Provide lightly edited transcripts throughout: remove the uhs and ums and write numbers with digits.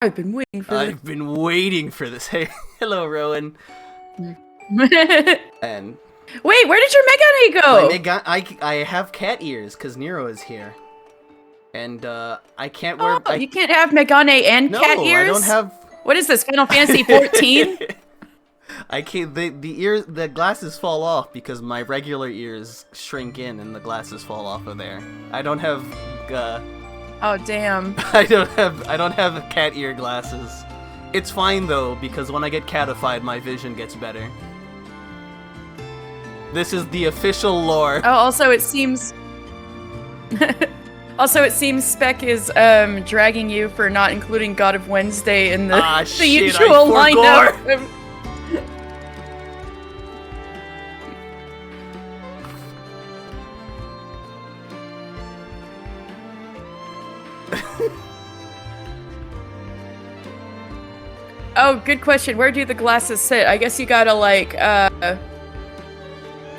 I've been waiting for this. I've been waiting for this. Hey, hello, Rowan. And wait, where did your Megane go? I have cat ears because Nero is here, and I can't wear. You can't have Megane and cat ears. No, I don't have. What is this? Final Fantasy 14? I can't. The glasses fall off because my regular ears shrink in and the glasses fall off of there. I don't have. Oh damn. I don't have cat ear glasses. It's fine though because when I get catified, my vision gets better. This is the official lore. Oh, also it seems. Spec is dragging you for not including God of Wednesday in the usual lineup. Oh, good question. Where do the glasses sit? I guess you gotta like,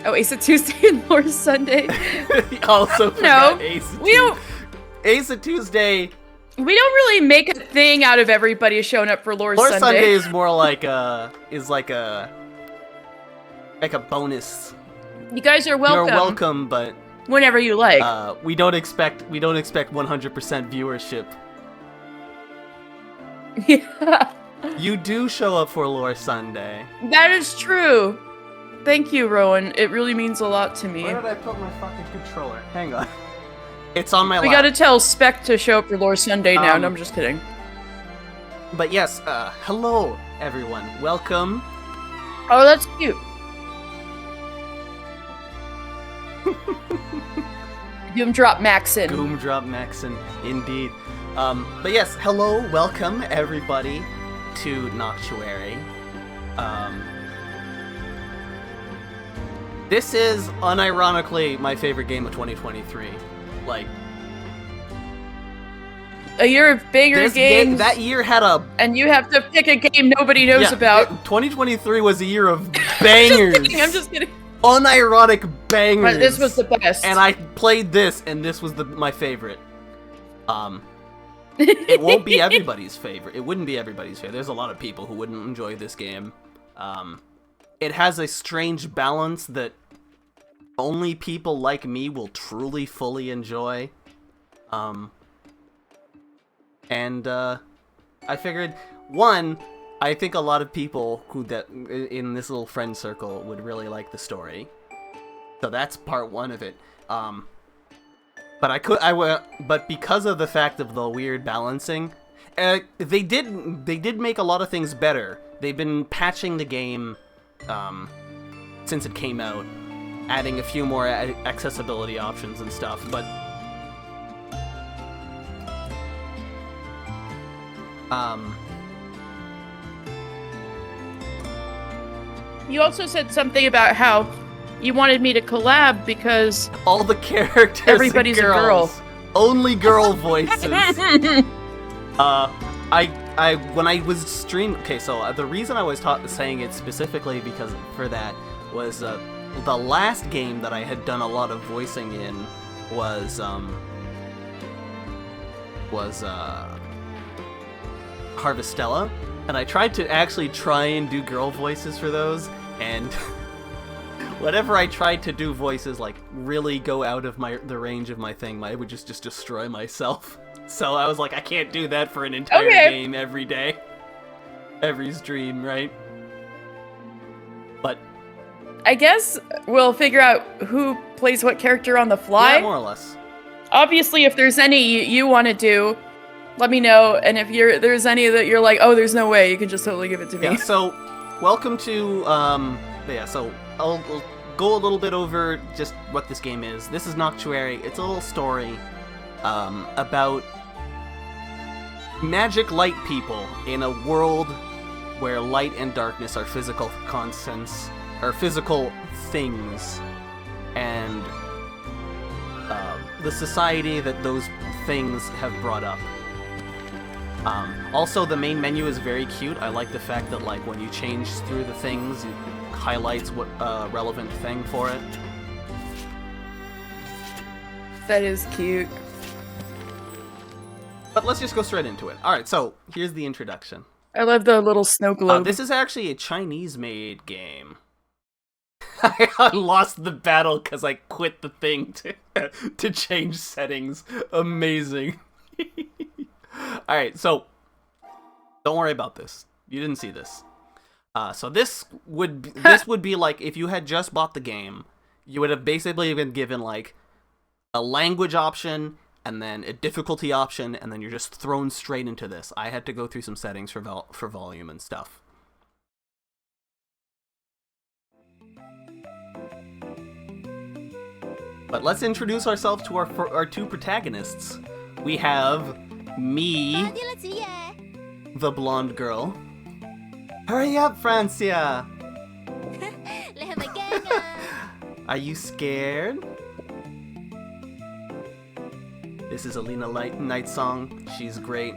Oh, Ace of Tuesday and Lore Sunday. Also forgot Ace of Tuesday. Ace of Tuesday. We don't really make a thing out of everybody showing up for Lore Sunday. Lore Sunday is more like a bonus. You guys are welcome. You're welcome, but whenever you like. We don't expect 100% viewership. Yeah. You do show up for Lore Sunday. That is true. Thank you, Rowan. It really means a lot to me. Where did I put my fucking controller? Hang on. It's on my lap. We gotta tell Spec to show up for Lore Sunday now. No, I'm just kidding. But yes, hello, everyone. Welcome. Oh, that's cute. Goomdrop Maxon. Goomdrop Maxon, indeed. But yes, hello, welcome, everybody, to Noctuary. This is, unironically, my favorite game of 2023. Like... A year of bigger games. That year had a... And you have to pick a game nobody knows about. 2023 was a year of bangers. I'm just kidding. Unironic bangers. But this was the best. And I played this, and this was my favorite. It won't be everybody's favorite. It wouldn't be everybody's favorite. There's a lot of people who wouldn't enjoy this game. It has a strange balance that only people like me will truly, fully enjoy. And I figured, one, I think a lot of people in this little friend circle would really like the story. So that's part one of it. But because of the fact of the weird balancing, they did make a lot of things better. They've been patching the game since it came out, adding a few more accessibility options and stuff, but you also said something about how you wanted me to collab because all the characters everybody's are girls. A girl. Only girl voices. When I was streaming... Okay, so the reason I was saying it specifically because for that was the last game that I had done a lot of voicing in was Harvestella, and I tried to actually try and do girl voices for those, and whenever I tried to do voices like really go out of the range of my thing, I would just destroy myself. So I was like, I can't do that for an entire game every day. Every stream, right? But I guess we'll figure out who plays what character on the fly. Yeah, more or less. Obviously, if there's any you want to do, let me know. And if there's any that you're like, oh, there's no way, you can just totally give it to me. Yeah, so welcome to, so I'll go a little bit over just what this game is. This is Noctuary. It's a little story about magic light people in a world where light and darkness are physical constants, or physical things, and the society that those things have brought up. Also, the main menu is very cute. I like the fact that, like, when you change through the things, it highlights what relevant thing for it. That is cute. But let's just go straight into it. All right, so here's the introduction. I love the little snow globe. This is actually a Chinese-made game. I lost the battle because I quit the thing to change settings. Amazing. All right, so don't worry about this. You didn't see this. So this would be like if you had just bought the game, you would have basically been given like a language option and then a difficulty option, and then you're just thrown straight into this. I had to go through some settings for volume and stuff. But let's introduce ourselves to our two protagonists. We have me, the blonde girl. Hurry up, Francia! Are you scared? This is Alina Night Song. She's great.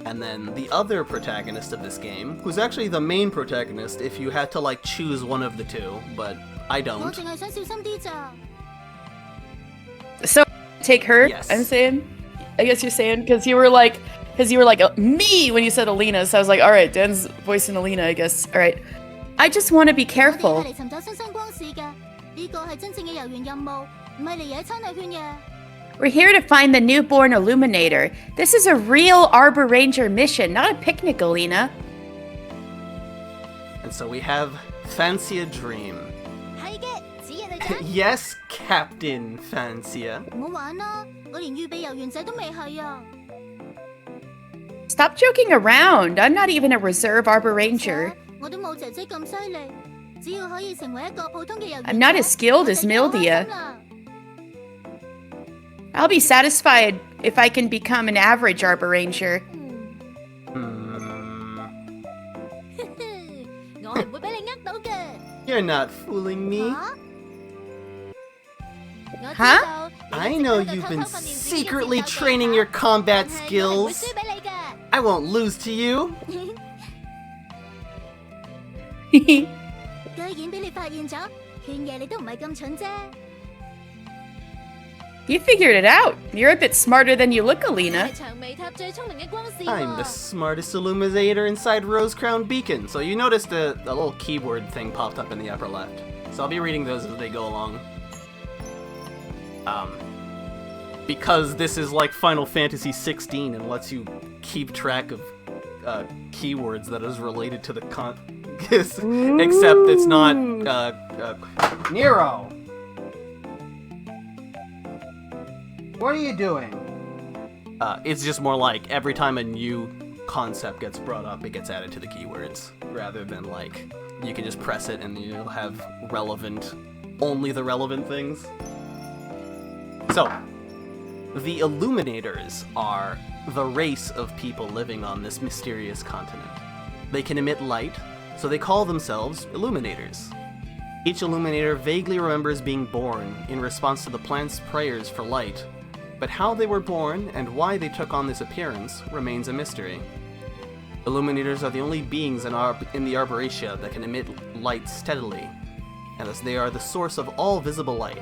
And then the other protagonist of this game, who's actually the main protagonist if you had to like choose one of the two, but I don't. So take her. Yes. I'm saying. I guess you're saying because you were like me when you said Alina, so I was like, all right, Dan's voicing Alina, I guess. All right. I just want to be careful. We're here to find the newborn Illuminator. This is a real Arbor Ranger mission, not a picnic, Alina. And so we have Fancia Dream. Yes, Captain Fancia. Stop joking around. I'm not even a reserve Arbor Ranger. I'm not as skilled as Mildia. I'll be satisfied if I can become an average Arbor Ranger. You're not fooling me. Huh? I know you've been secretly training your combat skills. I won't lose to you. You figured it out. You're a bit smarter than you look, Alina. I'm the smartest illuminator inside Rose Crown Beacon. So you noticed a little keyword thing popped up in the upper left. So I'll be reading those as they go along. Because this is like Final Fantasy 16 and lets you keep track of keywords that is related to the except it's not Nero. What are you doing? It's just more like every time a new concept gets brought up, it gets added to the keywords, rather than like you can just press it and you'll have only the relevant things. So, the Illuminators are the race of people living on this mysterious continent. They can emit light, so they call themselves Illuminators. Each Illuminator vaguely remembers being born in response to the plant's prayers for light, but how they were born and why they took on this appearance remains a mystery. Illuminators are the only beings in the Arboratia that can emit light steadily, and thus they are the source of all visible light.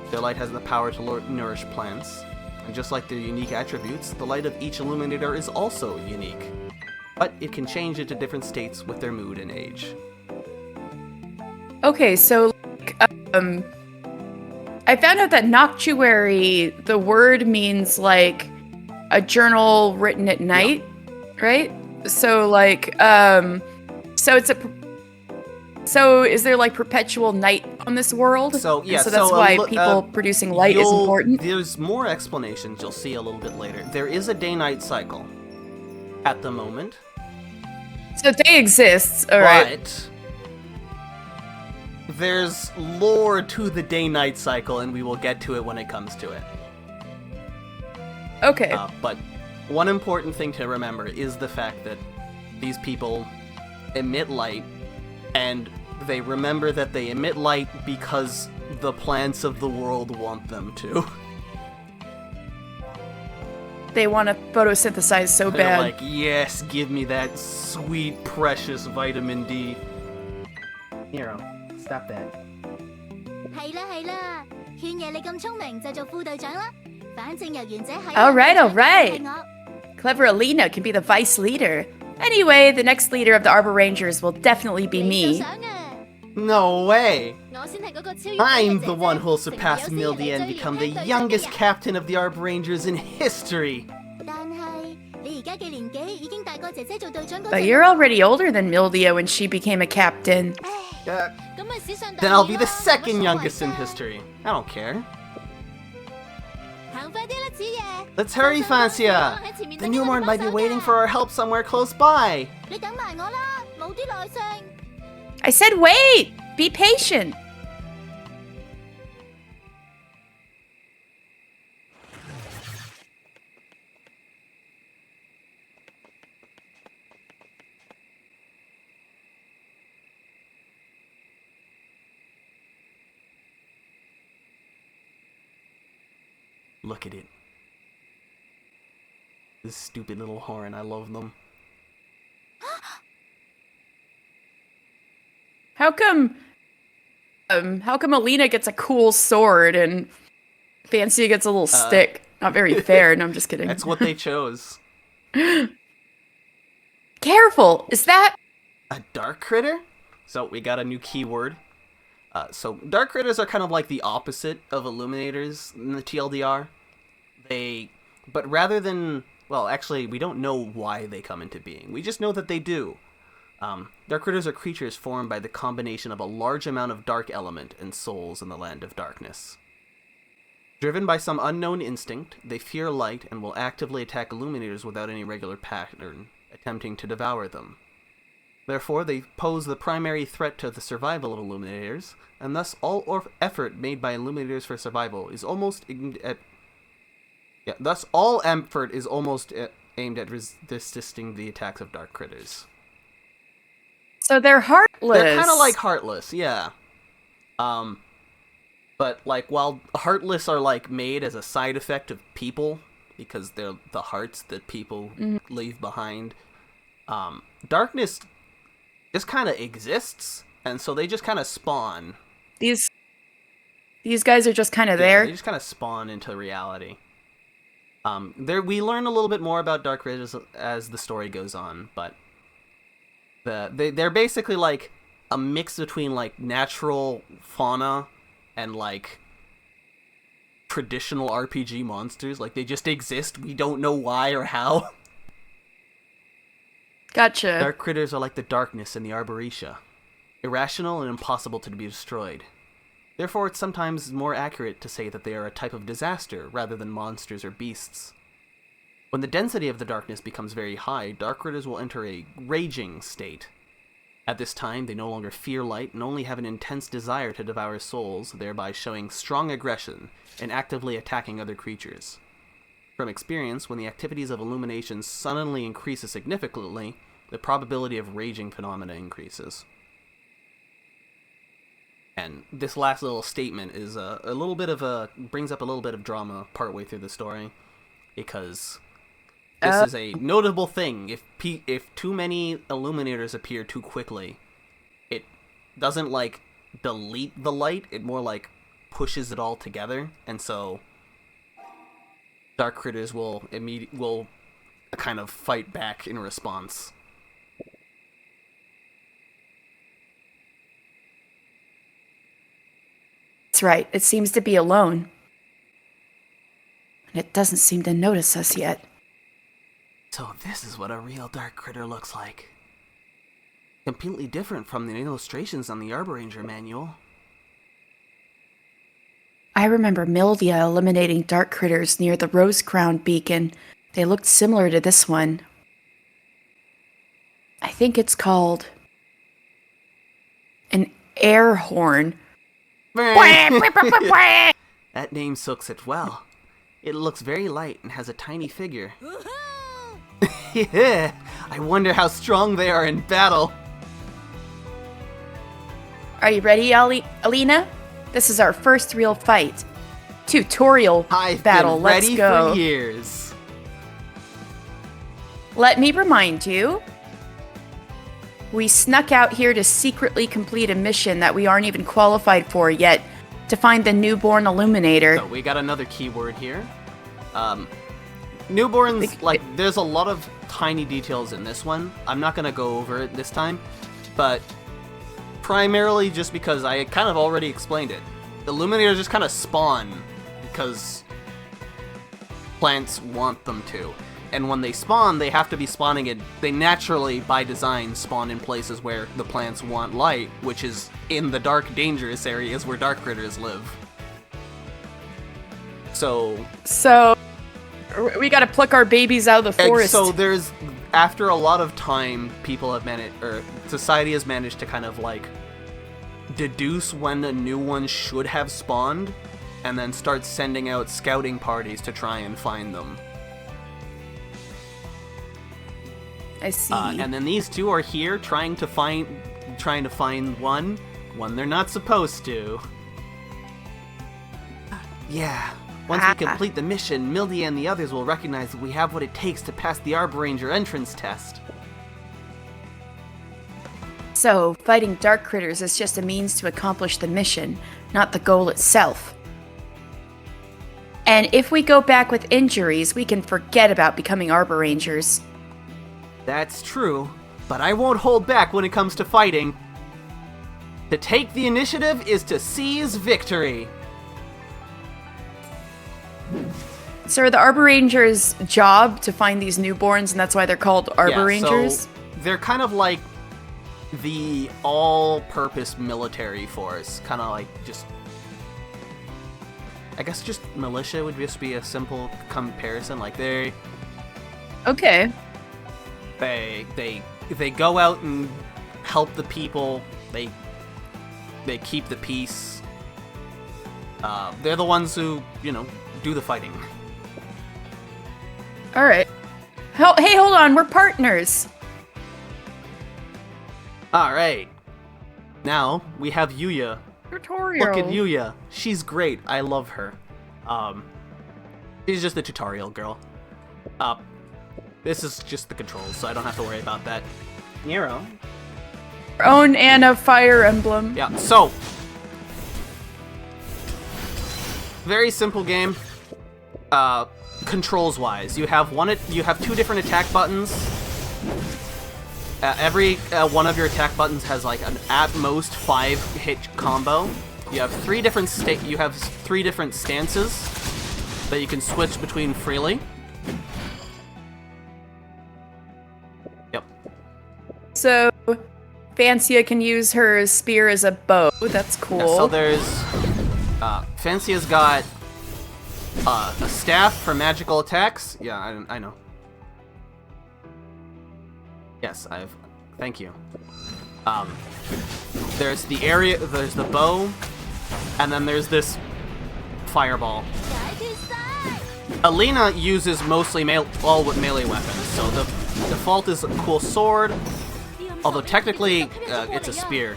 Their light has the power to nourish plants, and just like their unique attributes, the light of each Illuminator is also unique, but it can change into different states with their mood and age. Okay, so I found out that Noctuary, the word means like a journal written at night, right? So like, so is there like perpetual night on this world? So yeah, so that's why people producing light is important. There's more explanations you'll see a little bit later. There is a day-night cycle at the moment. So day exists, all right. But there's lore to the day-night cycle, and we will get to it when it comes to it. Okay. But one important thing to remember is the fact that these people emit light, and they remember that they emit light because the plants of the world want them to. They want to photosynthesize so They're bad. like, yes, give me that sweet, precious vitamin D. Hero, stop that. All right. Clever Alina can be the vice leader. Anyway, the next leader of the Arbor Rangers will definitely be me. No way! I'm the one who'll surpass Mildia and become the youngest captain of the Arbor Rangers in history! But you're already older than Mildia when she became a captain. Then I'll be the second youngest in history. I don't care. Let's hurry, Fansia! The newborn might be waiting for our help somewhere close by! I said wait! Be patient! Look at it. This stupid little horn, I love them. How come Alina gets a cool sword and Fancy gets a little stick? Not very fair. No, I'm just kidding. That's what they chose. Careful! Is that... A dark critter? So we got a new keyword. So dark critters are kind of like the opposite of illuminators in the TLDR. But rather than... Well, actually, we don't know why they come into being. We just know that they do. Dark critters are creatures formed by the combination of a large amount of dark element and souls in the land of darkness. Driven by some unknown instinct, they fear light and will actively attack illuminators without any regular pattern, attempting to devour them. Therefore, they pose the primary threat to the survival of illuminators, and thus all effort made by illuminators for survival is almost aimed at... thus all effort is almost aimed at resisting the attacks of dark critters. So they're heartless. They're kind of like heartless, yeah. But like while heartless are like made as a side effect of people because they're the hearts that people leave behind, darkness just kind of exists, and so they just kind of spawn. These guys are just kind of there. They just kind of spawn into reality. We learn a little bit more about dark critters as the story goes on, but they're basically like a mix between like natural fauna and like traditional RPG monsters. Like they just exist. We don't know why or how. Gotcha. Dark critters are like the darkness in the Arboretia, irrational and impossible to be destroyed. Therefore, it's sometimes more accurate to say that they are a type of disaster rather than monsters or beasts. When the density of the darkness becomes very high, dark critters will enter a raging state. At this time, they no longer fear light and only have an intense desire to devour souls, thereby showing strong aggression and actively attacking other creatures. From experience, when the activities of illumination suddenly increases significantly, the probability of raging phenomena increases. And this last little statement is brings up a little bit of drama partway through the story, because this is a notable thing. If too many illuminators appear too quickly, it doesn't like delete the light, it more like pushes it all together, and so dark critters will kind of fight back in response. That's right. It seems to be alone. And it doesn't seem to notice us yet. So this is what a real dark critter looks like. Completely different from the illustrations on the Arbor Ranger manual. I remember Mildia eliminating dark critters near the Rose Crown beacon. They looked similar to this one. I think it's called an air horn. That name soaks it well. It looks very light and has a tiny figure. Yeah, I wonder how strong they are in battle. Are you ready, Alina? This is our first real fight. Tutorial battle. Been Let's ready go. For years. Let me remind you. We snuck out here to secretly complete a mission that we aren't even qualified for yet, to find the newborn illuminator. So we got another keyword here. Newborns, like, there's a lot of tiny details in this one. I'm not gonna go over it this time, but primarily just because I kind of already explained it. The Illuminators just kind of spawn because plants want them to. And when they spawn, they have to be spawning in... They naturally, by design, spawn in places where the plants want light, which is in the dark, dangerous areas where dark critters live. So we gotta pluck our babies out of the forest. So there's... After a lot of time, people have managed... Or society has managed to kind of, like, deduce when a new one should have spawned, and then start sending out scouting parties to try and find them. I see. And then these two are here trying to find one they're not supposed to. Yeah. Once we complete the mission, Mildy and the others will recognize that we have what it takes to pass the Arbor Ranger entrance test. So, fighting dark critters is just a means to accomplish the mission, not the goal itself. And if we go back with injuries, we can forget about becoming Arbor Rangers. That's true, but I won't hold back when it comes to fighting. To take the initiative is to seize victory. So are the Arbor Rangers' job to find these newborns, and that's why they're called Arbor Rangers? So they're kind of like the all-purpose military force. Kind of like just... I guess just militia would just be a simple comparison. Like they... Okay. They go out and help the people. They keep the peace. They're the ones who, you know, do the fighting. All right. Hey, hold on. We're partners. All right. Now we have Yuya. Tutorial. Look at Yuya. She's great. I love her. She's just a tutorial girl. This is just the controls, so I don't have to worry about that. Nero. Our own Anna Fire Emblem. Yeah, so. Very simple game. Controls-wise, you have two different attack buttons. Every one of your attack buttons has like an at most 5-hit combo. You have three different stances that you can switch between freely. Yep. So, Fancia can use her spear as a bow. That's cool. Yeah, so there's Fancia's got a staff for magical attacks. Yeah, I know. Yes, thank you. There's the bow, and then there's this fireball. Alina uses mostly all with melee weapons, so the default is a cool sword, although technically it's a spear.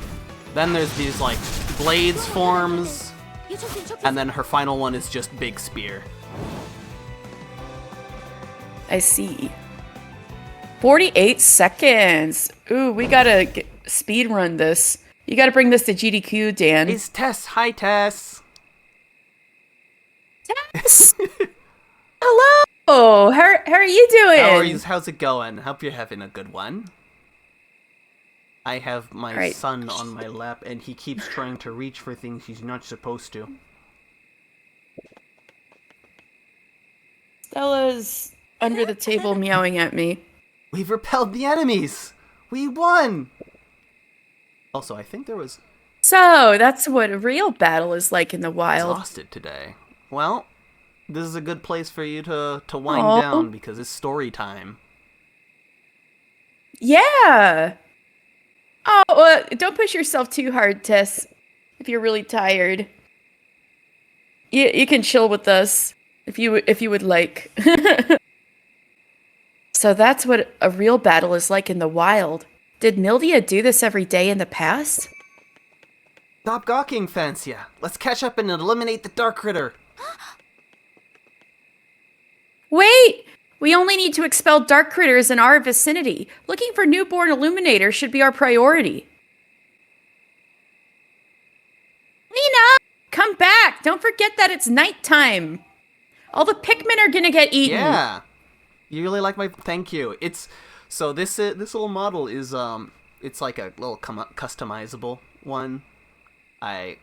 Then there's these like blades forms, and then her final one is just big spear. I see. 48 seconds. Ooh, we gotta speed run this. You gotta bring this to GDQ, Dan. It's Tess. Hi, Tess. Tess. Hello. How are you doing? How's it going? Hope you're having a good one. I have my son on my lap, and he keeps trying to reach for things he's not supposed to. Stella's under the table meowing at me. We've repelled the enemies! We won! Also, I think there was... So, that's what a real battle is like in the wild. Exhausted today. Well, this is a good place for you to wind down, because it's story time. Yeah! Oh, well, don't push yourself too hard, Tess. If you're really tired. You can chill with us, if you would like. So that's what a real battle is like in the wild. Did Mildia do this every day in the past? Stop gawking, Fancia. Let's catch up and eliminate the Dark Critter. Wait! We only need to expel dark critters in our vicinity. Looking for newborn Illuminator should be our priority. Lena! Come back! Don't forget that it's nighttime! All the Pikmin are gonna get eaten. Yeah. You really like my... Thank you. It's... So this little model is, it's like a little customizable one. I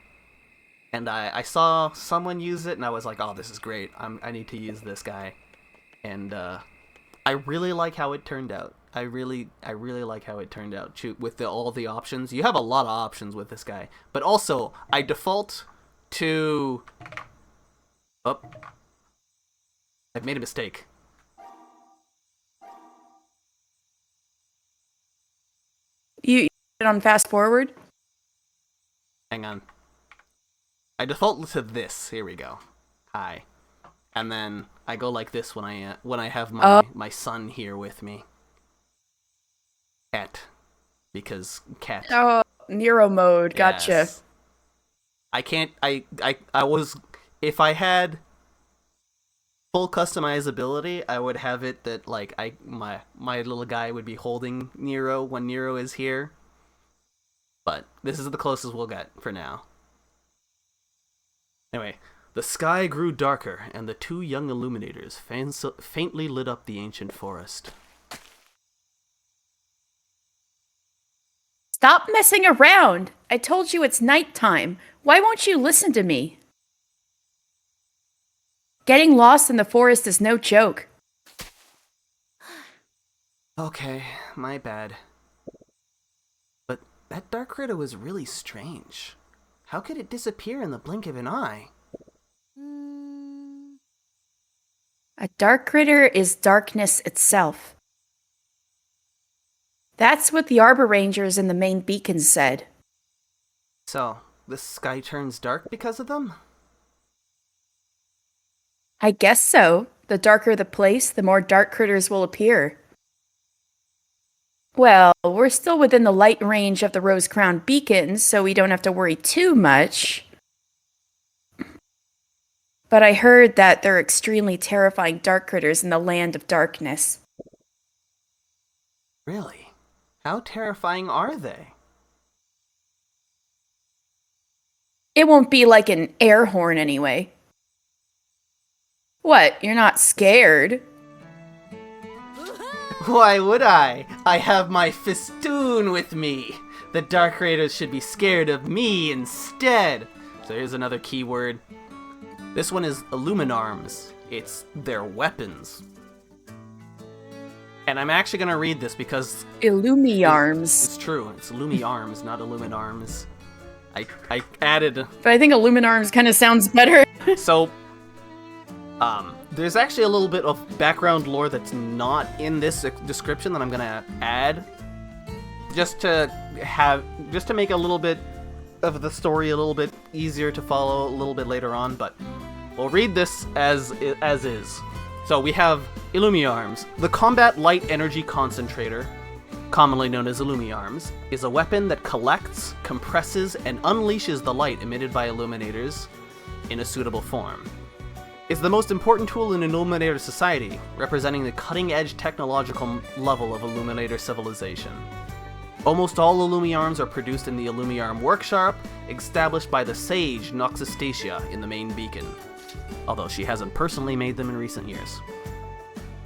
saw someone use it, and I was like, oh, this is great. I need to use this guy. And, I really like how it turned out. I really like how it turned out. With all the options. You have a lot of options with this guy. But also, I default to... Oh. I've made a mistake. You did it on fast forward? Hang on. I default to this. Here we go. Hi. And then I go like this when I have my son here with me. Cat. Because cat. Oh, Nero mode. Gotcha. Yes. I can't... I was... If I had full customizability, I would have it that, like, my little guy would be holding Nero when Nero is here. But this is the closest we'll get for now. Anyway, the sky grew darker, and the two young illuminators faintly lit up the ancient forest. Stop messing around! I told you it's nighttime. Why won't you listen to me? Getting lost in the forest is no joke. Okay, my bad. But that dark critter was really strange. How could it disappear in the blink of an eye? A dark critter is darkness itself. That's what the Arbor Rangers in the main beacon said. So, the sky turns dark because of them? I guess so. The darker the place, the more dark critters will appear. Well, we're still within the light range of the Rose Crown beacons, so we don't have to worry too much. But I heard that there are extremely terrifying dark critters in the land of darkness. Really? How terrifying are they? It won't be like an air horn anyway. What, you're not scared? Why would I? I have my festoon with me. The Dark Raiders should be scared of me instead. So here's another keyword. This one is Illuminarms. It's their weapons. And I'm actually going to read this because... Illumiarms. It's true. It's Illumiarms, not Illuminarms. I added... But I think Illuminarms kind of sounds better. So... there's actually a little bit of background lore that's not in this description that I'm gonna add, just to make a little bit of the story a little bit easier to follow a little bit later on. But we'll read this as is. So we have Illumiarms. The Combat Light Energy Concentrator, commonly known as Illumiarms, is a weapon that collects, compresses, and unleashes the light emitted by Illuminators in a suitable form. It's the most important tool in Illuminator society, representing the cutting-edge technological level of Illuminator civilization. Almost all Illumiarms are produced in the Illumiarm workshop, established by the sage Noxastacia in the main beacon, although she hasn't personally made them in recent years.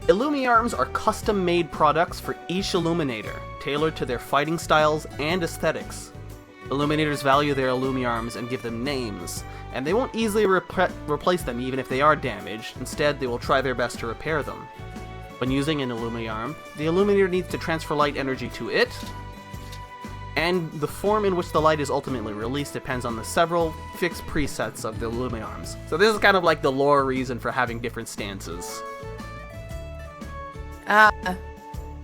Illumiarms are custom-made products for each Illuminator, tailored to their fighting styles and aesthetics. Illuminators value their Illumiarms and give them names, and they won't easily replace them even if they are damaged. Instead, they will try their best to repair them. When using an Illumiarm, the Illuminator needs to transfer light energy to it, and the form in which the light is ultimately released depends on the several fixed presets of the Illumiarms. So this is kind of like the lore reason for having different stances.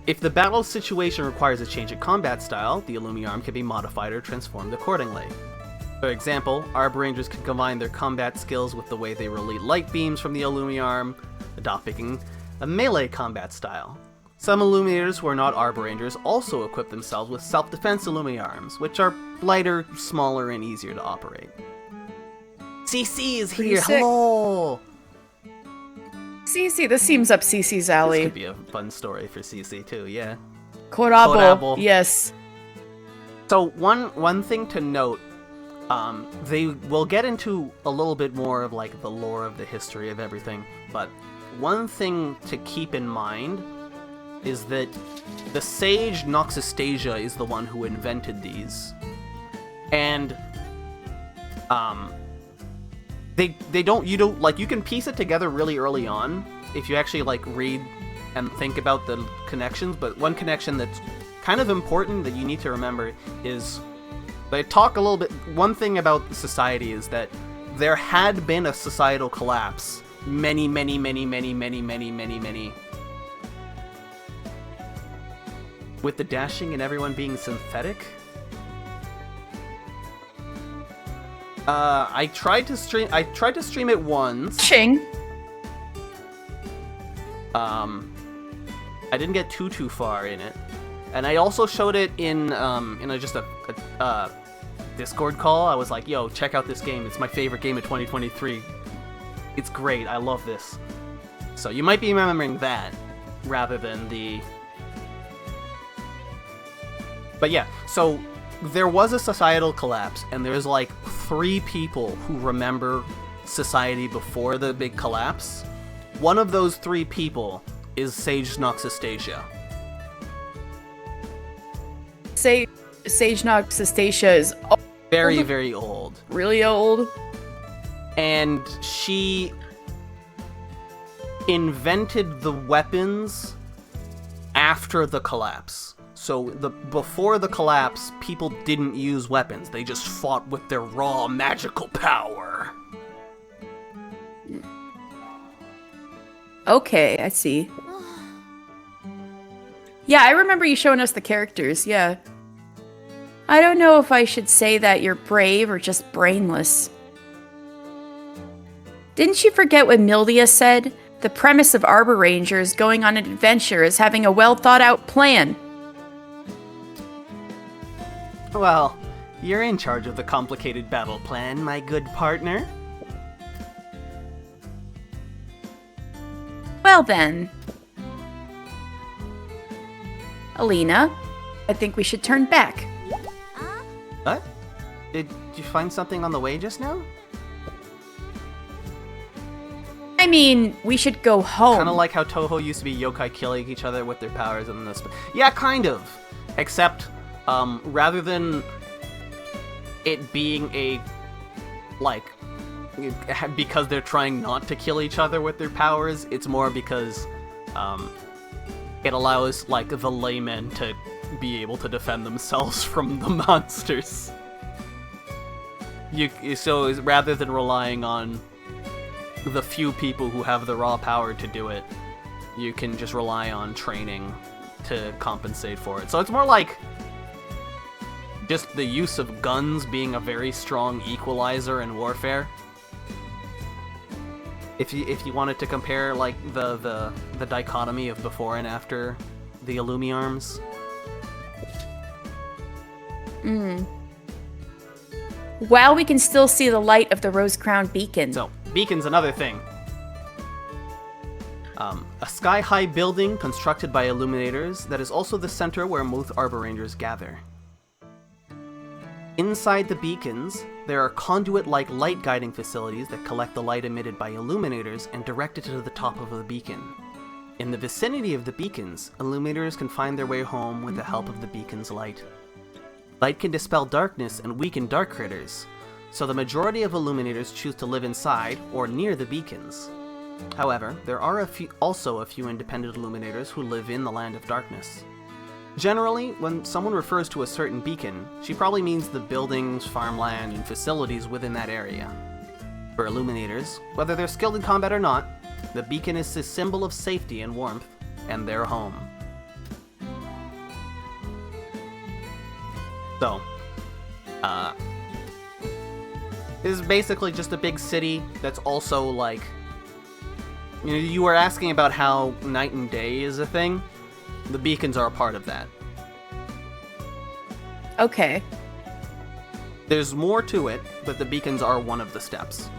If the battle situation requires a change of combat style, the Illumiarm can be modified or transformed accordingly. For example, Arbor Rangers can combine their combat skills with the way they release light beams from the Illumiarm, adopting a melee combat style. Some Illuminators who are not Arbor Rangers also equip themselves with self-defense Illumiarms, which are lighter, smaller, and easier to operate. CC is here! Hello! CC, this seems up CC's alley. This could be a fun story for CC too, yeah. Korabo, yes. So one thing to note, they will get into a little bit more of like the lore of the history of everything. But one thing to keep in mind is that the sage Noxastasia is the one who invented these. And you can piece it together really early on if you actually like read and think about the connections, but one connection that's kind of important that you need to remember is they talk a little bit. One thing about society is that there had been a societal collapse many with the dashing and everyone being synthetic. I tried to stream it once. Ching. I didn't get too far in it, and I also showed it in just a Discord call. I was like, "Yo, check out this game. It's my favorite game of 2023. It's great. I love this." So you might be remembering that rather than the. But yeah, so there was a societal collapse, and there's like 3 people who remember society before the big collapse. One of those 3 people is Sage Noxastasia. Sage Noxastasia is old. Very old. Really old. And she invented the weapons after the collapse. So before the collapse, people didn't use weapons. They just fought with their raw magical power. Okay, I see. Yeah, I remember you showing us the characters, yeah. I don't know if I should say that you're brave or just brainless. Didn't you forget what Mildia said? The premise of Arbor Rangers going on an adventure is having a well-thought-out plan. Well, you're in charge of the complicated battle plan, my good partner. Well then. Alina, I think we should turn back. What? Did you find something on the way just now? I mean, we should go home. Kind of like how Toho used to be yokai killing each other with their powers and this. Yeah, kind of. Except, rather than it being a, like, because they're trying not to kill each other with their powers, it's more because, it allows, like, the laymen to be able to defend themselves from the monsters. So rather than relying on the few people who have the raw power to do it, you can just rely on training to compensate for it. So it's more like just the use of guns being a very strong equalizer in warfare. If you wanted to compare like the dichotomy of before and after the Illumiarms. While we can still see the light of the Rose-Crowned Beacon. So, beacon's another thing. A sky-high building constructed by illuminators that is also the center where most Arbor Rangers gather. Inside the beacons, there are conduit-like light guiding facilities that collect the light emitted by illuminators and direct it to the top of the beacon. In the vicinity of the beacons, illuminators can find their way home with the help of the beacon's light. Light can dispel darkness and weaken dark critters, so the majority of illuminators choose to live inside or near the beacons. However, there are also a few independent illuminators who live in the Land of Darkness. Generally, when someone refers to a certain beacon, she probably means the buildings, farmland, and facilities within that area. For illuminators, whether they're skilled in combat or not, the beacon is a symbol of safety and warmth, and their home. So, this is basically just a big city that's also like, you know, you were asking about how night and day is a thing. The beacons are a part of that. Okay. There's more to it, but the beacons are one of the steps.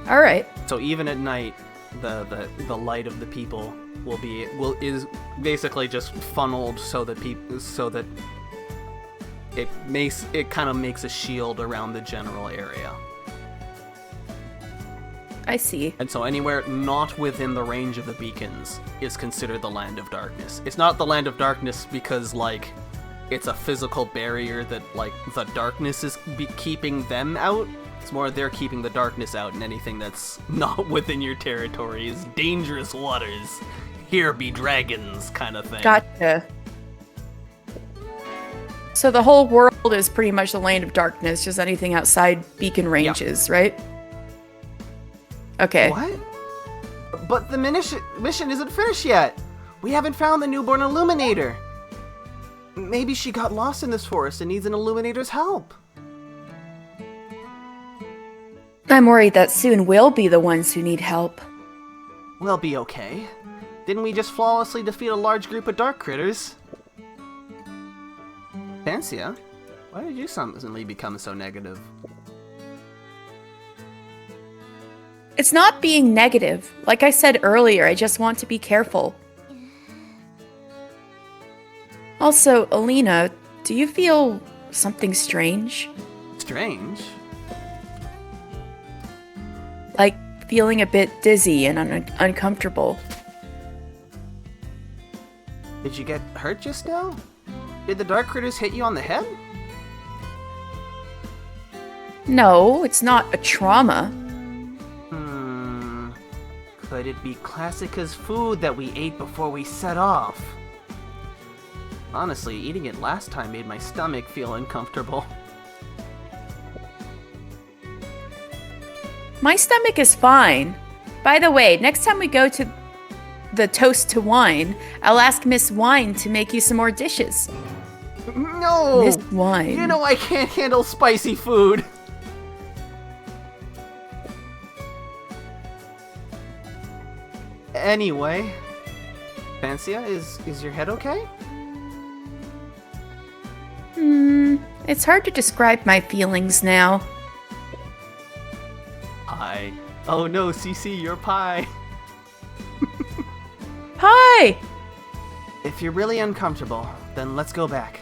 All right. So even at night, the light of the people is basically just funneled so that it kind of makes a shield around the general area. I see. And so anywhere not within the range of the beacons is considered the Land of Darkness. It's not the Land of Darkness because, like, it's a physical barrier that, like, the darkness is keeping them out. It's more they're keeping the darkness out, and anything that's not within your territory is dangerous waters. Here be dragons, kind of thing. Gotcha. So the whole world is pretty much the Land of Darkness, just anything outside beacon ranges, right? Okay. What? But the mission isn't finished yet. We haven't found the newborn Illuminator. Maybe she got lost in this forest and needs an Illuminator's help. I'm worried that soon we'll be the ones who need help. We'll be okay. Didn't we just flawlessly defeat a large group of dark critters? Fancia, why did you suddenly become so negative? It's not being negative. Like I said earlier, I just want to be careful. Also, Alina, do you feel something strange? Strange? Like feeling a bit dizzy and uncomfortable. Did you get hurt just now? Did the dark critters hit you on the head? No, it's not a trauma. Could it be Classica's food that we ate before we set off? Honestly, eating it last time made my stomach feel uncomfortable. My stomach is fine. By the way, next time we go to the Toast to Wine, I'll ask Miss Wine to make you some more dishes. No! Miss Wine. You know I can't handle spicy food! Anyway, Fancia, is your head okay? It's hard to describe my feelings now. Pie. Oh no, CC, you're pie. Hi! If you're really uncomfortable, then let's go back.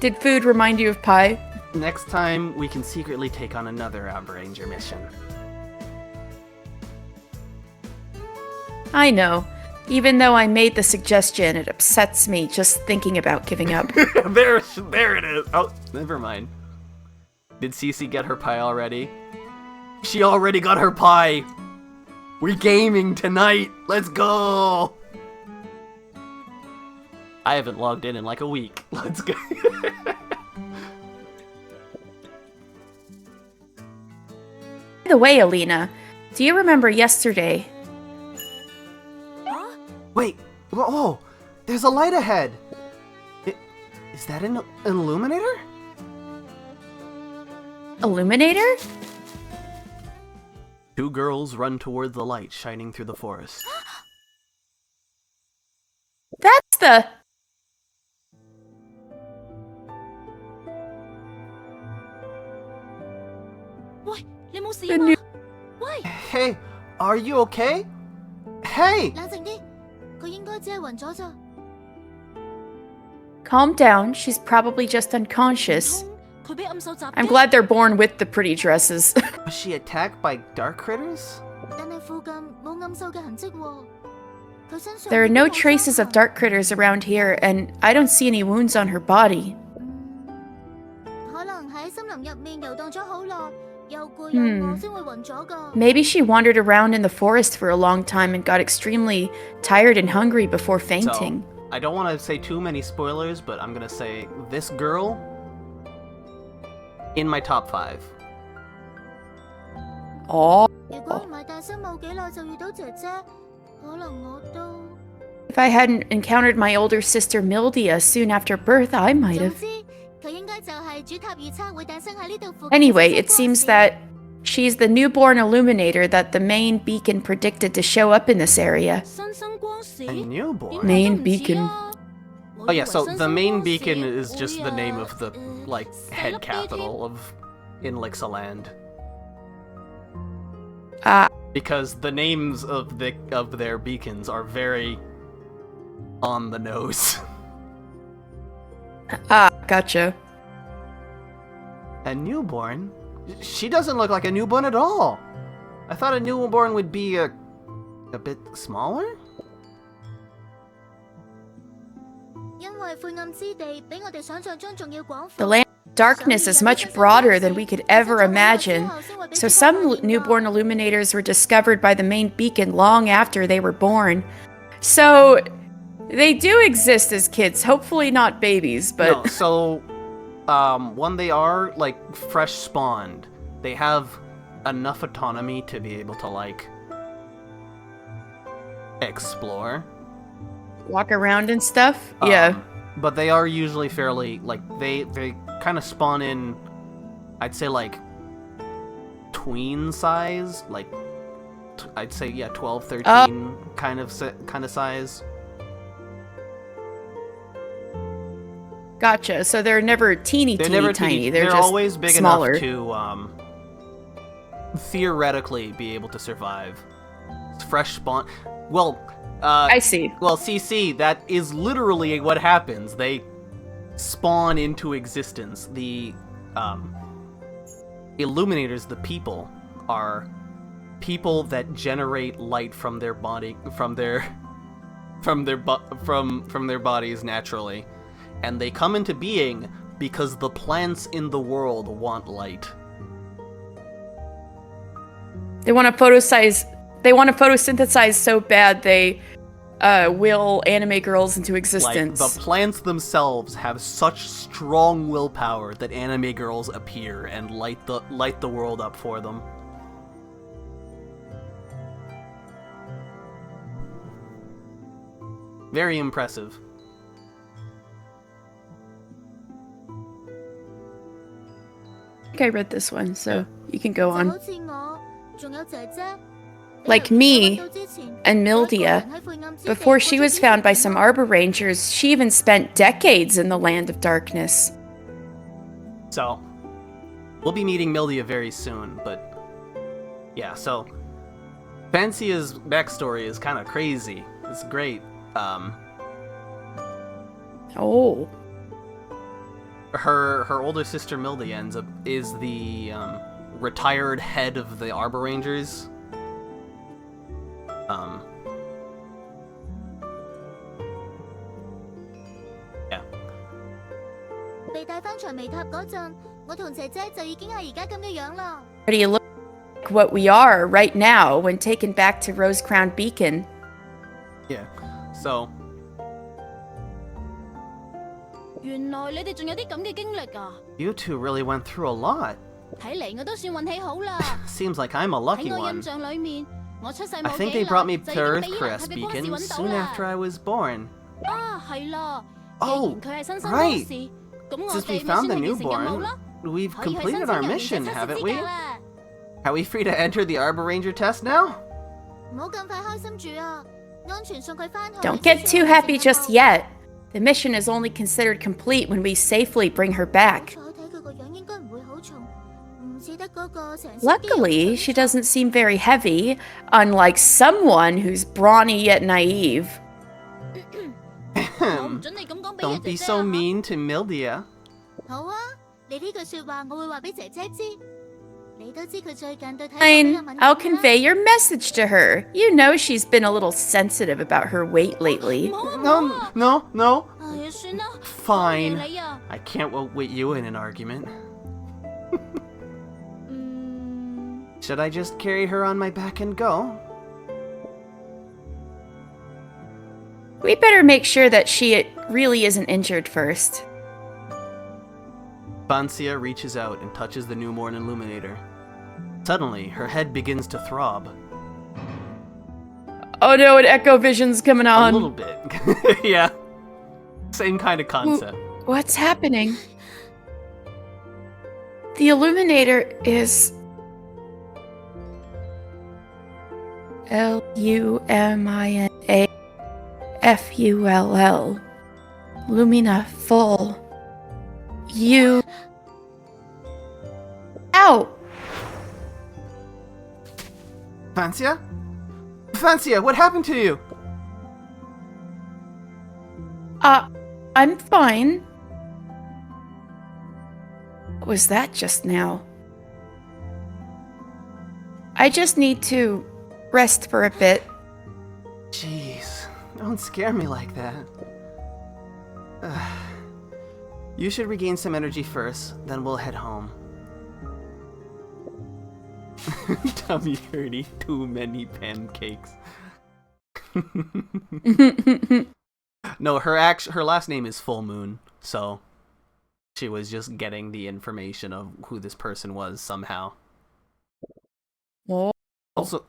Did food remind you of pie? Next time, we can secretly take on another Ranger mission. I know. Even though I made the suggestion, it upsets me just thinking about giving up. there it is. Oh, never mind. Did Cece get her pie already? She already got her pie. We're gaming tonight. Let's go. I haven't logged in like a week. Let's go. By the way, Alina, do you remember yesterday? Wait. Oh, there's a light ahead. Is that an illuminator? Illuminator? Two girls run toward the light shining through the forest. That's the... The new... Hey, are you okay? Hey! Calm down, she's probably just unconscious. I'm glad they're born with the pretty dresses. Was she attacked by dark critters? There are no traces of dark critters around here, and I don't see any wounds on her body. Maybe she wandered around in the forest for a long time and got extremely tired and hungry before fainting. So, I don't want to say too many spoilers, but I'm gonna say this girl in my top 5. Oh. If I hadn't encountered my older sister Mildia soon after birth, I might have. Anyway, it seems that she's the newborn illuminator that the main beacon predicted to show up in this area. A newborn? Main beacon. Oh yeah, so the main beacon is just the name of the, like, head capital of Inlixaland. Because the names of their beacons are very on the nose. Gotcha. A newborn? She doesn't look like a newborn at all. I thought a newborn would be a bit smaller? The land of darkness is much broader than we could ever imagine, so some newborn illuminators were discovered by the main beacon long after they were born. So, they do exist as kids, hopefully not babies, but... No, so, when they are, like, fresh spawned, they have enough autonomy to be able to, like, explore. Walk around and stuff? Yeah. But they are usually fairly, like, they kind of spawn in, I'd say, like, tween size, like, I'd say, yeah, 12, 13 kind of size. Gotcha. So they're never teeny tiny. They're just always big smaller. enough to theoretically be able to survive. It's fresh spawn. Well, I see. Well, CC, that is literally what happens. They spawn into existence. The illuminators, the people, are people that generate light from their body, from their bodies naturally, and they come into being because the plants in the world want light. They want to photosynthesize so bad they will anime girls into existence. Like, the plants themselves have such strong willpower that anime girls appear and light the world up for them. Very impressive. I think I read this one, so you can go on. Like me and Mildia, before she was found by some Arbor Rangers, she even spent decades in the Land of Darkness. So, we'll be meeting Mildia very soon, but yeah, so Fancia's backstory is kind of crazy. It's great. Oh. Her older sister Mildia is the retired head of the Arbor Rangers. Yeah. Already look like what we are right now when taken back to Rose Crown Beacon. Yeah. So. You two really went through a lot. Seems like I'm a lucky one. I think they brought me to Earth Crest Beacon soon after I was born. Oh, right! Since we found the newborn, we've completed our mission, haven't we? Are we free to enter the Arbor Ranger test now? Don't get too happy just yet. The mission is only considered complete when we safely bring her back. Luckily, she doesn't seem very heavy, unlike someone who's brawny yet naive. Don't be so mean to Mildia. Fine, I'll convey your message to her. You know she's been a little sensitive about her weight lately. No. Fine. I can't wait you in an argument. Should I just carry her on my back and go? We better make sure that she really isn't injured first. Fancia reaches out and touches the newborn illuminator. Suddenly, her head begins to throb. Oh no, an Echo Vision's coming on. A little bit. Yeah. Same kind of concept. What's happening? The illuminator is... Luminafull. Lumina full. You... Ow! Fancia? Fancia, what happened to you? I'm fine. What was that just now? I just need to rest for a bit. Jeez, don't scare me like that. You should regain some energy first, then we'll head home. Tummy hurty, too many pancakes. No, her last name is Full Moon, so she was just getting the information of who this person was somehow. Oh. Also,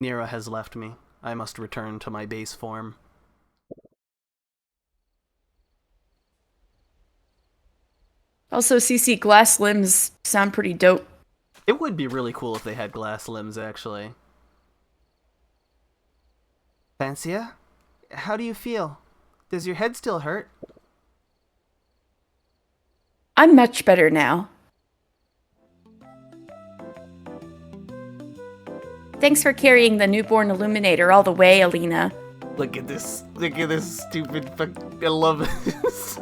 Nira has left me. I must return to my base form. Also, CC, glass limbs sound pretty dope. It would be really cool if they had glass limbs, actually. Fancia? How do you feel? Does your head still hurt? I'm much better now. Thanks for carrying the newborn illuminator all the way, Alina. Look at this stupid fuck. I love this.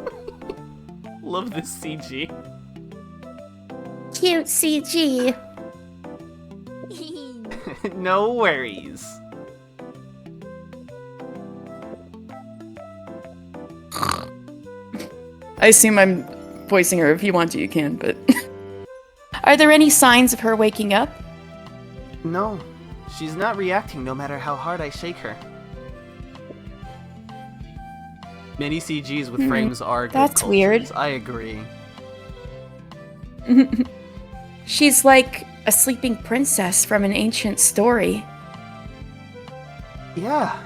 Love this CG. Cute CG. No worries. I assume I'm voicing her. If you want to, you can, but... Are there any signs of her waking up? No. She's not reacting no matter how hard I shake her. Many CGs with frames are good That's cultures. weird. I agree. She's like a sleeping princess from an ancient story. Yeah.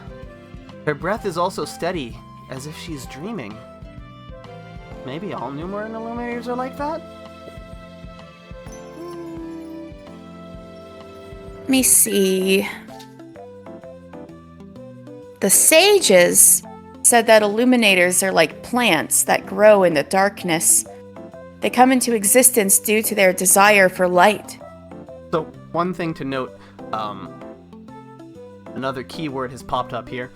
Her breath is also steady, as if she's dreaming. Maybe all newborn illuminators are like that? Let me see. The sages said that illuminators are like plants that grow in the darkness. They come into existence due to their desire for light. So, one thing to note, another keyword has popped up here.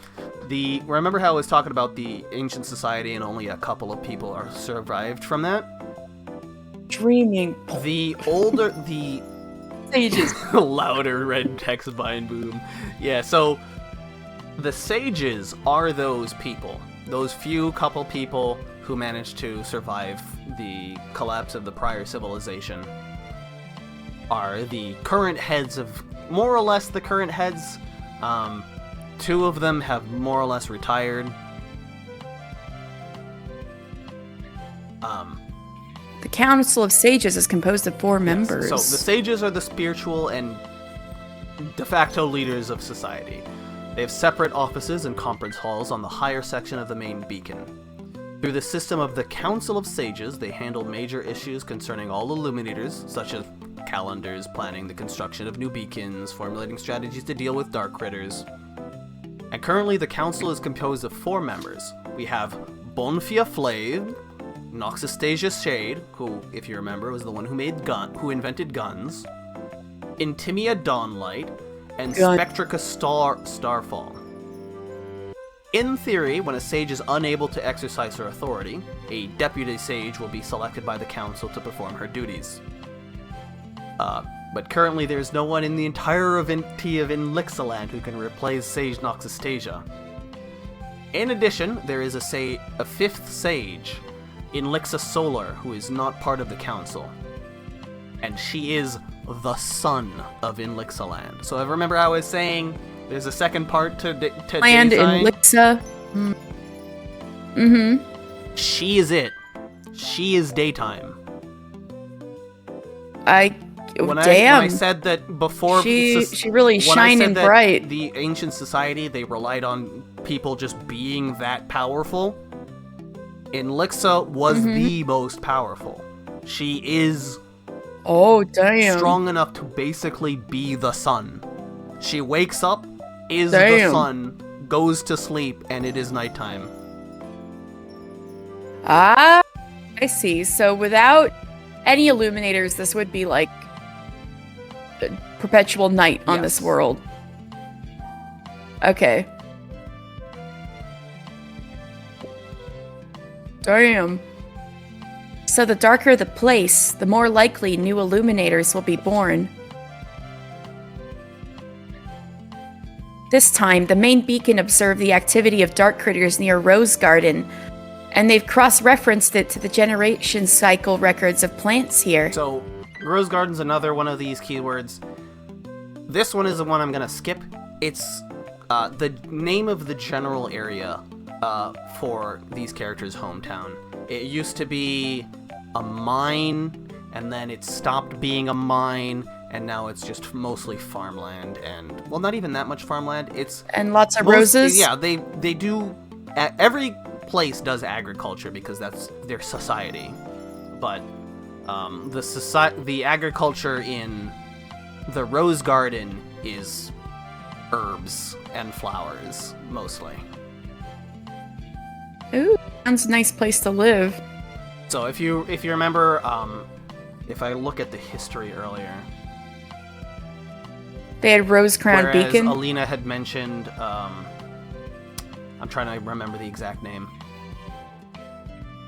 Remember how I was talking about the ancient society and only a couple of people are survived from that? Dreaming. The Sages. louder red text bind boom. Yeah, so the sages are those people. Those few couple people who managed to survive the collapse of the prior civilization are the current heads of, more or less the current heads. Two of them have more or less retired. The Council of Sages is composed of 4 members. So the sages are the spiritual and de facto leaders of society. They have separate offices and conference halls on the higher section of the main beacon. Through the system of the Council of Sages, they handle major issues concerning all illuminators, such as calendars, planning the construction of new beacons, formulating strategies to deal with dark critters. And currently the council is composed of 4 members. We have Bonfia Flave, Noxastasia Shade, who, if you remember, was the one who invented guns, Intimia Dawnlight, and Spectrica Starfall. In theory, when a sage is unable to exercise her authority, a deputy sage will be selected by the council to perform her duties. But currently there's no one in the entire entity of Inlixaland who can replace Sage Noxastasia. In addition, there is a 5th sage, Inlixa Solar, who is not part of the council. And she is the son of Inlixaland. So I remember I was saying there's a second part to Land Daytime. Inlixa. Mm-hmm. She is it. She is Daytime. When I said that before, she really shining bright. The ancient society, they relied on people just being that powerful. Inlixa was the most powerful. She is strong enough to basically be the sun. She wakes up, is the sun, goes to sleep, and it is nighttime. Ah, I see. So without any illuminators, this would be like perpetual night on this world. Okay. Damn. So the darker the place, the more likely new illuminators will be born. This time, the main beacon observed the activity of dark critters near Rose Garden, and they've cross-referenced it to the generation cycle records of plants here. So, Rose Garden's another one of these keywords. This one is the one I'm gonna skip. It's the name of the general area for these characters' hometown. It used to be a mine, and then it stopped being a mine, and now it's just mostly farmland, and, well, not even that much farmland. And lots of roses? Yeah, they do... Every place does agriculture because that's their society. But the agriculture in the Rose Garden is herbs and flowers, mostly. Ooh, sounds a nice place to live. So if you remember, if I look at the history earlier, they had Rose Crown Beacon. Alina had mentioned, I'm trying to remember the exact name.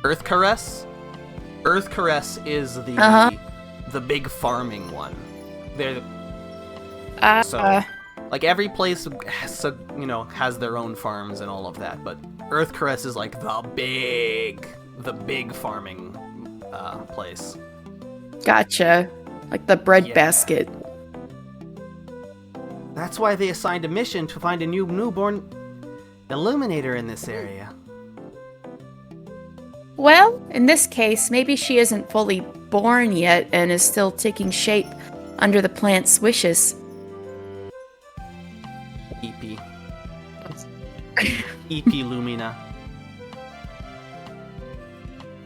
Earth Caress. Earth Caress is the big farming one. They're so like every place has their own farms and all of that, but Earth Caress is like the big farming place. Gotcha. Like the bread basket. That's why they assigned a mission to find a newborn illuminator in this area. Well, in this case, maybe she isn't fully born yet and is still taking shape under the plant's wishes. EP. EP Lumina.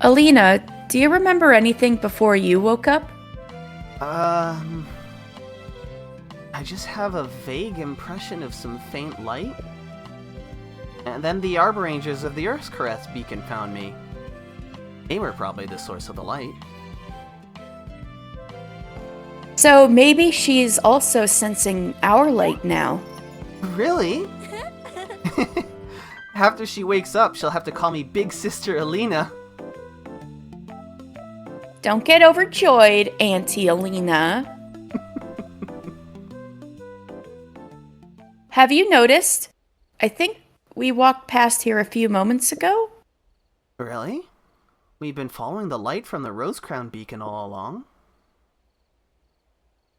Alina, do you remember anything before you woke up? I just have a vague impression of some faint light. And then the Arbor Rangers of the Earth's Caress beacon found me. They were probably the source of the light. So maybe she's also sensing our light now. Really? After she wakes up, she'll have to call me Big Sister Alina. Don't get overjoyed, Auntie Alina. Have you noticed? I think we walked past here a few moments ago. Really? We've been following the light from the Rose Crown beacon all along.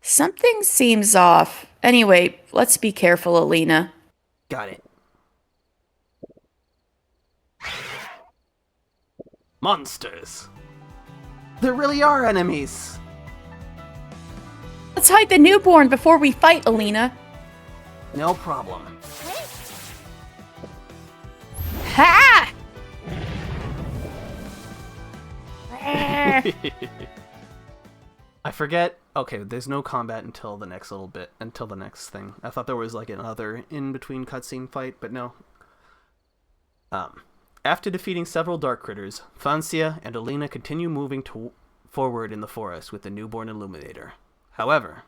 Something seems off. Anyway, let's be careful, Alina. Got it. Monsters. There really are enemies. Let's hide the newborn before we fight, Alina. No problem. Ha! I forget. Okay, there's no combat until the next little bit, until the next thing. I thought there was like another in-between cutscene fight, but no. After defeating several dark critters, Fancia and Alina continue moving forward in the forest with the newborn illuminator. However,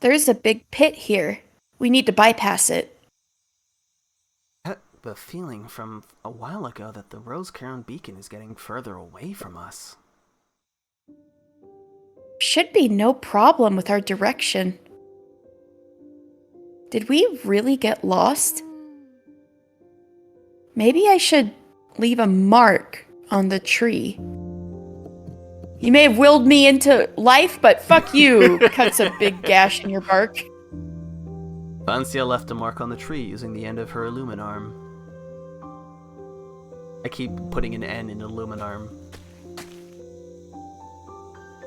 there's a big pit here. We need to bypass it. I have a feeling from a while ago that the Rose Crown beacon is getting further away from us. Should be no problem with our direction. Did we really get lost? Maybe I should leave a mark on the tree. You may have willed me into life, but fuck you, cuts a big gash in your bark. Fancia left a mark on the tree using the end of her Illuminarm. I keep putting an N in Illuminarm.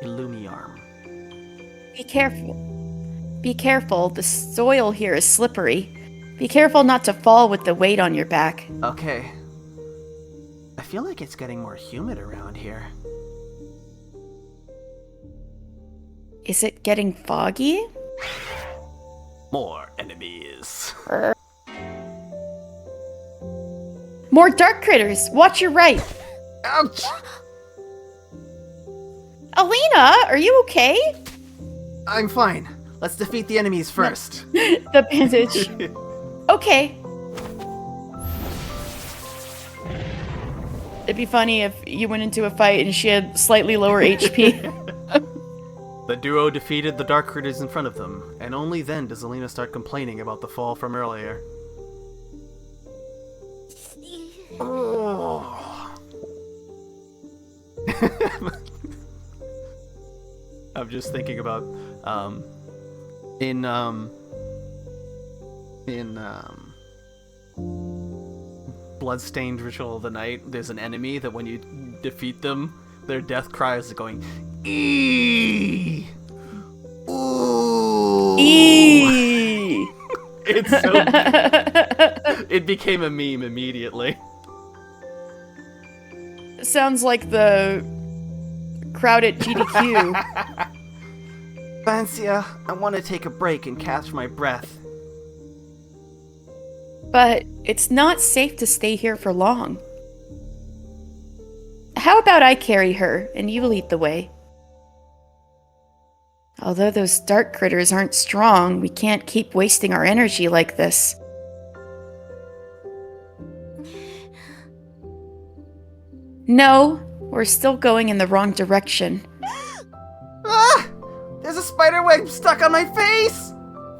Illumiarm. Be careful. Be careful, the soil here is slippery. Be careful not to fall with the weight on your back. Okay. I feel like it's getting more humid around here. Is it getting foggy? More enemies. More dark critters! Watch your right! Ouch! Alina, are you okay? I'm fine. Let's defeat the enemies first. The bandage. Okay. It'd be funny if you went into a fight and she had slightly lower HP. The duo defeated the dark critters in front of them, and only then does Alina start complaining about the fall from earlier. Oh. I'm just thinking about in Bloodstained Ritual of the Night, there's an enemy that when you defeat them, their death cries are going "Eee! Ooh!" Eee! It's so it became a meme immediately. Sounds like the crowd at GDQ. Vancia, I want to take a break and catch my breath. But it's not safe to stay here for long. How about I carry her and you lead the way? Although those dark critters aren't strong, we can't keep wasting our energy like this. No, we're still going in the wrong direction. Ah! There's a spider web stuck on my face!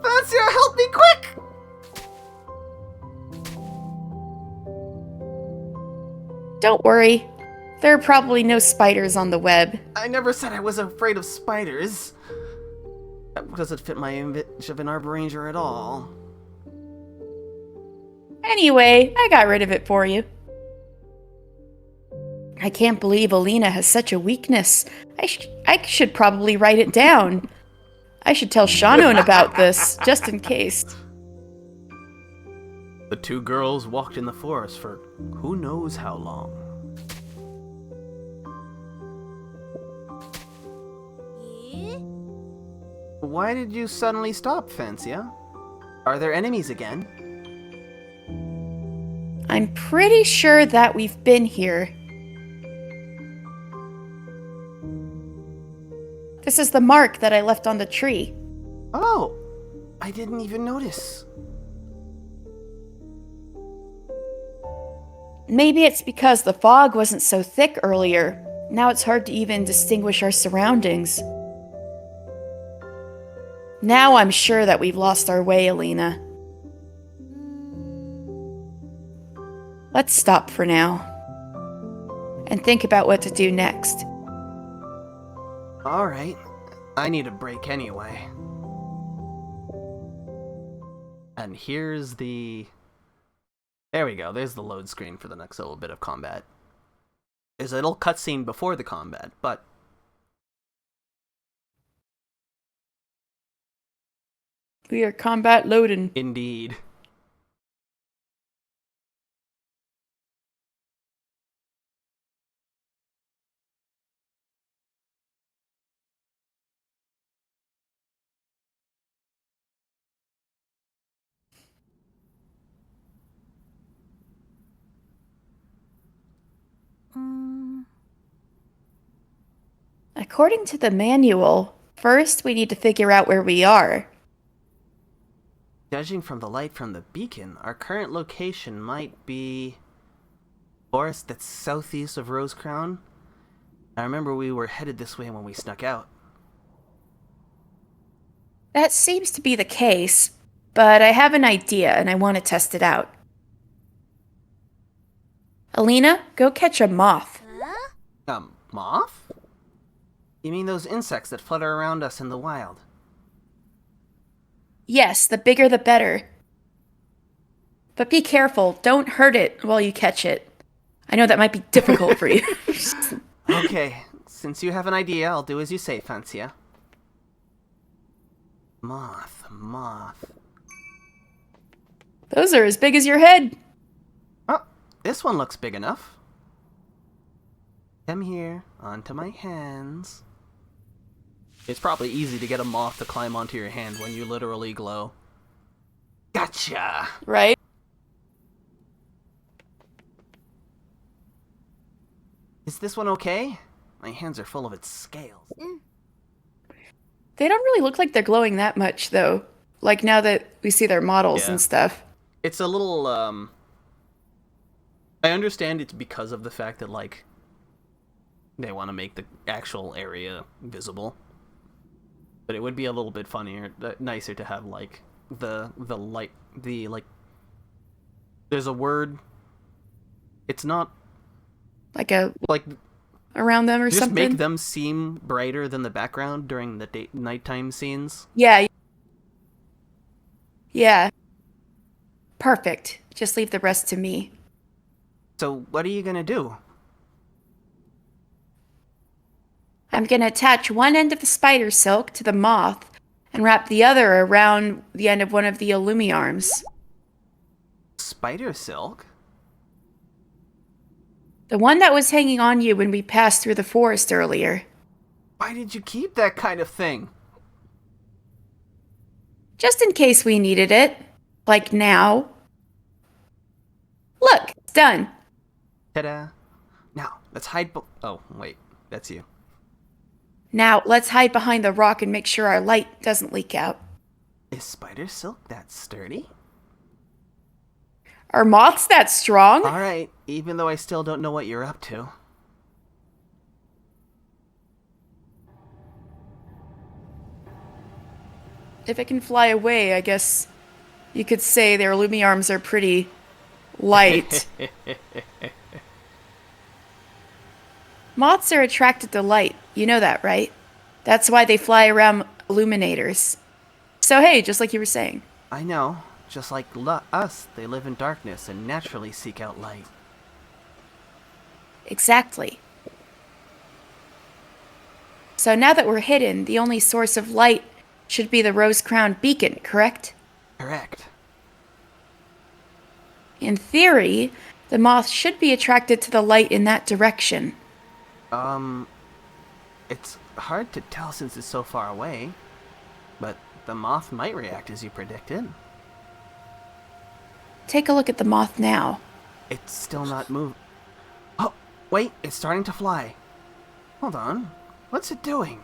Vancia, help me quick! Don't worry. There are probably no spiders on the web. I never said I was afraid of spiders. That doesn't fit my image of an Arbor Ranger at all. Anyway, I got rid of it for you. I can't believe Alina has such a weakness. I should probably write it down. I should tell Shannon about this, just in case. The two girls walked in the forest for who knows how long. Why did you suddenly stop, Vancia? Are there enemies again? I'm pretty sure that we've been here. This is the mark that I left on the tree. Oh, I didn't even notice. Maybe it's because the fog wasn't so thick earlier. Now it's hard to even distinguish our surroundings. Now I'm sure that we've lost our way, Alina. Let's stop for now. And think about what to do next. Alright, I need a break anyway. And here's the... There we go, there's the load screen for the next little bit of combat. There's a little cutscene before the combat, but... We are combat loading. Indeed. According to the manual, first we need to figure out where we are. Judging from the light from the beacon, our current location might be... forest that's southeast of Rose Crown. I remember we were headed this way when we snuck out. That seems to be the case, but I have an idea and I want to test it out. Alina, go catch a moth. Moth? You mean those insects that flutter around us in the wild? Yes, the bigger the better. But be careful, don't hurt it while you catch it. I know that might be difficult for you. Okay, since you have an idea, I'll do as you say, Vancia. Moth. Those are as big as your head. Oh, this one looks big enough. Come here, onto my hands. It's probably easy to get a moth to climb onto your hand when you literally glow. Gotcha! Right? Is this one okay? My hands are full of its scales. They don't really look like they're glowing that much, though. Like, now that we see their models Yeah. and stuff. It's a little, I understand it's because of the fact that, like, they want to make the actual area visible. But it would be a little bit funnier, nicer to have, like, the light, like, there's a word, it's not, Like like, around them or just something. make them seem brighter than the background during the nighttime scenes. Yeah. Yeah. Perfect. Just leave the rest to me. So, what are you gonna do? I'm gonna attach one end of the spider silk to the moth and wrap the other around the end of one of the Illumi arms. Spider silk? The one that was hanging on you when we passed through the forest earlier. Why did you keep that kind of thing? Just in case we needed it. Like now. Look, it's done. Ta-da. Now, let's hide oh, wait. That's you. Now, let's hide behind the rock and make sure our light doesn't leak out. Is spider silk that sturdy? Are moths that strong? Alright, even though I still don't know what you're up to. If it can fly away, I guess you could say their Illumi arms are pretty light. Moths are attracted to light. You know that, right? That's why they fly around illuminators. So hey, just like you were saying. I know. Just like us, they live in darkness and naturally seek out light. Exactly. So now that we're hidden, the only source of light should be the rose-crowned beacon, correct? Correct. In theory, the moth should be attracted to the light in that direction. It's hard to tell since it's so far away, but the moth might react as you predicted. Take a look at the moth now. It's still not moving. Oh, wait, it's starting to fly. Hold on. What's it doing?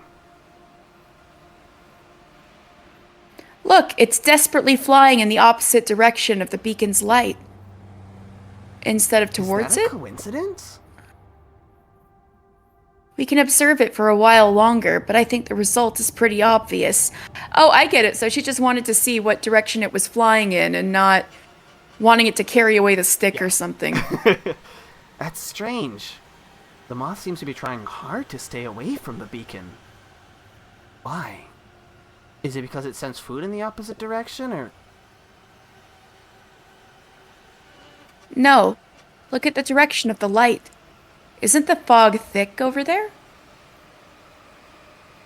Look, it's desperately flying in the opposite direction of the beacon's light. Instead of towards Is that a it? coincidence? We can observe it for a while longer, but I think the result is pretty obvious. Oh, I get it. So she just wanted to see what direction it was flying in and not wanting it to carry away the stick or something. That's strange. The moth seems to be trying hard to stay away from the beacon. Why? Is it because it sends food in the opposite direction, or...? No. Look at the direction of the light. Isn't the fog thick over there?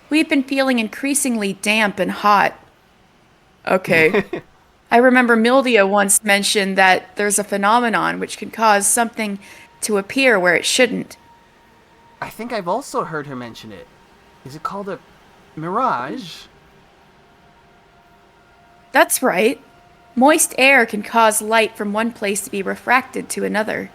We've been feeling increasingly damp and hot. Okay. I remember Mildia once mentioned that there's a phenomenon which can cause something to appear where it shouldn't. I think I've also heard her mention it. Is it called a mirage? That's right. Moist air can cause light from one place to be refracted to another.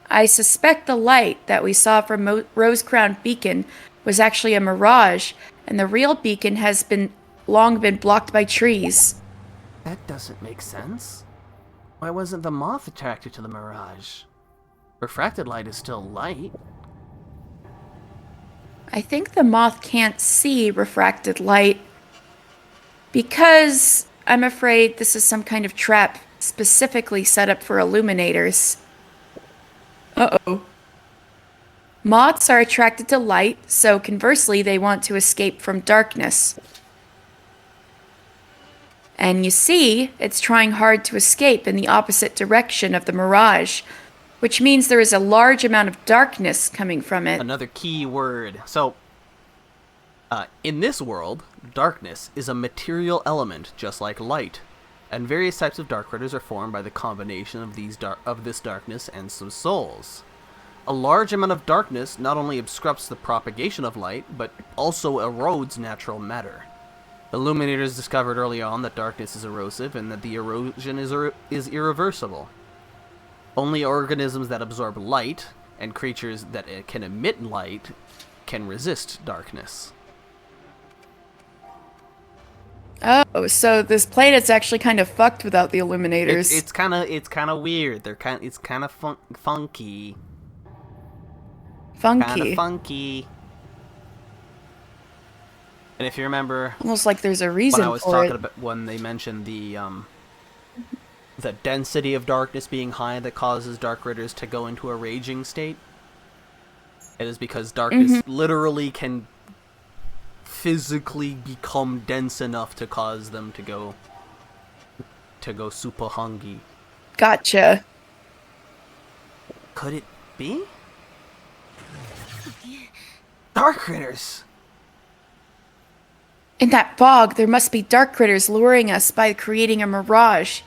I suspect the light that we saw from Rose-Crowned Beacon was actually a mirage, and the real beacon has long been blocked by trees. That doesn't make sense. Why wasn't the moth attracted to the mirage? Refracted light is still light. I think the moth can't see refracted light because I'm afraid this is some kind of trap specifically set up for illuminators. Uh-oh. Moths are attracted to light, so conversely they want to escape from darkness. And you see, it's trying hard to escape in the opposite direction of the mirage, which means there is a large amount of darkness coming from it. Another key word. So, in this world, darkness is a material element just like light, and various types of dark critters are formed by the combination of this darkness and some souls. A large amount of darkness not only obstructs the propagation of light, but also erodes natural matter. Illuminators discovered early on that darkness is erosive and that the erosion is irreversible. Only organisms that absorb light, and creatures that can emit light can resist darkness. Oh, so this planet's actually kind of fucked without the Illuminators. It's kind of weird. It's kind of funky. Kind of funky. And if you remember, almost like there's a reason when I was for talking it. about when they mentioned the density of darkness being high that causes dark critters to go into a raging state, it is because darkness literally can physically become dense enough to cause them to go super hungry. Gotcha. Could it be? Dark critters! In that fog, there must be dark critters luring us by creating a mirage.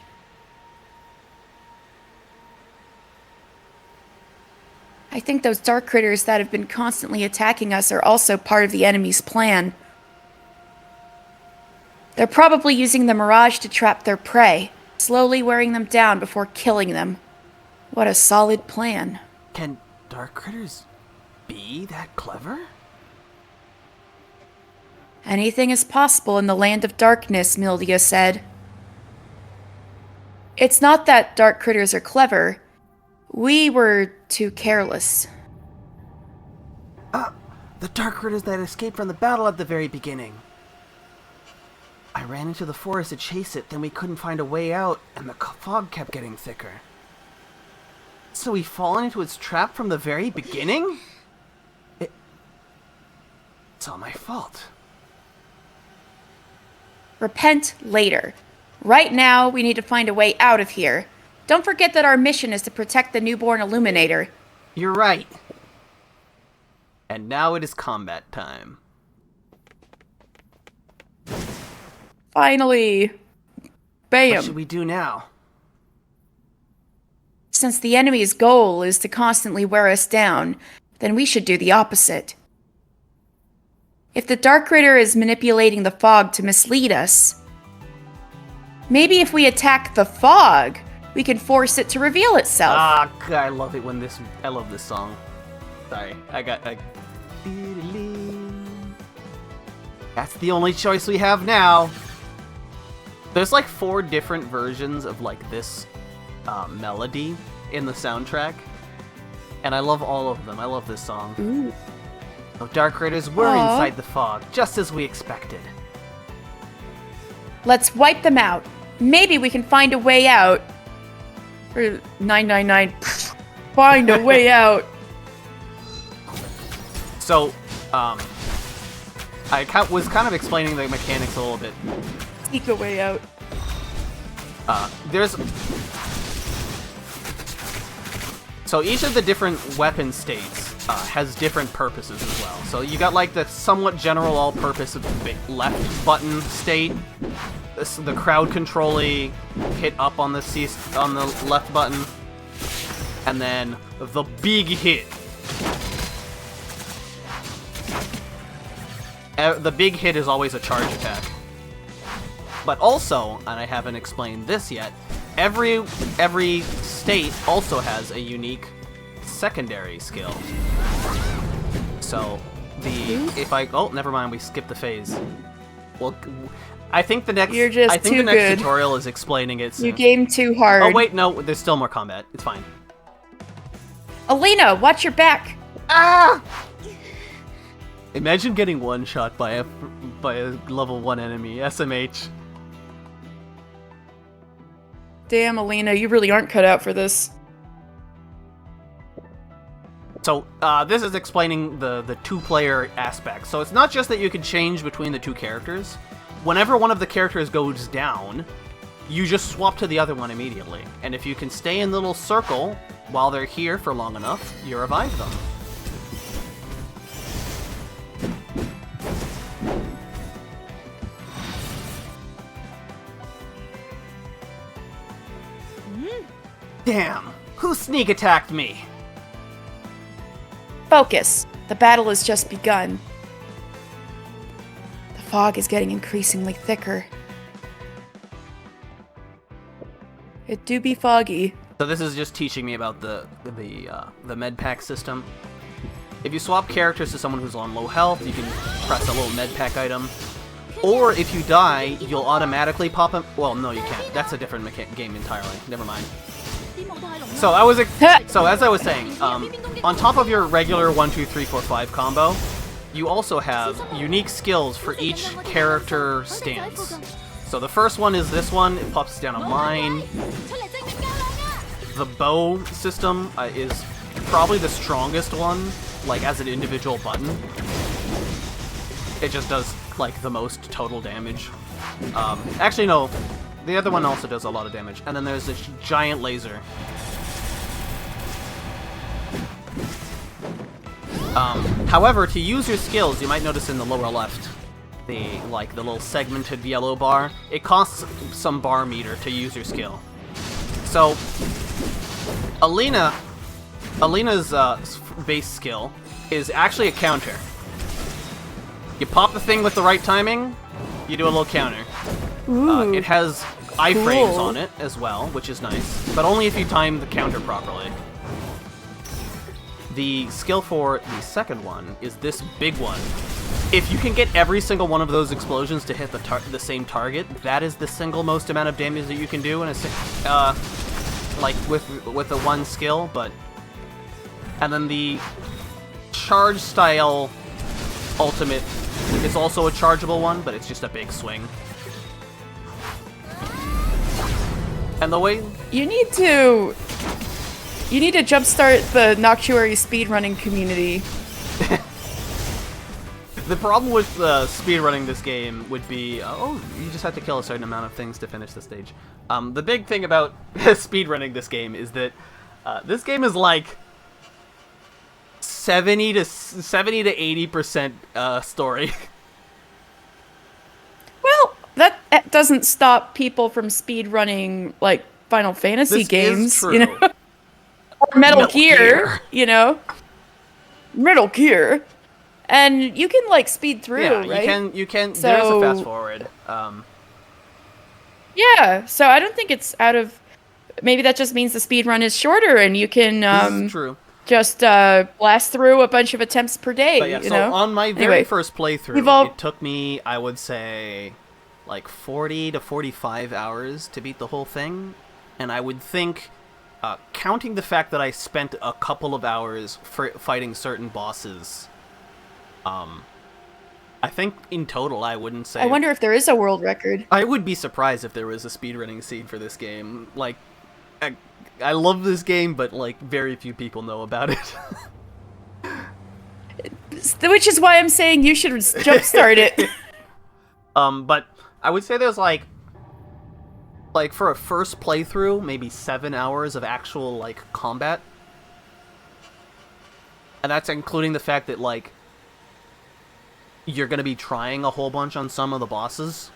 I think those dark critters that have been constantly attacking us are also part of the enemy's plan. They're probably using the mirage to trap their prey, slowly wearing them down before killing them. What a solid plan. Can dark critters be that clever? Anything is possible in the land of darkness, Mildia said. It's not that dark critters are clever. We were too careless. The dark critters that escaped from the battle at the very beginning. I ran into the forest to chase it, then we couldn't find a way out, and the fog kept getting thicker. So we've fallen into its trap from the very beginning? It's all my fault. Repent later. Right now, we need to find a way out of here. Don't forget that our mission is to protect the newborn Illuminator. You're right. And now it is combat time. Finally. Bam. What should we do now? Since the enemy's goal is to constantly wear us down, then we should do the opposite. If the Dark Critter is manipulating the fog to mislead us, maybe if we attack the fog, we can force it to reveal itself. I love it when I love this song. Sorry, That's the only choice we have now. There's like 4 different versions of like this melody in the soundtrack, and I love all of them. I love this song. Ooh. The Dark Critters were inside the fog, just as we expected. Let's wipe them out. Maybe we can find a way out. Or 999. Find a way out. So, I was kind of explaining the mechanics a little bit. Sneak a way out. So each of the different weapon states has different purposes as well. So you got like the somewhat general all-purpose left button state, the crowd control-y hit up on the left button, and then the big hit. The big hit is always a charge attack. But also, and I haven't explained this yet, every state also has a unique secondary skill. So never mind, we skipped the phase. Well, I think the next tutorial is explaining it soon. You game too hard. Oh wait, no, there's still more combat. It's fine. Alina, watch your back. Ah! Imagine getting one shot by a level 1 enemy, SMH. Damn, Alina, you really aren't cut out for this. So, this is explaining the 2-player aspect. So it's not just that you can change between the 2 characters. Whenever one of the characters goes down, you just swap to the other one immediately. And if you can stay in the little circle while they're here for long enough, you revive them. Damn! Who sneak attacked me? Focus. The battle has just begun. The fog is getting increasingly thicker. It do be foggy. So this is just teaching me about the med pack system. If you swap characters to someone who's on low health, you can press a little med pack item. Or if you die, you'll automatically pop him. Well, no, you can't. That's a different game entirely. Never mind. So as I was saying, on top of your regular 1, 2, 3, 4, 5 combo, you also have unique skills for each character stance. So the first one is this one. It pops down a mine. The bow system is probably the strongest one, like as an individual button. It just does like the most total damage. Actually, no. The other one also does a lot of damage. And then there's this giant laser. However, to use your skills, you might notice in the lower left, the little segmented yellow bar, it costs some bar meter to use your skill. So, Alina's base skill is actually a counter. You pop the thing with the right timing, you do a little counter. It has iframes on it as well, which is nice, but only if you time the counter properly. The skill for the second one is this big one. If you can get every single one of those explosions to hit the same target, that is the single most amount of damage that you can do in a like with the one skill. And then the charge style ultimate is also a chargeable one, but it's just a big swing. And the way you need to jumpstart the Noctuary speedrunning community. The problem with speedrunning this game would be, you just have to kill a certain amount of things to finish the stage. The big thing about speedrunning this game is that this game is like 70 to 80% story. Well, that doesn't stop people from speedrunning like Final Fantasy This games, is true. you know, or Metal Gear, you know, Metal Gear. And you can like speed through, Yeah, right? you can. So, there's a fast forward. Yeah, so I don't think it's out of. Maybe that just means the speed run is shorter, and you can This is true. just blast through a bunch of attempts per day. But yeah, you so know? on my very Anyway, first playthrough, it took me, I would say, like 40 to 45 hours to beat the whole thing, and I would think, counting the fact that I spent a couple of hours fighting certain bosses. I think in total I wouldn't say... I wonder if there is a world record. I would be surprised if there was a speedrunning scene for this game. Like, I love this game, but like very few people know about it. Which is why I'm saying you should jumpstart it. But I would say there's like for a first playthrough, maybe 7 hours of actual like combat. And that's including the fact that like you're going to be trying a whole bunch on some of the bosses.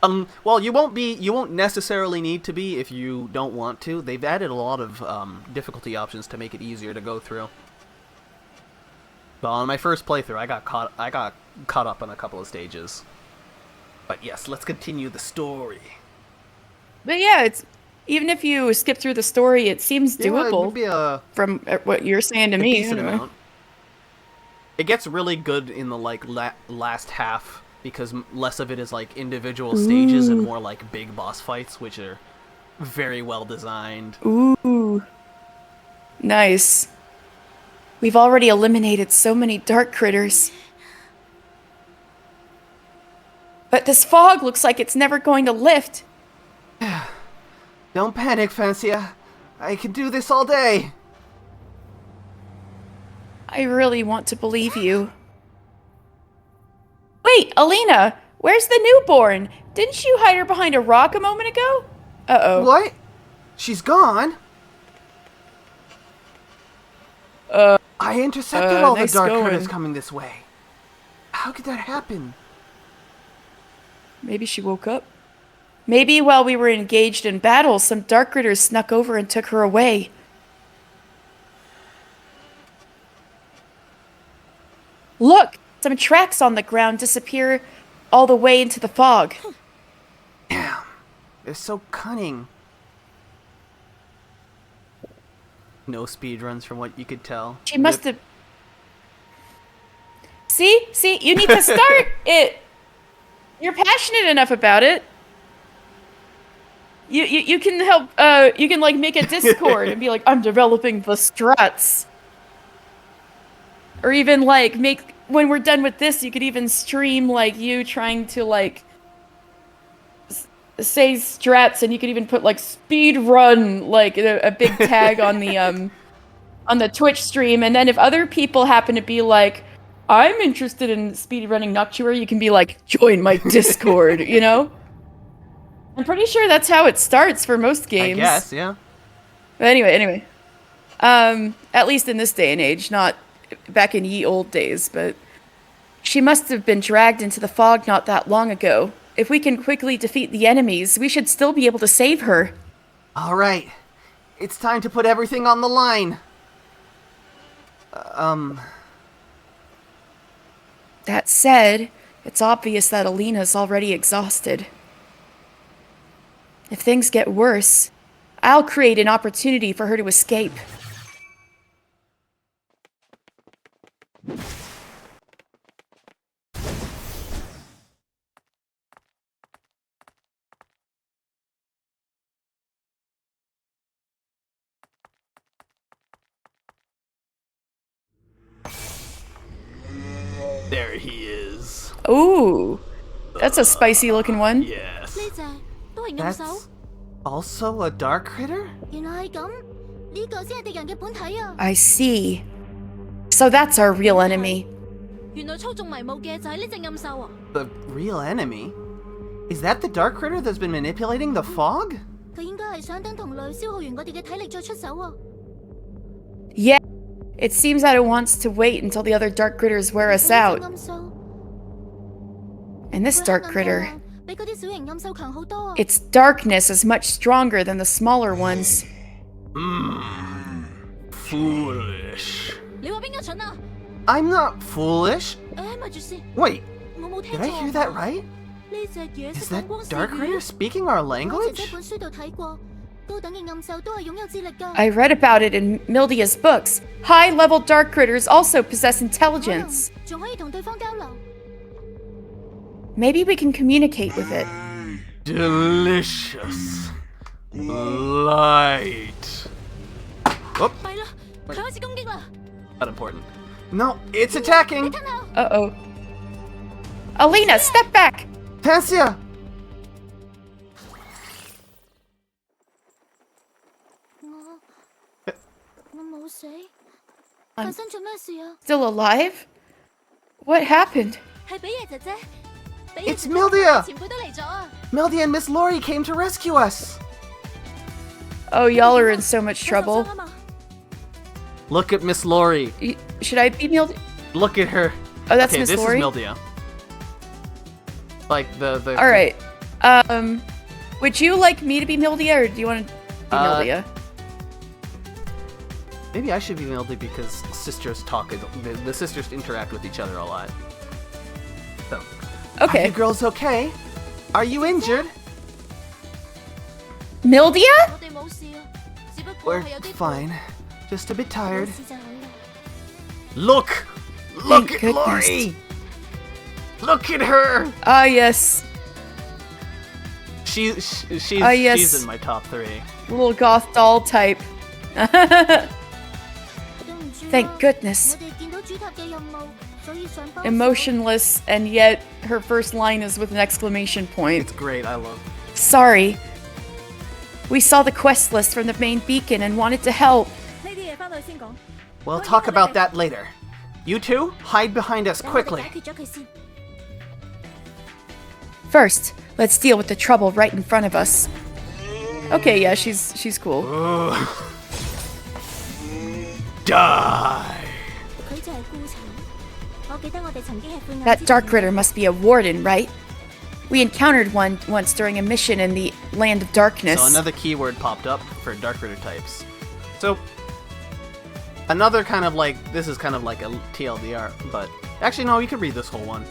Well, you won't necessarily need to be if you don't want to. They've added a lot of difficulty options to make it easier to go through. But on my first playthrough, I got caught up on a couple of stages. But yes, let's continue the story. But yeah, it's even if you skip through the story, it seems doable from what you're saying to me. Decent amount. It gets really good in the like last half because less of it is like individual stages and more like big boss fights, which are very well designed. Ooh, nice. We've already eliminated so many dark critters. But this fog looks like it's never going to lift. Don't panic, Fancia. I can do this all day. I really want to believe you. Wait, Alina, where's the newborn? Didn't you hide her behind a rock a moment ago? Uh-oh. What? She's gone? I intercepted all nice the dark going. critters coming this way. How could that happen? Maybe she woke up. Maybe while we were engaged in battle, some dark critters snuck over and took her away. Look! Some tracks on the ground disappear all the way into the fog. Damn. They're so cunning. no speedruns from what you could tell. She must have... See? You need to start it! You're passionate enough about it. You can help, you can, like, make a Discord and be like, I'm developing the struts. Or even, like, when we're done with this, you could even stream, like, you trying to, like, say strats, and you could even put, like, speed run, like, a big tag on the Twitch stream, and then if other people happen to be like, I'm interested in speedrunning Noctuary, you can be like, join my Discord, you know? I'm pretty sure that's how it starts for most games. I guess, yeah. But anyway. At least in this day and age, not back in ye old days, but... She must have been dragged into the fog not that long ago. If we can quickly defeat the enemies, we should still be able to save her. Alright. It's time to put everything on the line. That said, it's obvious that Alina's already exhausted. If things get worse, I'll create an opportunity for her to escape. There he is. Ooh, that's a spicy looking one. Yes. That's also a dark critter? I see. So that's our real enemy. The real enemy? Is that the dark critter that's been manipulating the fog? Yeah, it seems that it wants to wait until the other dark critters wear us out. And this dark critter, its darkness is much stronger than the smaller ones. Foolish. I'm not foolish. Wait, did I hear that right? Is that dark critter speaking our language? I read about it in Mildia's books. High-level dark critters also possess intelligence. Maybe we can communicate with it. Delicious light. Whoop. Not important. No, it's attacking. Uh-oh. Alina, step back! Tancia! I'm still alive? What happened? It's Mildia! Mildia and Miss Lori came to rescue us! Oh, y'all are in so much trouble. Look at Miss Lori. Should I be Mildia? Look at her. Oh, that's okay, Miss this Lori? is Mildia. Like the Alright. Would you like me to be Mildia, or do you want to be Mildia? Maybe I should be Mildia because sisters talk. The sisters interact with each other a lot. So. Okay. Are you girls okay? Are you injured? Mildia? We're fine. Just a bit tired. Look! Look at Lori! Look at her! Ah, yes. She's in my top 3. Little goth doll type. Thank goodness. Emotionless, and yet her first line is with an exclamation point. It's great, I love it. Sorry. We saw the quest list from the main beacon and wanted to help. We'll talk about that later. You two, hide behind us quickly. First, let's deal with the trouble right in front of us. Okay, yeah, she's cool. Die! That dark critter must be a warden, right? We encountered one once during a mission in the Land of Darkness. So another keyword popped up for dark critter types. So, another kind of like, this is kind of like a TLDR, but actually no, you could read this whole one.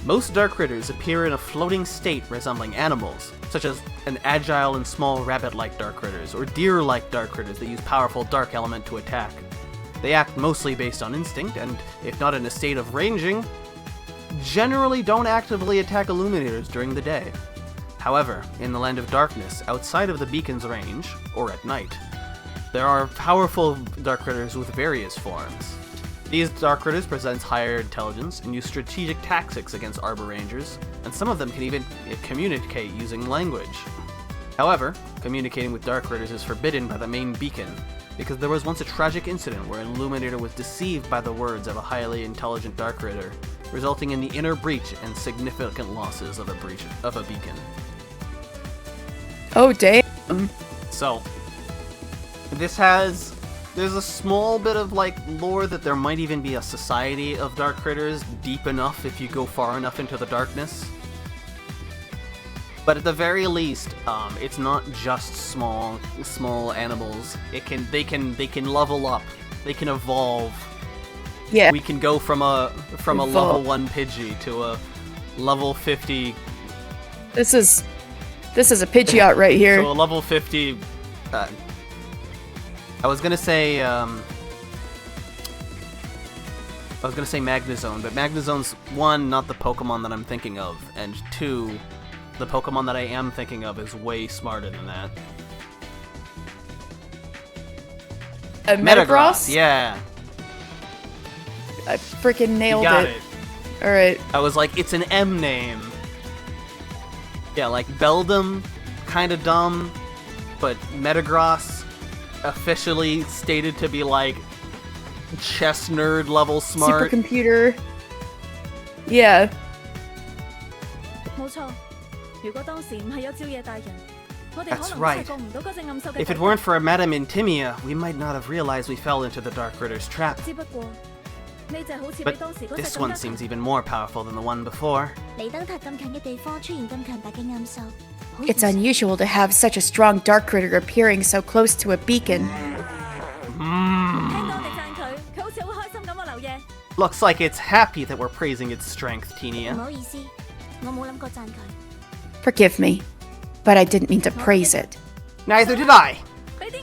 Most dark critters appear in a floating state resembling animals, such as an agile and small rabbit-like dark critters, or deer-like dark critters that use powerful dark element to attack. They act mostly based on instinct, and, if not in a state of ranging, generally don't actively attack illuminators during the day. However, in the Land of Darkness, outside of the beacon's range, or at night, there are powerful dark critters with various forms. These dark critters present higher intelligence and use strategic tactics against Arbor Rangers, and some of them can even communicate using language. However, communicating with dark critters is forbidden by the main beacon, because there was once a tragic incident where an illuminator was deceived by the words of a highly intelligent dark critter, resulting in the inner breach and significant losses of a beacon. Oh, damn. So, there's a small bit of, like, lore that there might even be a society of dark critters deep enough if you go far enough into the darkness. But at the very least, it's not just small animals. They can level up. They can evolve. Yeah. We can go from a level 1 Pidgey to a level 50. This is a Pidgeot right here. To a level 50. I was gonna say Magnezone, but Magnezone's 1, not the Pokemon that I'm thinking of, and 2, the Pokemon that I am thinking of is way smarter than that. Metagross? Yeah. I freaking nailed You got it. Alright. I was like, it's an M name. Yeah, like Beldum, kinda dumb, but Metagross, officially stated to be like chess nerd level smart. Supercomputer. Yeah. That's right. If it weren't for Madame Intimia, we might not have realized we fell into the Dark Critter's trap. But this one seems even more powerful than the one before. It's unusual to have such a strong dark critter appearing so close to a beacon. Looks like it's happy that we're praising its strength, Tenia. Forgive me, but I didn't mean to praise it. Neither did I.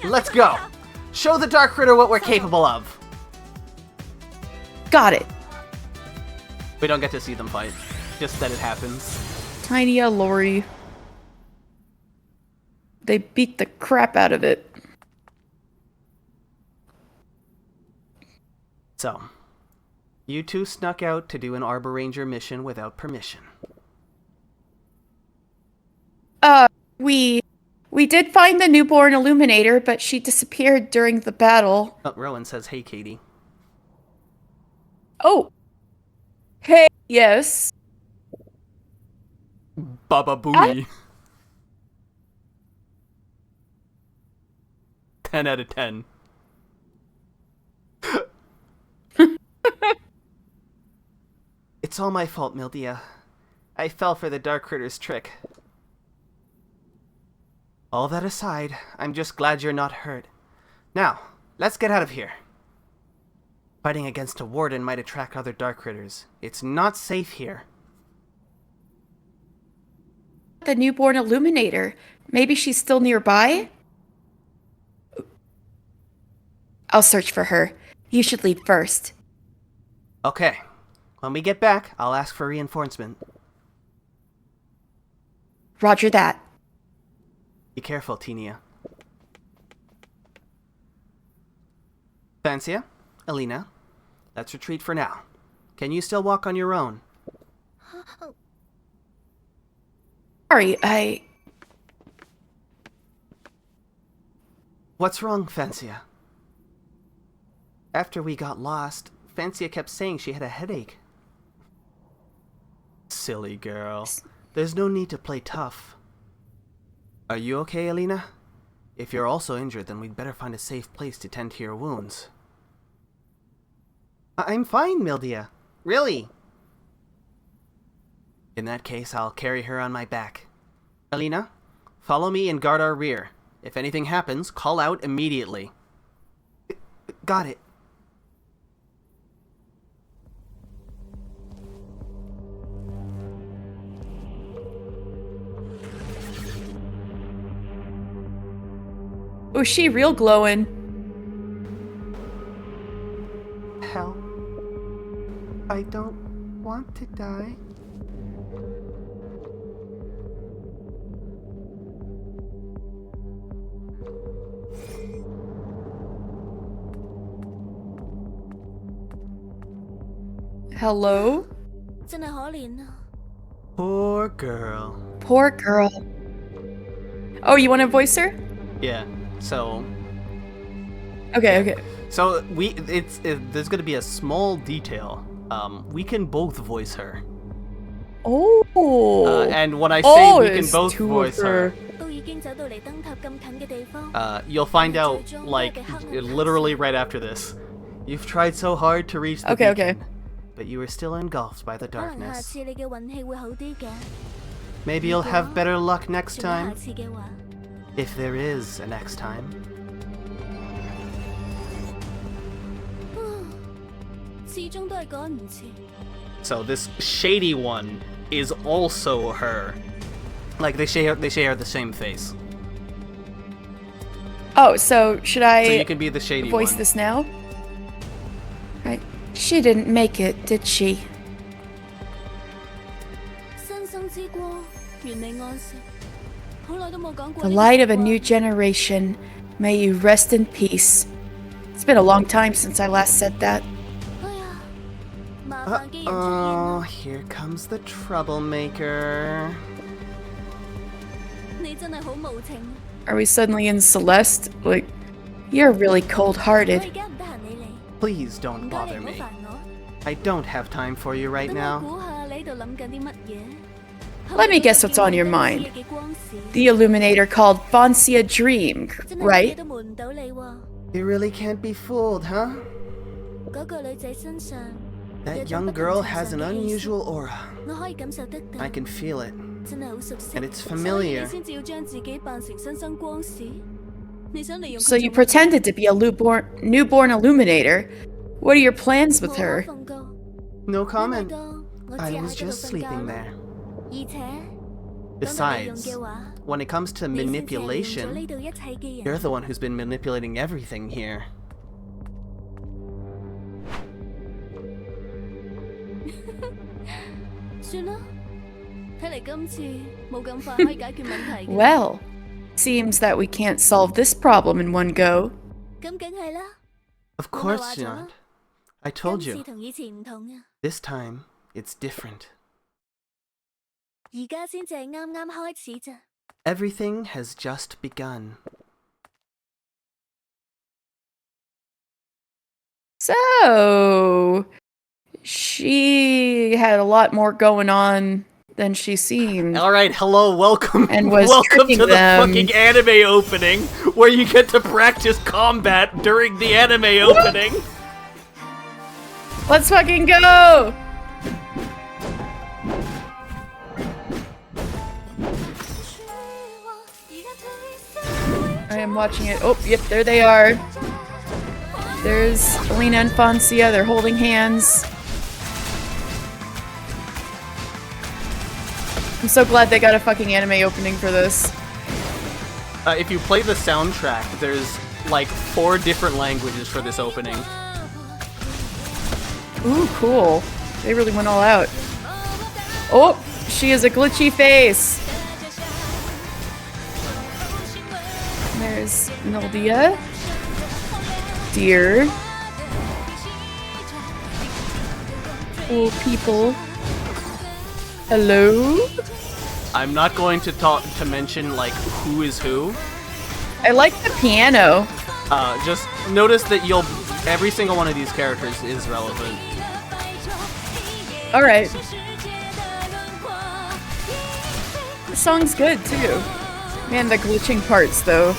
Let's go. Show the Dark Critter what we're capable of. Got it. We don't get to see them fight, just that it happens. Tiny Lori. They beat the crap out of it. So, you two snuck out to do an Arbor Ranger mission without permission. We did find the newborn Illuminator, but she disappeared during the battle. Oh, Rowan says, "Hey, Katie." Oh. Hey, yes. Baba Booey. 10 out of 10. It's all my fault, Mildia. I fell for the Dark Critter's trick. All that aside, I'm just glad you're not hurt. Now, let's get out of here. Fighting against a warden might attract other Dark Critters. It's not safe here. The newborn Illuminator. Maybe she's still nearby? I'll search for her. You should lead first. Okay. When we get back, I'll ask for reinforcement. Roger that. Be careful, Tenia. Fancia, Alina, let's retreat for now. Can you still walk on your own? Sorry, What's wrong, Fancia? After we got lost, Fancia kept saying she had a headache. Silly girl. There's no need to play tough. Are you okay, Alina? If you're also injured, then we'd better find a safe place to tend to your wounds. I'm fine, Mildia. Really? In that case, I'll carry her on my back. Alina, follow me and guard our rear. If anything happens, call out immediately. Got it. Oh, she real glowing. Hell. I don't want to die. Hello? Poor girl. Poor girl. Oh, you want to voice her? Yeah. So. Okay. So there's gonna be a small detail. We can both voice her. Oh. And when I say we can it's both two voice of her, you'll find out like literally right after this. You've tried so hard to reach the beacon, but you are still engulfed by the darkness. Maybe you'll have better luck next time. If there is a next time. So this shady one is also her. Like they share the same face. Oh, so should I So you can be the shady voice one. this now? Right. She didn't make it, did she? The light of a new generation. May you rest in peace. It's been a long time since I last said that. Uh-oh, here comes the troublemaker. Are we suddenly in Celeste? Like, you're really cold-hearted. Please don't bother me. I don't have time for you right now. Let me guess what's on your mind. The Illuminator called Foncia Dream, right? You really can't be fooled, huh? That young girl has an unusual aura. I can feel it. And it's familiar. So you pretended to be a newborn Illuminator. What are your plans with her? No comment. I was just sleeping there. Besides, when it comes to manipulation, you're the one who's been manipulating everything here. Well, seems that we can't solve this problem in one go. Of course not. I told you. This time, it's different. Everything has just begun. So, she had a lot more going on than she seemed. Alright, hello, welcome. And was welcome tricking to the them. fucking anime opening, where you get to practice combat during the anime opening. Let's fucking go! I am watching it. Oh, yep, there they are. There's Alina and Foncia. They're holding hands. I'm so glad they got a fucking anime opening for this. If you play the soundtrack, there's like 4 different languages for this opening. Ooh, cool. They really went all out. Oh, she has a glitchy face. There's Noldia. Deer. Cool people. Hello? I'm not going to mention like who is who. I like the piano. Just notice that every single one of these characters is relevant. Alright. The song's good too. Man, the glitching parts though.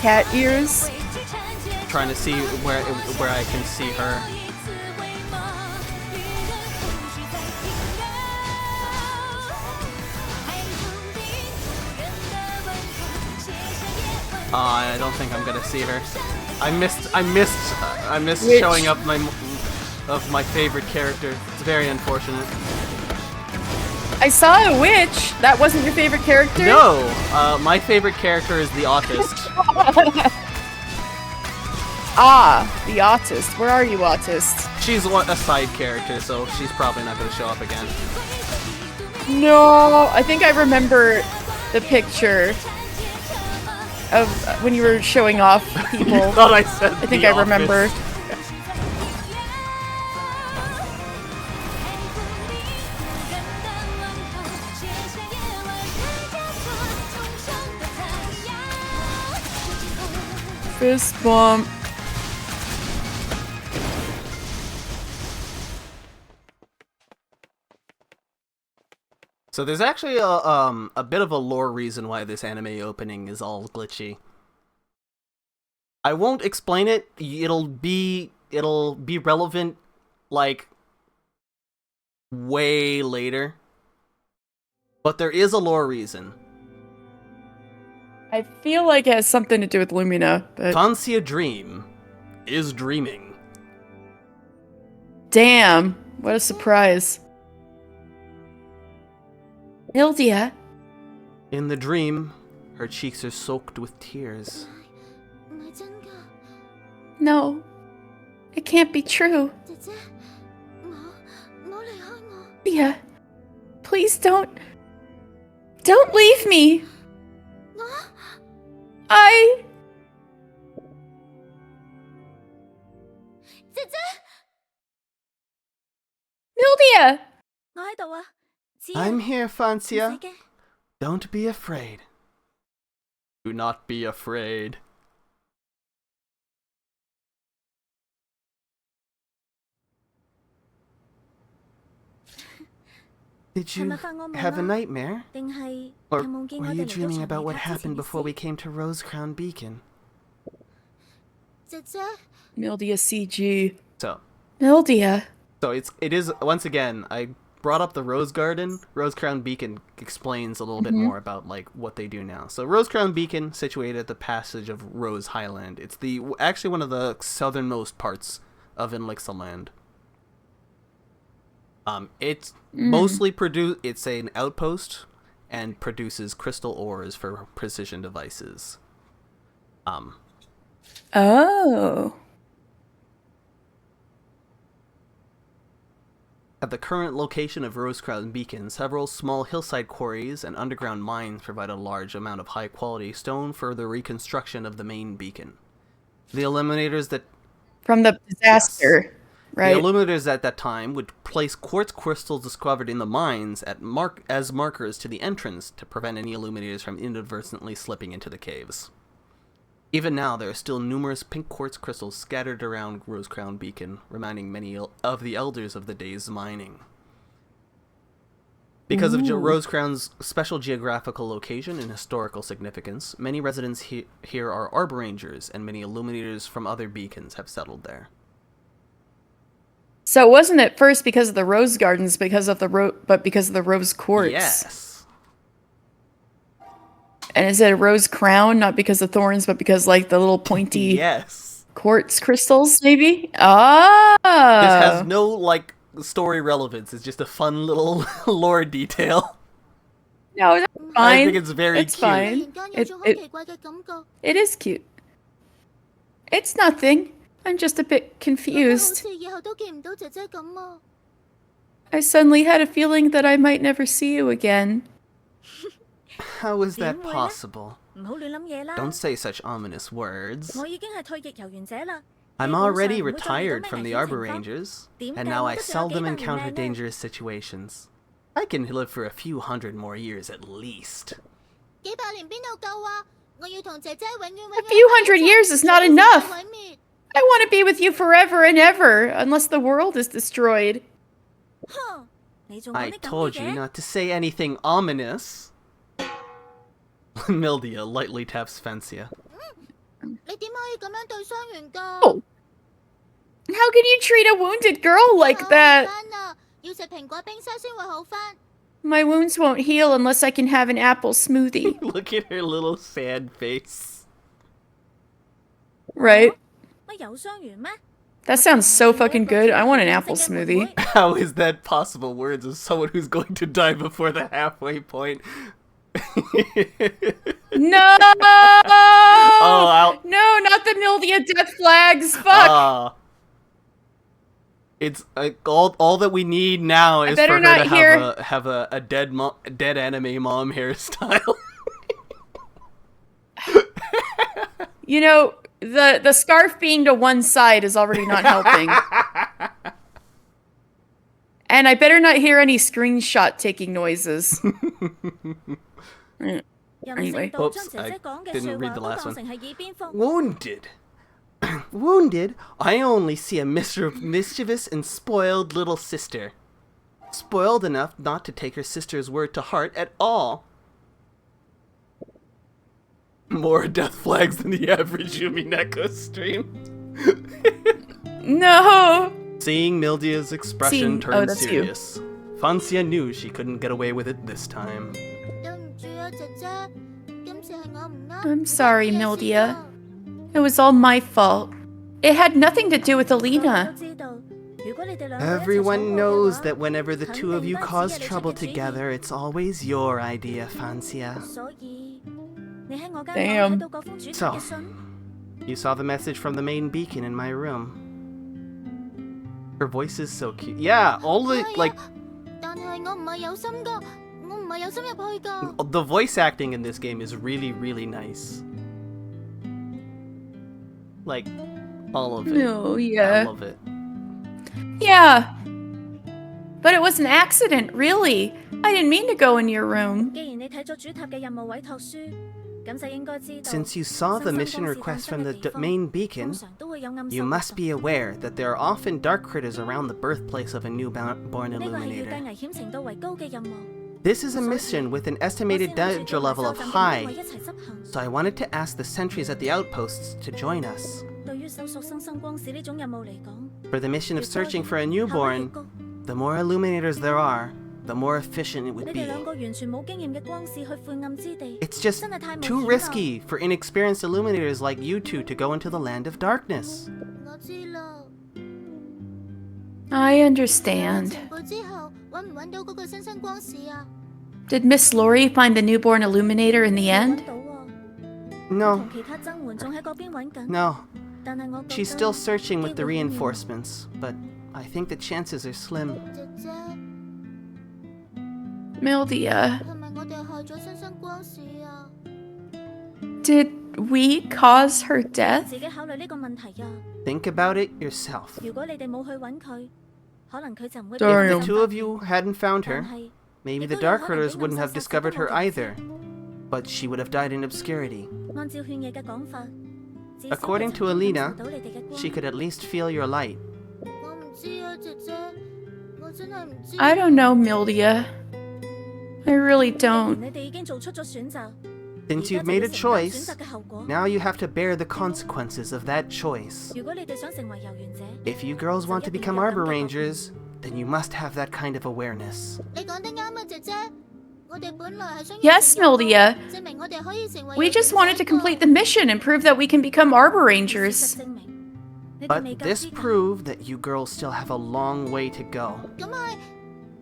Cat ears. Trying to see where I can see her. I don't think I'm gonna see her. I missed Which? showing up my favorite character. It's very unfortunate. I saw a witch. That wasn't your favorite character? No, my favorite character is the autist. Ah, the autist. Where are you, autist? She's a side character, so she's probably not going to show up again. No, I think I remember the picture of when you were showing off people. You thought I said I think I remember. Fist bump. So there's actually a bit of a lore reason why this anime opening is all glitchy. I won't explain it. It'll be relevant like way later. But there is a lore reason. I feel like it has something to do with Lumina, but Fancy a dream is dreaming. damn, what a surprise. Hildia. In the dream, her cheeks are soaked with tears. No, it can't be true. Hildia, please don't leave me. Hildia! I'm here, Fancia. Don't be afraid. Do not be afraid. Did you have a nightmare? Or were you dreaming about what happened before we came to Rose Crown Beacon? Mildia CG. So Mildia. it is once again, I brought up the Rose Garden. Rose Crown Beacon explains a little bit more about like what they do now. So Rose Crown Beacon, situated at the passage of Rose Highland. It's actually one of the southernmost parts of Inlixaland. It's mostly it's an outpost and produces crystal ores for precision devices. Oh. At the current location of Rose Crown Beacon, several small hillside quarries and underground mines provide a large amount of high-quality stone for the reconstruction of the main beacon. The illuminators that... From the disaster, yes. right? The illuminators at that time would place quartz crystals discovered in the mines as markers to the entrance to prevent any illuminators from inadvertently slipping into the caves. Even now, there are still numerous pink quartz crystals scattered around Rose Crown Beacon, reminding many of the elders of the day's mining. Because of Rose Crown's special geographical location and historical significance, many residents here are arbor rangers, and many illuminators from other beacons have settled there. So it wasn't at first because of the rose gardens, but because of the rose quartz. Yes. And is it a rose crown, not because of thorns, but because like the little pointy yes. quartz crystals, maybe? Ah. This has no like story relevance. It's just a fun little lore detail. No, that's fine. I think it's very cute. Fine. It is cute. It's nothing. I'm just a bit confused. I suddenly had a feeling that I might never see you again. How is that possible? Don't say such ominous words. I'm already retired from the Arbor Rangers, and now I seldom encounter dangerous situations. I can live for a few hundred more years at least. A few hundred years is not enough! I want to be with you forever and ever, unless the world is destroyed. I told you not to say anything ominous. Mildia lightly taps Fancia. Oh. How can you treat a wounded girl like that? My wounds won't heal unless I can have an apple smoothie. Look at her little sad face. Right? That sounds so fucking good. I want an apple smoothie. How is that possible? Words of someone who's going to die before the halfway point. No! Oh, no, not the Mildia death flags. Fuck. It's all that we need now is for her to have a dead anime mom hairstyle. You know, the scarf being to one side is already not helping. And I better not hear any screenshot taking noises. Anyway. Oops, I didn't read the last one. Wounded. Wounded? I only see a mischievous and spoiled little sister. Spoiled enough not to take her sister's word to heart at all. More death flags than the average Yumineko stream. No! Seeing Mildia's expression turned serious. Fancia knew she couldn't get away with it this time. I'm sorry, Mildia. It was all my fault. It had nothing to do with Alina. Everyone knows that whenever the two of you cause trouble together, it's always your idea, Fancia. Damn. So, you saw the message from the main beacon in my room. Her voice is so cute. Yeah, all the, like... The voice acting in this game is really, really nice. Like, all of it. Oh, yeah. All of it. Yeah. But it was an accident, really. I didn't mean to go in your room. Since you saw the mission request from the main beacon, you must be aware that there are often dark critters around the birthplace of a newborn illuminator. This is a mission with an estimated danger level of high, so I wanted to ask the sentries at the outposts to join us. For the mission of searching for a newborn, the more illuminators there are, the more efficient it would be. It's just too risky for inexperienced illuminators like you two to go into the land of darkness. I understand. Did Miss Lori find the newborn illuminator in the end? No. No. She's still searching with the reinforcements, but I think the chances are slim. Mildia. Did we cause her death? Think about it yourself. If Darn. the two of you hadn't found her, maybe the Dark Critters wouldn't have discovered her either, but she would have died in obscurity. According to Alina, she could at least feel your light. I don't know, Mildia. I really don't. Since you've made a choice, now you have to bear the consequences of that choice. If you girls want to become Arbor Rangers, then you must have that kind of awareness. Yes, Mildia. We just wanted to complete the mission and prove that we can become Arbor Rangers. But this proved that you girls still have a long way to go.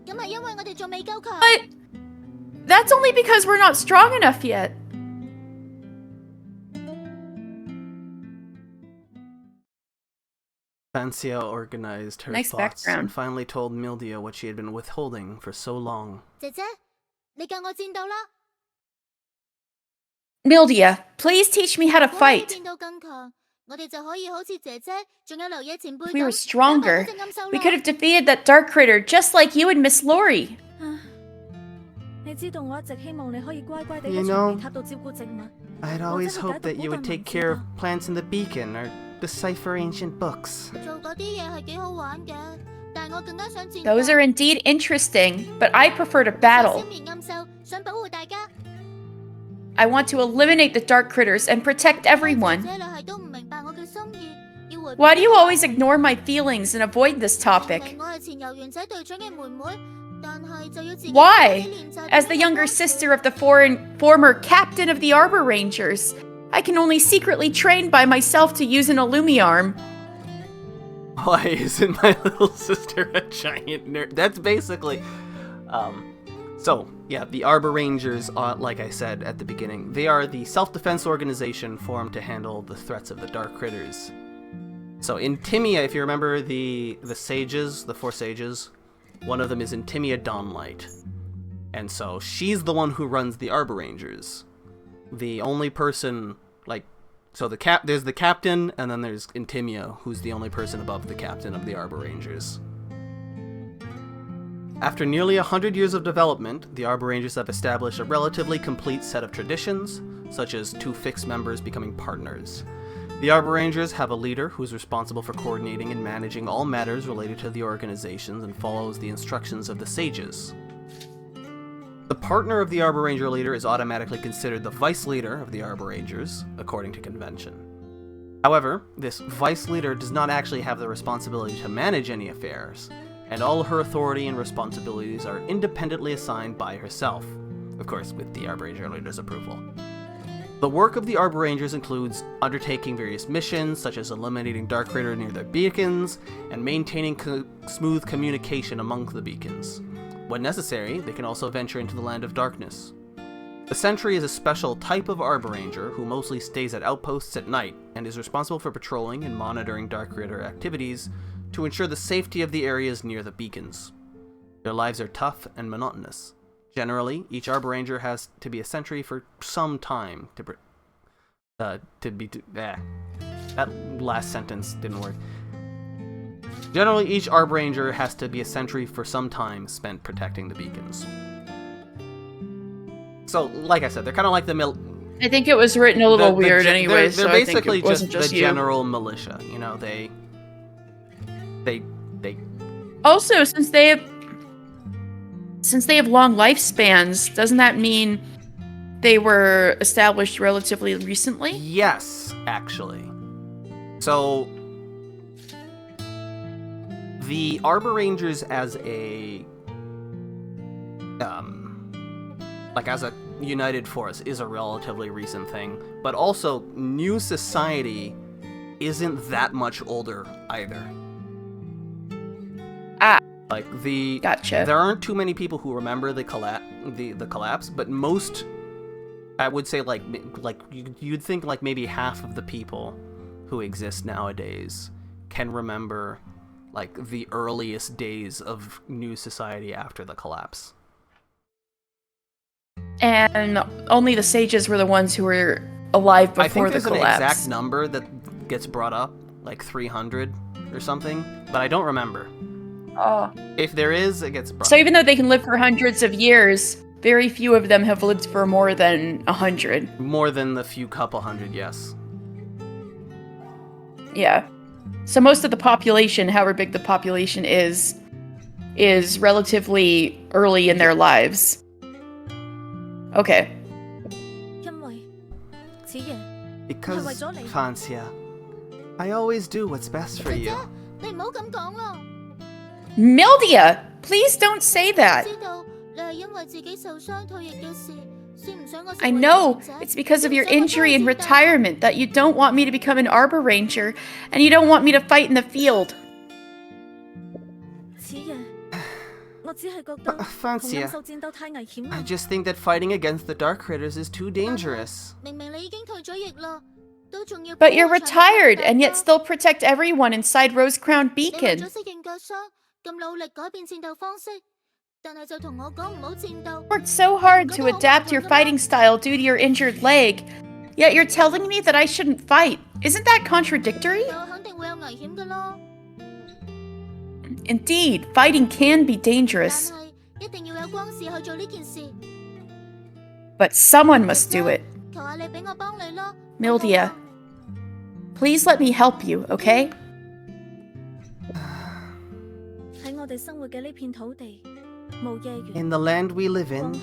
But that's only because we're not strong enough yet. Fancia organized her Nice thoughts background. and finally told Mildia what she had been withholding for so long. Mildia, please teach me how to fight. If we were stronger, we could have defeated that dark critter just like you and Miss Lori. You know, I'd always hoped that you would take care of plants in the beacon or decipher ancient books. Those are indeed interesting, but I prefer to battle. I want to eliminate the dark critters and protect everyone. Why do you always ignore my feelings and avoid this topic? Why? As the younger sister of the former captain of the Arbor Rangers, I can only secretly train by myself to use an Illumiarm. Why isn't my little sister a giant nerd? That's basically... So, yeah, the Arbor Rangers, like I said at the beginning, they are the self-defense organization formed to handle the threats of the Dark Critters. So Intimia, if you remember the sages, the 4 sages, one of them is Intimia Dawnlight. And so she's the one who runs the Arbor Rangers. The only person, like, so there's the captain, and then there's Intimia, who's the only person above the captain of the Arbor Rangers. After nearly 100 years of development, the Arbor Rangers have established a relatively complete set of traditions, such as 2 fixed members becoming partners. The Arbor Rangers have a leader who's responsible for coordinating and managing all matters related to the organizations and follows the instructions of the sages. The partner of the Arbor Ranger leader is automatically considered the vice leader of the Arbor Rangers, according to convention. However, this vice leader does not actually have the responsibility to manage any affairs, and all her authority and responsibilities are independently assigned by herself, of course with the Arbor Ranger leader's approval. The work of the Arbor Rangers includes undertaking various missions, such as eliminating Dark Critter near their beacons, and maintaining smooth communication among the beacons. When necessary, they can also venture into the Land of Darkness. The Sentry is a special type of Arbor Ranger who mostly stays at outposts at night, and is responsible for patrolling and monitoring Dark Critter activities to ensure the safety of the areas near the beacons. Their lives are tough and monotonous. Generally, each Arbor Ranger has to be a sentry for some time that last sentence didn't work. Generally, each Arbor Ranger has to be a sentry for some time spent protecting the beacons. So, like I said, they're kind of like the I think it was written a little weird anyway, they're so basically I think it wasn't just you. general militia. You know, they Also, since they have long lifespans, doesn't that mean they were established relatively recently? Yes, actually. So, the Arbor Rangers as a as a united force is a relatively recent thing, but also New Society isn't that much older either. Gotcha. There aren't too many people who remember the collapse, but most, I would say, you'd think like maybe half of the people who exist nowadays can remember like the earliest days of New Society after the collapse. And only the sages were the ones who were alive before the collapse. I think there's an exact number that gets brought up, like 300 or something, but I don't remember. Oh. If there is, it gets brought up. So even though they can live for hundreds of years, very few of them have lived for more than 100. More than the few couple hundred, yes. Yeah. So most of the population, however big the population is relatively early in their lives. Okay. Because, Francia, I always do what's best for you. Mildia! Please don't say that! I know! It's because of your injury and retirement that you don't want me to become an Arbor Ranger, and you don't want me to fight in the field. Francia, I just think that fighting against the Dark Critters is too dangerous. But you're retired, and yet still protect everyone inside Rose Crown Beacon. Worked so hard to adapt your fighting style due to your injured leg, yet you're telling me that I shouldn't fight. Isn't that contradictory? Indeed, fighting can be dangerous. But someone must do it. Mildia, please let me help you, okay? In the land we live in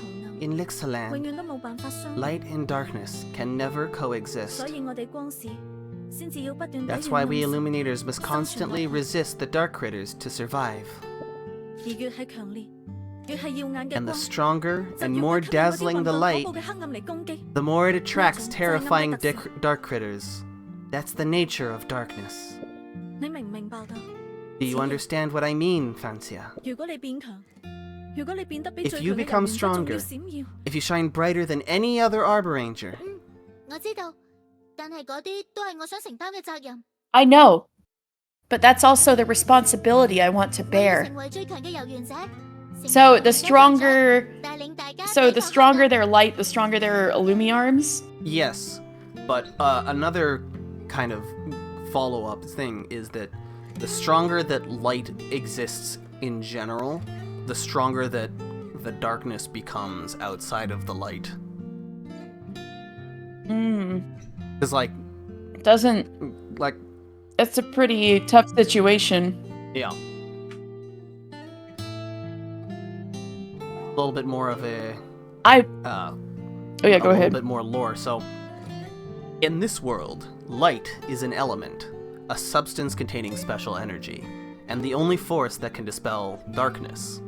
Inlixaland, light and darkness can never coexist. That's why we Illuminators must constantly resist the Dark Critters to survive. And the stronger and more dazzling the light, the more it attracts terrifying Dark Critters. That's the nature of darkness. Do you understand what I mean, Fanxia? If you become stronger, if you shine brighter than any other Arbor Ranger... I know, but that's also the responsibility I want to bear. So the stronger their light, the stronger their Illumiarms? Yes, but another kind of follow-up thing is that the stronger that light exists in general, the stronger that the darkness becomes outside of the light. It's like... Doesn't... Like... It's a pretty tough situation. Yeah. A little bit more of a... Oh yeah, go ahead. A little bit more lore. So, in this world, light is an element, a substance containing special energy, and the only force that can dispel darkness.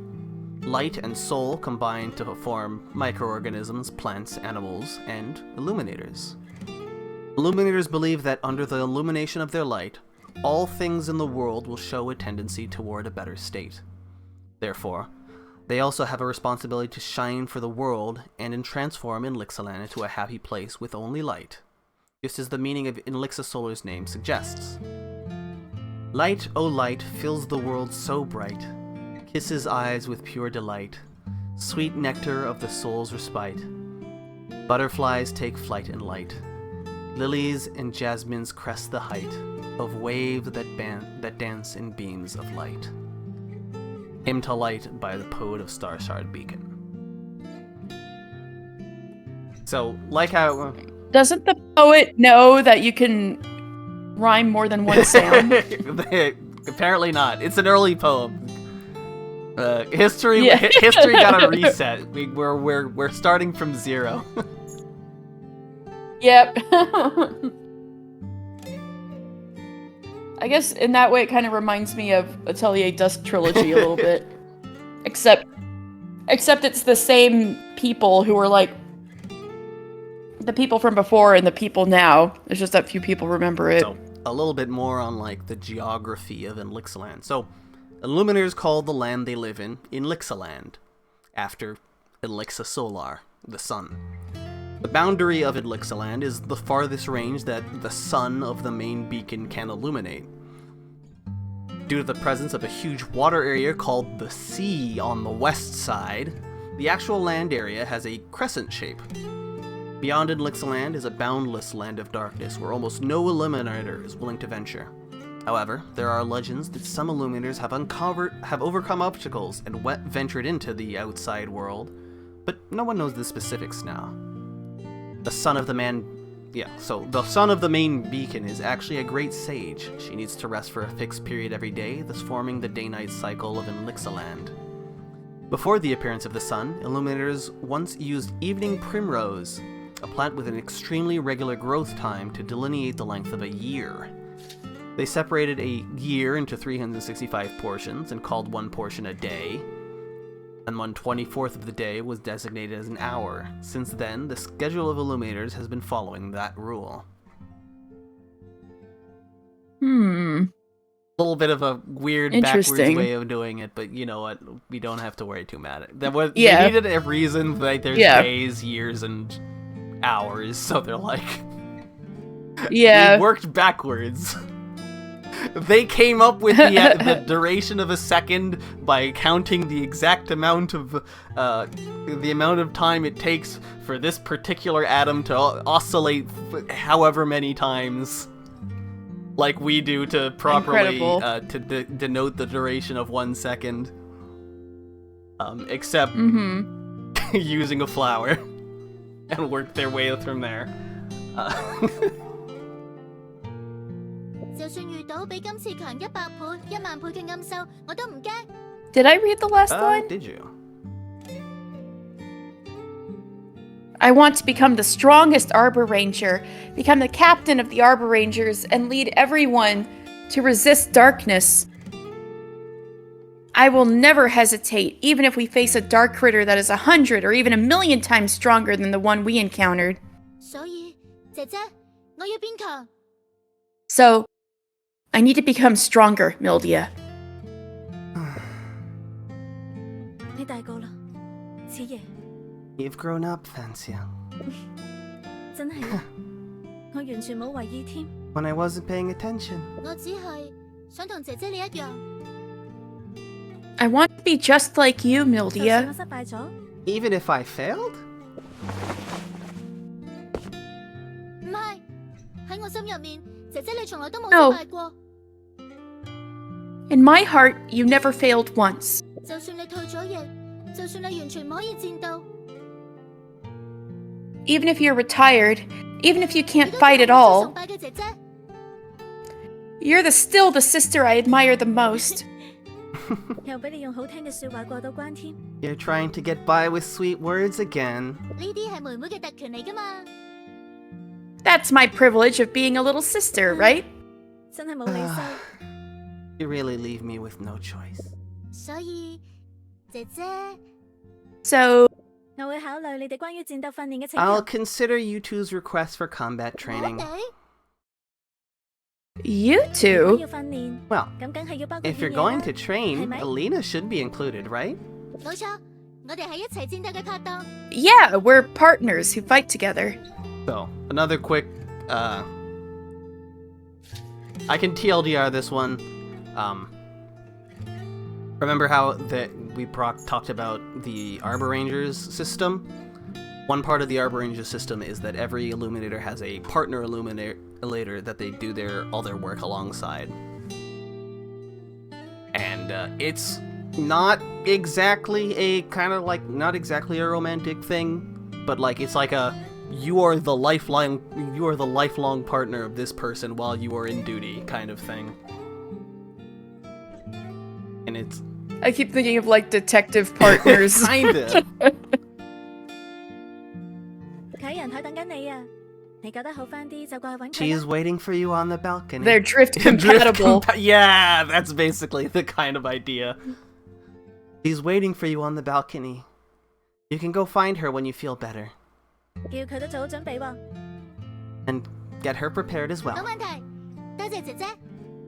Light and soul combine to form microorganisms, plants, animals, and illuminators. Illuminators believe that under the illumination of their light, all things in the world will show a tendency toward a better state. Therefore, they also have a responsibility to shine for the world and transform Inlixaland into a happy place with only light, just as the meaning of Inlixasolar's name suggests. Light, O light, fills the world so bright, kisses eyes with pure delight, sweet nectar of the soul's respite. Butterflies take flight in light. Lilies and jasmines crest the height of waves that dance in beams of light. Hymn to Light by the poet of Starshard Beacon. So, like how... Doesn't the poet know that you can rhyme more than one sound? Apparently not. It's an early poem. History got a reset. We're starting from zero. Yep. I guess in that way it kind of reminds me of Atelier Dusk Trilogy a little bit. Except it's the same people who were like the people from before and the people now. It's just that few people remember it. So, a little bit more on like the geography of Inlixaland. So, Illuminators call the land they live in Inlixaland, after Inlixasolar, the sun. The boundary of Inlixaland is the farthest range that the sun of the main beacon can illuminate. Due to the presence of a huge water area called the sea on the west side, the actual land area has a crescent shape. Beyond Inlixaland is a boundless land of darkness where almost no illuminator is willing to venture. However, there are legends that some illuminators have overcome obstacles and ventured into the outside world, but no one knows the specifics now. The son of the main beacon is actually a great sage. She needs to rest for a fixed period every day, thus forming the day-night cycle of Inlixaland. Before the appearance of the sun, illuminators once used evening primrose, a plant with an extremely regular growth time, to delineate the length of a year. They separated a year into 365 portions and called one portion a day, and 1/24th of the day was designated as an hour. Since then, the schedule of illuminators has been following that rule. A little bit of a weird backwards way of doing it, but you know what? We don't have to worry too much. They needed a reason, like there's days, years, and hours, so they're like... we worked backwards. They came up with the duration of a second by counting the exact amount of time it takes for this particular atom to oscillate however many times, like we do to properly denote the duration of 1 second. Except using a flower, and work their way from there. Did I read the last line? Did you? I want to become the strongest Arbor Ranger, become the captain of the Arbor Rangers, and lead everyone to resist darkness. I will never hesitate, even if we face a dark critter that is 100 or even 1,000,000 times stronger than the one we encountered. So, I need to become stronger, Mildia. 大個啦，子爺。 You've grown up, Fansia. 真係啊，我完全冇為意添。 When I wasn't paying attention. 我只係想同姐姐你一樣。 I want to be just like you, 就算 Mildia. 我失敗咗， Even if I failed? 唔係，喺我心入面，姐姐你從來都冇 No. 失敗過。 In my heart, you never failed once. 就算你退咗役，就算你完全唔可以戰鬥， Even if you're retired, even if you 你 can't 都 fight 係 at 我最崇 all, 拜嘅姐姐。 you're still the sister I admire the most. 又俾你用好聽嘅説話過到關添。 You're trying to get by with sweet words again. 呢啲係妹妹嘅特權嚟㗎嘛。 That's my privilege of being a little sister, right? 真係冇理數。 You really leave me with no choice. 所以，姐姐， So, 我會考慮你哋關於戰鬥訓練嘅請 I'll 求。 consider you two's request for combat 我 training. 哋 you 如果 two? 要訓練， Well, 咁梗係要包括 if you're 練嘢 going 啦 to train, Hey, mate. Alina should be included, right? 冇錯，我哋係一齊戰鬥嘅拍檔。 Yeah, we're partners who fight together. So, another quick, I can TLDR this one. Remember how that we talked about the Arbor Rangers system? One part of the Arbor Rangers system is that every Illuminator has a partner Illuminator that they do all their work alongside. And it's not exactly not exactly a romantic thing, but like it's like you are the lifelong partner of this person while you are in duty kind of thing. And it's I keep thinking of like detective partners. kind of. 佢喺人台等緊你啊！你覺得好翻啲就過去揾佢 She's 啦。 waiting for you on the balcony. They're drift Drift compatible. yeah, that's basically the kind of idea. She's waiting for you on the balcony. You can go find her when you feel better. 叫佢都做好準備喎。 And get her prepared as 冇 well. 問題，多謝姐姐。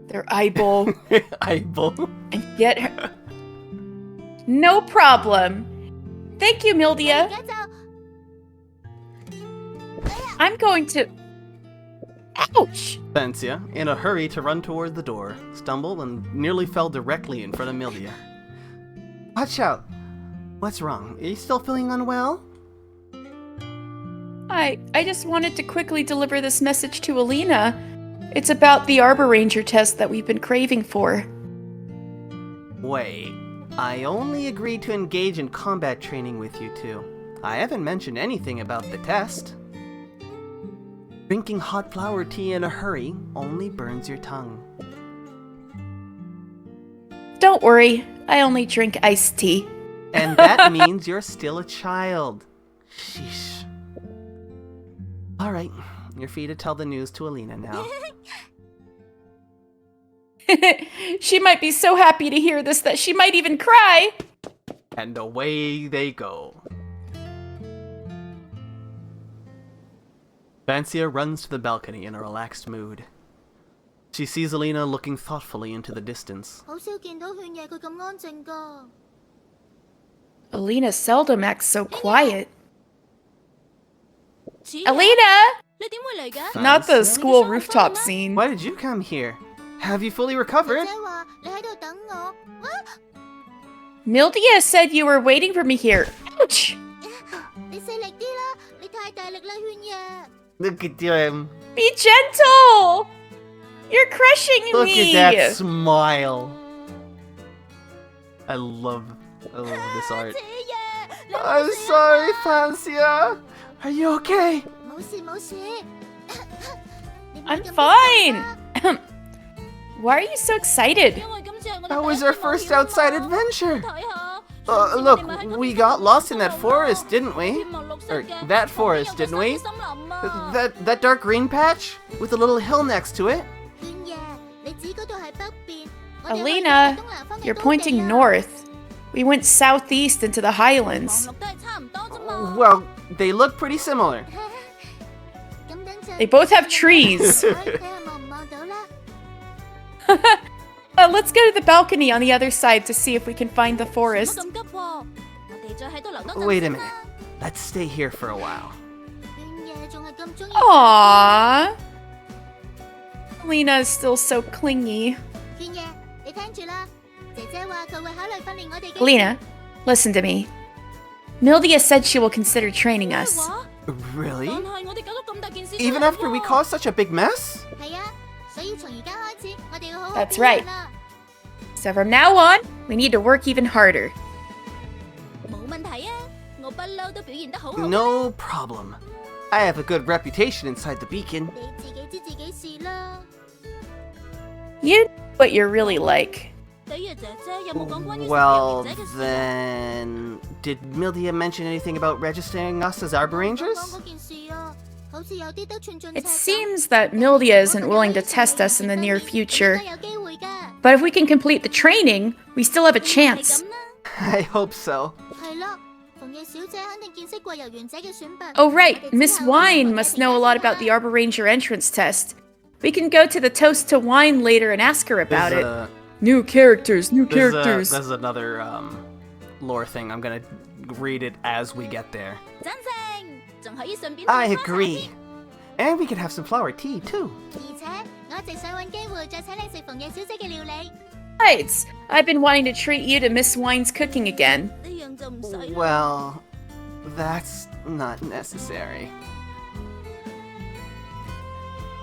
Their eyeball Eyeball. and get her. No problem. Thank you, 我而 Mildia. 家就 I'm going to. Ouch! Fansia, in a hurry to run toward the door, stumbled and nearly fell directly in front of Mildia. Watch out! What's wrong? Are you still feeling unwell? I just wanted to quickly deliver this message to Alina. It's about the Arbor Ranger test that we've been craving for. Wait, I only agreed to engage in combat training with you two. I haven't mentioned anything about the test. Drinking hot flower tea in a hurry only burns your tongue. Don't worry, I only drink iced tea. And that means you're still a child. Sheesh. Alright, you're free to tell the news to Alina now. She might be so happy to hear this that she might even cry. And away they go. Fansia runs to the balcony in a relaxed mood. She sees Alina looking thoughtfully into the distance. 好少見到勸夜佢咁安靜㗎。 Alina seldom acts so quiet. 子夜 Alina! 你點會嚟嘅？ Not the Fansia? school rooftop scene. Why did you come here? Have you fully recovered? 姐姐話你喺度等我。 Mildia said you were waiting for me here. Ouch! 你細力啲啦，你太大力啦，勸夜。 Look at him. Be gentle! You're crushing Look me! at that smile. I love this art. 子夜，你冇 I'm 事啊 sorry, Fansia. Are you okay? 冇事冇事。你唔好 I'm 咁激動 fine. 啦 Why are you so excited? 因為今次係我哋 That was 第一 our 次冒 first 險啊嘛 outside adventure. 睇下。 Look, we got lost in that forest, didn't we? 天幕綠色 Or 嘅 that 旁邊 forest, 有個 didn't we? 森林啊 That dark green patch with a little hill next to it. 勸夜，你指嗰度係北邊。我哋去到 Alina, 東南方嘅 you're 高地 pointing 啊 north. We went southeast into the 黃 highlands. 綠都係差唔多啫嘛。 Well, they look pretty similar. 咁等陣 They both have trees. 睇下望唔望到啦。 Let's go to the balcony on the other side to see if we can find the 唔好 forest. 咁急喎， Wait a minute. Let's stay here for a while. 圈嘢仲係咁中意。 Aww. Lena is still so clingy. 圈嘢，你聽住啦，姐姐話佢會考慮訓練我哋嘅。 Lena, listen to me. Mildia said she will consider training us. 話 Really? 但係我哋搞到咁大件事。 Even after we caused such a big mess? 係啊，所以從而家開始，我哋要好好 That's 表現 right. 啦。 So from now on, we need to work even harder. 冇問題啊，我不嬲都表現得好好。 No problem. I have a good reputation inside the beacon. 你自己知自己事啦。 You know what you're really like. 比如姐姐有冇講關於 Well, 成日姐嘅事啊？ then... Did Mildia mention anything about registering us as Arbor 講 Rangers? 嗰件事啊，好似有啲都寸進尺 It 㗎。 seems that Mildia isn't willing to test us in the near 應 future. 該有機會㗎。 But if we can complete the training, we still have a 係 chance. 咁啦。 I hope so. 係咯，馮夜小姐肯定見識過遊園者嘅選拔。 Oh right, 我哋之 Miss 後 Wine must know a lot about the Arbor Ranger entrance test. We can go to the Toast to Wine later and ask her about it. New characters, new characters. There's another lore thing. I'm gonna read it as we get there. 真正仲可以順便 I 去幫下 agree. 添 And we can have some flower tea too. 而且我一直想揾機會再請你食馮夜小姐嘅料理。 Right, I've been wanting to treat you to Miss Wine's cooking again. 呢樣就唔使啦。 Well, that's not necessary.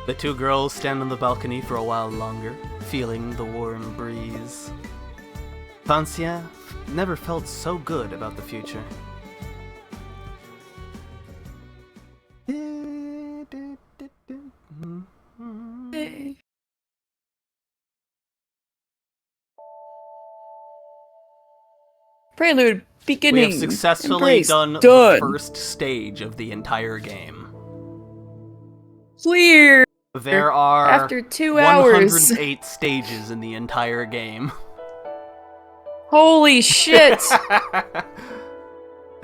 The two girls stand on the balcony for a while longer, feeling the warm breeze. Vancia never felt so good about the future. Prelude We beginning. have successfully Embrace. done the Done. first stage of the entire game. Clear. There are After 2 hours. 108 stages in the entire game. Holy shit.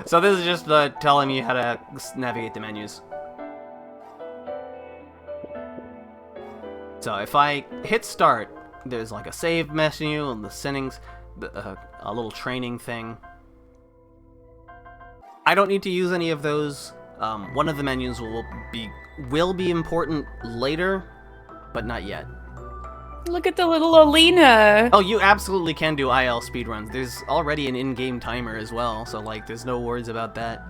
So this is just telling you how to navigate the menus. So if I hit start, there's like a save menu and the settings, a little training thing. I don't need to use any of those. One of the menus will be important later, but not yet. Look at the little Alina. Oh, you absolutely can do IL speedruns. There's already an in-game timer as well, so like there's no worries about that.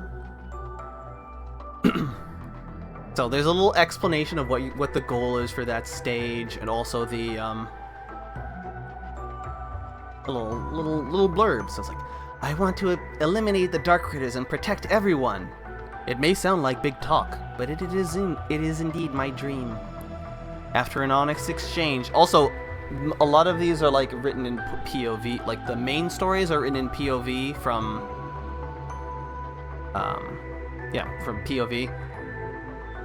So there's a little explanation of what the goal is for that stage, and also the little blurb. So it's like, I want to eliminate the dark critters and protect everyone. It may sound like big talk, but it is indeed my dream. After an honest exchange. Also, a lot of these are like written in POV. Like the main stories are written in POV from POV.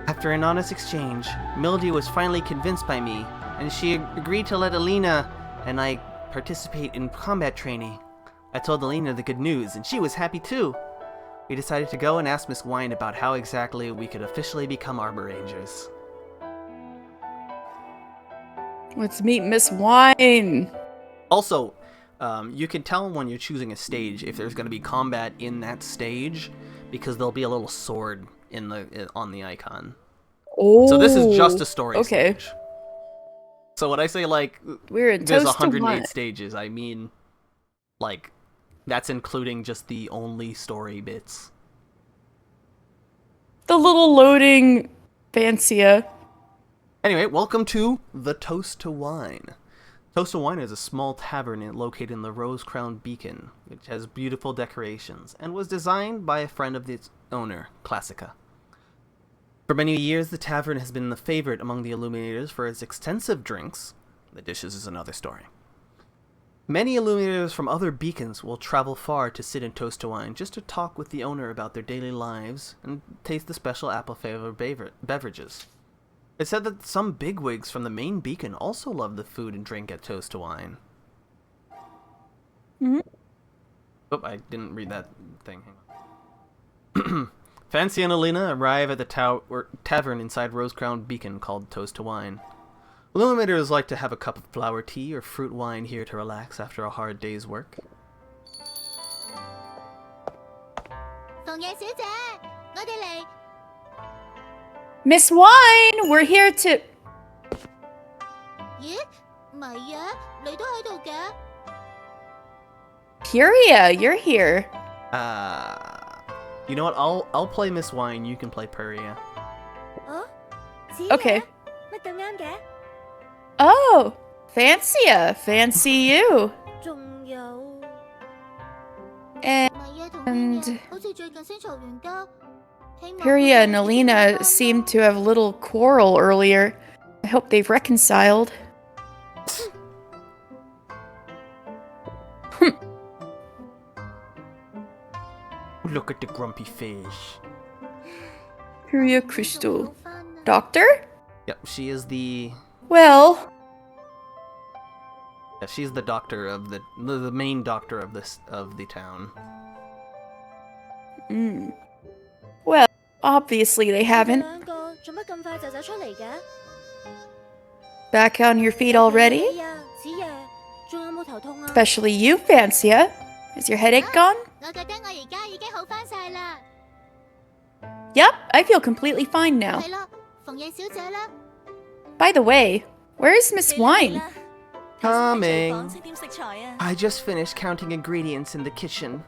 After an honest exchange, Mildy was finally convinced by me, and she agreed to let Alina and I participate in combat training. I told Alina the good news, and she was happy too. We decided to go and ask Miss Wine about how exactly we could officially become Arbor Rangers. Let's meet Miss Wine. Also, you can tell when you're choosing a stage if there's going to be combat in that stage, because there'll be a little sword on the icon. Oh. So this is just a story okay. stage. So when I say like We're in there's Toast to 108 Wine. stages, I mean like that's including just the only story bits. The little loading Fancia. Anyway, welcome to the Toast to Wine. Toast to Wine is a small tavern located in the Rose Crown Beacon, which has beautiful decorations, and was designed by a friend of its owner, Classica. For many years, the tavern has been the favorite among the Illuminators for its extensive drinks. The dishes is another story. Many Illuminators from other beacons will travel far to sit in Toast to Wine just to talk with the owner about their daily lives and taste the special apple-flavored beverages. It's said that some bigwigs from the main beacon also love the food and drink at Toast to Wine. Mm-hmm. Oh, I didn't read that thing. Hang on. Fancy and Alina arrive at the tavern inside Rose Crown Beacon called Toast to Wine. Illuminators like to have a cup of flower tea or fruit wine here to relax after a hard day's work. Miss Wine, we're here to... 咦，唔係啊，你都喺度嘅。Puria, you're here. You know what? I'll play Miss Wine. You can play Puria. 哦，似 Okay. 乜咁啱嘅？ Oh, fancy you. 仲有 And 唔係啊，同 Puria 好似最近先嘈完交。希望 Puria and 佢哋 Alina 繼續幫 seemed to have a little quarrel earlier. I hope they've reconciled. Look at the grumpy fish. Puria 仲 Crystal. 好返啊 Doctor? Yep, she is the Well, yeah, she's the doctor of the main doctor of the town. well, obviously they 你哋 haven't. 兩個做乜咁快就走出嚟嘅？ Back on your feet already? 你啊，子夜，仲有冇頭痛啊？ Especially you, Fancia. Is your headache gone? 我覺得我而家已經好返晒啦。 Yep, I feel completely fine now. 係咯，馮野小姐啦。 By the way, where is Miss 你啦 Wine? 頭先喺廚 Coming. 房清點食材啊！ I just finished counting ingredients in the kitchen.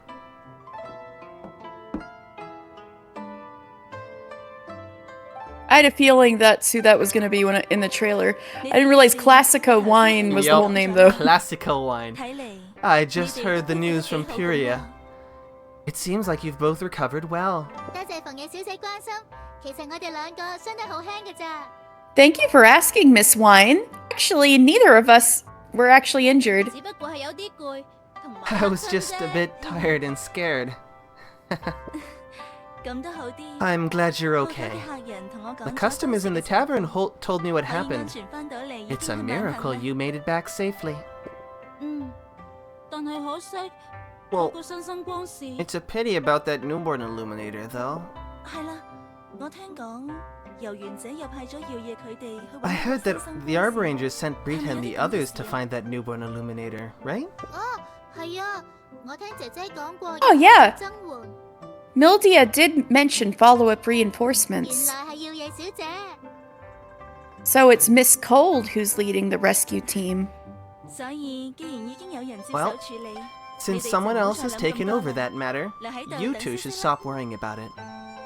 I had a feeling that's who that was going to be in the trailer. I didn't realize Classica Wine was the Yup. whole name, though. Classical wine. 睇嚟 I just 你哋 heard the 都 news from 幾好㗎 Puria. 喎 It seems like you've both recovered well. 多謝馮野小姐關心，其實我哋兩個傷得好輕嘅咋。 Thank you for asking, Miss Wine. Actually, neither of us were actually injured. 只不過係有啲攰，同埋 I was 嚇親 just a 啫 bit tired and scared. 咁都好啲。 I'm glad you're 好多 okay. 啲客人同我講 The 咗 customers in the 當時嘅 tavern told me what 情況，可以安 happened. 全返到嚟， It's a 已經好難 miracle 啦 you made it back safely. 但係可惜 Well, 個新生光事 it's a pity about that newborn illuminator, though. 係啦。我聽講遊園者又派咗耀夜佢哋去揾 I 個 heard that 新生 the 光 Arbor 事 Rangers sent Brita and the Have you others to noticed find that newborn illuminator, right? 哦，係啊，我聽姐姐講過。 Oh, yeah. 增援， Mildia did mention follow-up 原 reinforcements. 來係耀夜小姐。 So it's Miss Cold who's leading the rescue team. 所以既然已經有人接 Well, 手處理， Since Maybe someone it's a else has motion taken number over one. that matter, you two should stop worrying about it.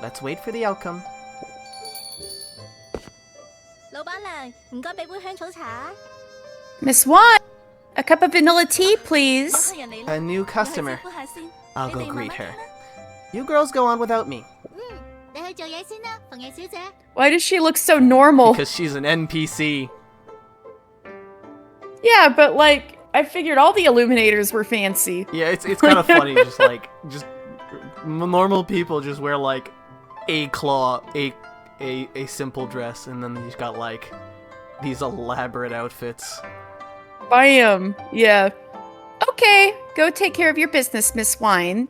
Let's wait for the outcome. 老闆娘，唔該俾杯香草茶。 Miss Wine, a cup of vanilla tea, 有 please. 客人嚟 A 啦， new 我去 customer. 招呼下先。 I'll 你 go 哋慢 greet 慢 her. 傾啦。 You girls go on without me. 你去做嘢先啦，馮野小姐。 Why does she look so normal? Because she's an NPC. Yeah, but like, I figured all the Illuminators were fancy. Yeah, it's kind of funny. Just normal people just wear like a simple dress, and then you've got like these elaborate outfits. Bam. Yeah. Okay, go take care of your business, Miss Wine.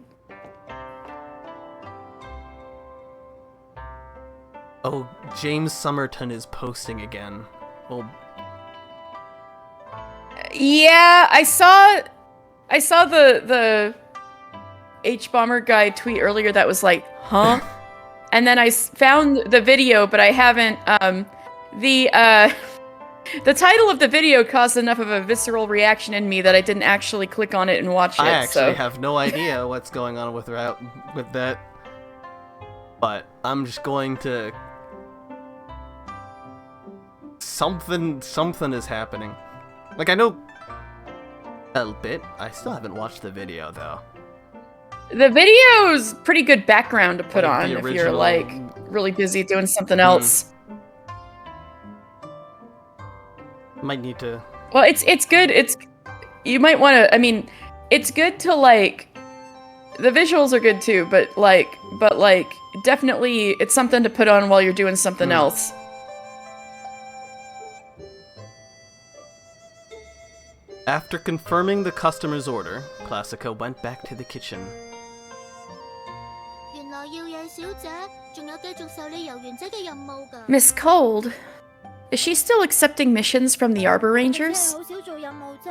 Oh, James Somerton is posting again. Oh, Yeah, I saw the H bomber guy tweet earlier that was like, huh? And then I found the video, but I haven't. The title of the video caused enough of a visceral reaction in me that I didn't actually click on it and watch it. I actually so. have no idea what's going on with that. But I'm just going to. Something is happening. Like, I know a bit. I still haven't watched the video, though. The video's pretty good background to put Like on the if you're original- like really busy doing something else. Might need to. Well, it's good. You might want to. I mean, it's good to like. The visuals are good too, but definitely it's something to put on while you're doing something else. After confirming the customer's order, Classica went back to the kitchen. 原來耀夜小姐仲有繼續受理遊園者嘅任務㗎。 Miss Cold, is she still accepting missions from the Arbor 佢真係 Rangers? 好少做任務啫，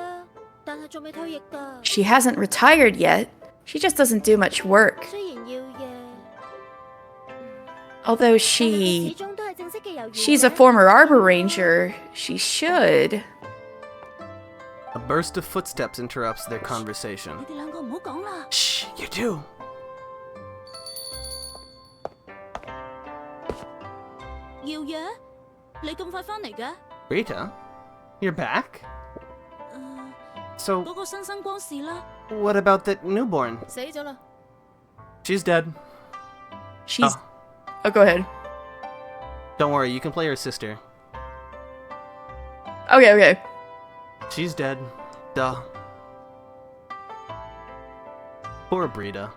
但係仲未退役㗎。 She hasn't retired yet. She just doesn't do much work. 雖然耀夜， Although 但係佢 she 始終都係正式嘅猶豫 She's a 嘅 former Arbor Ranger. She should. A burst of footsteps interrupts their conversation. 你哋兩個唔好講啦。 Shh, you do. 耀爺，你咁快翻嚟嘅？ Rita, you're back? 嗰 So, 個新生光士啦， what about the newborn? 死咗啦。 She's dead. She's. Oh. Oh, go ahead. Don't worry, you can play her sister. Okay, okay. She's dead. Duh. Poor Brita.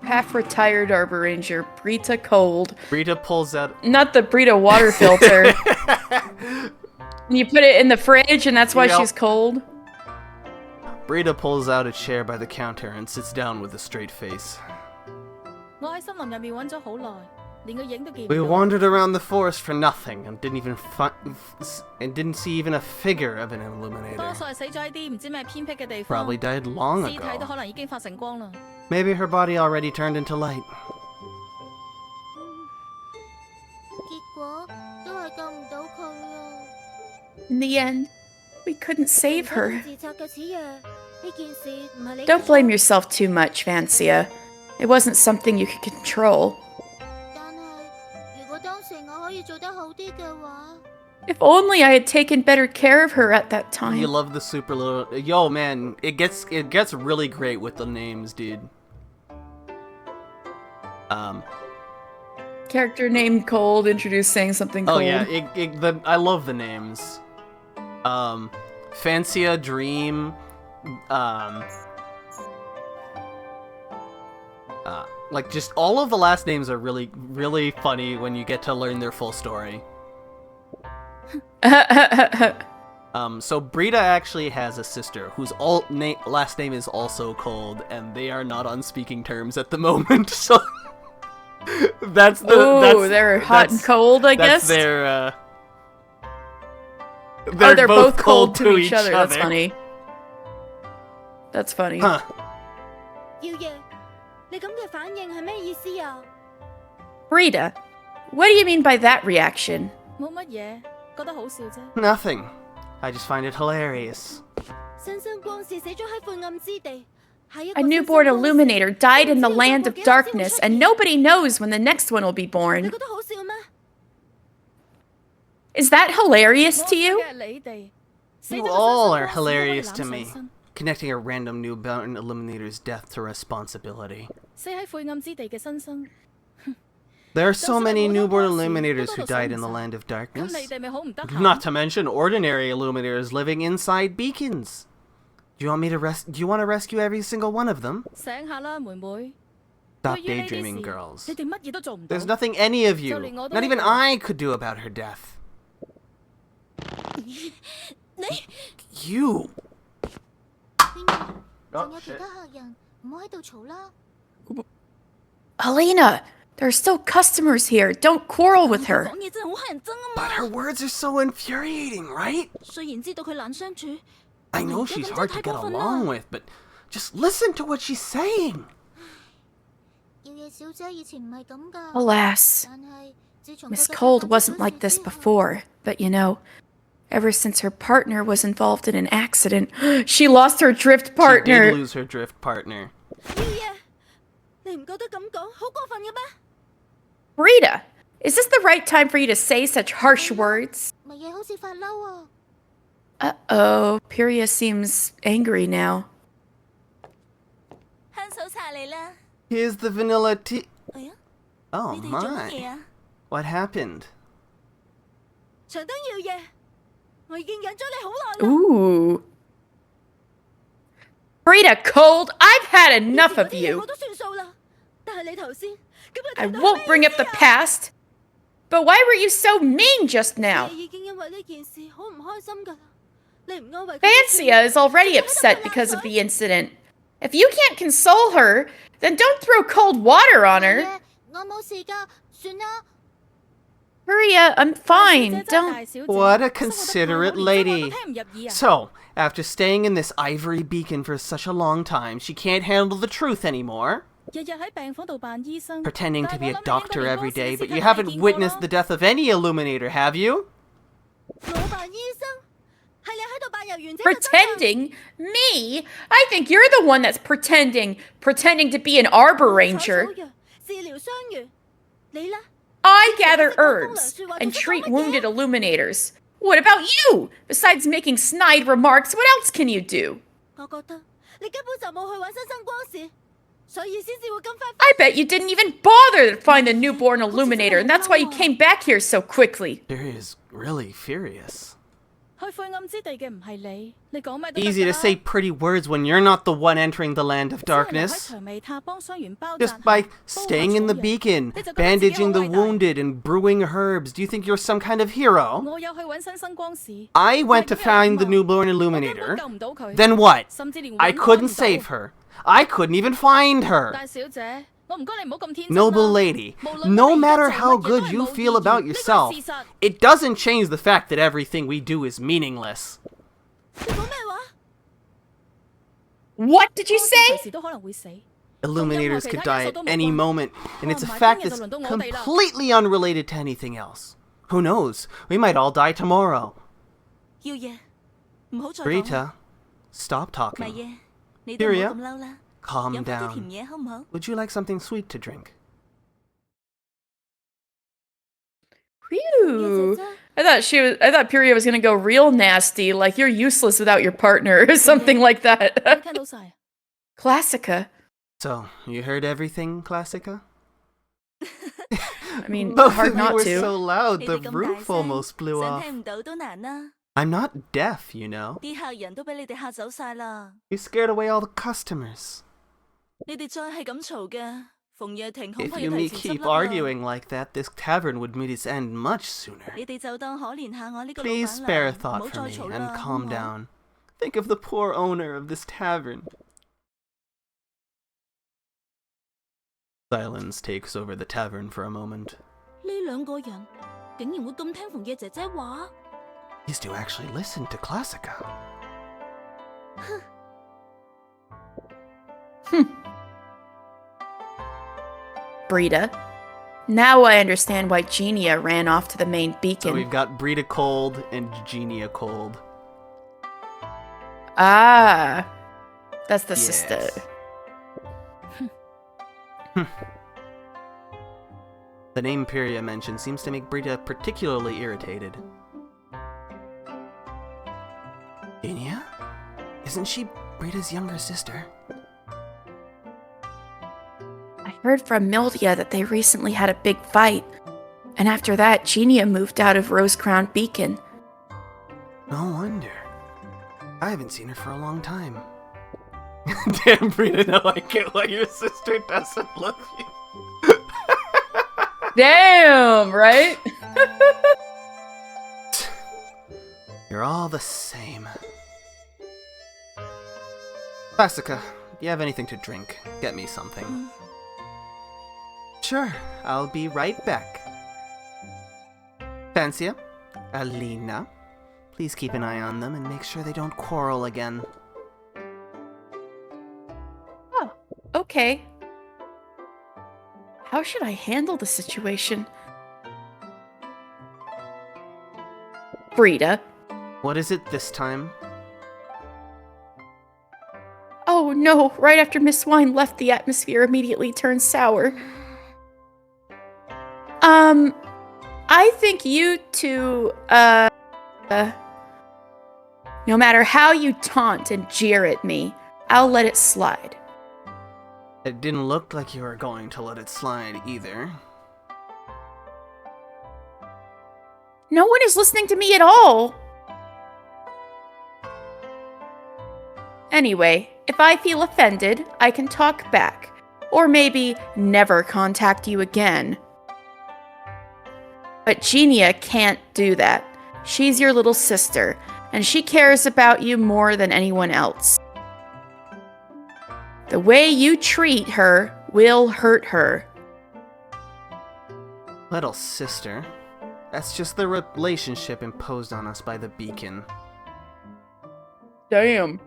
Half-retired Arbor Ranger, Brita Cold. Brita pulls out. Not the Brita water filter. You put it in the fridge and that's why Yep. she's cold? Brita pulls out a chair by the counter and sits down with a straight face. 我喺森林入面揾咗好耐，連個影都見唔 We 到。 wandered around the forest for nothing and didn't see even a figure of an 多 illuminator. 數係死咗喺啲唔知咩偏僻嘅地方， Probably died long 屍體都 ago. 可能已經發成光啦。 Maybe her body already turned into light. 結果都係救唔到佢啊！ In the end, we couldn't save her. 自責嘅此夜，呢件事唔係你嘅 Don't blame 錯 yourself too much, Vancia. It wasn't something you could control. 但係如果當時我可以做得好啲嘅話， If only I had taken better care of her at that time. You love the super little. Yo, man, it gets really great with the names, dude. Character named Cold, introduced saying something cold. Oh yeah, I love the names. Fancia, Dream, like just all of the last names are really, really funny when you get to learn their full story. So Brita actually has a sister whose last name is also Cold, and they are not on speaking terms at the moment. So that's the. Ooh, that's, they're hot and that's- cold, I That's guess. their. Oh, they're both cold to each other. That's funny. That's funny. Huh. 耀爺，你咁嘅反應係咩意思啊？ Brita, what do you mean by that reaction? 冇乜嘢，覺得好笑啫。 Nothing. I just find it hilarious. 新生光是死咗喺晦暗之地，係一 A 個新生 newborn 光是 illuminator died in the 唔知道 land 過 of 幾耐先會 darkness, 出 and 現 nobody knows when the next one will be 你 born. 覺得好笑咩？ Is that hilarious 我 to 知 you? 嘅係你哋，死咗 You 個新生 all are 光士都可以 hilarious 攬 to 上 me. 身 Connecting a random newborn illuminator's death to responsibility. 死喺晦暗之地嘅新生， There are so many newborn Illuminators illuminators who who died died in the land of 咁 darkness. 你哋咪好唔得閒。 Not to mention ordinary illuminators living inside beacons. Do you want to rescue every single one of them? 醒下啦，妹妹。 Stop 對於呢啲 daydreaming, 事 girls. 你哋乜嘢都做唔到。 There's nothing any of you, 就連我都 not even 一樣。 I, could do about her death. 你 You. 邊個？仲有其他客人，唔好喺度嘈啦。 Alina, there are still customers here. Don't quarrel with her. 講嘢真係好乞人憎啊 But 嘛。 her words are so infuriating, right? 雖然知道佢難相處， I know she's hard to get along with, but just listen to what she's saying. 耀爺小姐以前唔係咁㗎， Alas, 但係自從 Miss 佢嘅 Cold 發生 wasn't like this 之後 before, but you know, ever since her partner was involved in an accident, she lost her drift She did partner. lose her drift partner. 耀爺，你唔覺得咁講好過分嘅咩？ Rita, is this the right time for you to say such harsh words? 咪嘢好似發嬲啊！ Uh-oh, Pyria seems angry now. 香草茶嚟啦。 Here's the vanilla tea. 哎呀， Oh 你哋做乜 my. 嘢啊？ What happened? 長燈耀爺，我已經忍咗你好耐啦。 Ooh. Rita Cold, I've had enough 以 of 前嗰啲嘢 you. 我都算數啦，但係你頭先咁嘅 I 態度係 won't 咩 bring 意 up the 思啊？ past, but why were you so mean just now? 你已經因為呢件事好唔開心㗎啦，你唔安慰佢。 Vancia is already upset because of the incident. If you can't console her, then don't throw cold water on her. 嘢我冇事㗎，算啦。 Pyria, I'm 大 fine. 小姐真係 Don't. 大小姐 What a 生活得太 considerate 好連真話 lady. 都聽唔入耳啊。 So, after staying in this ivory beacon for such a long time, she can't handle the truth anymore. pretending to be a doctor every day, but you haven't witnessed the death of any Illuminator, have you? 我扮醫生，係你喺度扮遊園者嘅真人。 Pretending? Me? I think you're the one that's pretending to be an arbor ranger. 治療傷癒，你呢？ I gather herbs and treat wounded Illuminators. What about you? Besides making snide remarks, what else can you do? 我覺得你根本就冇去揾新生光時，所以先至會咁快。 I bet you didn't even bother to find the newborn Illuminator, and that's why you came back here so quickly. Fury is really furious. 去晦暗之地嘅唔係你，你講咩都得㗎啦。 Easy to say pretty words when you're not the one entering the land of 只係留喺 darkness. 長尾塔幫傷員包紮 Just by 煲下 staying in the 草藥 beacon, 你就覺得自己好 bandaging the 偉大。 wounded, and brewing herbs, do you think you're some kind of hero? 我有去揾新生光時， I went to 為咗 find the 人 newborn 我根 Illuminator. 本救唔到佢， Then what? 甚至連 I 揾都揾 couldn't 唔到。 save her. I couldn't even find her. 大小姐，我唔該你唔好咁天真 Noble 啦。 lady, 無論 no 我哋而家 matter 做 how 乜嘢都 good 係 you 冇 feel 意義， about 呢個係 yourself, 事實。 it doesn't change the fact that everything we do is meaningless. 你講咩話？ What did you 隨 say? 時都可能會死。 Illuminators could die at any moment, and it's a Oh, fact my that's goodness, completely unrelated to anything else. Who knows? We might all die tomorrow. 耀爺，唔好再講啦。 Rita, stop 咪 talking. 嘢，你都唔好 Furia, 咁嬲啦。 calm 飲翻啲 down. 甜嘢好唔好？ Would you like something sweet to drink? Phew. I thought Puria was gonna go real nasty, like you're useless without your partner or something like 你 that. 聽到晒？ Classica. So, you heard everything, Classica? I mean, Both hard of you not were to. so loud, 你 the 哋咁大 roof 聲， almost blew 想 off. 聽唔到都難啦。 I'm not deaf, you know. 啲客人都俾你哋嚇走晒啦。 You scared away all the customers. 你哋再係咁嘈嘅，逢夜停恐 If 怕 you 要 me 提前執 keep 笠啦。 arguing like that, this tavern would meet its end much sooner. 你哋就當可憐下我呢個老 Please 闆 spare a 娘，唔 thought 好 for 再 me 嘈 and 啦，好 calm 唔好？ down. Think of the poor owner of this tavern. Silence takes over the tavern for a moment. 呢兩個人竟然會咁聽馮夜姐姐話？ These two actually listen to Classica. Brita. Now I understand why Genia ran off to the main So beacon. we've got Brita cold and Genia cold. Ah. That's the Yes. sister. The name Pyria mentioned seems to make Brita particularly irritated. Genia? Isn't she Brita's younger sister? I heard from Mildia that they recently had a big fight. And after that, Genia moved out of Rosecrown Beacon. No wonder. I haven't seen her for a long time. Damn, Brita, now I get why your sister doesn't love you. Damn, right? You're all the same. Classica, do you have anything to drink? Get me something. Sure, I'll be right back. Fancia, Alina, please keep an eye on them and make sure they don't quarrel again. Oh, okay. How should I handle the situation? Brita. What is it this time? Oh no, right after Miss Wine left, the atmosphere immediately turned sour. I think you two, no matter how you taunt and jeer at me, I'll let it slide. It didn't look like you were going to let it slide either. No one is listening to me at all. Anyway, if I feel offended, I can talk back. Or maybe never contact you again. But Genia can't do that. She's your little sister, and she cares about you more than anyone else. The way you treat her will hurt her. Little sister. That's just the relationship imposed on us by the beacon. Damn.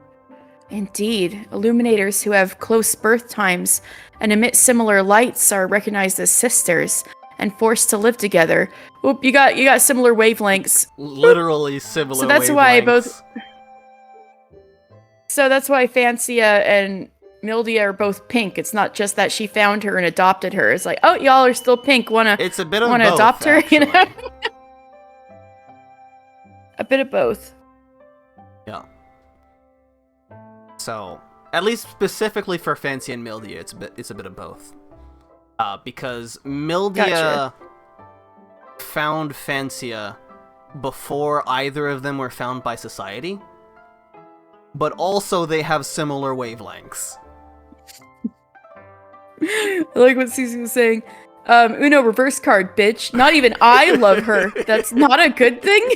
Indeed, illuminators who have close birth times and emit similar lights are recognized as sisters and forced to live together. Oop, you got similar wavelengths. Literally similar So that's wavelengths. why both. So that's why Fancia and Mildia are both pink. It's not just that she found her and adopted her. It's like, oh, y'all are still pink. It's a bit of both, adopt her? actually. You know, a bit of both. Yeah. So, at least specifically for Fancy and Mildia, it's a bit of both. Because Mildia found Fancia before either of them were found by society, but also they have similar wavelengths. I like what Cece was saying. Uno reverse card, bitch. Not even I love her. That's not a good thing.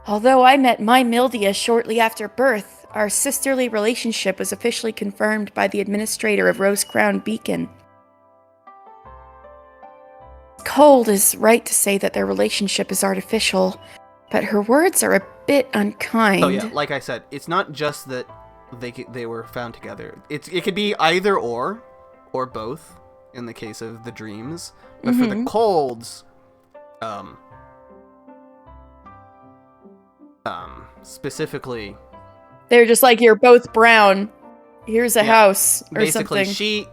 Although I met my Mildia shortly after birth, our sisterly relationship was officially confirmed by the administrator of Rose Crown Beacon. Cold is right to say that their relationship is artificial, but her words are a bit unkind. Oh yeah, like I said, it's not just that they were found together. It could be either or both in the case of the dreams. But for the colds, specifically, they're just like, you're both brown. Here's a house or basically something.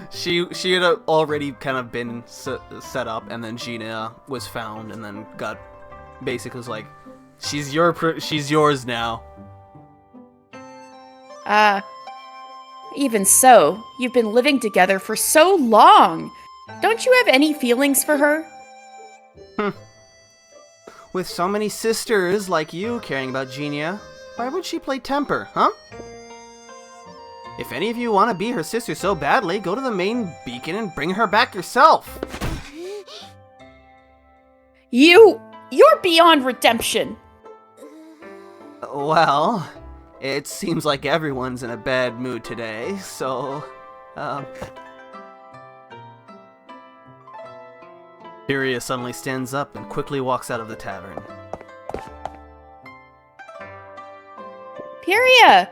She had already kind of been set up, and then Gina was found, and then got basically was like, she's yours now. Even so, you've been living together for so long. Don't you have any feelings for her? With so many sisters like you caring about Genia, why would she play temper, huh? If any of you want to be her sister so badly, go to the main beacon and bring her back yourself. You're beyond redemption. Well, it seems like everyone's in a bad mood today, so, Furia suddenly stands up and quickly walks out of the tavern. Furia!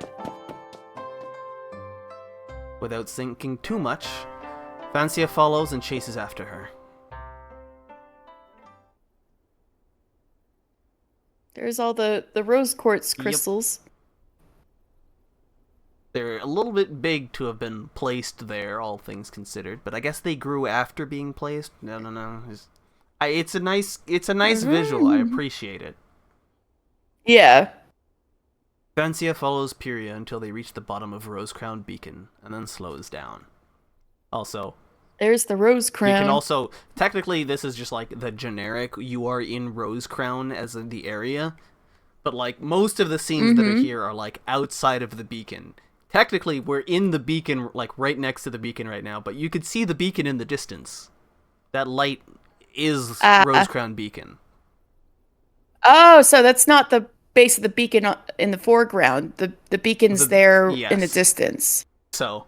Without thinking too much, Fancia follows and chases after her. There's all the rose quartz crystals. They're a little bit big to have been placed there, all things considered, but I guess they grew after being placed. No. It's a nice visual. I appreciate it. Yeah. Fancia follows Pyria until they reach the bottom of Rose Crown Beacon, and then slows down. Also, there's the Rose Crown. You can also, technically this is just like the generic, you are in Rose Crown as in the area, but like most of the scenes that are here are like outside of the beacon. Technically, we're in the beacon, like right next to the beacon right now, but you could see the beacon in the distance. That light is Rose Crown Beacon. Oh, so that's not the base of the beacon in the foreground. The beacon's there in the distance. So,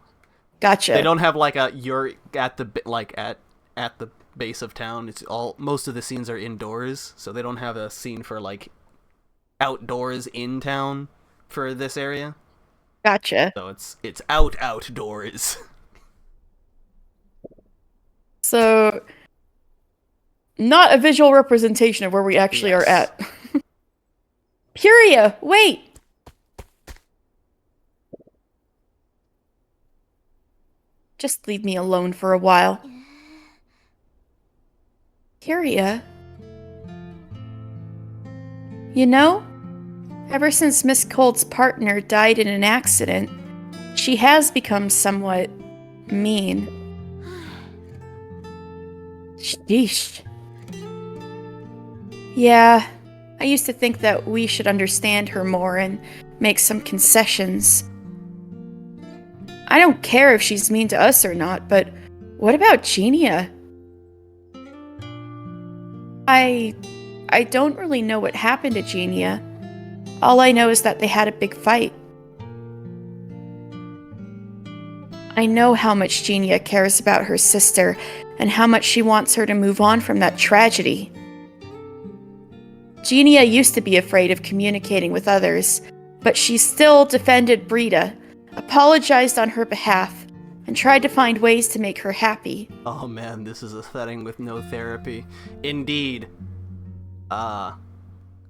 gotcha. They don't have like you're at the at the base of town. It's all, most of the scenes are indoors, so they don't have a scene for like outdoors in town for this area. Gotcha. So it's outdoors. So, not a visual representation of where we actually are at. Pyria, wait! Just leave me alone for a while. Pyria? You know, ever since Miss Cold's partner died in an accident, she has become somewhat mean. Sheesh. Yeah, I used to think that we should understand her more and make some concessions. I don't care if she's mean to us or not, but what about Genia? I don't really know what happened to Genia. All I know is that they had a big fight. I know how much Genia cares about her sister, and how much she wants her to move on from that tragedy. Genia used to be afraid of communicating with others, but she still defended Brita, apologized on her behalf, and tried to find ways to make her happy. Oh man, this is a setting with no therapy. Indeed.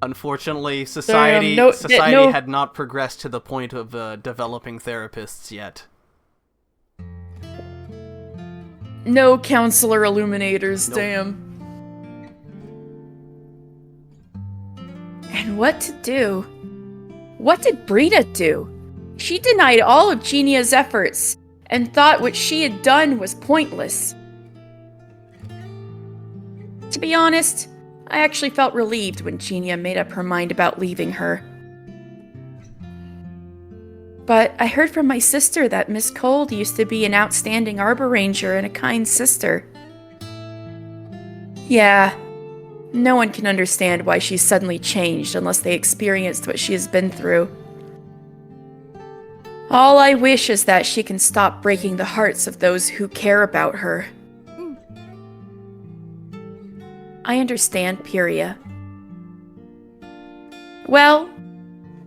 Unfortunately, society had not progressed to the point of developing therapists yet. No counselor illuminators, Nope. damn. And what to do? What did Brita do? She denied all of Genia's efforts and thought what she had done was pointless. To be honest, I actually felt relieved when Genia made up her mind about leaving her. But I heard from my sister that Miss Cold used to be an outstanding arbor ranger and a kind sister. Yeah, no one can understand why she's suddenly changed unless they experienced what she has been through. All I wish is that she can stop breaking the hearts of those who care about her. I understand, Pyria. Well,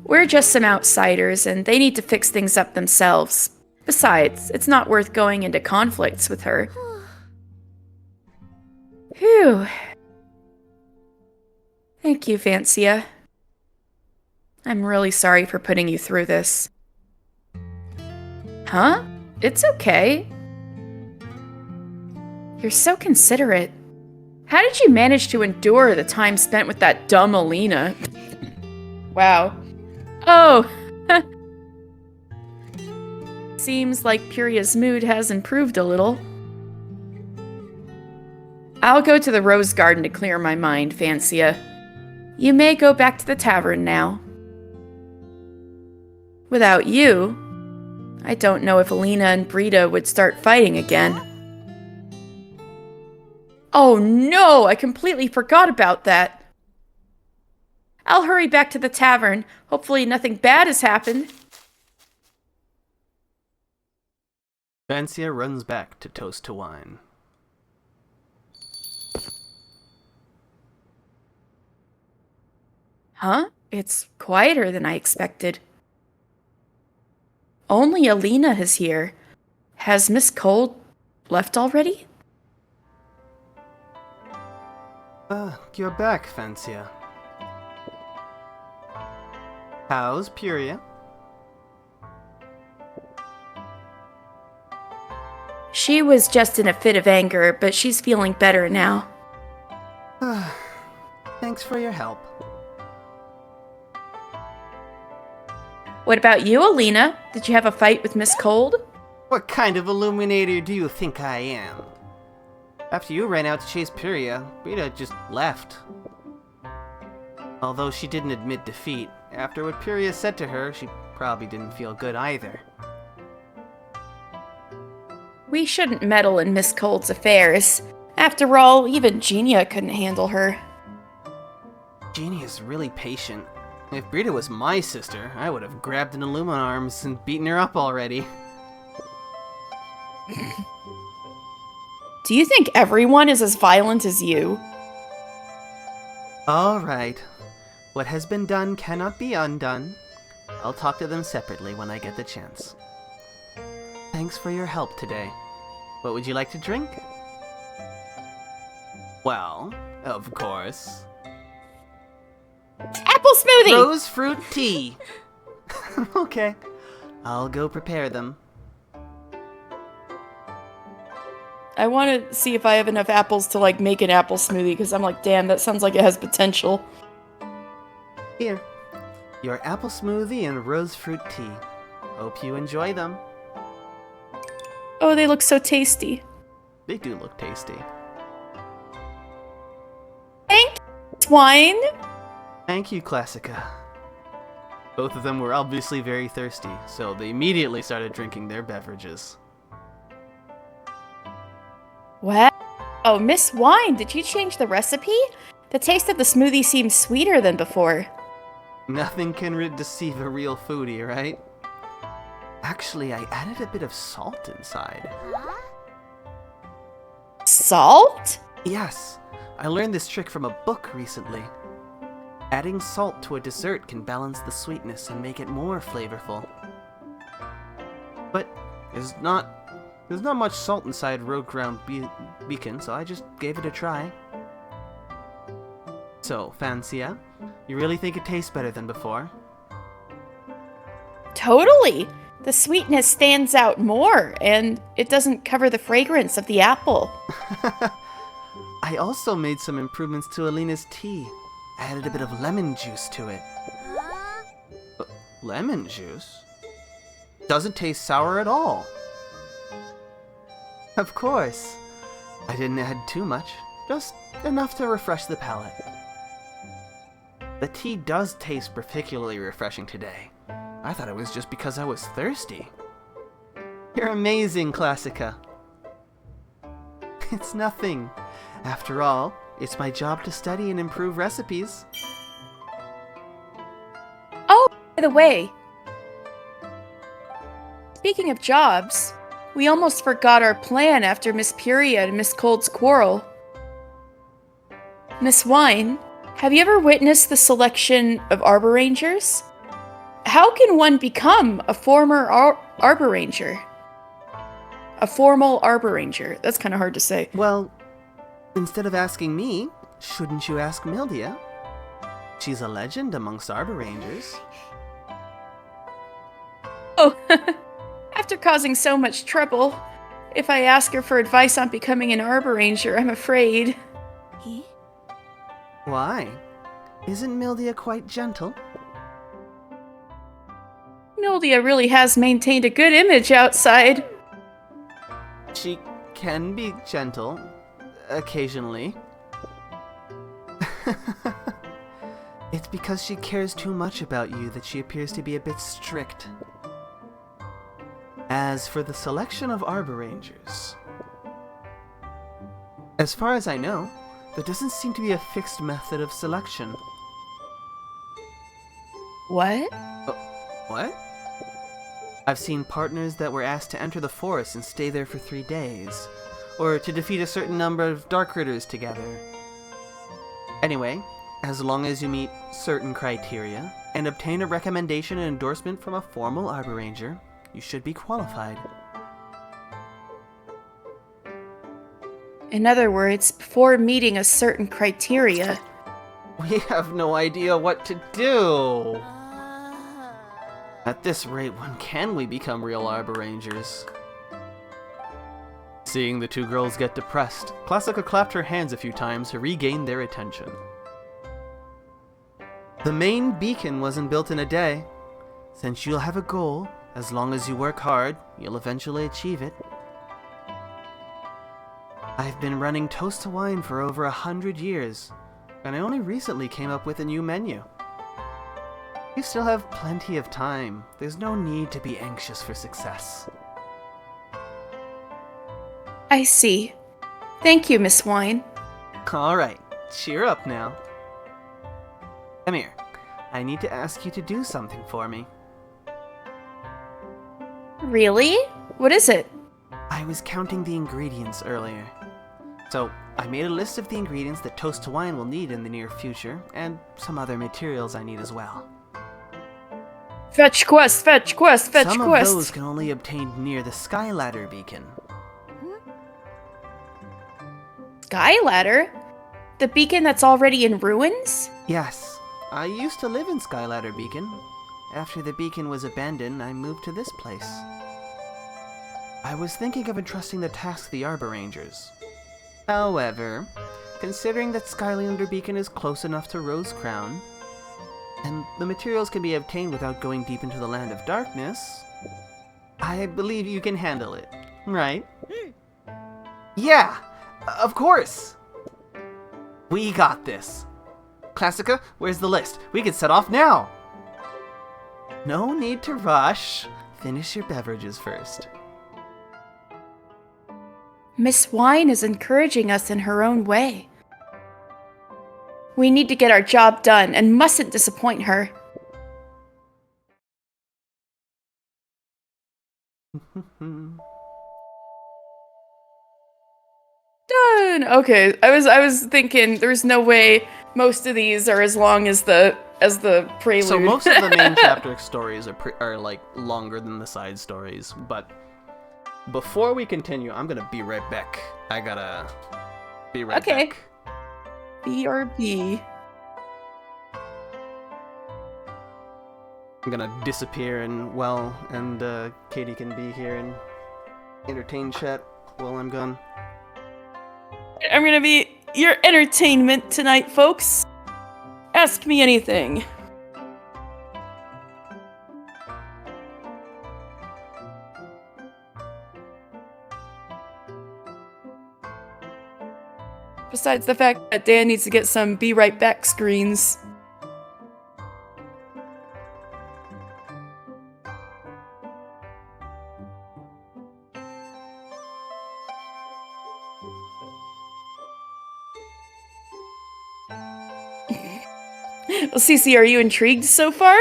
we're just some outsiders, and they need to fix things up themselves. Besides, it's not worth going into conflicts with her. Phew. Thank you, Vancia. I'm really sorry for putting you through this. Huh? It's okay. You're so considerate. How did you manage to endure the time spent with that dumb Alina? Wow. Oh! Seems like Pyria's mood has improved a little. I'll go to the rose garden to clear my mind, Vancia. You may go back to the tavern now. Without you, I don't know if Alina and Brita would start fighting again. Oh no, I completely forgot about that. I'll hurry back to the tavern. Hopefully nothing bad has happened. Vancia runs back to toast to wine. Huh? It's quieter than I expected. Only Alina is here. Has Miss Cold left already? You're back, Vancia. How's Pyria? She was just in a fit of anger, but she's feeling better now. Thanks for your help. What about you, Alina? Did you have a fight with Miss Cold? What kind of illuminator do you think I am? After you ran out to chase Pyria, Brita just left. Although she didn't admit defeat, after what Pyria said to her, she probably didn't feel good either. We shouldn't meddle in Miss Cold's affairs. After all, even Genia couldn't handle her. Genia's really patient. If Brita was my sister, I would have grabbed an Illumin arms and beaten her up already. Do you think everyone is as violent as you? Alright. What has been done cannot be undone. I'll talk to them separately when I get the chance. Thanks for your help today. What would you like to drink? Well, of course. Apple smoothie! Rose fruit tea! Okay. I'll go prepare them. I want to see if I have enough apples to, make an apple smoothie, because I'm like, damn, that sounds like it has potential. Here. Your apple smoothie and rose fruit tea. Hope you enjoy them. Oh, they look so tasty. They do look tasty. Thank you, wine. Thank you, Classica. Both of them were obviously very thirsty, so they immediately started drinking their beverages. What? Oh, Miss Wine, did you change the recipe? The taste of the smoothie seems sweeter than before. Nothing can deceive a real foodie, right? Actually, I added a bit of salt inside. Salt? Yes, I learned this trick from a book recently. Adding salt to a dessert can balance the sweetness and make it more flavorful. But there's not much salt inside road ground beacon, so I just gave it a try. So, Fancia, you really think it tastes better than before? Totally. The sweetness stands out more, and it doesn't cover the fragrance of the apple. I also made some improvements to Alina's tea. Added a bit of lemon juice to it. Lemon juice? Doesn't taste sour at all. Of course. I didn't add too much, just enough to refresh the palate. The tea does taste particularly refreshing today. I thought it was just because I was thirsty. You're amazing, Classica. It's nothing. After all, it's my job to study and improve recipes. Oh, by the way, speaking of jobs, we almost forgot our plan after Miss Period and Miss Cold's quarrel. Miss Wine, have you ever witnessed the selection of Arbor Rangers? How can one become a former Arbor Ranger? A formal Arbor Ranger. That's kind of hard to say. Well, instead of asking me, shouldn't you ask Mildia? She's a legend amongst Arbor Rangers. Oh, after causing so much trouble, if I ask her for advice on becoming an Arbor Ranger, I'm afraid. Why? Isn't Mildia quite gentle? Mildia really has maintained a good image outside. She can be gentle, occasionally. It's because she cares too much about you that she appears to be a bit strict. As for the selection of Arbor Rangers, as far as I know, there doesn't seem to be a fixed method of selection. What? What? I've seen partners that were asked to enter the forest and stay there for 3 days, or to defeat a certain number of dark critters together. Anyway, as long as you meet certain criteria and obtain a recommendation and endorsement from a formal Arbor Ranger, you should be qualified. In other words, before meeting a certain criteria. We have no idea what to do. At this rate, when can we become real Arbor Rangers? Seeing the two girls get depressed, Classica clapped her hands a few times to regain their attention. The main beacon wasn't built in a day. Since you'll have a goal, as long as you work hard, you'll eventually achieve it. I've been running Toast to Wine for over 100 years, and I only recently came up with a new menu. You still have plenty of time. There's no need to be anxious for success. I see. Thank you, Miss Wine. Alright, cheer up now. Come here. I need to ask you to do something for me. Really? What is it? I was counting the ingredients earlier. So, I made a list of the ingredients that Toast to Wine will need in the near future, and some other materials I need as well. Fetch quest, fetch quest, fetch Some quest. of those can only be obtained near the Skyladder beacon. Skyladder? The beacon that's already in ruins? Yes, I used to live in Skyladder Beacon. After the beacon was abandoned, I moved to this place. I was thinking of entrusting the task to the Arbor Rangers. However, considering that Skylander Beacon is close enough to Rose Crown, and the materials can be obtained without going deep into the Land of Darkness, I believe you can handle it, right? Yeah, of course! We got this. Classica, where's the list? We can set off now! No need to rush. Finish your beverages first. Miss Wine is encouraging us in her own way. We need to get our job done and mustn't disappoint her. fun. Okay, I was thinking there's no way most of these are as long as the prelude. So most of the main chapter stories are like longer than the side stories, but before we continue, I'm gonna be right back. I gotta be right back. BRB. I'm gonna disappear and Katie can be here and entertain chat while I'm gone. I'm gonna be your entertainment tonight, folks. Ask me anything. Besides the fact that Dan needs to get some be right back screens. Well, Cece, are you intrigued so far?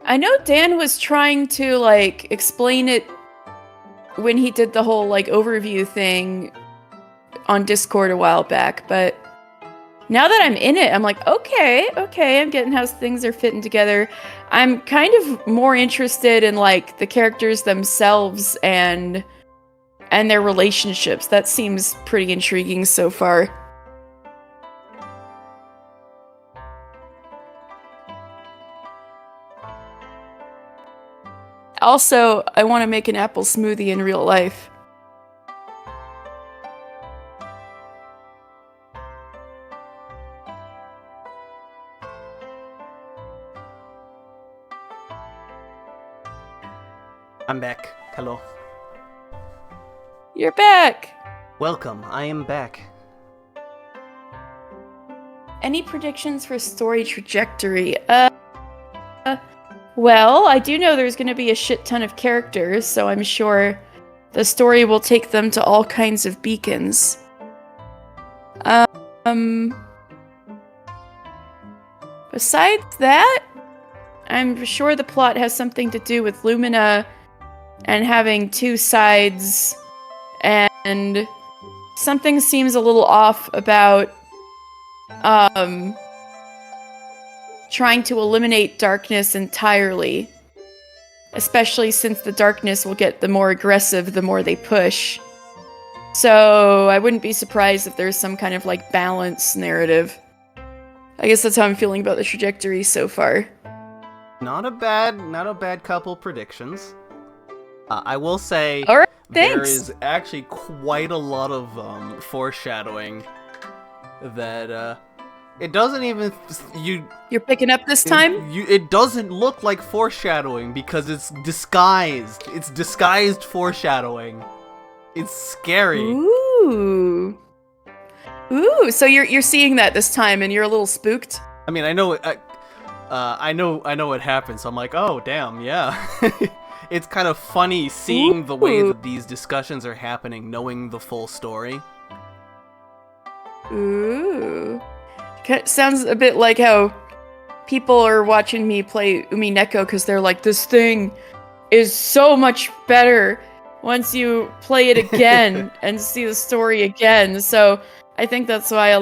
I know Dan was trying to, like, explain it when he did the whole, like, overview thing on Discord a while back, but now that I'm in it, I'm like, okay, I'm getting how things are fitting together. I'm kind of more interested in, like, the characters themselves and their relationships. That seems pretty intriguing so far. Also, I want to make an apple smoothie in real life. I'm back. Hello. You're back! Welcome, I am back. Any predictions for story trajectory? Well, I do know there's gonna be a shit ton of characters, so I'm sure the story will take them to all kinds of beacons. Besides that, I'm sure the plot has something to do with Lumina and having two sides, and something seems a little off about trying to eliminate darkness entirely, especially since the darkness will get the more aggressive the more they push. So I wouldn't be surprised if there's some kind of, like, balance narrative. I guess that's how I'm feeling about the trajectory so far. Not a bad couple predictions. I will say, All right, there thanks. is actually quite a lot of foreshadowing that it doesn't even You're picking up this time? it doesn't look like foreshadowing because it's disguised. It's disguised foreshadowing. It's scary. Ooh, so you're seeing that this time and you're a little spooked? I mean, I know what happened, so I'm like, oh damn, yeah. It's kind of funny seeing the way that these discussions are happening, knowing the full story. Ooh. Sounds a bit like how people are watching me play Umineko because they're like, this thing is so much better once you play it again and see the story again. So I think that's why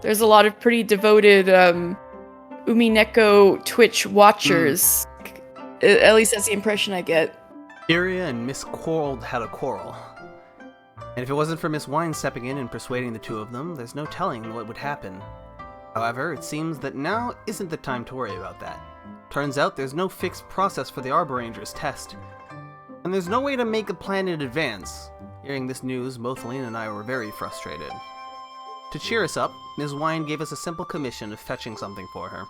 there's a lot of pretty devoted Umineko Twitch watchers. At least that's the impression I get. Iria and Miss Quarrel had a quarrel. And if it wasn't for Miss Wine stepping in and persuading the two of them, there's no telling what would happen. However, it seems that now isn't the time to worry about that. Turns out there's no fixed process for the Arbor Ranger's test. And there's no way to make a plan in advance. Hearing this news, both Lena and I were very frustrated. To cheer us up, Ms. Wine gave us a simple commission of fetching something for her.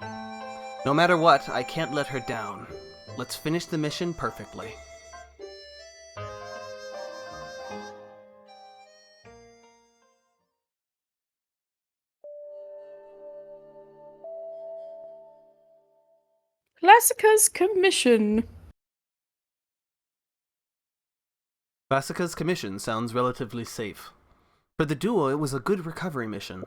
No matter what, I can't let her down. Let's finish the mission perfectly. Classica's commission. Classica's commission sounds relatively safe. For the duo, it was a good recovery mission.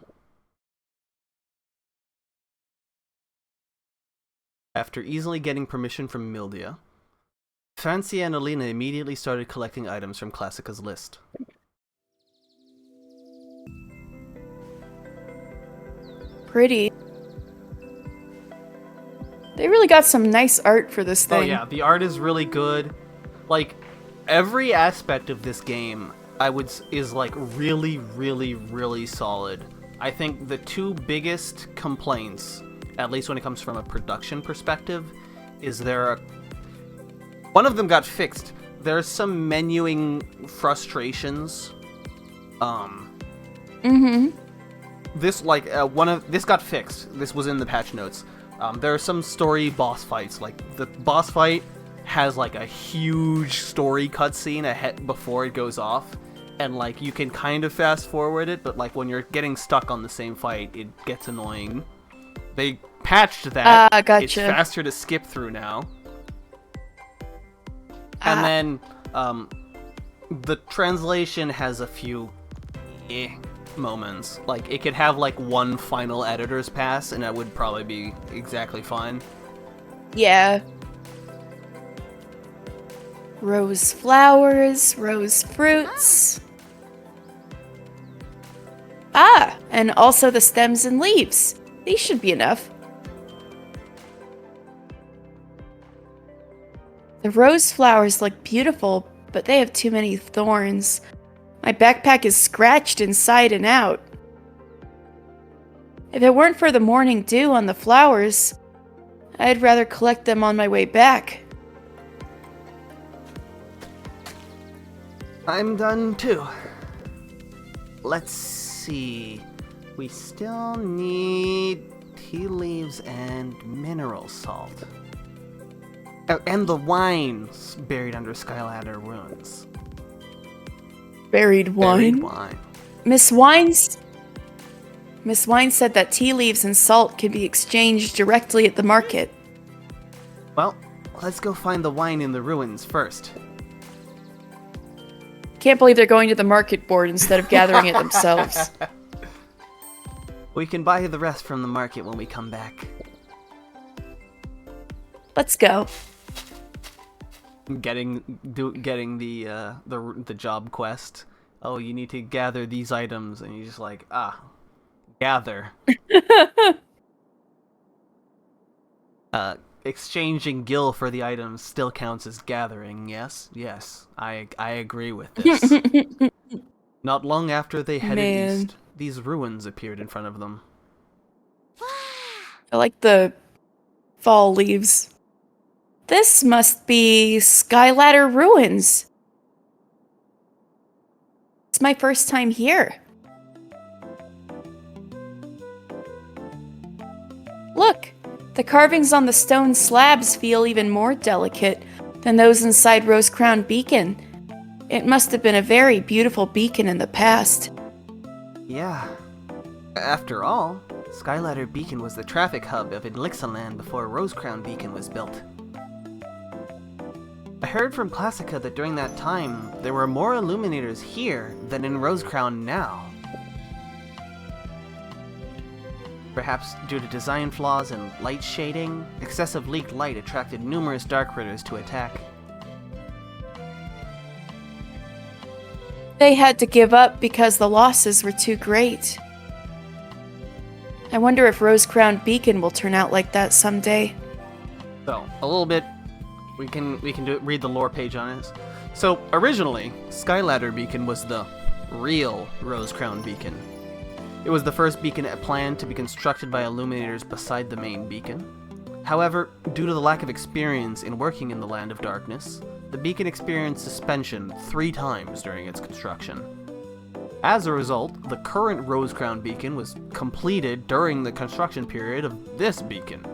After easily getting permission from Mildia, Fancy and Alina immediately started collecting items from Classica's list. Pretty. They really got some nice art for this thing. Oh yeah, the art is really good. Like, every aspect of this game, is like really, really, really solid. I think the two biggest complaints, at least when it comes from a production perspective, is one of them got fixed. There's some menuing frustrations. This got fixed. This was in the patch notes. There are some story boss fights. Like, the boss fight has like a huge story cutscene ahead before it goes off, and like you can kind of fast forward it, but like when you're getting stuck on the same fight, it gets annoying. They patched that. Gotcha. It's faster to skip through now. And then the translation has a few moments. Like, it could have like one final editor's pass and that would probably be exactly fine. Yeah. Rose flowers, rose fruits. And also the stems and leaves. These should be enough. The rose flowers look beautiful, but they have too many thorns. My backpack is scratched inside and out. If it weren't for the morning dew on the flowers, I'd rather collect them on my way back. I'm done too. Let's see. We still need tea leaves and mineral salt. Oh, and the wines buried under Skyladder ruins. Buried wine? Buried wine. Miss Wine said that tea leaves and salt can be exchanged directly at the market. Well, let's go find the wine in the ruins first. Can't believe they're going to the market board instead of gathering it themselves. We can buy the rest from the market when we come back. Let's go. Getting the job quest. Oh, you need to gather these items, and you're just like, gather. Exchanging gil for the items still counts as gathering. Yes, I agree with this. Not long after they headed east, these ruins appeared in front of them. I like the fall leaves. This must be Skyladder Ruins. It's my first time here. Look, the carvings on the stone slabs feel even more delicate than those inside Rose Crown Beacon. It must have been a very beautiful beacon in the past. Yeah. After all, Skyladder Beacon was the traffic hub of Inlixaland before Rose Crown Beacon was built. I heard from Classica that during that time, there were more illuminators here than in Rose Crown now. Perhaps due to design flaws and light shading, excessive leaked light attracted numerous dark critters to attack. They had to give up because the losses were too great. I wonder if Rose Crown Beacon will turn out like that someday. So, a little bit, we can read the lore page on it. So, originally, Skyladder Beacon was the real Rose Crown Beacon. It was the first beacon planned to be constructed by illuminators beside the main beacon. However, due to the lack of experience in working in the Land of Darkness, the beacon experienced suspension 3 times during its construction. As a result, the current Rose Crown Beacon was completed during the construction period of this beacon.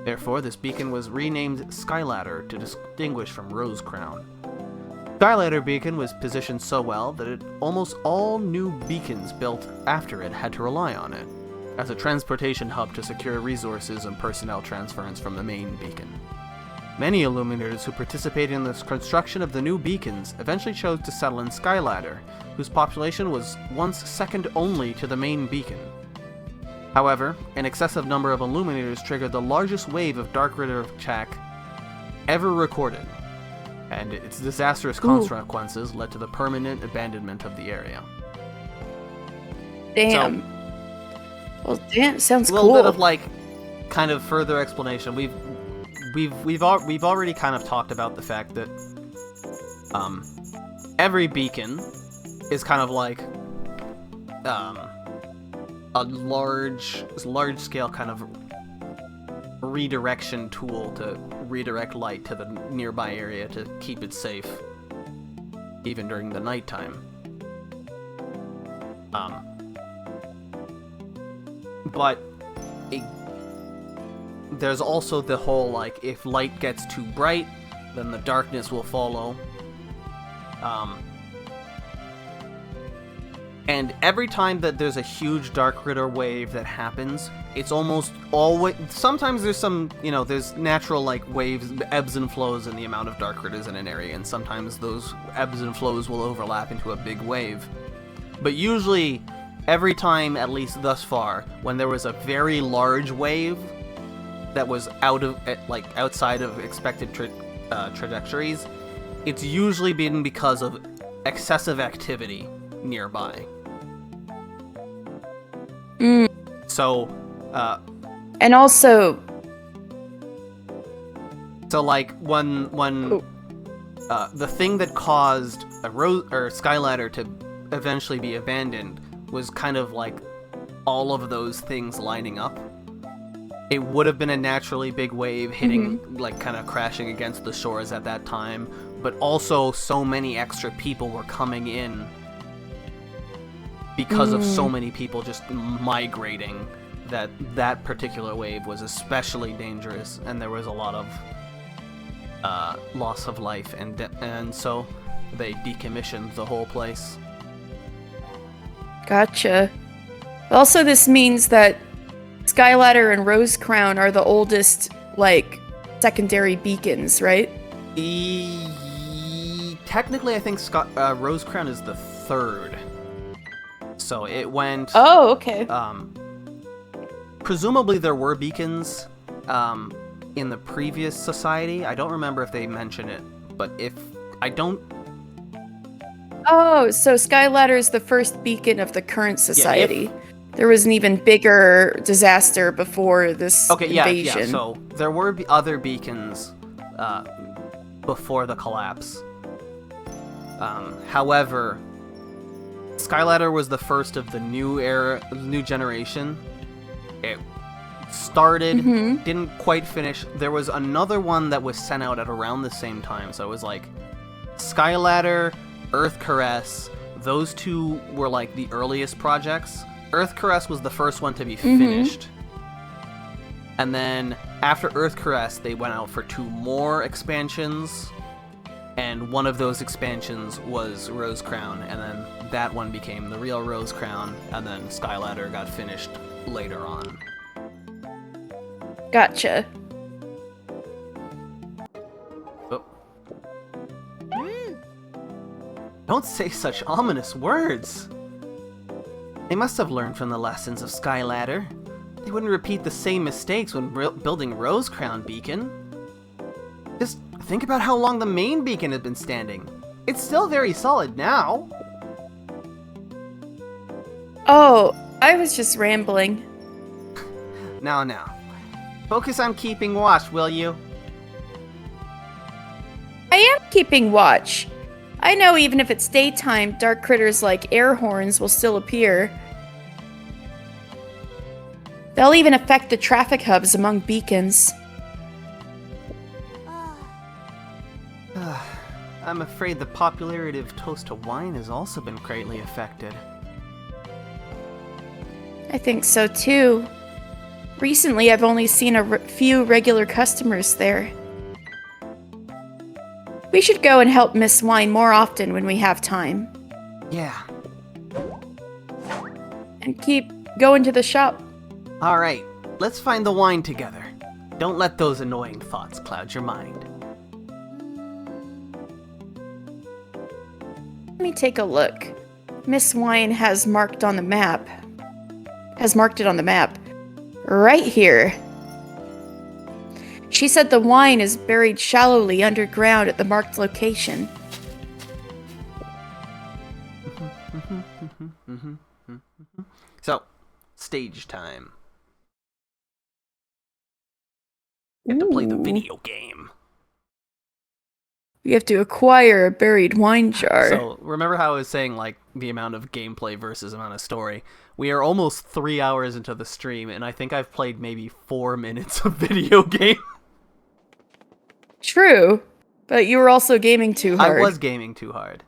Therefore, this beacon was renamed Skyladder to distinguish from Rose Crown. Skyladder Beacon was positioned so well that almost all new beacons built after it had to rely on it, as a transportation hub to secure resources and personnel transference from the main beacon. Many Illuminators who participated in the construction of the new beacons eventually chose to settle in Skyladder, whose population was once second only to the main beacon. However, an excessive number of Illuminators triggered the largest wave of Dark Ritter attack ever recorded, and its disastrous consequences led to the permanent abandonment of the area. Damn. So, Well, damn, sounds a little cool. bit of like kind of further explanation. We've already kind of talked about the fact that every beacon is kind of like a large scale kind of redirection tool to redirect light to the nearby area to keep it safe, even during the nighttime. But there's also the whole, like, if light gets too bright, then the darkness will follow. And every time that there's a huge Dark Ritter wave that happens, it's almost always... Sometimes there's some, there's natural, like, waves, ebbs and flows in the amount of Dark Ritters in an area, and sometimes those ebbs and flows will overlap into a big wave. But usually, every time, at least thus far, when there was a very large wave that was outside of expected trajectories, it's usually been because of excessive activity nearby. So, and also, so like when the thing that caused Skyladder to eventually be abandoned was kind of like all of those things lining up. It would have been a naturally big wave hitting, like kind of crashing against the shores at that time, but also so many extra people were coming in because of so many people just migrating that particular wave was especially dangerous, and there was a lot of loss of life, and so they decommissioned the whole place. gotcha. Also, this means that Skyladder and Rosecrown are the oldest, like, secondary beacons, right? Technically, I think Rosecrown is the third. So it went... Oh, okay. Presumably there were beacons in the previous society. I don't remember if they mention it, but if... I don't... Oh, so Skyladder is the first beacon of the current society. if- There was an even bigger disaster before this invasion. Yeah, so there were other beacons before the collapse. However, Skyladder was the first of the new generation. It started, didn't quite finish. There was another one that was sent out at around the same time, so it was like Skyladder, Earth Caress. Those two were like the earliest projects. Earth Caress was the first one to be finished. And then after Earth Caress, they went out for 2 more expansions. And one of those expansions was Rosecrown, and then that one became the real Rosecrown, and then Skyladder got finished later on. Gotcha. Oh. Don't say such ominous words! They must have learned from the lessons of Skyladder. They wouldn't repeat the same mistakes when building Rosecrown Beacon. Just think about how long the main beacon has been standing. It's still very solid now. Oh, I was just rambling. Now. Focus on keeping watch, will you? I am keeping watch. I know even if it's daytime, dark critters like air horns will still appear. They'll even affect the traffic hubs among beacons. I'm afraid the popularity of Toast to Wine has also been greatly affected. I think so too. Recently, I've only seen a few regular customers there. We should go and help Miss Wine more often when we have time. Yeah. And keep going to the shop. Alright, let's find the wine together. Don't let those annoying thoughts cloud your mind. Let me take a look. Miss Wine has marked on the map. Has marked it on the map. Right here. She said the wine is buried shallowly underground at the marked location. So, stage time. You have to play the video game. We have to acquire a buried wine jar. So, remember how I was saying, like, the amount of gameplay versus amount of story? We are almost 3 hours into the stream, and I think I've played maybe 4 minutes of video game. True, but you were also gaming too hard. I was gaming too hard.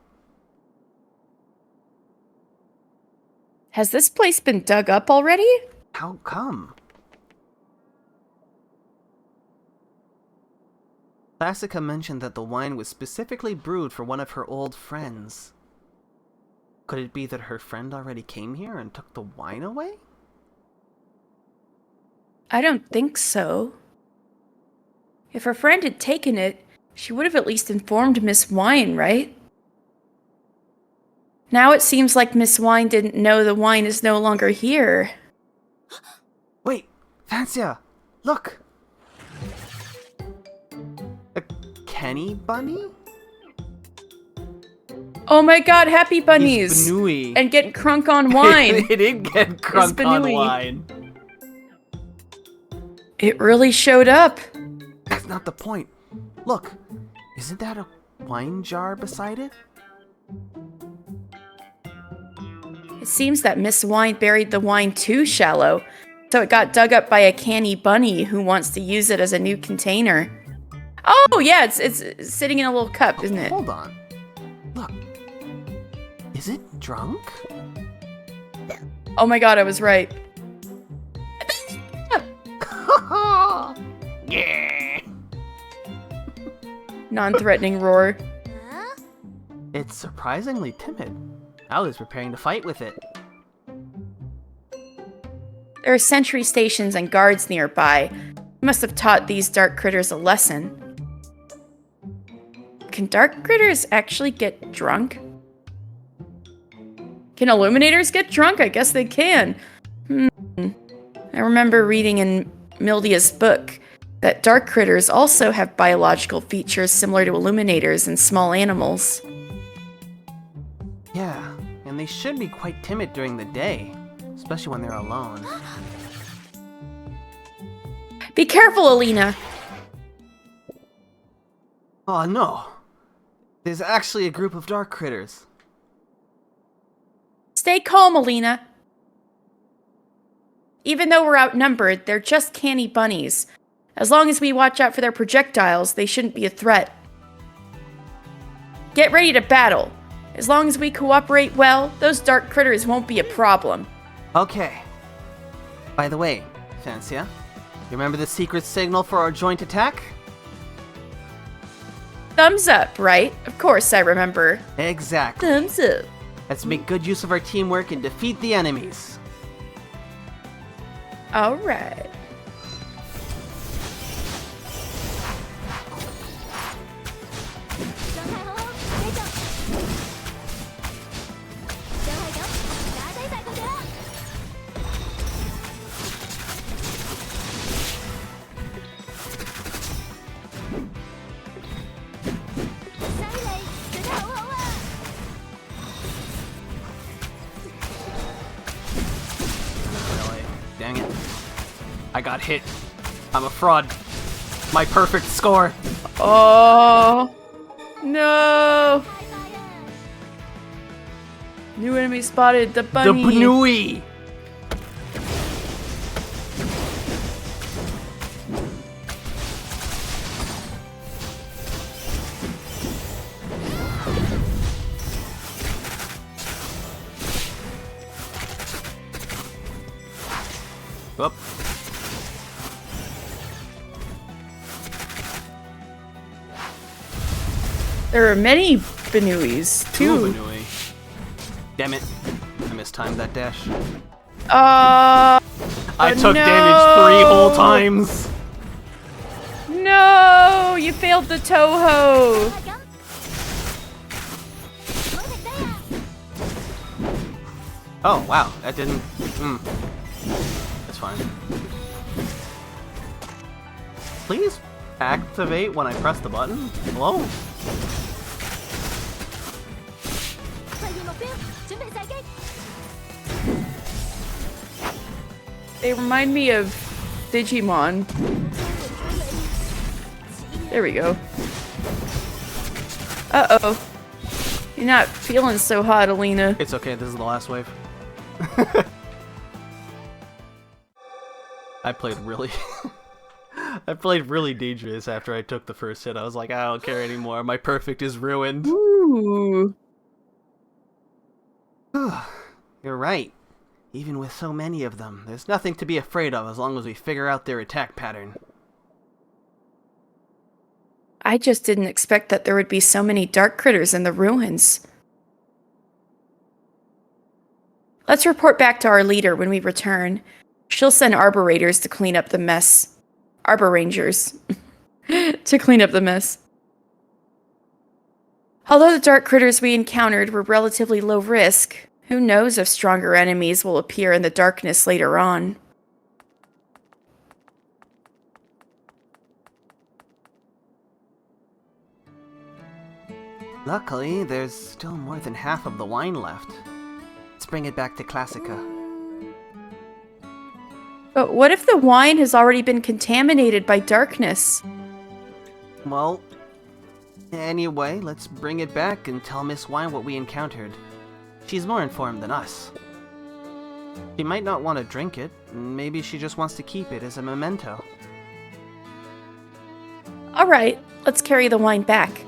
Has this place been dug up already? How come? Classica mentioned that the wine was specifically brewed for one of her old friends. Could it be that her friend already came here and took the wine away? I don't think so. If her friend had taken it, she would have at least informed Miss Wine, right? Now it seems like Miss Wine didn't know the wine is no longer here. Wait, Fancia, look! A Kenny bunny? Oh my god, happy bunnies! He's Banui. And get crunk on wine! It did get crunk on Banui. wine. It really showed up. That's not the point. Look, isn't that a wine jar beside it? It seems that Miss Wine buried the wine too shallow, so it got dug up by a canny bunny who wants to use it as a new container. Oh yeah, it's sitting in a little cup, isn't it? Hold on. Look. Is it drunk? Oh my god, I was right. Yeah. Non-threatening roar. Huh? It's surprisingly timid. I was preparing to fight with it. There are sentry stations and guards nearby. Must have taught these dark critters a lesson. Can dark critters actually get drunk? Can illuminators get drunk? I guess they can. I remember reading in Mildia's book that dark critters also have biological features similar to illuminators and small animals. Yeah, and they should be quite timid during the day, especially when they're alone. Be careful, Alina! Oh no! There's actually a group of dark critters. Stay calm, Alina. Even though we're outnumbered, they're just canny bunnies. As long as we watch out for their projectiles, they shouldn't be a threat. Get ready to battle. As long as we cooperate well, those dark critters won't be a problem. Okay. By the way, Fancia, you remember the secret signal for our joint attack? Thumbs up, right? Of course I remember. Exactly. Thumbs up. Let's make good use of our teamwork and defeat the enemies. Alright. Really? Dang it. I got hit. I'm a fraud. My perfect score. Oh no! New enemy spotted. The bunny. The Banui. Whoop. There are many Banuis Two too. Banui. Damn it. I mistimed that dash. I I took damage 3 whole times. No! You failed the Toho! Oh, wow, that didn't... That's fine. Please activate when I press the button? Hello? 發現目標，準備射擊。 They remind me of Digimon. There we go. Uh-oh. You're not feeling so hot, Alina. It's okay, this is the last wave. I played really... I played really dangerous after I took the first hit. I was like, I don't care anymore. My perfect is ruined. Ooh. You're right. Even with so many of them, there's nothing to be afraid of as long as we figure out their attack pattern. I just didn't expect that there would be so many dark critters in the ruins. Let's report back to our leader when we return. She'll send arborators to clean up the mess. Arbor Rangers. To clean up the mess. Although the dark critters we encountered were relatively low risk, who knows if stronger enemies will appear in the darkness later on. Luckily, there's still more than half of the wine left. Let's bring it back to Classica. But what if the wine has already been contaminated by darkness? Well, anyway, let's bring it back and tell Miss Wine what we encountered. She's more informed than us. She might not want to drink it. Maybe she just wants to keep it as a memento. Alright, let's carry the wine back.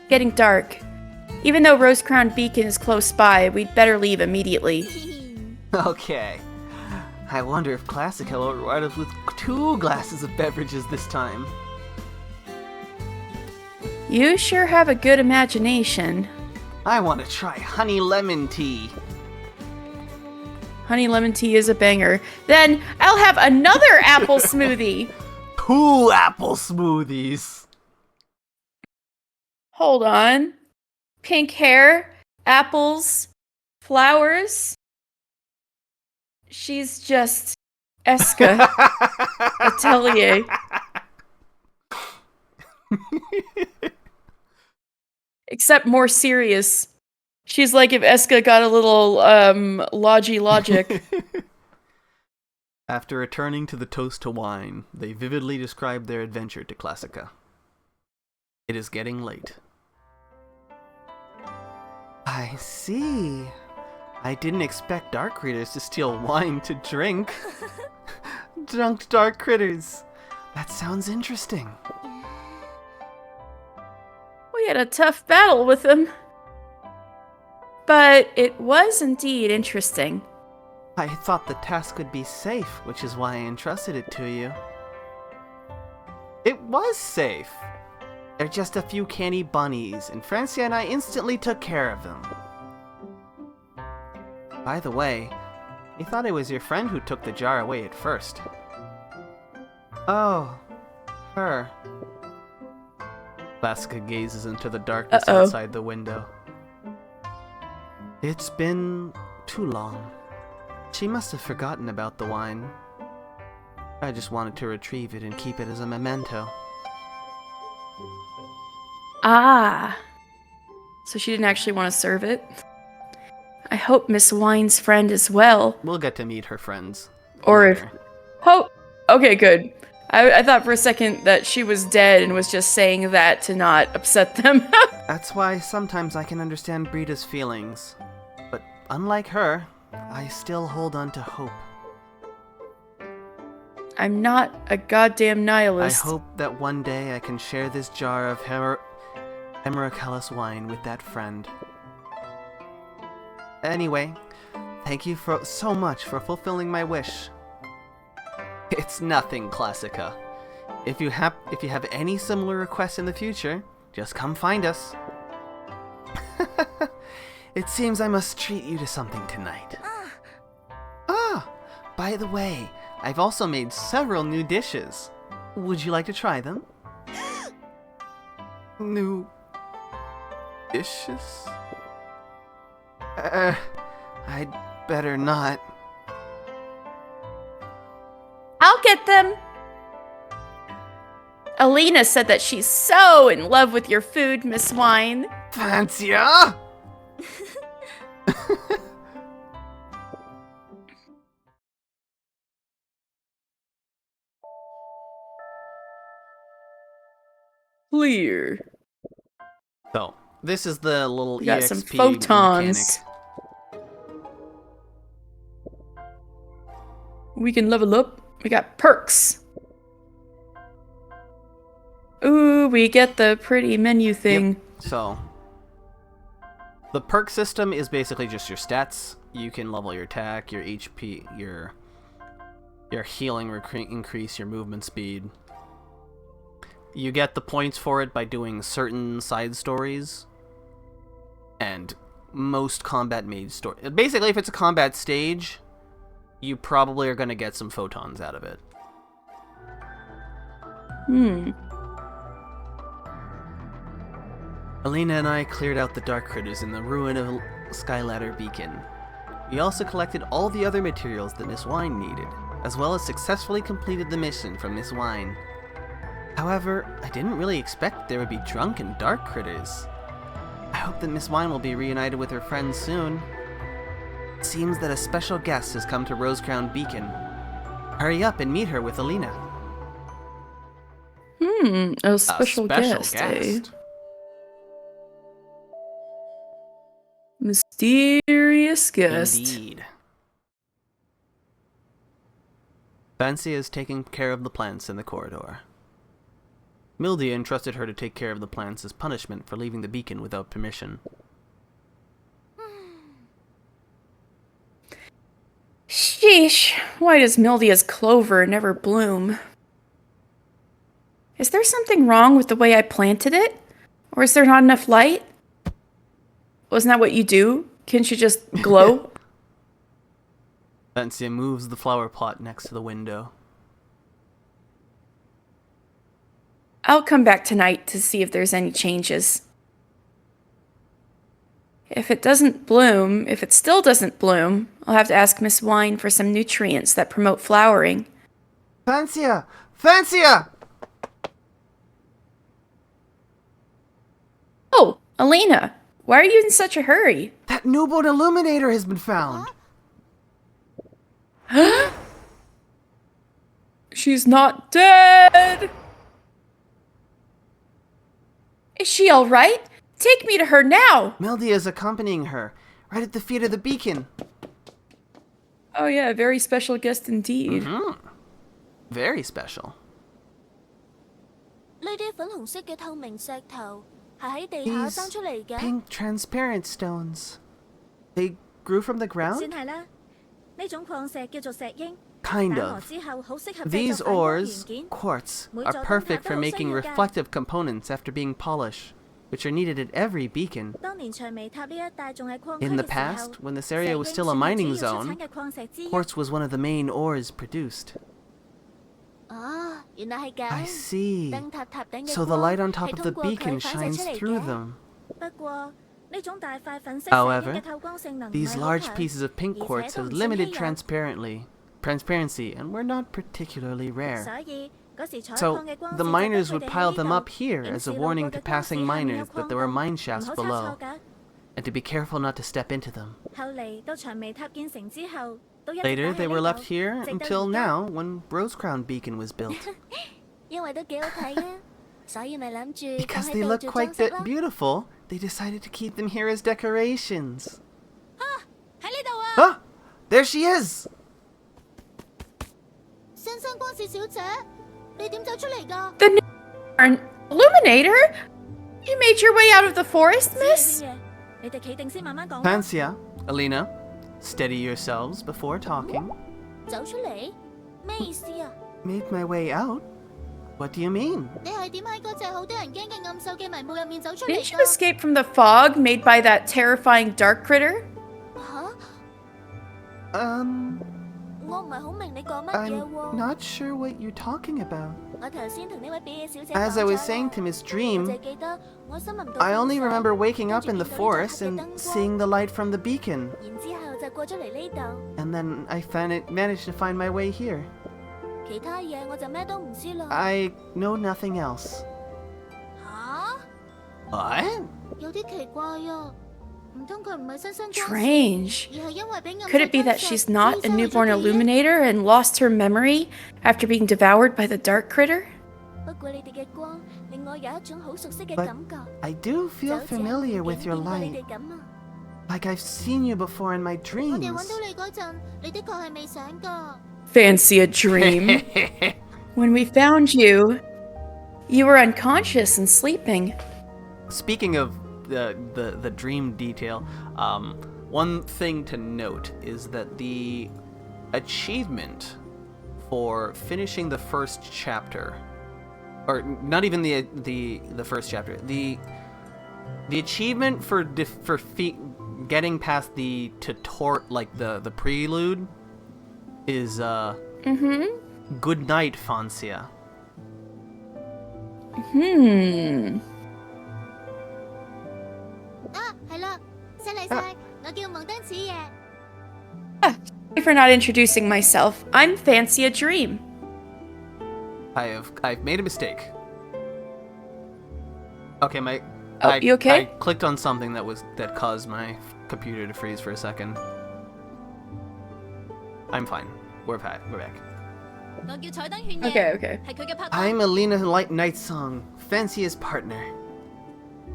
Getting dark. Even though Rosecrown Beacon is close by, we'd better leave immediately. Okay. I wonder if Classica will reward us with 2 glasses of beverages this time. You sure have a good imagination. I want to try honey lemon tea. Honey lemon tea is a banger. Then I'll have another apple smoothie. 2 apple smoothies. Hold on. Pink hair, apples, flowers. She's just Eska Atelier. Except more serious. She's like if Eska got a little logic. After returning to the Toast to Wine, they vividly described their adventure to Classica. It is getting late. I see. I didn't expect dark critters to steal wine to drink. Drunk dark critters. That sounds interesting. We had a tough battle with them. But it was indeed interesting. I thought the task would be safe, which is why I entrusted it to you. It was safe. They're just a few canny bunnies, and Francia and I instantly took care of them. By the way, I thought it was your friend who took the jar away at first. Oh, her. Classica gazes into the darkness outside the window. It's been too long. She must have forgotten about the wine. I just wanted to retrieve it and keep it as a memento. Ah. So she didn't actually want to serve it? I hope Miss Wine's friend is well. We'll get to meet her friends. Or if... later. Oh, okay, good. I thought for a second that she was dead and was just saying that to not upset them. That's why sometimes I can understand Brida's feelings. But unlike her, I still hold on to hope. I'm not a goddamn I nihilist. hope that one day I can share this jar of Hemerocallis wine with that friend. Anyway, thank you so much for fulfilling my wish. It's nothing, Classica. If you have any similar requests in the future, just come find us. It seems I must treat you to something tonight. Ah, by the way, I've also made several new dishes. Would you like to try them? New dishes? I'd better not. I'll get them. Alina said that she's so in love with your food, Miss Wine. Fancia? Clear. So, this is the little We got EXP some photons. mechanic. We can level up. We got perks. Ooh, we get the pretty menu thing. Yep. So, the perk system is basically just your stats. You can level your attack, your HP, your healing, increase your movement speed. You get the points for it by doing certain side stories and most combat mage story. Basically, if it's a combat stage, you probably are going to get some photons out of it. Alina and I cleared out the dark critters in the ruin of Skyladder Beacon. We also collected all the other materials that Miss Wine needed, as well as successfully completed the mission from Miss Wine. However, I didn't really expect there would be drunken dark critters. I hope that Miss Wine will be reunited with her friends soon. It seems that a special guest has come to Rosecrown Beacon. Hurry up and meet her with Alina. A special guest, eh? Mysterious guest. Indeed. Fancy is taking care of the plants in the corridor. Mildia entrusted her to take care of the plants as punishment for leaving the beacon without permission. Sheesh, why does Mildia's clover never bloom? Is there something wrong with the way I planted it? Or is there not enough light? Wasn't that what you do? Can't you just glow? Fancy moves the flower pot next to the window. I'll come back tonight to see if there's any changes. If it still doesn't bloom, I'll have to ask Miss Wine for some nutrients that promote flowering. Fancia! Fancia! Oh, Alina, why are you in such a hurry? That newborn illuminator has been found! She's not dead! Is she all right? Take me to her now! Mildia is accompanying her, right at the feet of the beacon. Oh yeah, very special guest indeed. Very special. 呢啲粉紅色嘅透明石頭係喺地下生出嚟嘅。 Pink transparent stones. They grew from the 算 ground? 係啦，呢種礦石叫做石英， Kind 打磨 of. 之後好適合製 These 作反光元 ores, 件。 quartz, 每 are 座燈塔 perfect 都 for 好需 making 要㗎。 reflective components after being polished, which are needed at every beacon. 當年長眉塔呢一帶仲係礦區 In the 嘅時候， past, when this 石 area 英 was still a 算係 mining 主要出 zone, 產嘅礦石之一。 quartz was one of the main ores produced. 哦，原來係 I 咁。 see. 燈塔塔頂嘅 So the 光 light on 係 top of the 通過佢 beacon 反射 shines 出嚟 through 嘅。 them. 不過呢種大塊粉色石英 However, 嘅透光性能唔 these 係好 large 強， pieces of pink 而 quartz 且都 have 唔算 limited 稀有。 transparency and were not particularly rare. 所以嗰時採 So, 礦嘅光 the 線就 miners 俾佢 would 哋 pile 喺 them 呢 up 度 here 顯 as a 示路 warning 過 to 嘅光 passing 線下面有 miners that 礦 there were 洞， mine 唔 shafts 好拆 below, 錯㗎。 and to be careful not to step into them. 後嚟到長眉塔建成之後，都一直 Later, 擺 they 喺 were 呢 left 度， here 直到 until 而家。 now, when Rosecrown Beacon was built. 因為都幾好睇啊，所以咪諗住 Because 放 they 喺度 look 做 quite 裝飾咯。 beautiful, they decided to keep them here as decorations. 喺呢度啊， Ah! There she is! 新生光線小姐，你點走出嚟㗎？ The new illuminator? You made your way out of the forest, 知你 miss? 啲嘢，你哋企定先慢慢講啦。 Fancia, Alina, steady yourselves before talking. 走出嚟？咩意思啊？ Made my way out? What do you mean? 你係點喺嗰隻好多人驚嘅暗獸嘅迷霧入面走出嚟 Didn't you 㗎？ escape from the fog made by that terrifying dark critter? 嚇！ Um, 我唔係好明你講乜嘢 I'm 喎。 not sure what you're talking about. 我頭先同呢位表演小姐 As I 講 was 咗 saying 啦 to Miss 我 Dream, 淨係記得我森林度 I only 放 remember 水 waking up in the 跟住見到呢 forest 盞 and 黑嘅燈光 seeing the light from the beacon. 然之後就過咗嚟呢度， And then I managed to find my way here. 其他嘢我就咩都唔知啦。 I know nothing else. 吓？ What? 有啲奇怪啊，唔通佢唔係新生光線， Strange. 而係因為俾暗 Could it 色 be 吞 that 噬 she's not 所 a 以失去咗 newborn 記憶？ illuminator and lost her memory after being devoured by the dark critter? 不過你哋嘅光令我有一種好熟悉嘅 But 感覺， I do 就 feel 好似 familiar 喺 with 電 your 見過你 light. 哋咁啊。 Like I've seen you before in my 我哋 dreams. 揾到你嗰陣，你的確係未醒㗎。 Fancy a dream. When we found you, you were unconscious and sleeping. Speaking of the dream detail, one thing to note is that the achievement for finishing the first chapter, or not even the first chapter, the achievement for getting past the the prelude is Good night, Fancia. 啊，係啦，犀利晒，我叫蒙登子夜。 Sorry for not introducing myself. I'm Fancy a Dream. I've made a mistake. Okay, Oh, you okay? I clicked on something that caused my computer to freeze for a second. I'm fine. We're back. 我叫彩燈犬夜， Okay. 係佢嘅拍檔。 I'm Alina Light Night Song, Fancia's partner.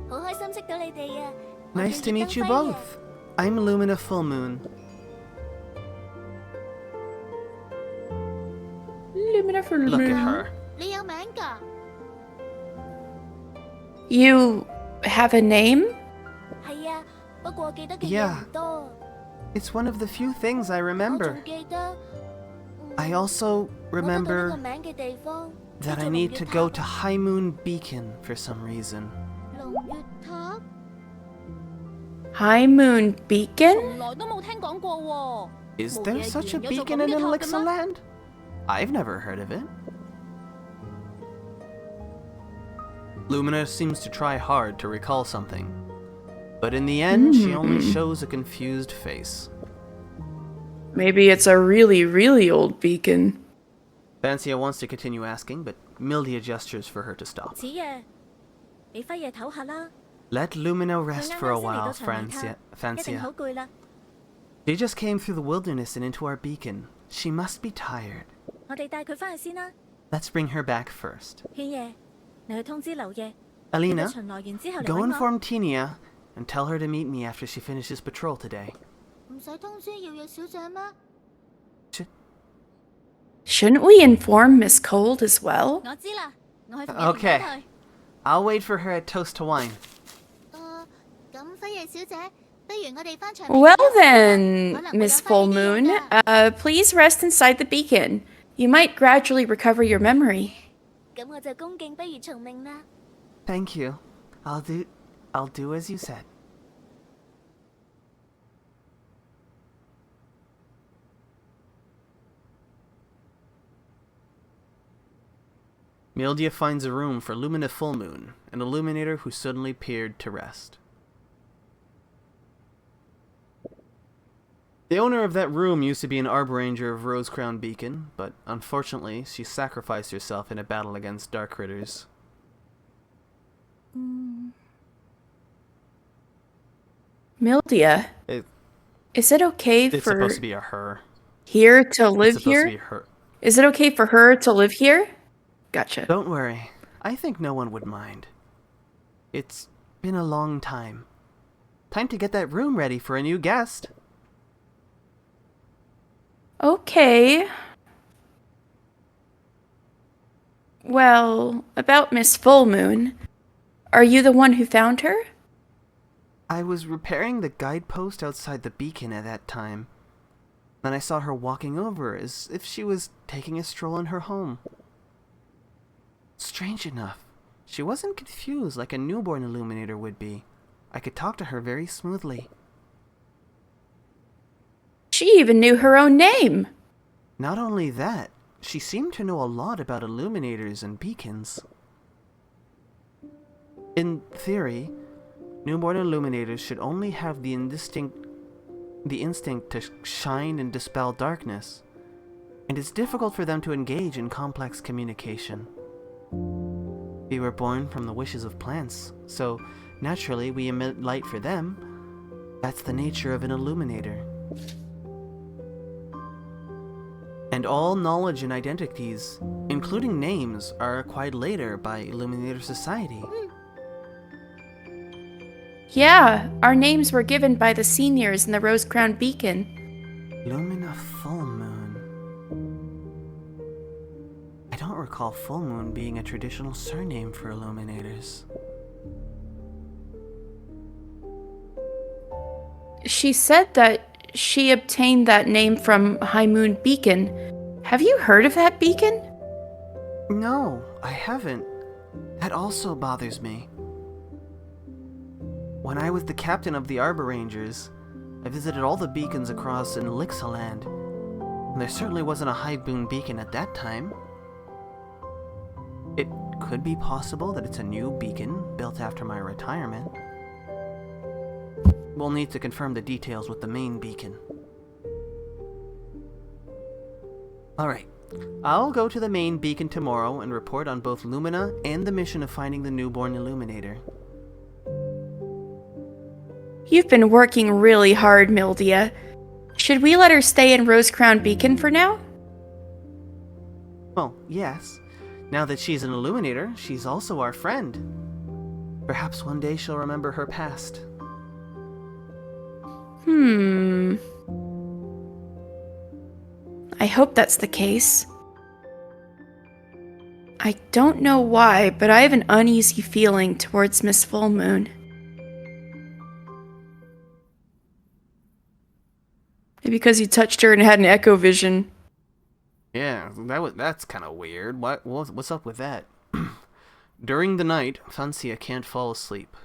好開心識到你哋啊！ Nice to 我叫葉 meet you 燈輝 both. 夜 I'm Lumina Full Moon. Lumina for Look at Lumina. her. 你有名㗎？ You have a name? 係啊，不過記得嘅嘢 Yeah. 唔多。 It's one of the few things I 我 remember. 仲記得。 I also 我得到呢個 remember 名嘅地方 that 叫 I 做 need 龍 to 月 go 塔 to High Moon Beacon for some reason. 龍月塔？ High Moon Beacon? 從來都冇聽講過喎。 Is 冇 there 嘢 such a 原有做 beacon in 咁嘅塔嘅咩？ Inlixaland? I've never heard of it. Lumina seems to try hard to recall something, but in the end, she only shows a confused face. Maybe it's a really, really old beacon. Fancia wants to continue asking, but Mildia gestures for her to stop. 子夜，俾輝夜唞下啦。 Let Lumina 佢 rest 啱 for a 啱先嚟 while, 到長尾塔，一定好 Fancia. 攰啦。 She just came through the wilderness and into our beacon. She must be tired. 我哋帶佢翻去先啦。 Let's bring her back first. 犬夜，你去通知劉夜， Alina, 佢巡邏完之後嚟 go 揾我。 inform Tinia and tell her to meet me after she finishes patrol today. 唔使通知耀月小姐咩？ Shouldn't we inform Miss Cold as well? 我知啦，我去同佢 Okay. 佢。 I'll wait for her at Toast to Wine. 咁輝夜小姐，不如我哋翻場。 Well then, 可能會有 Miss 返 Full 呢啲嘢 Moon, 㗎 please rest inside the beacon. You might gradually recover your memory. 咁我就恭敬不如從命啦。 Thank you. I'll do as you said. Mildia finds a room for Lumina Full Moon, an illuminator who suddenly appeared to rest. The owner of that room used to be an Arboranger of Rosecrown Beacon, but unfortunately, she sacrificed herself in a battle against dark critters. Mildia, is it okay It's for supposed to be a her. here to live It's supposed to be here? her. Is it okay for her to live here? Gotcha. Don't worry. I think no one would mind. It's been a long time. Time to get that room ready for a new guest. Okay. Well, about Miss Full Moon. Are you the one who found her? I was repairing the guidepost outside the beacon at that time. Then I saw her walking over as if she was taking a stroll in her home. Strange enough, she wasn't confused like a newborn illuminator would be. I could talk to her very smoothly. She even knew her own name. Not only that, she seemed to know a lot about illuminators and beacons. In theory, newborn illuminators should only have the instinct to shine and dispel darkness, and it's difficult for them to engage in complex communication. We were born from the wishes of plants, so naturally we emit light for them. That's the nature of an illuminator. And all knowledge and identities, including names, are acquired later by Illuminator Society. Yeah, our names were given by the seniors in the Rose-Crowned Beacon. Lumina Full Moon. I don't recall Full Moon being a traditional surname for Illuminators. She said that she obtained that name from High Moon Beacon. Have you heard of that beacon? No, I haven't. That also bothers me. When I was the captain of the Arbor Rangers, I visited all the beacons across Inlixaland, and there certainly wasn't a High Moon Beacon at that time. It could be possible that it's a new beacon built after my retirement. We'll need to confirm the details with the main beacon. Alright, I'll go to the main beacon tomorrow and report on both Lumina and the mission of finding the newborn Illuminator. You've been working really hard, Mildia. Should we let her stay in Rose-Crowned Beacon for now? Well, yes. Now that she's an Illuminator, she's also our friend. Perhaps one day she'll remember her past. I hope that's the case. I don't know why, but I have an uneasy feeling towards Miss Full Moon. Maybe because you touched her and had an echo vision. Yeah, that's kind of weird. What's up with that? During the night, Fancia can't fall asleep.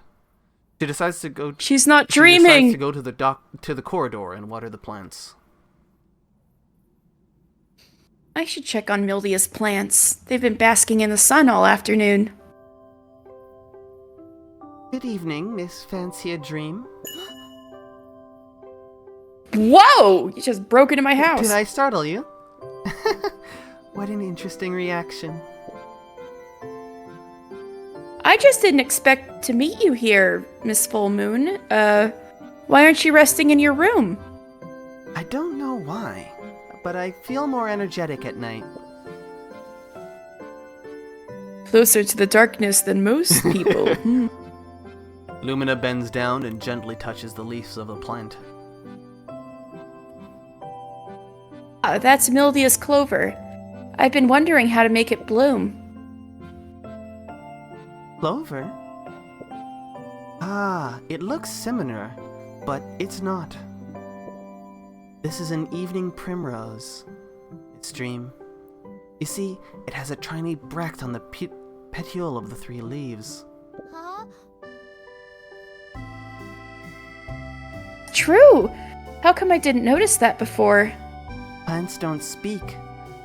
She decides to go. She's not She dreaming! decides to go to the corridor and water the plants. I should check on Mildia's plants. They've been basking in the sun all afternoon. Good evening, Miss Fancia Dream. Whoa! You just broke into my house. Did I startle you? What an interesting reaction. I just didn't expect to meet you here, Miss Full Moon. Why aren't you resting in your room? I don't know why, but I feel more energetic at night. Closer to the darkness than most people. Lumina bends down and gently touches the leaves of a plant. That's Mildia's clover. I've been wondering how to make it bloom. Clover? Ah, it looks similar, but it's not. This is an evening primrose. It's Dream. You see, it has a tiny bract on the petiole of the 3 leaves. Huh? True! How come I didn't notice that before? Plants don't speak,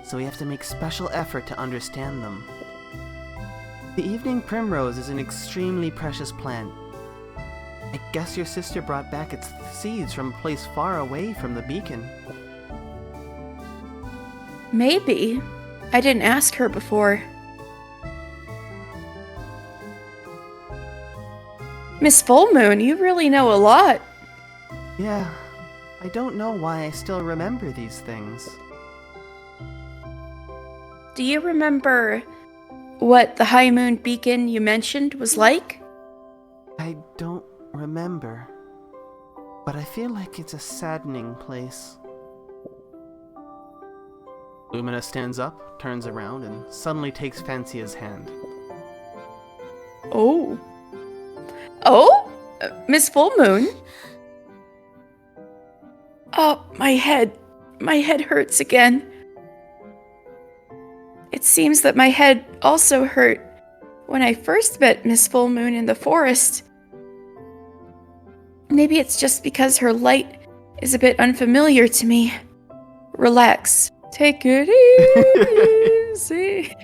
so we have to make special effort to understand them. The evening primrose is an extremely precious plant. I guess your sister brought back its seeds from a place far away from the beacon. Maybe. I didn't ask her before. Miss Full Moon, you really know a lot. Yeah, I don't know why I still remember these things. Do you remember what the High Moon Beacon you mentioned was like? I don't remember, but I feel like it's a saddening place. Lumina stands up, turns around, and suddenly takes Fancia's hand. Oh. Oh? Miss Full Moon? Oh, my head. My head hurts again. It seems that my head also hurt when I first met Miss Full Moon in the forest. Maybe it's just because her light is a bit unfamiliar to me. Relax. Take it easy.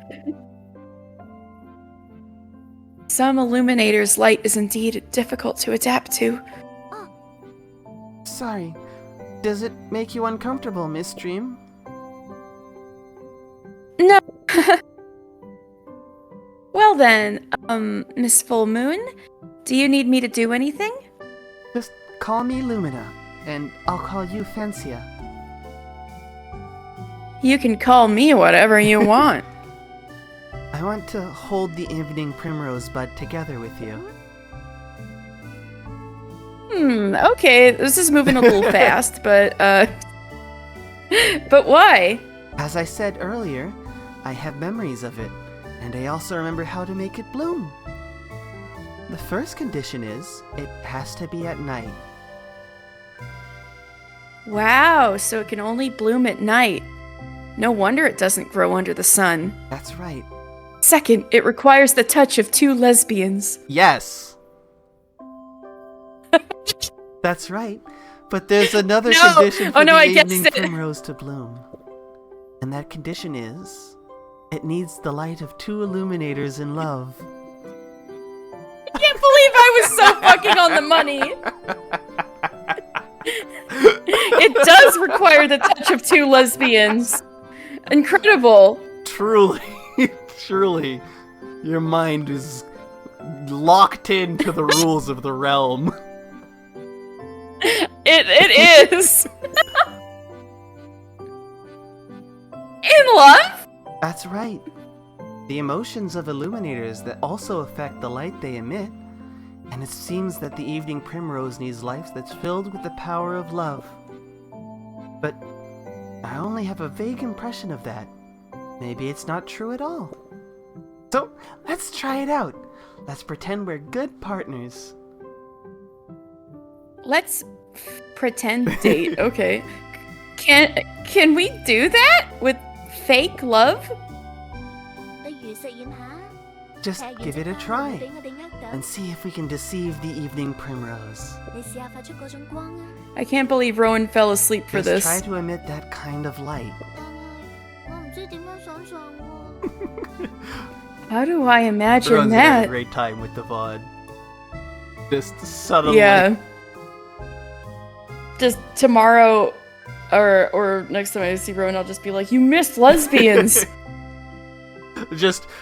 Some illuminators' light is indeed difficult to adapt to. Sorry. Does it make you uncomfortable, Miss Dream? No. Well then, Miss Full Moon, do you need me to do anything? Just call me Lumina, and I'll call you Fancia. You can call me whatever you want. I want to hold the evening primrose bud together with you. Okay, this is moving a little fast, but why? As I said earlier, I have memories of it, and I also remember how to make it bloom. The first condition is, it has to be at night. Wow, so it can only bloom at night. No wonder it doesn't grow under the sun. That's right. Second, it requires the touch of 2 lesbians. Yes. That's right. But there's another No! condition for Oh, no, the I guessed evening it. primrose to bloom. And that condition is, it needs the light of 2 illuminators in love. I can't believe I was so fucking on the money. It does require the touch of 2 lesbians. Incredible. Truly, truly, your mind is locked into the rules of the realm. It is. In love? That's right. The emotions of illuminators that also affect the light they emit, and it seems that the evening primrose needs life that's filled with the power of love. But I only have a vague impression of that. Maybe it's not true at all. So, let's try it out. Let's pretend we're good partners. Let's pretend date, okay. Can we do that with fake love? 不如實驗下。 Just 踢完 give 隻 it a 貓 try 俾我哋呃到 and see if we can deceive the evening primrose. 你試下發出嗰種光啊！ I can't believe Rowan fell asleep for Just this. try to emit that kind of light. 但係我唔知點樣想像喎。 How do I imagine Everyone's having a that? great time with the VOD. Just suddenly. Yeah. Just tomorrow, or next time I see Rowan, I'll just be like, "You missed lesbians."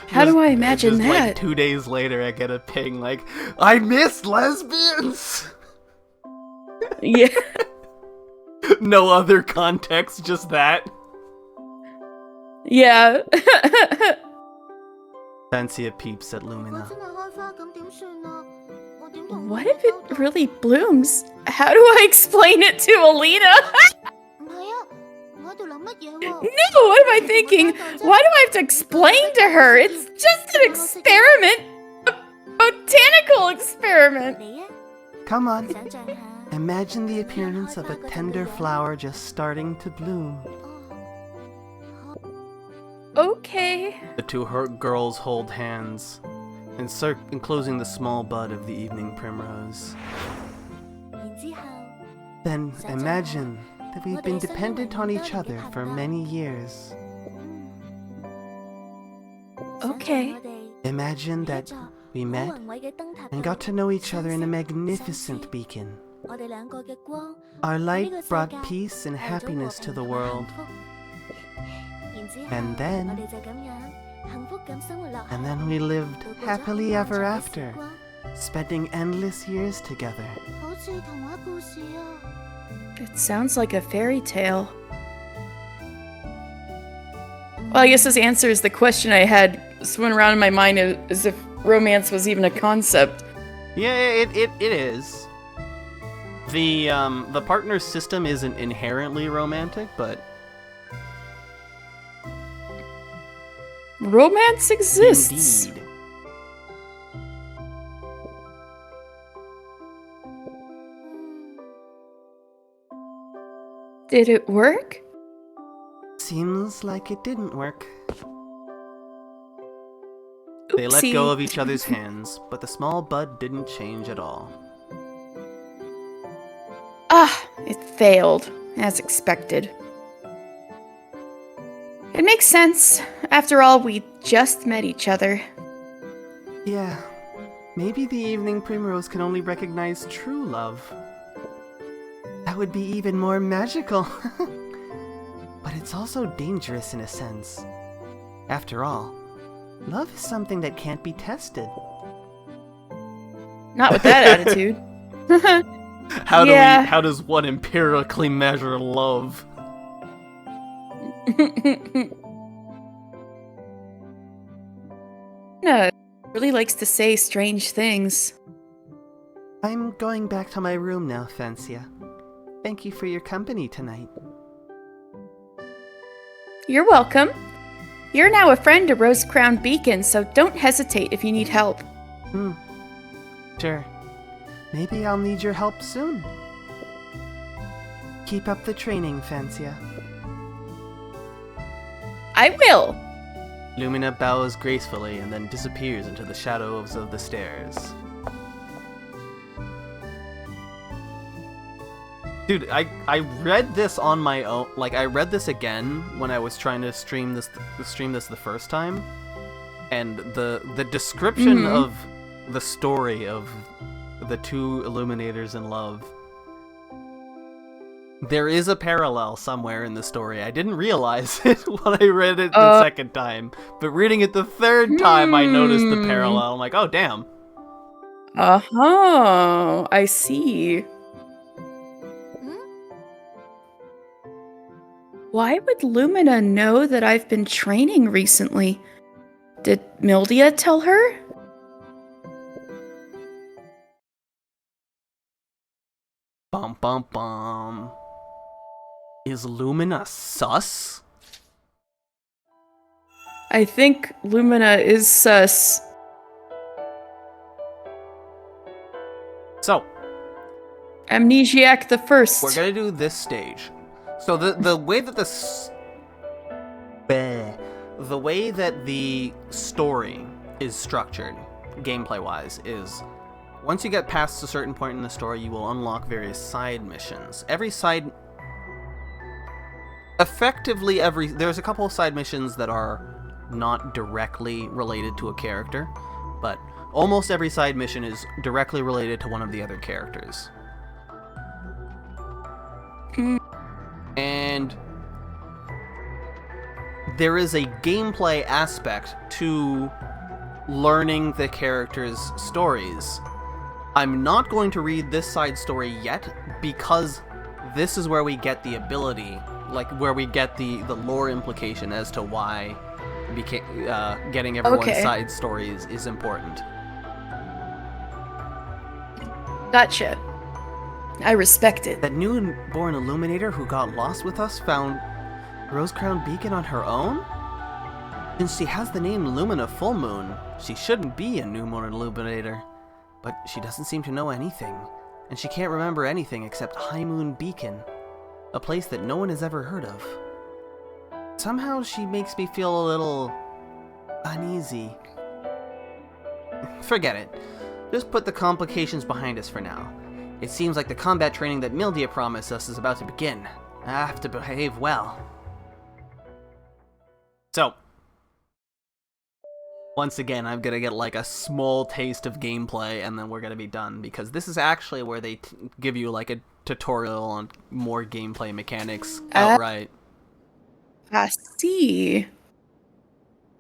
How do I imagine just like that? 2 days later, I get a ping like, I missed lesbians! Yeah. No other context, just that. Yeah. Fancy peeps at 如果 Lumina. 真係開花咁點算啊？我點同 What 佢 if it 溝通 really blooms? How do I explain it to Alina? 唔係啊，我喺度諗乜嘢喎？ No, what am I thinking? Why do I have to explain to her? It's just an experiment. A botanical experiment. 你啊， Come on. 想像下。 Imagine the appearance of a tender flower just starting to bloom. 哦， Okay. The 2 girls hold hands, enclosing the small bud of the evening primrose. 然之後， Then imagine that we've been dependent on each other for many years. Okay. 想像我哋 Imagine 喺一 that 座 we 好 met 宏偉嘅燈塔 and 度 got to know each other in a magnificent beacon. 我哋兩個嘅光 Our 喺呢 light 個世 brought 界 peace and 帶咗 happiness 和 to 平 the 同 world. 幸福。然之後 And then- 我哋就咁樣幸福咁生活落去 And then we lived 度過咗 happily 好 ever 漫長嘅 after, 時光 spending endless years together. 好似童話故事啊！ It sounds like a fairy tale. Well, I guess this answers the question I had swimming around in my mind as if romance was even a concept. Yeah, it is. The partner system isn't inherently romantic, but Romance exists. indeed. Did it work? Seems like it didn't work. They let go Oopsie. of each other's hands, but the small bud didn't change at all. Ah, it failed, as expected. It makes sense. After all, we just met each other. Yeah, maybe the evening primrose can only recognize true love. That would be even more magical. But it's also dangerous in a sense. After all, love is something that can't be tested. Not with that attitude. How does one empirically measure love? No, really likes to say strange things. I'm going back to my room now, Fancia. Thank you for your company tonight. You're welcome. You're now a friend to Rose Crown Beacon, so don't hesitate if you need help. Sure. Maybe I'll need your help soon. Keep up the training, Fancia. I will. Lumina bows gracefully and then disappears into the shadows of the stairs. Dude, I read this on my own. Like, I read this again when I was trying to stream this the first time, and the description of the story of the two Illuminators in love. There is a parallel somewhere in the story. I didn't realize it when I read it the second time, but reading it the third time, I noticed the parallel. I'm like, oh damn. Uh-huh. I see. Why would Lumina know that I've been training recently? Did Mildia tell her? Bum bum bum. Is Lumina sus? I think Lumina is sus. So, Amnesiac the First. we're gonna do this stage. So the way that the way that the story is structured, gameplay-wise, is once you get past a certain point in the story, you will unlock various side missions. There's a couple of side missions that are not directly related to a character, but almost every side mission is directly related to one of the other characters. And there is a gameplay aspect to learning the characters' stories. I'm not going to read this side story yet, because this is where we get the ability, like where we get the lore implication as to why getting everyone's side stories is important. Gotcha. I respect it. That newborn Illuminator who got lost with us found Rose Crown Beacon on her own? Since she has the name Lumina Full Moon, she shouldn't be a newborn Illuminator. But she doesn't seem to know anything, and she can't remember anything except High Moon Beacon, a place that no one has ever heard of. Somehow she makes me feel a little uneasy. Forget it. Just put the complications behind us for now. It seems like the combat training that Mildia promised us is about to begin. I have to behave well. So, once again, I'm gonna get like a small taste of gameplay and then we're gonna be done, because this is actually where they give you like a tutorial on more gameplay mechanics outright. I see.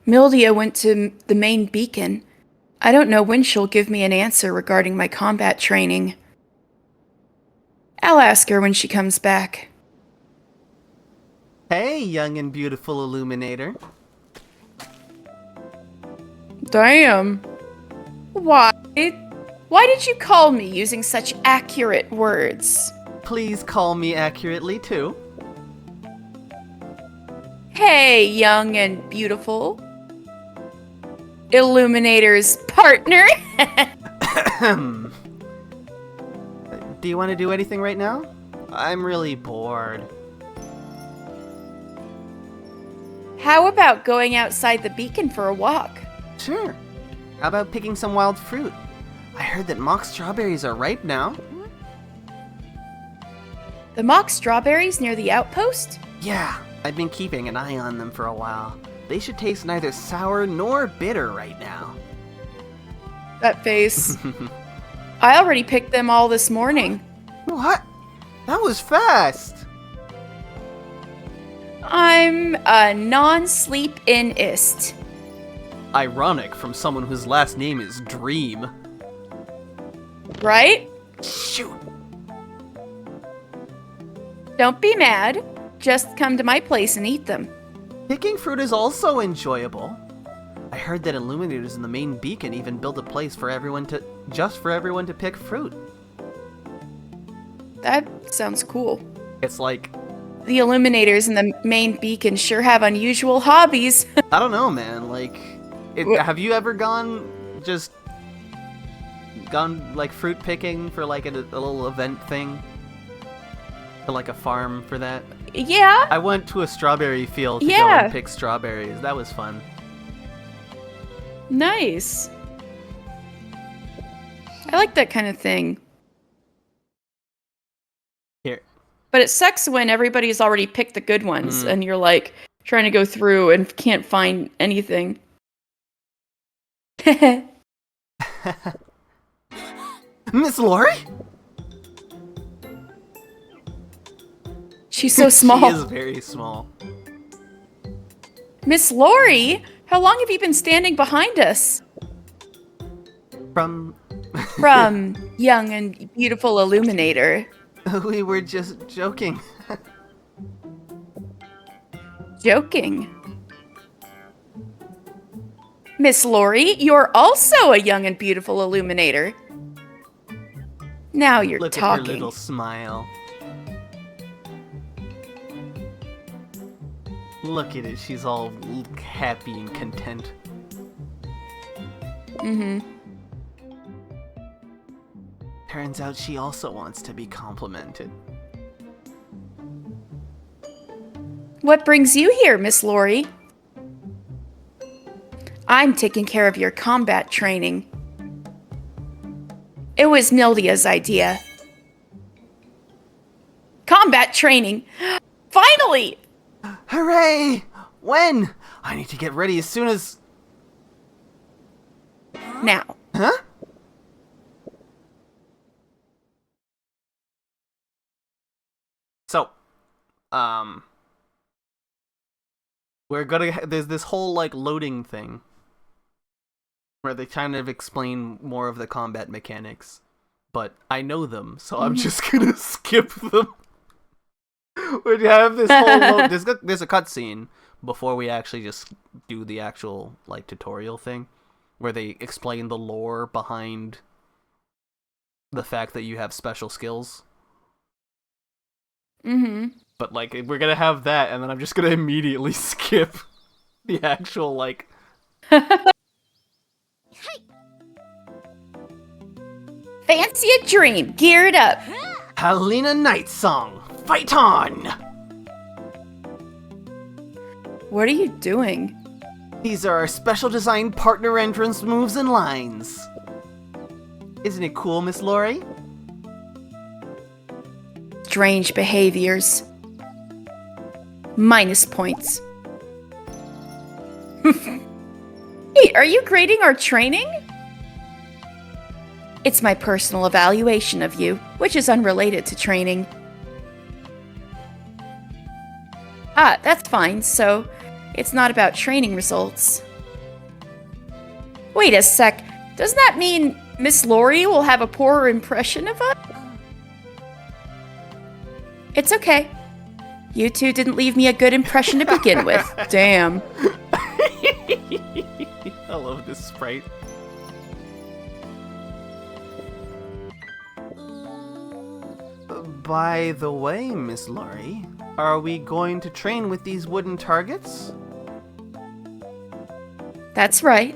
Mildia went to the main beacon. I don't know when she'll give me an answer regarding my combat training. I'll ask her when she comes back. Hey, young and beautiful Illuminator. Damn. Why? Why did you call me using such accurate words? Please call me accurately, too. Hey, young and beautiful. Illuminator's partner. Do you want to do anything right now? I'm really bored. How about going outside the beacon for a walk? Sure. How about picking some wild fruit? I heard that mock strawberries are ripe now. The mock strawberries near the outpost? Yeah, I've been keeping an eye on them for a while. They should taste neither sour nor bitter right now. That face. I already picked them all this morning. What? That was fast! I'm a non-sleep-in-ist. Ironic from someone whose last name is Dream. Right? Shoot! Don't be mad. Just come to my place and eat them. Picking fruit is also enjoyable. I heard that illuminators in the main beacon even built a place for everyone to pick fruit. That sounds cool. It's like, The illuminators in the main beacon sure have unusual hobbies. I don't know, man. Like, have you ever gone like fruit picking for like a little event thing? For like a farm for that? Yeah. I went to a strawberry field to go Yeah. and pick strawberries. That was fun. Nice. I like that kind of thing. Here. But it sucks when everybody's already picked the good ones and you're like trying to go through and can't find anything. Miss Lori? She's so small. She is very small. Miss Lori, how long have you been standing behind us? From... From young and beautiful illuminator. We were just joking. Joking. Miss Lori, you're also a young and beautiful illuminator. Now you're Look talking. at her little smile. Look at it, she's all happy and content. Mm-hmm. Turns out she also wants to be complimented. What brings you here, Miss Lori? I'm taking care of your combat training. It was Nildia's idea. Combat training! Finally! Hooray! When? I need to get ready as soon as... Now. Huh? So, there's this whole, like, loading thing. Where they kind of explain more of the combat mechanics. But I know them, so I'm just gonna skip them. When you have this whole there's a cutscene before we actually just do the actual like tutorial thing, where they explain the lore behind the fact that you have special skills. Mm-hmm. But like we're gonna have that, and then I'm just gonna immediately skip the actual like. Fancy a dream. Geared up. Helena Night Song, fight on! What are you doing? These are our special designed partner entrance moves and lines. Isn't it cool, Miss Lori? Strange behaviors. Minus points. Hey, are you grading our training? It's my personal evaluation of you, which is unrelated to training. Ah, that's fine, so it's not about training results. Wait a sec, doesn't that mean Miss Lori will have a poorer impression of us? It's okay. You two didn't leave me a good impression to begin with. Damn. I love this sprite. By the way, Miss Lori, are we going to train with these wooden targets? That's right.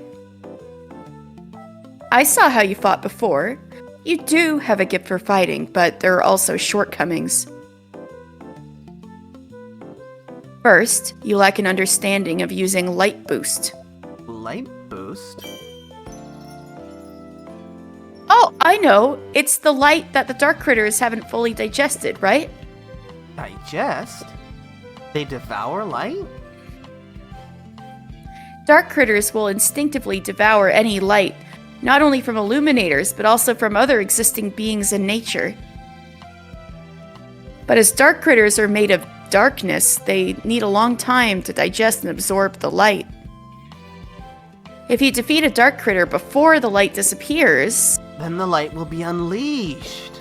I saw how you fought before. You do have a gift for fighting, but there are also shortcomings. First, you lack an understanding of using light boost. Light boost? Oh, I know. It's the light that the dark critters haven't fully digested, right? Digest? They devour light? Dark critters will instinctively devour any light, not only from illuminators, but also from other existing beings in nature. But as dark critters are made of darkness, they need a long time to digest and absorb the light. If you defeat a dark critter before the light disappears... Then the light will be unleashed.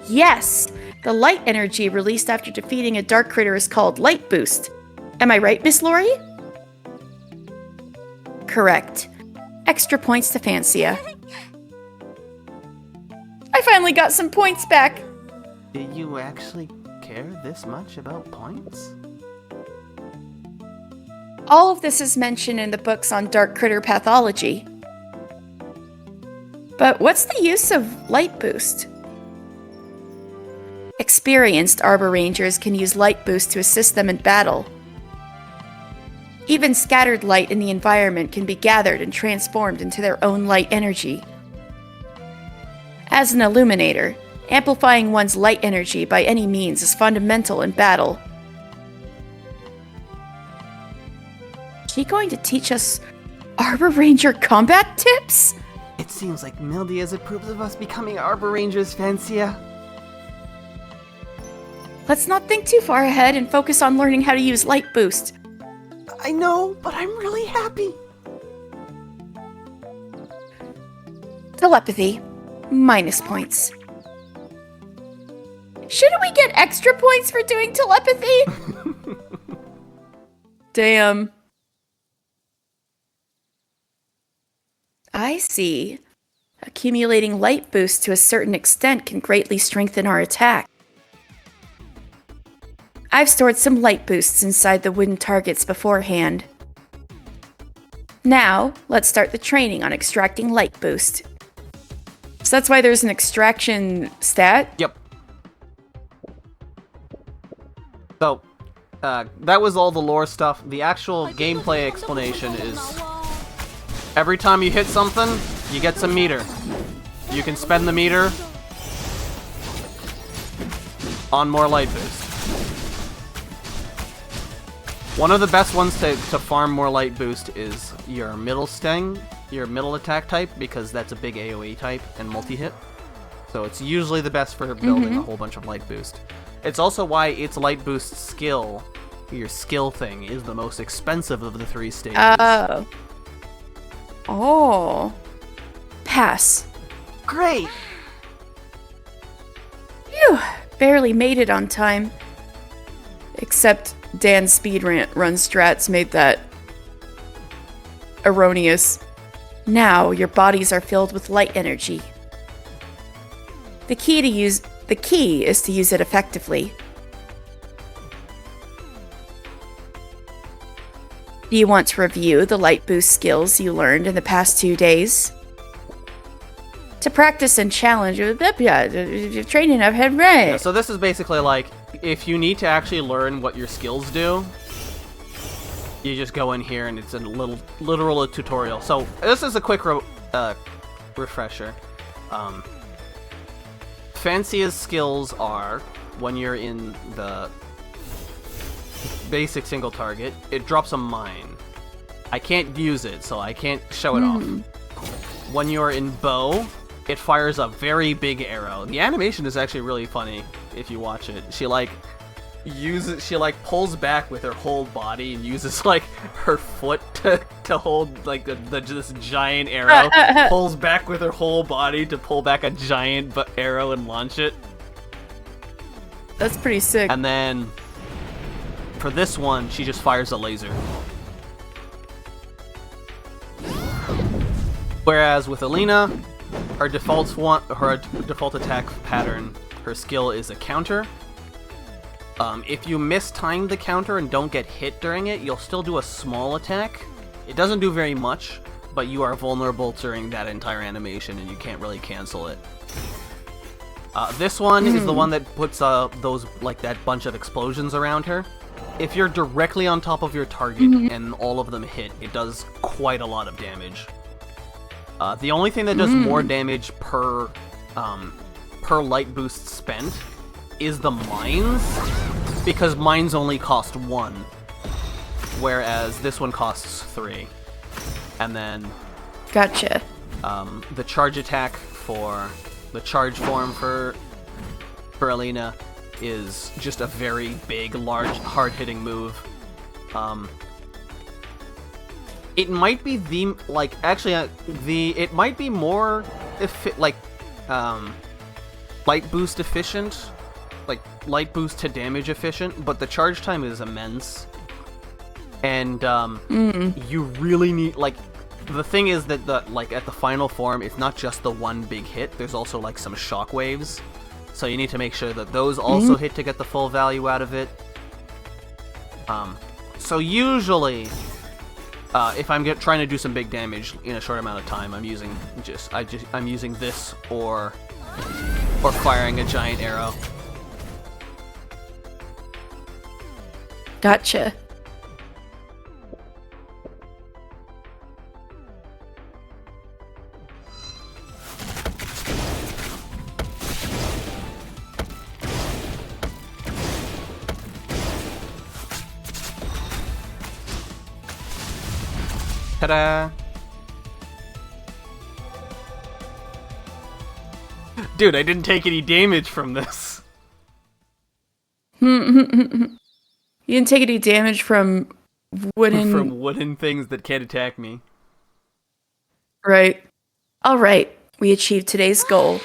Yes! The light energy released after defeating a dark critter is called Light Boost. Am I right, Miss Lori? Correct. Extra points to Fancia. I finally got some points back! Do you actually care this much about points? All of this is mentioned in the books on dark critter pathology. But what's the use of Light Boost? Experienced Arbor Rangers can use Light Boost to assist them in battle. Even scattered light in the environment can be gathered and transformed into their own light energy. As an illuminator, amplifying one's light energy by any means is fundamental in battle. Is she going to teach us Arbor Ranger combat tips? It seems like Mildias approves of us becoming Arbor Rangers, Fancia. Let's not think too far ahead and focus on learning how to use Light Boost. I know, but I'm really happy. Telepathy. Minus points. Shouldn't we get extra points for doing telepathy? Damn. I see. Accumulating light boost to a certain extent can greatly strengthen our attack. I've stored some light boosts inside the wooden targets beforehand. Now, let's start the training on extracting light boost. So that's why there's an extraction stat? Yep. So, that was all the lore stuff. The actual gameplay explanation is every time you hit something, you get some meter. You can spend the meter on more light boost. One of the best ones to farm more light boost is your middle sting, your middle attack type, because that's a big AoE type and multi-hit. So it's usually the best for building a whole bunch of light boost. It's also why its light boost skill, your skill thing, is the most expensive of the 3 stages. Oh. Pass. Great! Phew. Barely made it on time. Except Dan's speedrun strats made that erroneous. Now your bodies are filled with light energy. The key is to use it effectively. Do you want to review the light boost skills you learned in the past 2 days? To practice and challenge training I've had right. Yeah, so this is basically like, if you need to actually learn what your skills do, you just go in here and it's a literal tutorial. So this is a quick refresher. Fancia's skills are, when you're in the basic single target, it drops a mine. I can't use it, so I can't show it off. When you're in bow, it fires a very big arrow. The animation is actually really funny if you watch it. She pulls back with her whole body and uses like her foot to hold like this giant arrow. Pulls back with her whole body to pull back a giant arrow and launch it. That's pretty sick. And then for this one, she just fires a laser. Whereas with Alina, her default attack pattern, her skill is a counter. If you mistime the counter and don't get hit during it, you'll still do a small attack. It doesn't do very much, but you are vulnerable during that entire animation and you can't really cancel it. This one is the one that puts that bunch of explosions around her. If you're directly on top of your target and all of them hit, it does quite a lot of damage. The only thing that does more damage per light boost spent is the mines, because mines only cost 1, whereas this one costs 3. And then Gotcha. the charge attack for the charge form for Alina is just a very big, large, hard-hitting move. It might be the it might be more light boost efficient, like light boost to damage efficient, but the charge time is immense. And you really need the thing is that at the final form, it's not just the one big hit. There's also like some shockwaves, so you need to make sure that those also hit to get the full value out of it. So usually, if I'm trying to do some big damage in a short amount of time, I'm using this or firing a giant arrow. Gotcha. Ta-da! Dude, I didn't take any damage from this. You didn't take any damage from wooden... From wooden things that can't attack me. Right. Alright, we achieved today's goal.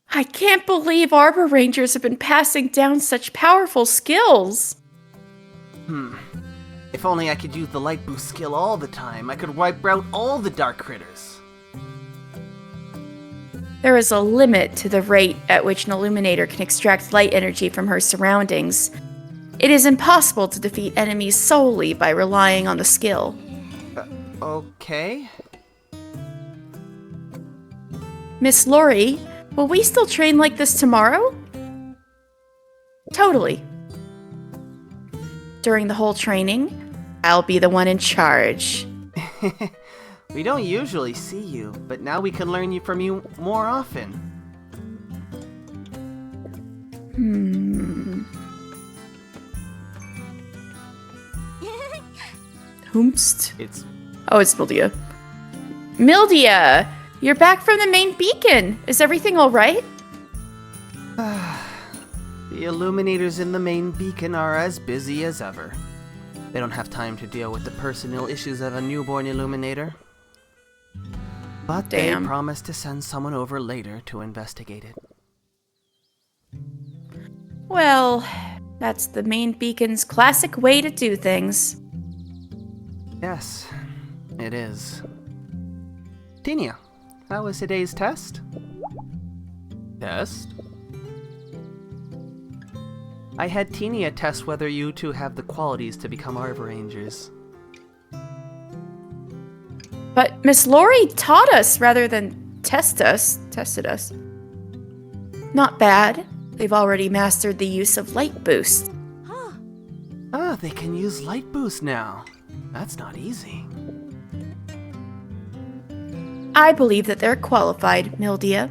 I can't believe Arbor Rangers have been passing down such powerful skills. If only I could use the light boost skill all the time, I could wipe out all the dark critters. There is a limit to the rate at which an Illuminator can extract light energy from her surroundings. It is impossible to defeat enemies solely by relying on the skill. Okay. Miss Lori, will we still train like this tomorrow? Totally. During the whole training, I'll be the one in charge. We don't usually see you, but now we can learn from you more often. Whomst? It's Oh, it's Mildia. Mildia! You're back from the main beacon! Is everything alright? The Illuminators in the main beacon are as busy as ever. They don't have time to deal with the personal issues of a newborn Illuminator. But Damn. they promised to send someone over later to investigate it. Well, that's the main beacon's classic way to do things. Yes, it is. Tinia, how was today's test? test. I had Tinia test whether you two have the qualities to become Arbor Rangers. But Miss Lori taught us rather than tested us. Not bad. They've already mastered the use of light boost. Ah, they can use light boost now. That's not easy. I believe that they're qualified, Mildia.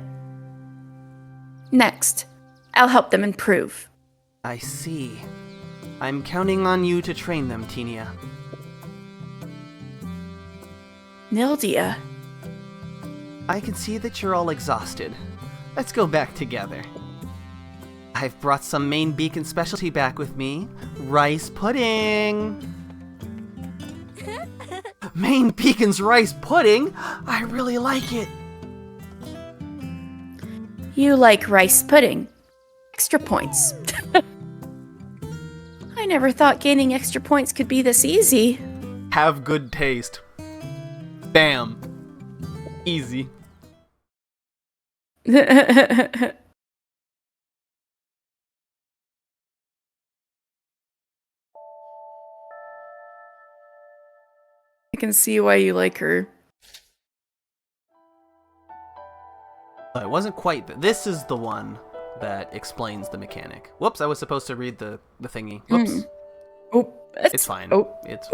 Next, I'll help them improve. I see. I'm counting on you to train them, Tinia. Mildia. I can see that you're all exhausted. Let's go back together. I've brought some main beacon specialty back with me. Rice pudding! Main beacon's rice pudding? I really like it! You like rice pudding. Extra points. I never thought gaining extra points could be this easy. Have good taste. Bam. Easy. I can see why you like her. It wasn't quite. This is the one that explains the mechanic. Whoops, I was supposed to read the thingy. Whoops. Oh, It's fine. Oh, It's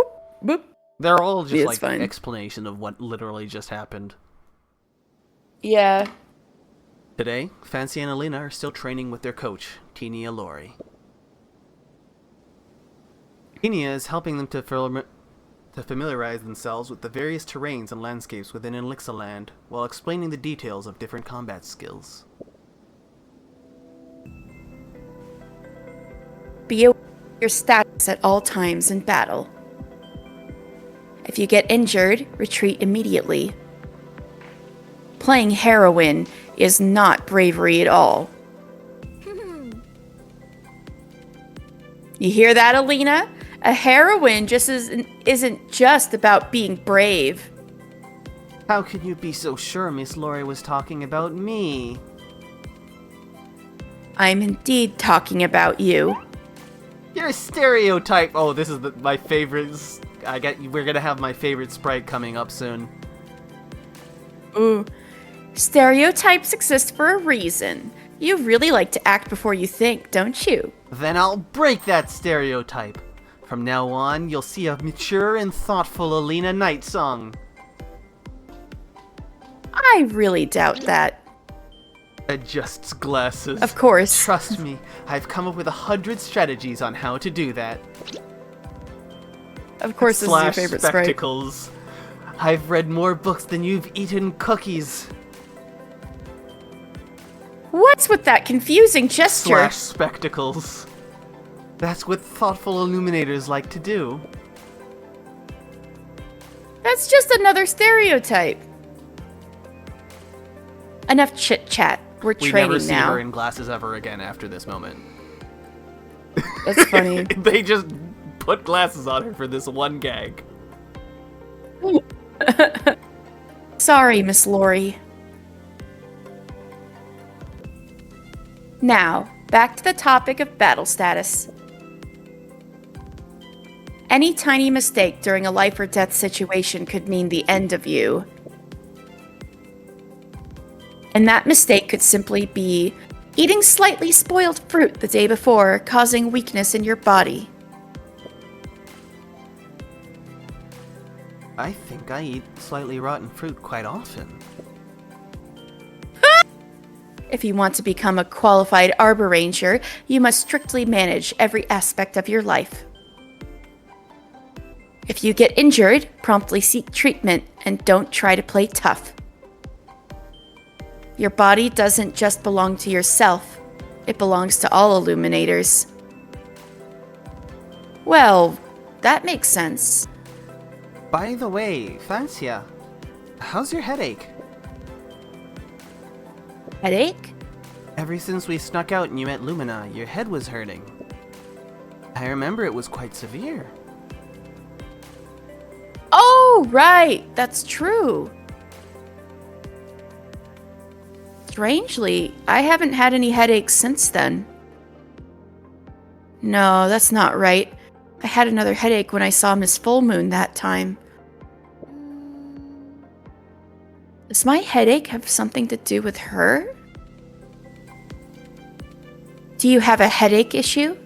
boop. they're all just It's like fine. explanation of what literally just happened. Yeah. Today, Fancy and Alina are still training with their coach, Tinia Lori. Enia is helping them to familiarize themselves with the various terrains and landscapes within Inlixaland, while explaining the details of different combat skills. Be aware of your stats at all times in battle. If you get injured, retreat immediately. Playing heroine is not bravery at all. You hear that, Alina? A heroine just isn't just about being brave. How can you be so sure Miss Lori was talking about me? I'm indeed talking about you. You're a stereotype. Oh, this is my favorite. We're gonna have my favorite sprite coming up soon. Ooh. Stereotypes exist for a reason. You really like to act before you think, don't you? Then I'll break that stereotype. From now on, you'll see a mature and thoughtful Alina Nightsong. I really doubt that. Adjusts glasses. Of course. Trust me, I've come up with 100 strategies on how to do that. Of course, this is your favorite sprite. Spectacles. I've read more books than you've eaten cookies. What's with that confusing gesture? / spectacles. That's what thoughtful illuminators like to do. That's just another stereotype. Enough chit-chat. We're We training never see now. her in glasses ever again after this moment. That's funny. They just put glasses on her for this one gag. Sorry, Miss Lori. Now, back to the topic of battle status. Any tiny mistake during a life or death situation could mean the end of you. And that mistake could simply be eating slightly spoiled fruit the day before, causing weakness in your body. I think I eat slightly rotten fruit quite often. If you want to become a qualified Arbor Ranger, you must strictly manage every aspect of your life. If you get injured, promptly seek treatment and don't try to play tough. Your body doesn't just belong to yourself, it belongs to all Illuminators. Well, that makes sense. By the way, Francia, how's your headache? Headache? Ever since we snuck out and you met Lumina, your head was hurting. I remember it was quite severe. Oh, right, that's true. Strangely, I haven't had any headaches since then. No, that's not right. I had another headache when I saw Miss Full Moon that time. Does my headache have something to do with her? Do you have a headache issue?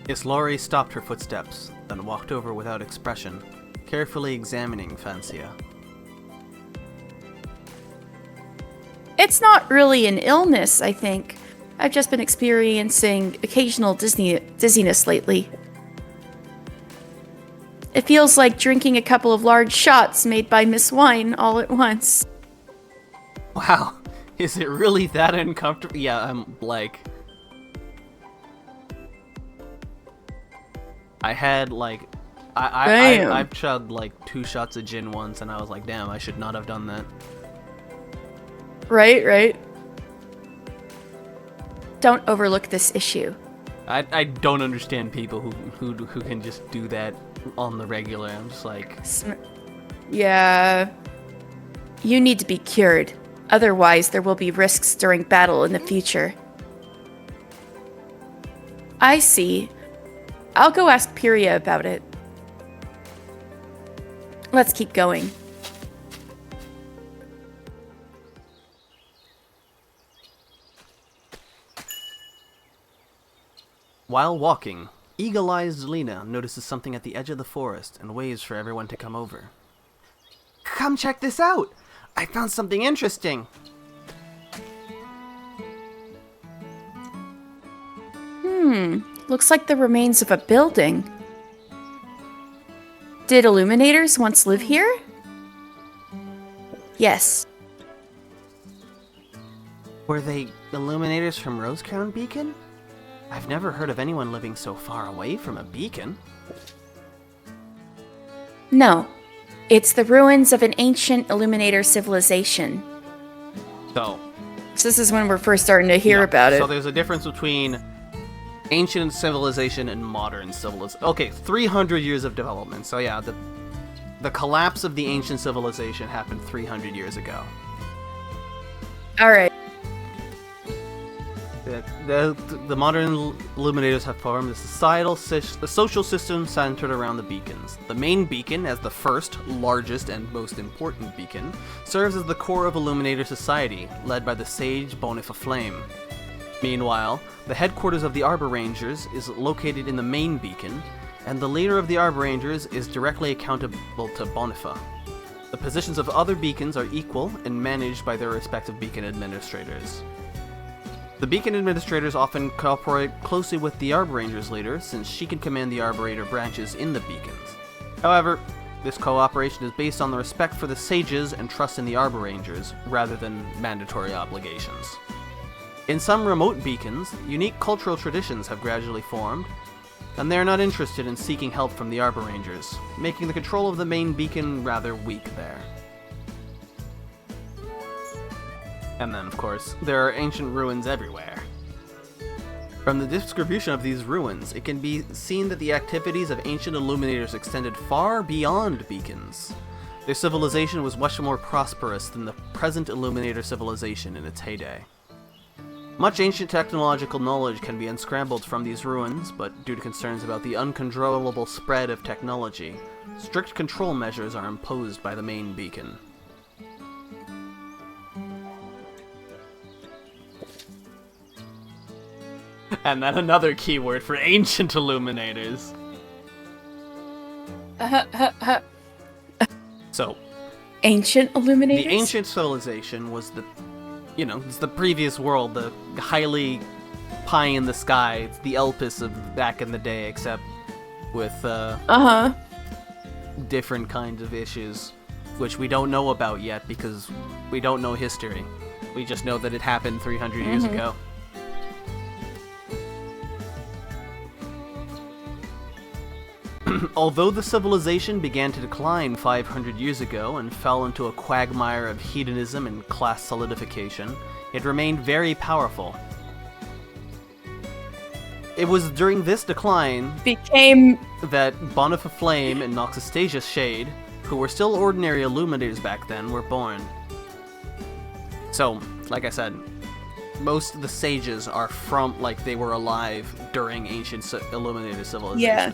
Miss Lori stopped her footsteps, then walked over without expression, carefully examining Francia. It's not really an illness, I think. I've just been experiencing occasional dizziness lately. It feels like drinking a couple of large shots made by Miss Wine all at once. Wow, is it really that uncomfortable? Yeah, I'm like... I had like... I've chugged like 2 shots of gin once and I was like, damn, I should not have done that. Right. Don't overlook this issue. I don't understand people who can just do that on the regular. I'm just like... Yeah. You need to be cured. Otherwise, there will be risks during battle in the future. I see. I'll go ask Pyria about it. Let's keep going. While walking, eagle-eyed Zelina notices something at the edge of the forest and waves for everyone to come over. Come check this out! I found something interesting! Looks like the remains of a building. Did Illuminators once live here? Yes. Were they Illuminators from Rosecrown Beacon? I've never heard of anyone living so far away from a beacon. No. It's the ruins of an ancient Illuminator civilization. So This is when we're first starting to hear about it. So there's a difference between ancient civilization and modern civilization. Okay, 300 years of development. So yeah, the collapse of the ancient civilization happened 300 years ago. Alright. The modern Illuminators have formed a social system centered around the beacons. The main beacon, as the first, largest, and most important beacon, serves as the core of Illuminator society, led by the sage Bonifa Flame. Meanwhile, the headquarters of the Arbor Rangers is located in the main beacon, and the leader of the Arbor Rangers is directly accountable to Bonifa. The positions of other beacons are equal and managed by their respective beacon administrators. The beacon administrators often cooperate closely with the Arbor Rangers leader, since she can command the Arborator branches in the beacons. However, this cooperation is based on the respect for the sages and trust in the Arbor Rangers, rather than mandatory obligations. In some remote beacons, unique cultural traditions have gradually formed, and they are not interested in seeking help from the Arbor Rangers, making the control of the main beacon rather weak there. And then, of course, there are ancient ruins everywhere. From the distribution of these ruins, it can be seen that the activities of ancient Illuminators extended far beyond beacons. Their civilization was much more prosperous than the present Illuminator civilization in its heyday. Much ancient technological knowledge can be unscrambled from these ruins, but due to concerns about the uncontrollable spread of technology, strict control measures are imposed by the main beacon. And then another keyword for ancient Illuminators. So, Ancient Illuminators? the ancient civilization was it's the previous world, the highly pie in the sky. It's the Elpis of back in the day, except with different kinds of issues, which we don't know about yet because we don't know history. We just know that it happened 300 years ago. Although the civilization began to decline 500 years ago and fell into a quagmire of hedonism and class solidification, it remained very powerful. It was during this decline that Bonifa Flame and Noxastasia Shade, who were still ordinary Illuminators back then, were born. So, like I said, most of the sages are from, they were alive during ancient Illuminator civilization. Yeah.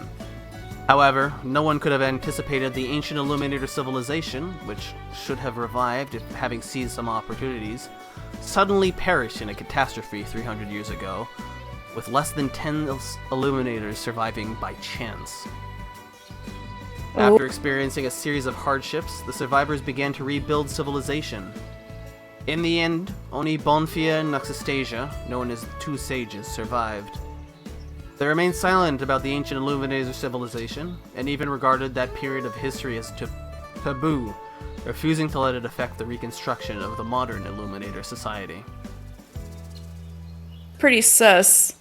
However, no one could have anticipated the ancient Illuminator civilization, which should have revived if having seized some opportunities, suddenly perished in a catastrophe 300 years ago, with less than 10 Illuminators surviving by chance. After experiencing a series of hardships, the survivors began to rebuild civilization. In the end, only Bonfia and Noxastasia, known as the Two Sages, survived. They remained silent about the ancient Illuminator civilization, and even regarded that period of history as taboo, refusing to let it affect the reconstruction of the modern Illuminator society. Pretty sus.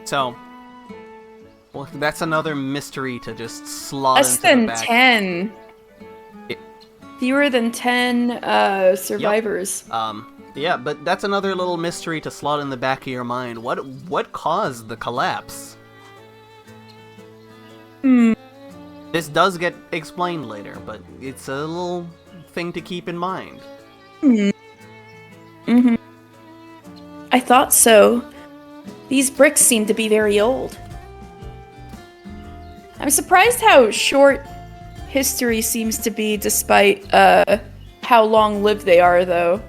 So, well, that's another mystery to just slot Less into than the back. 10. Fewer than 10 survivors. Yeah, but that's another little mystery to slot in the back of your mind. What caused the collapse? This does get explained later, but it's a little thing to keep in mind. I thought so. These bricks seem to be very old. I'm surprised how short history seems to be, despite how long-lived they are, though.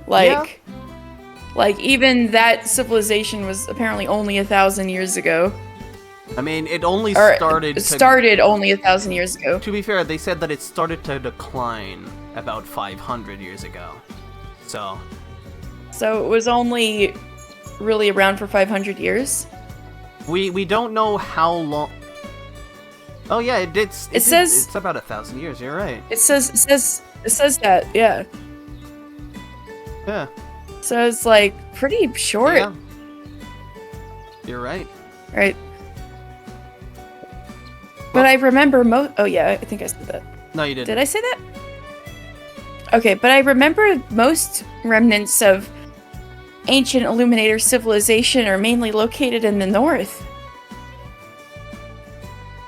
Like, even that civilization was apparently only 1,000 years ago. I mean, it only started only 1,000 years ago. To be fair, they said that it started to decline about 500 years ago. So it was only really around for 500 years? We don't know how long. Oh yeah, it says it's about 1,000 years. You're right. It says that, yeah. Yeah. So it's like pretty short. Yeah. You're right. Right. But I remember oh yeah, I think I said that. No, you didn't. Did I say that? Okay, but I remember most remnants of ancient Illuminator civilization are mainly located in the north.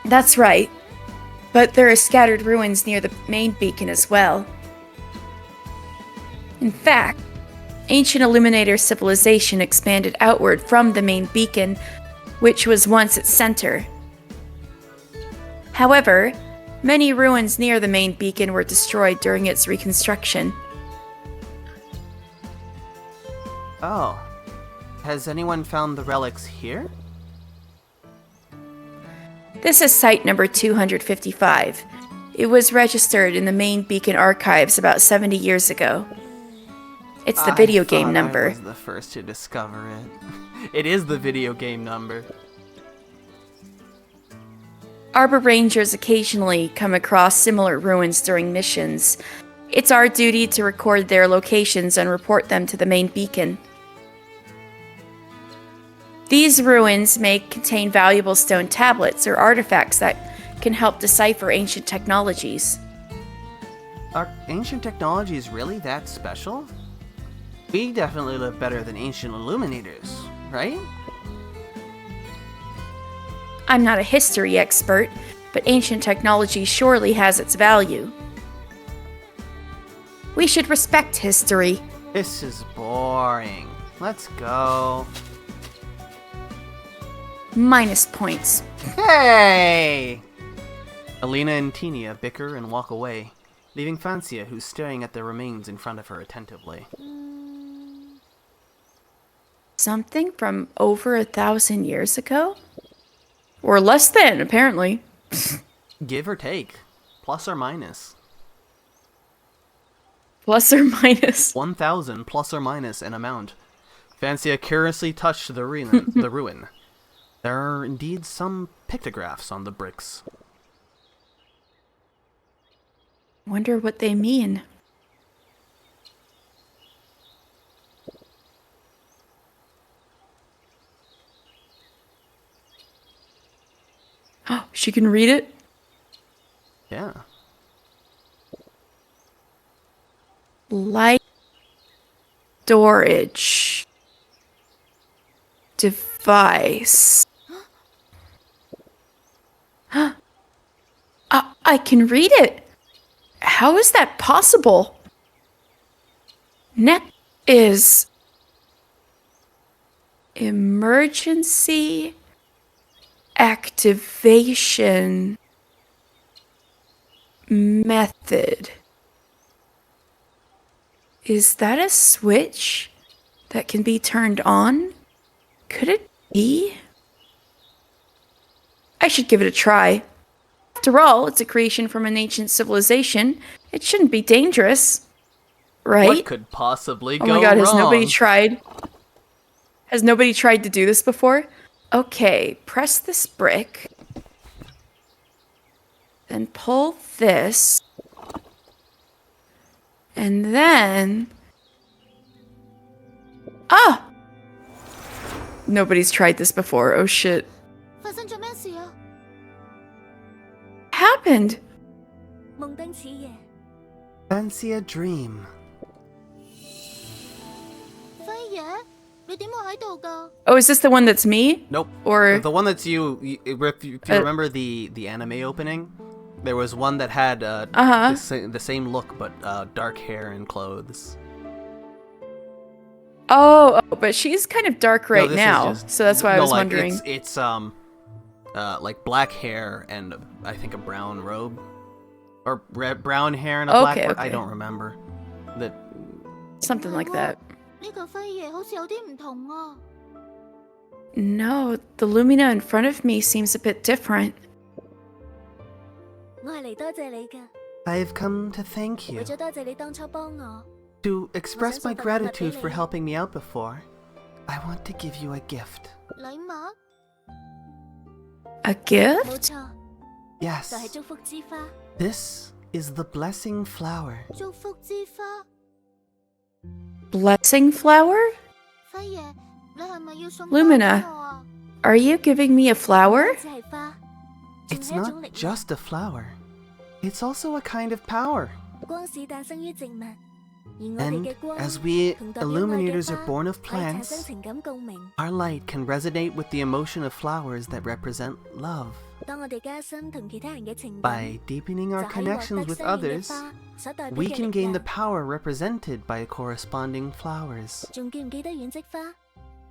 That's right. But there are scattered ruins near the main beacon as well. In fact, ancient Illuminator civilization expanded outward from the main beacon, which was once its center. However, many ruins near the main beacon were destroyed during its reconstruction. Oh. Has anyone found the relics here? This is site number 255. It was registered in the main beacon archives about 70 years ago. It's the video game number. I was the first to discover it. It is the video game number. Arbor Rangers occasionally come across similar ruins during missions. It's our duty to record their locations and report them to the main beacon. These ruins may contain valuable stone tablets or artifacts that can help decipher ancient technologies. Are ancient technologies really that special? We definitely live better than ancient illuminators, right? I'm not a history expert, but ancient technology surely has its value. We should respect history. This is boring. Let's go. Minus points. Hey! Alina and Tenia bicker and walk away, leaving Fancia, who's staring at the remains in front of her attentively. Something from over 1,000 years ago? Or less than, apparently. Give or take. Plus or minus. Plus or minus. 1,000 plus or minus an amount. Fancia curiously touched the ruin. There are indeed some pictographs on the bricks. Wonder what they mean. Oh, she can read it? Yeah. Light storage device. I can read it. How is that possible? Next is emergency activation method. Is that a switch that can be turned on? Could it be? I should give it a try. After all, it's a creation from an ancient civilization. It shouldn't be dangerous, right? What could possibly go wrong? Oh my god, has nobody tried? Has nobody tried to do this before? Okay, press this brick. Then pull this. And then... Ah! Nobody's tried this before. Oh shit. 發生咗咩事啊？ Happened? 夢燈似夜， Fancia dream. 輝爺，你點會喺度㗎？ Oh, is this the one that's me? Nope. Or... The one that's if you remember the anime opening, there was one that had the same look but dark hair and clothes. Oh, but she's kind of dark right No, this is now, just- so that's why I no, was like, wondering. It's like black hair and I think a brown robe, or brown hair and a black. Okay, I okay. don't remember. That Something like that. 呢個輝爺好似有啲唔同啊！ No, the Lumina in front of me seems a bit different. 我係嚟多謝你㗎， I've come to thank you, 為咗多謝你當初幫我， to express my Wasn't gratitude something for about helping me out before. I want to give you a gift. 禮物？ A 冇 gift? 錯， Yes, 就係祝福之花。 this is the blessing flower. 祝福之花， Blessing flower? 輝爺，你係咪要送 Lumina 花俾我啊？ Are you giving me a flower? 只係花，仲 It's 係一種 not 力量。 just a flower. It's also a kind of power. 光是誕生於植物，而我哋 And 嘅光 as we 同代表愛嘅 illuminators are 花 born of 可以產生 plants, 情感共鳴。 our light can resonate with the emotion of flowers that represent love. 當我哋加深同其他人嘅情感， By deepening 就 our 可以獲 connections 得 with 相應嘅 others, 花所代表 we 嘅 can 力 gain the 量。 power represented by corresponding flowers. 仲記唔記得遠跡花？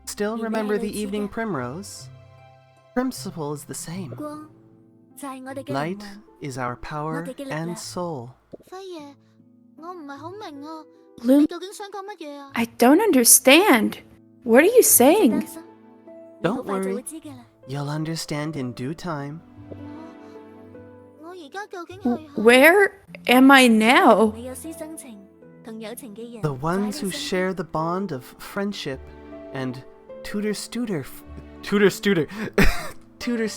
Still 原來 remember 係 the 類似嘅。 evening primrose? Principle is the same. 光就係我哋嘅靈 Light 魂。 is our power 我哋嘅力 and 量。 soul. 輝爺，我唔係好明啊， Lum 你究竟想講乜嘢啊？ I don't understand. What are you 唔使 saying? 擔心，你好 Don't 快就 worry. 會知㗎啦。 You'll understand in due time. 我而家究竟係 Where am I now? 你有師生情同友情嘅人 The 就喺 ones 你 who 身邊。 share the bond of friendship and tutor student Tutor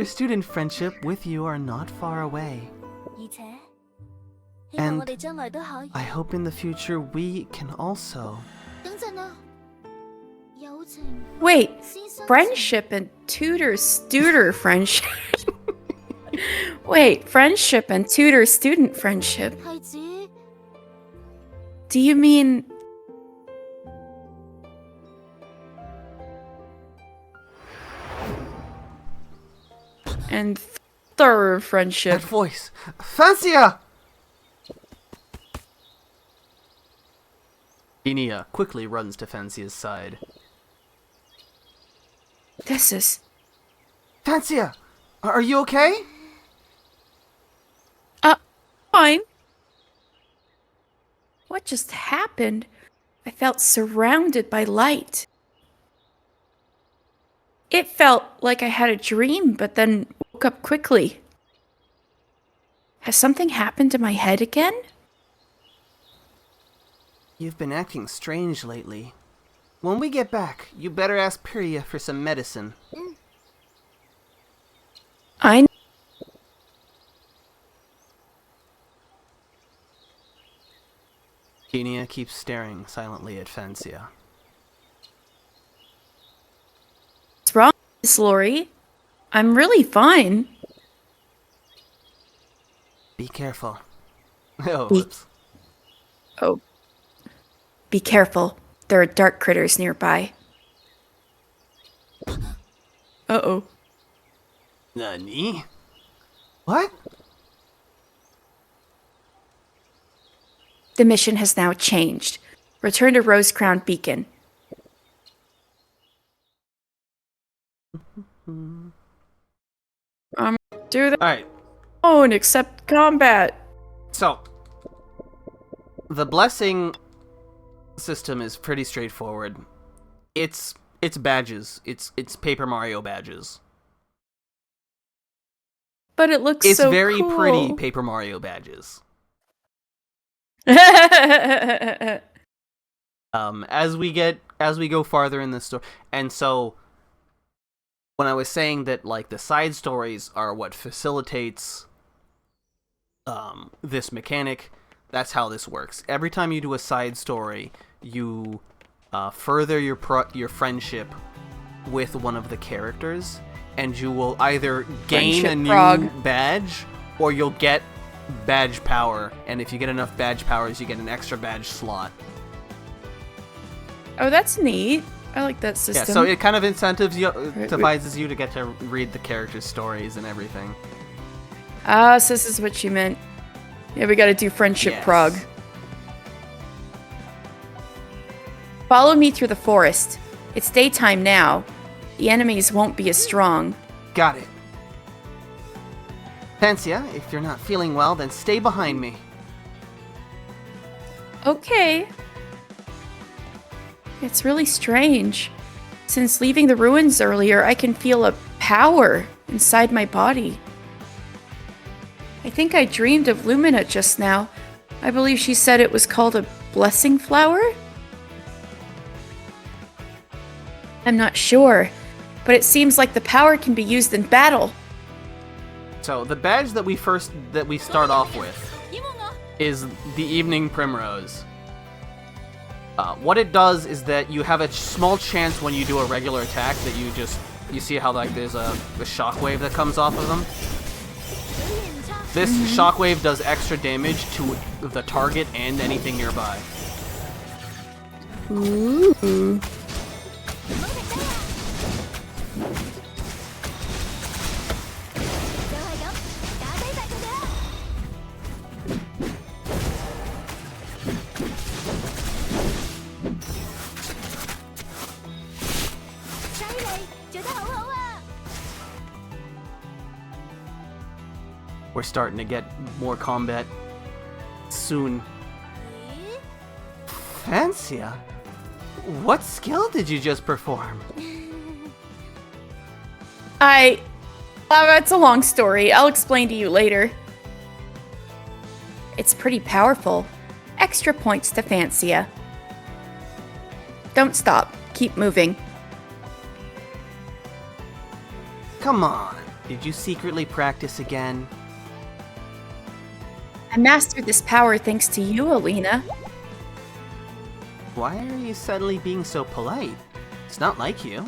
student friendship with you are not far away. 而且希望 And 我哋將來都可以。 I hope in the future we can also. 等陣啊，友情 Wait, 師生情 friendship and tutor friendship. Wait, friendship and tutor student friendship. 係指 Do you mean and third That friendship? voice. Fancia! Inia quickly runs to Fancia's side. This is Fancia! Are you okay? fine. What just happened? I felt surrounded by light. It felt like I had a dream, but then woke up quickly. Has something happened to my head again? You've been acting strange lately. When we get back, you better ask Piria for some medicine. I Inia keeps staring silently at Fancia. What's wrong, Miss Lori? I'm really fine. Be careful. Oh, Be- whoops. Oh. Be careful. There are dark critters nearby. Uh-oh. Nani? What? The mission has now changed. Return to Rose Crown Beacon. Do that Alright, alone, except combat. so. The blessing system is pretty straightforward. It's badges. It's Paper Mario badges. But it looks It's so very cool. pretty Paper Mario badges. As we go farther in the story, and so when I was saying that like the side stories are what facilitates this mechanic, that's how this works. Every time you do a side story, you further your friendship with one of the characters, and you will either gain Friendship a new frog. badge or you'll get badge power, and if you get enough badge powers, you get an extra badge slot. Oh, that's neat. I like that system. Yeah, so it kind of incentivizes you to get to read the characters' stories and everything. Ah, so this is what you meant. Yeah, we gotta do friendship Yes. prog. Follow me through the forest. It's daytime now. The enemies won't be as strong. Got it. Fancia, if you're not feeling well, then stay behind me. Okay. It's really strange. Since leaving the ruins earlier, I can feel a power inside my body. I think I dreamed of Lumina just now. I believe she said it was called a blessing flower? I'm not sure. but it seems like the power can be used in battle. So the badge that we start off with is the Evening Primrose. What it does is that you have a small chance when you do a regular attack that you see how like there's a shockwave that comes off of them. This shockwave does extra damage to the target and anything nearby. Ooh. We're starting to get more combat soon. Fancia, what skill did you just perform? It's a long story. I'll explain to you later. It's pretty powerful. Extra points to Fancia. Don't stop. Keep moving. Come on. Did you secretly practice again? I mastered this power thanks to you, Alina. Why are you suddenly being so polite? It's not like you.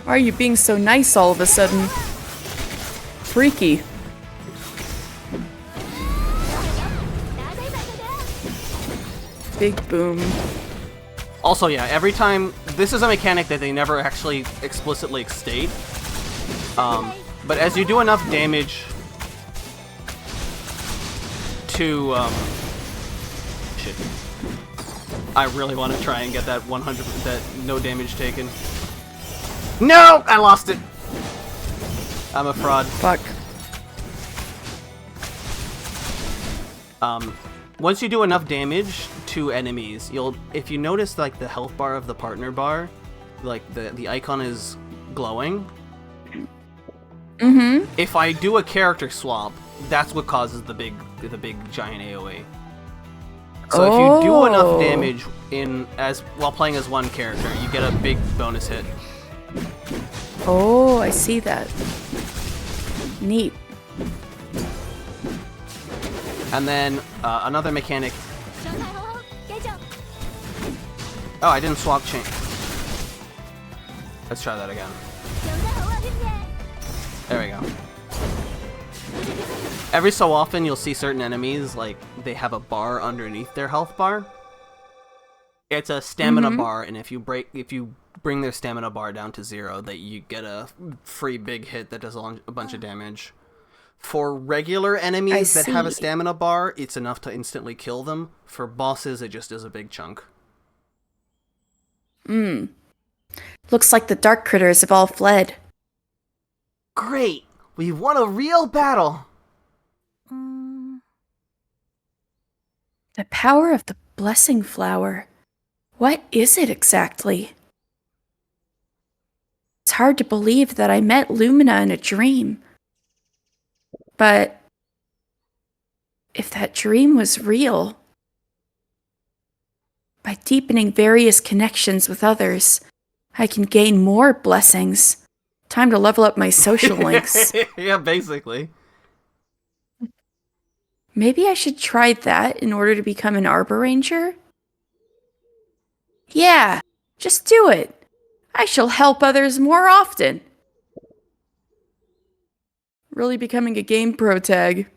Why are you being so nice all of a sudden? Freaky. Big boom. Also, yeah, every time... This is a mechanic that they never actually explicitly state. But as you do enough damage to... Shit. I really want to try and get that 100... that no damage taken. No! I lost it! I'm a fraud. Fuck. Once you do enough damage to enemies, if you notice like the health bar of the partner bar, like the icon is glowing. Mm-hmm. If I do a character swap, that's what causes the big giant AoE. So if you do enough damage while playing as one character, you get a big bonus hit. Oh, I see that. Neat. And then another mechanic. Oh, I didn't swap chain. Let's try that again. There we go. Every so often you'll see certain enemies, like, they have a bar underneath their health bar. It's a stamina bar, and if you bring their stamina bar down to 0, that you get a free big hit that does a bunch of damage. For regular enemies that have a stamina bar, it's enough to instantly kill them. For bosses, it just is a big chunk. Looks like the dark critters have all fled. Great! We won a real battle! The power of the blessing flower. What is it exactly? It's hard to believe that I met Lumina in a dream. But if that dream was real, by deepening various connections with others, I can gain more blessings. Time to level up my social links. Yeah, basically. Maybe I should try that in order to become an Arbor Ranger? Yeah, just do it. I shall help others more often. Really becoming a game pro tag.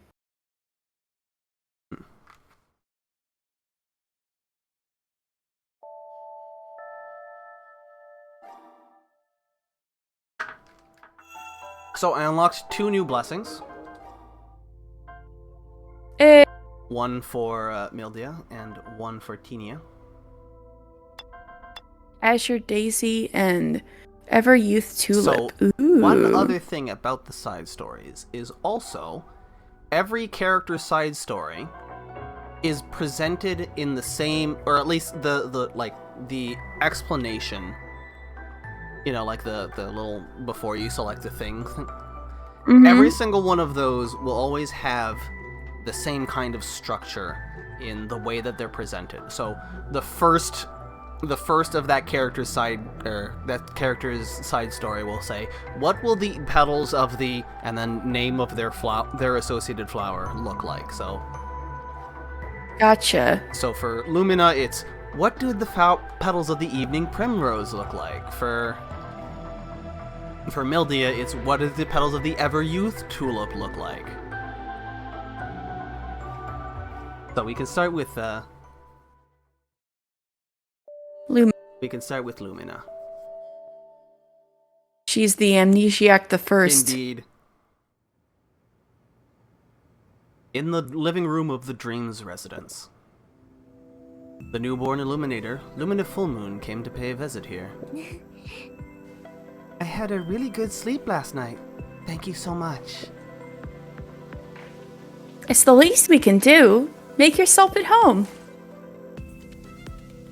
So I unlocked 2 new blessings. One for Mildia and one for Tinia. Azure Daisy and Ever Youth Tulip. So, Ooh. one other thing about the side stories is also every character's side story is presented in the same, or at least the explanation you know, like the little before you select the thing. Mhm. Every single one of those will always have the same kind of structure in the way that they're presented. So the first of that character's side story will say, what will the petals of the, and then name of their associated flower look like. So Gotcha. for Lumina, it's what do the petals of the evening primrose look like. For Mildia, it's what do the petals of the ever youth tulip look like. So we can start with Lumina. She's the amnesiac the first. Indeed. In the living room of the Dreams residence, the newborn illuminator, Lumina Full Moon, came to pay a visit here. I had a really good sleep last night. Thank you so much. It's the least we can do. Make yourself at home.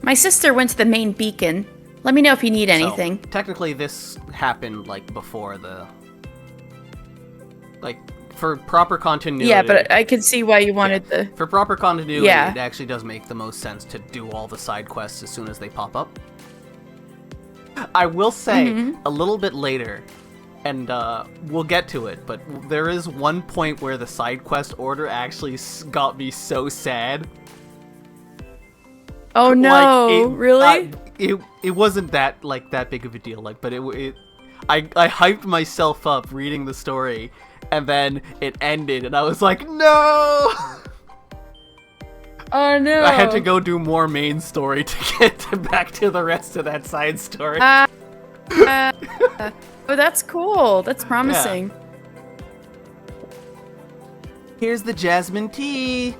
My sister went to the main beacon. Let me know if you need anything. So, technically this happened, like, before the... Like, for proper continuity... Yeah, but I could see why you wanted the... For proper continuity, Yeah. It actually does make the most sense to do all the side quests as soon as they pop up. I will say, a little bit later, and we'll get to it, but there is one point where the side quest order actually got me so sad. Oh no, Like, really? It wasn't that big of a deal, like, but I hyped myself up reading the story, and then it ended, and I was like, no! Oh no. I had to go do more main story to get back to the rest of that side story. Oh, that's cool. That's promising. Here's the jasmine tea.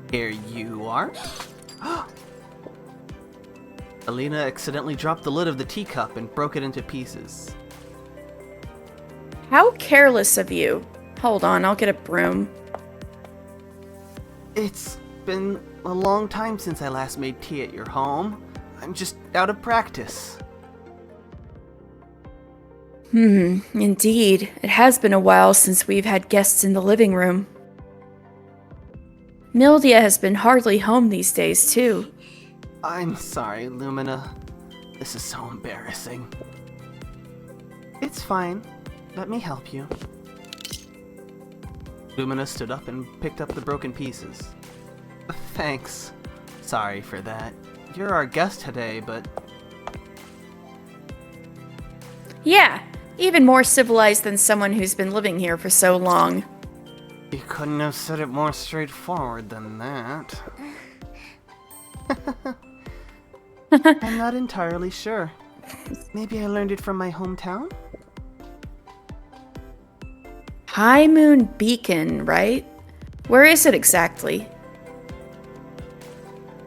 Here you are. Alina accidentally dropped the lid of the teacup and broke it into pieces. How careless of you. Hold on, I'll get a broom. It's been a long time since I last made tea at your home. I'm just out of practice. Indeed. It has been a while since we've had guests in the living room. Mildia has been hardly home these days, too. I'm sorry, Lumina. This is so embarrassing. It's fine. Let me help you. Lumina stood up and picked up the broken pieces. Thanks. Sorry for that. You're our guest today, but... Yeah, even more civilized than someone who's been living here for so long. You couldn't have said it more straightforward than that. I'm not entirely sure. Maybe I learned it from my hometown? High Moon Beacon, right? Where is it exactly?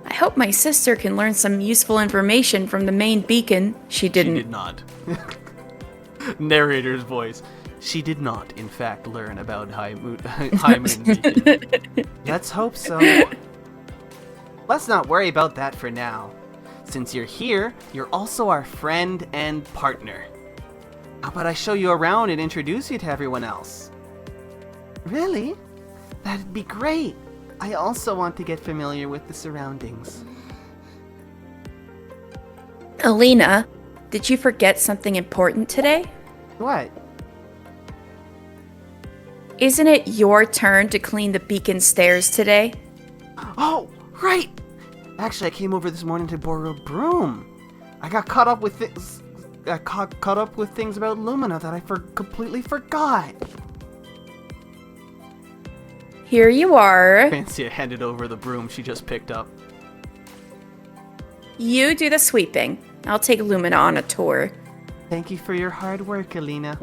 I hope my sister can learn some useful information from the main beacon. She didn't. She did not. Narrator's voice. She did not, in fact, learn about High Moon Beacon. Let's hope so. Let's not worry about that for now. Since you're here, you're also our friend and partner. How about I show you around and introduce you to everyone else? Really? That'd be great. I also want to get familiar with the surroundings. Alina, did you forget something important today? What? Isn't it your turn to clean the beacon stairs today? Oh, right! Actually, I came over this morning to borrow a broom. I got caught up with things. Caught up with things about Lumina that I completely forgot. Here you are. Fancia handed over the broom she just picked up. You do the sweeping. I'll take Lumina on a tour. Thank you for your hard work, Alina.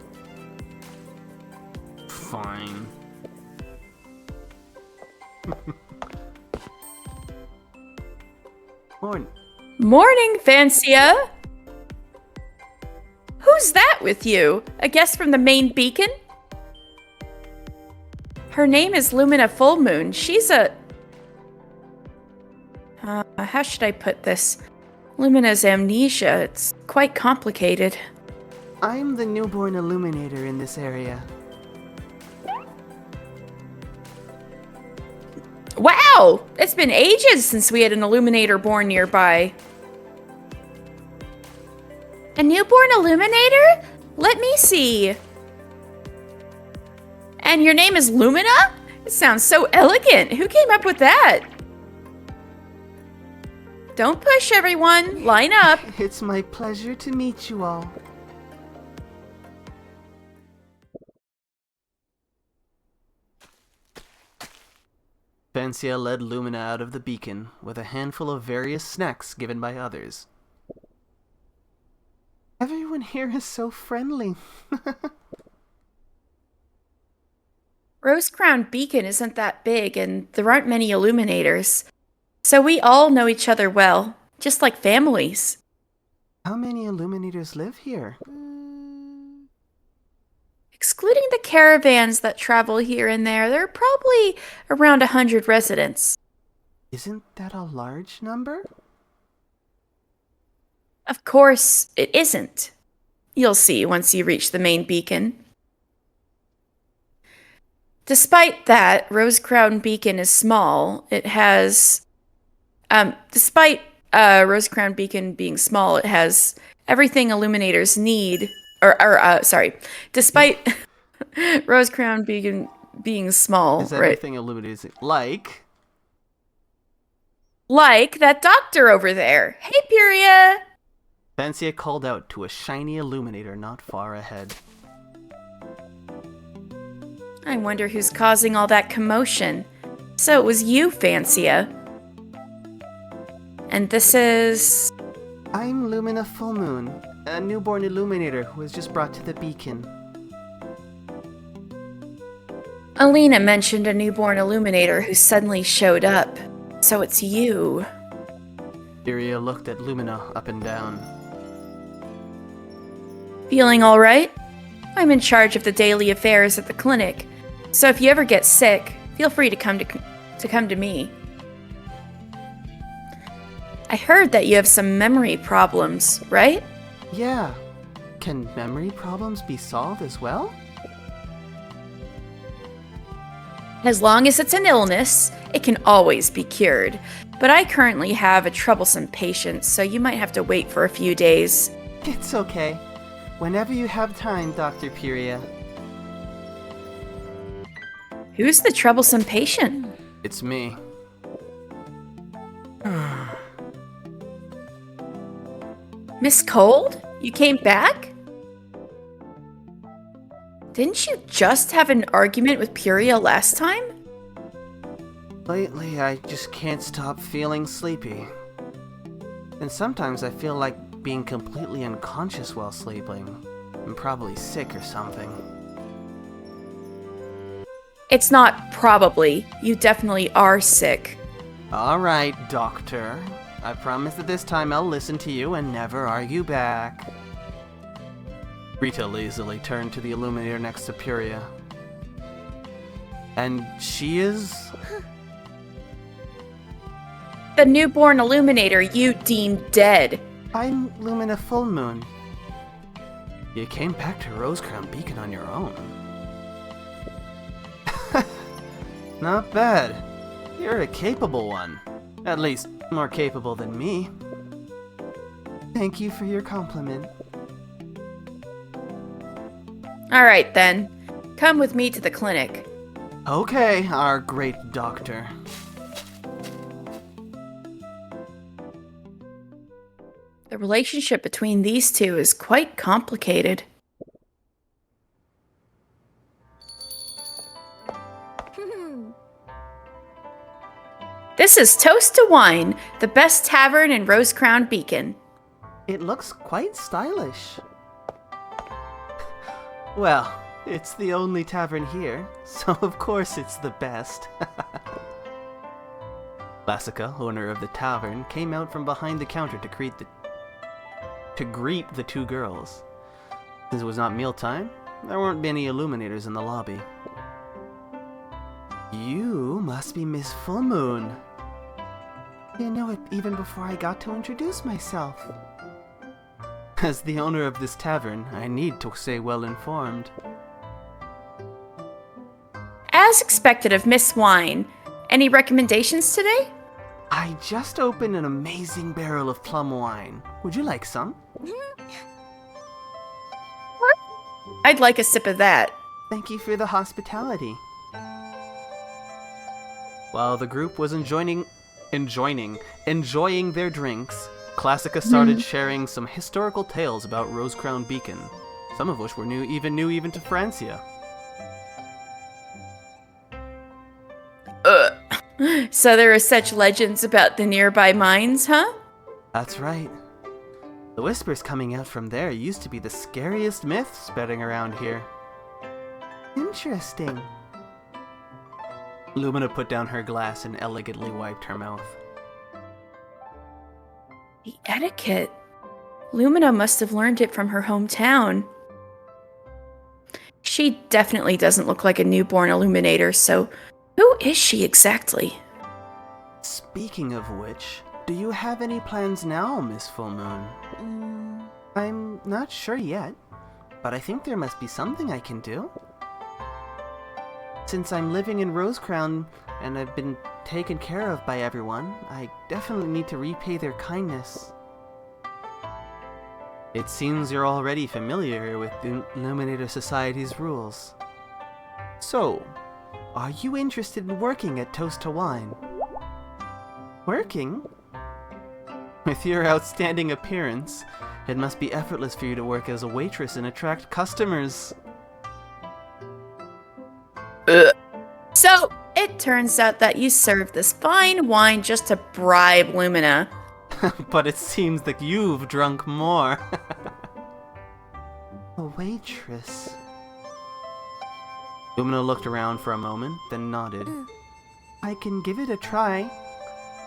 Fine. Morning. Morning, Fancia! Who's that with you? A guest from the main beacon? Her name is Lumina Full Moon. She's a... how should I put this? Lumina's amnesia, it's quite complicated. I'm the newborn illuminator in this area. Wow! It's been ages since we had an illuminator born nearby. A newborn illuminator? Let me see. And your name is Lumina? It sounds so elegant. Who came up with that? Don't push, everyone. Line up. It's my pleasure to meet you all. Fancia led Lumina out of the beacon with a handful of various snacks given by others. Everyone here is so friendly. Rosecrown Beacon isn't that big, and there aren't many illuminators. So we all know each other well, just like families. How many illuminators live here? Excluding the caravans that travel here and there are probably around 100 residents. Isn't that a large number? Of course, it isn't. You'll see once you reach the main beacon. Despite that, Rosecrown Beacon is small. It has... despite Rosecrown Beacon being small, it has everything illuminators need. Despite Rosecrown Beacon being small, Is everything illuminators like? Like that doctor over there. Hey, Pyria! Fancia called out to a shiny illuminator not far ahead. I wonder who's causing all that commotion. So it was you, Fancia. And this is... I'm Lumina Fullmoon, a newborn illuminator who was just brought to the beacon. Alina mentioned a newborn illuminator who suddenly showed up. So it's you. Iria looked at Lumina up and down. Feeling all right? I'm in charge of the daily affairs at the clinic. So if you ever get sick, feel free to come to me. I heard that you have some memory problems, right? Yeah. Can memory problems be solved as well? As long as it's an illness, it can always be cured. But I currently have a troublesome patient, so you might have to wait for a few days. It's okay. Whenever you have time, Dr. Pyria. Who's the troublesome patient? It's me. Miss Cold? You came back? Didn't you just have an argument with Pyria last time? Lately, I just can't stop feeling sleepy. And sometimes I feel like being completely unconscious while sleeping. I'm probably sick or something. It's not probably. You definitely are sick. Alright, Doctor. I promise that this time I'll listen to you and never argue back. Rita lazily turned to the illuminator next to Pyria. And she is... The newborn illuminator you deemed dead. I'm Lumina Fullmoon. You came back to Rosecrown Beacon on your own. Not bad. You're a capable one. At least, more capable than me. Thank you for your compliment. Alright then. Come with me to the clinic. Okay, our great doctor. The relationship between these two is quite complicated. This is Toast to Wine, the best tavern in Rosecrown Beacon. It looks quite stylish. Well, it's the only tavern here, so of course it's the best. Lassica, owner of the tavern, came out from behind the counter to greet the two girls. Since it was not mealtime, there weren't many illuminators in the lobby. You must be Miss Fullmoon. You know it even before I got to introduce myself. As the owner of this tavern, I need to stay well informed. As expected of Miss Wine, any recommendations today? I just opened an amazing barrel of plum wine. Would you like some? I'd like a sip of that. Thank you for the hospitality. While the group was enjoying their drinks, Classica started sharing some historical tales about Rosecrown Beacon, some of which were new even to Francia. So there are such legends about the nearby mines, huh? That's right. The whispers coming out from there used to be the scariest myths spreading around here. Interesting. Lumina put down her glass and elegantly wiped her mouth. The etiquette. Lumina must have learned it from her hometown. She definitely doesn't look like a newborn Illuminator, so who is she exactly? Speaking of which, do you have any plans now, Miss Full Moon? I'm not sure yet, but I think there must be something I can do. Since I'm living in Rosecrown and I've been taken care of by everyone, I definitely need to repay their kindness. It seems you're already familiar with the Illuminator Society's rules. So, are you interested in working at Toast to Wine? Working? With your outstanding appearance, it must be effortless for you to work as a waitress and attract customers. So, it turns out that you served this fine wine just to bribe Lumina. But it seems that you've drunk more. A waitress. Lumina looked around for a moment, then nodded. I can give it a try.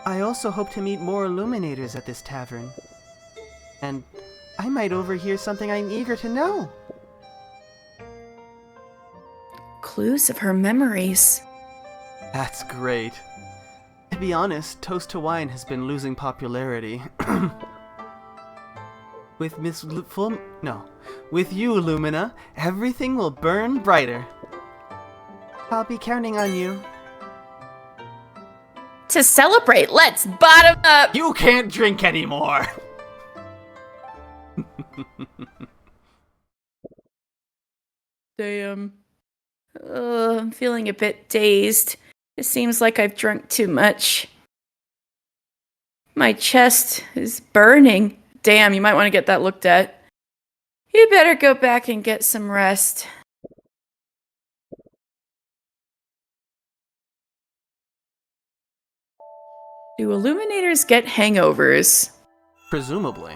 I also hope to meet more Illuminators at this tavern. And I might overhear something I'm eager to know. Clues of her memories. That's great. To be honest, Toast to Wine has been losing popularity. With with you, Lumina, everything will burn brighter. I'll be counting on you. To celebrate, let's bottom up! You can't drink anymore! Damn. I'm feeling a bit dazed. It seems like I've drunk too much. My chest is burning. Damn, you might want to get that looked at. You better go back and get some rest. Do Illuminators get hangovers? Presumably.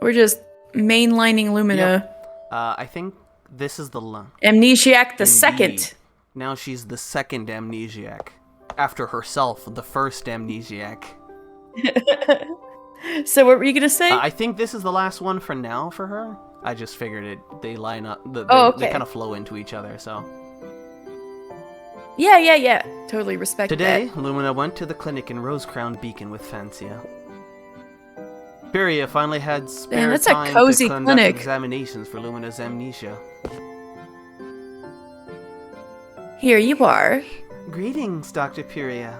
Or just mainlining Lumina? I think this is the Amnesiac the Indeed. second. Now she's the second amnesiac. After herself, the first amnesiac. So what were you going to say? I think this is the last one for now for her. I just figured they line up. They kind of flow into each other, so. Yeah. Totally respect Today, that. Lumina went to the clinic in Rosecrown Beacon with Francia. Pyria finally had spare that's a time cozy to conduct clinic. examinations for Lumina's amnesia. Here you are. Greetings, Dr. Pyria.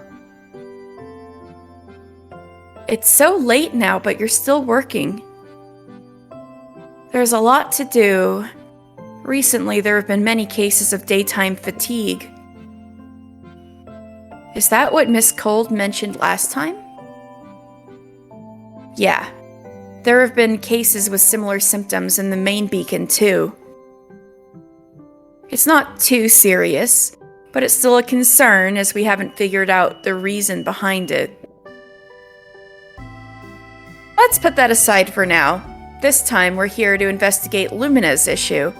It's so late now, but you're still working. There's a lot to do. Recently, there have been many cases of daytime fatigue. Is that what Miss Cold mentioned last time? Yeah. There have been cases with similar symptoms in the main beacon, too. It's not too serious, but it's still a concern as we haven't figured out the reason behind it. Let's put that aside for now. This time we're here to investigate Lumina's issue.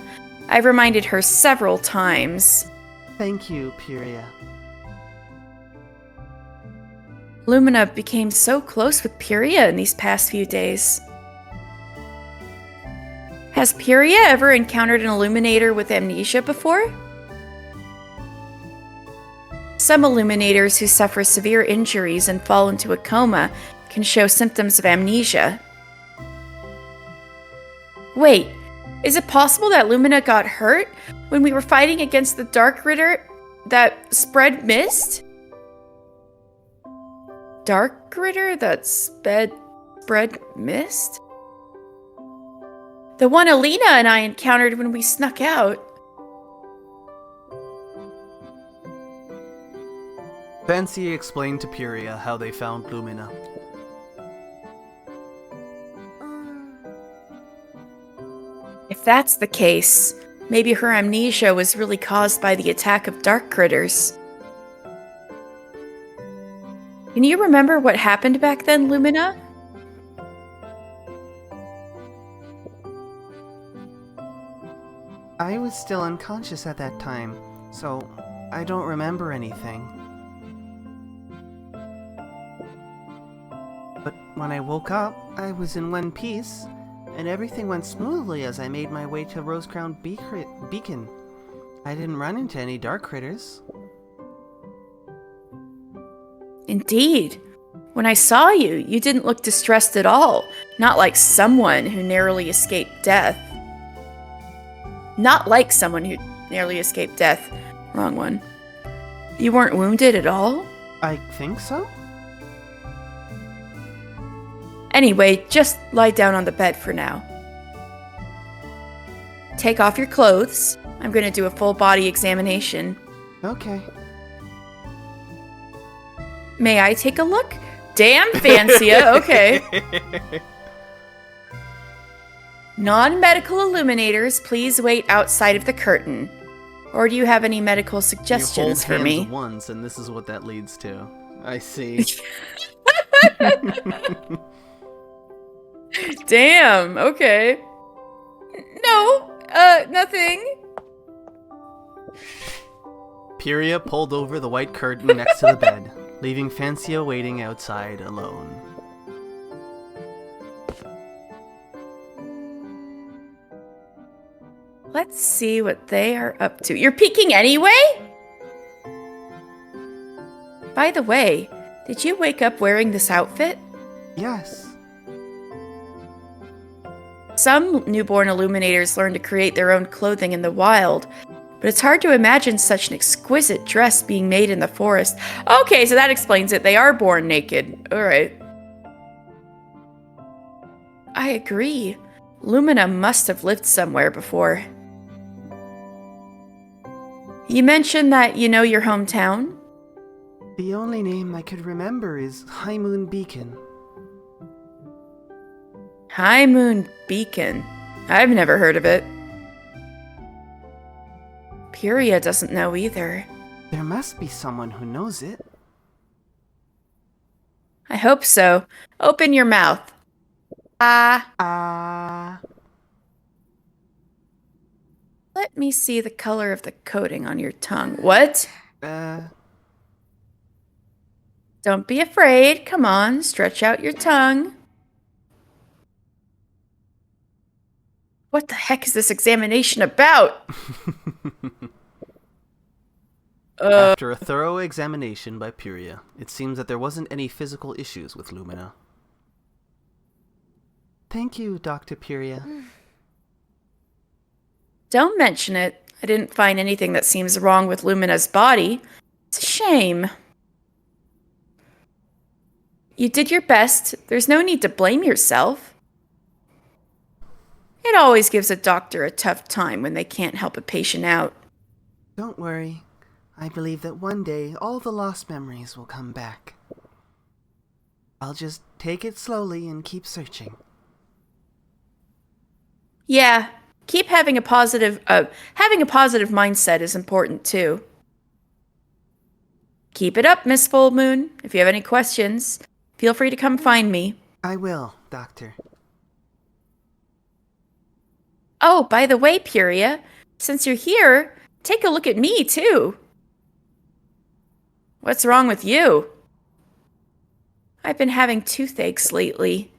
I've reminded her several times. Thank you, Pyria. Lumina became so close with Pyria in these past few days. Has Puria ever encountered an Illuminator with amnesia before? Some Illuminators who suffer severe injuries and fall into a coma can show symptoms of amnesia. Wait, is it possible that Lumina got hurt when we were fighting against the Dark Ritter that spread mist? Dark Ritter that spread mist? The one Alina and I encountered when we snuck out. Fancy explained to Puria how they found Lumina. If that's the case, maybe her amnesia was really caused by the attack of dark critters. Can you remember what happened back then, Lumina? I was still unconscious at that time, so I don't remember anything. But when I woke up, I was in one piece, and everything went smoothly as I made my way to Rosecrown Beacon. I didn't run into any dark critters. Indeed. When I saw you, you didn't look distressed at all. Not like someone who narrowly escaped death. Not like someone who narrowly escaped death. Wrong one. You weren't wounded at all? I think so? Anyway, just lie down on the bed for now. Take off your clothes. I'm going to do a full body examination. Okay. May I take a look? Damn, Fancia. Okay. Non-medical illuminators, please wait outside of the curtain. Or do you have any medical suggestions for me? You hold hands once, and this is what that leads to. I see. Damn, okay. No, nothing. Puria pulled over the white curtain next to the bed, leaving Fancia waiting outside alone. Let's see what they are up to. You're peeking anyway? By the way, did you wake up wearing this outfit? Yes. Some newborn illuminators learn to create their own clothing in the wild, but it's hard to imagine such an exquisite dress being made in the forest. Okay, so that explains it. They are born naked. All right. I agree. Lumina must have lived somewhere before. You mentioned that you know your hometown? The only name I could remember is High Moon Beacon. High Moon Beacon. I've never heard of it. Puria doesn't know either. There must be someone who knows it. I hope so. Open your mouth. Let me see the color of the coating on your tongue. What? Don't be afraid. Come on, stretch out your tongue. What the heck is this examination about? After a thorough examination by Puria, it seems that there wasn't any physical issues with Lumina. Thank you, Dr. Puria. Don't mention it. I didn't find anything that seems wrong with Lumina's body. It's a shame. You did your best. There's no need to blame yourself. It always gives a doctor a tough time when they can't help a patient out. Don't worry. I believe that one day all the lost memories will come back. I'll just take it slowly and keep searching. Yeah, keep having a positive mindset is important too. Keep it up, Miss Full Moon. If you have any questions, feel free to come find me. I will, Doctor. Oh, by the way, Puria, since you're here, take a look at me too. What's wrong with you? I've been having toothaches lately.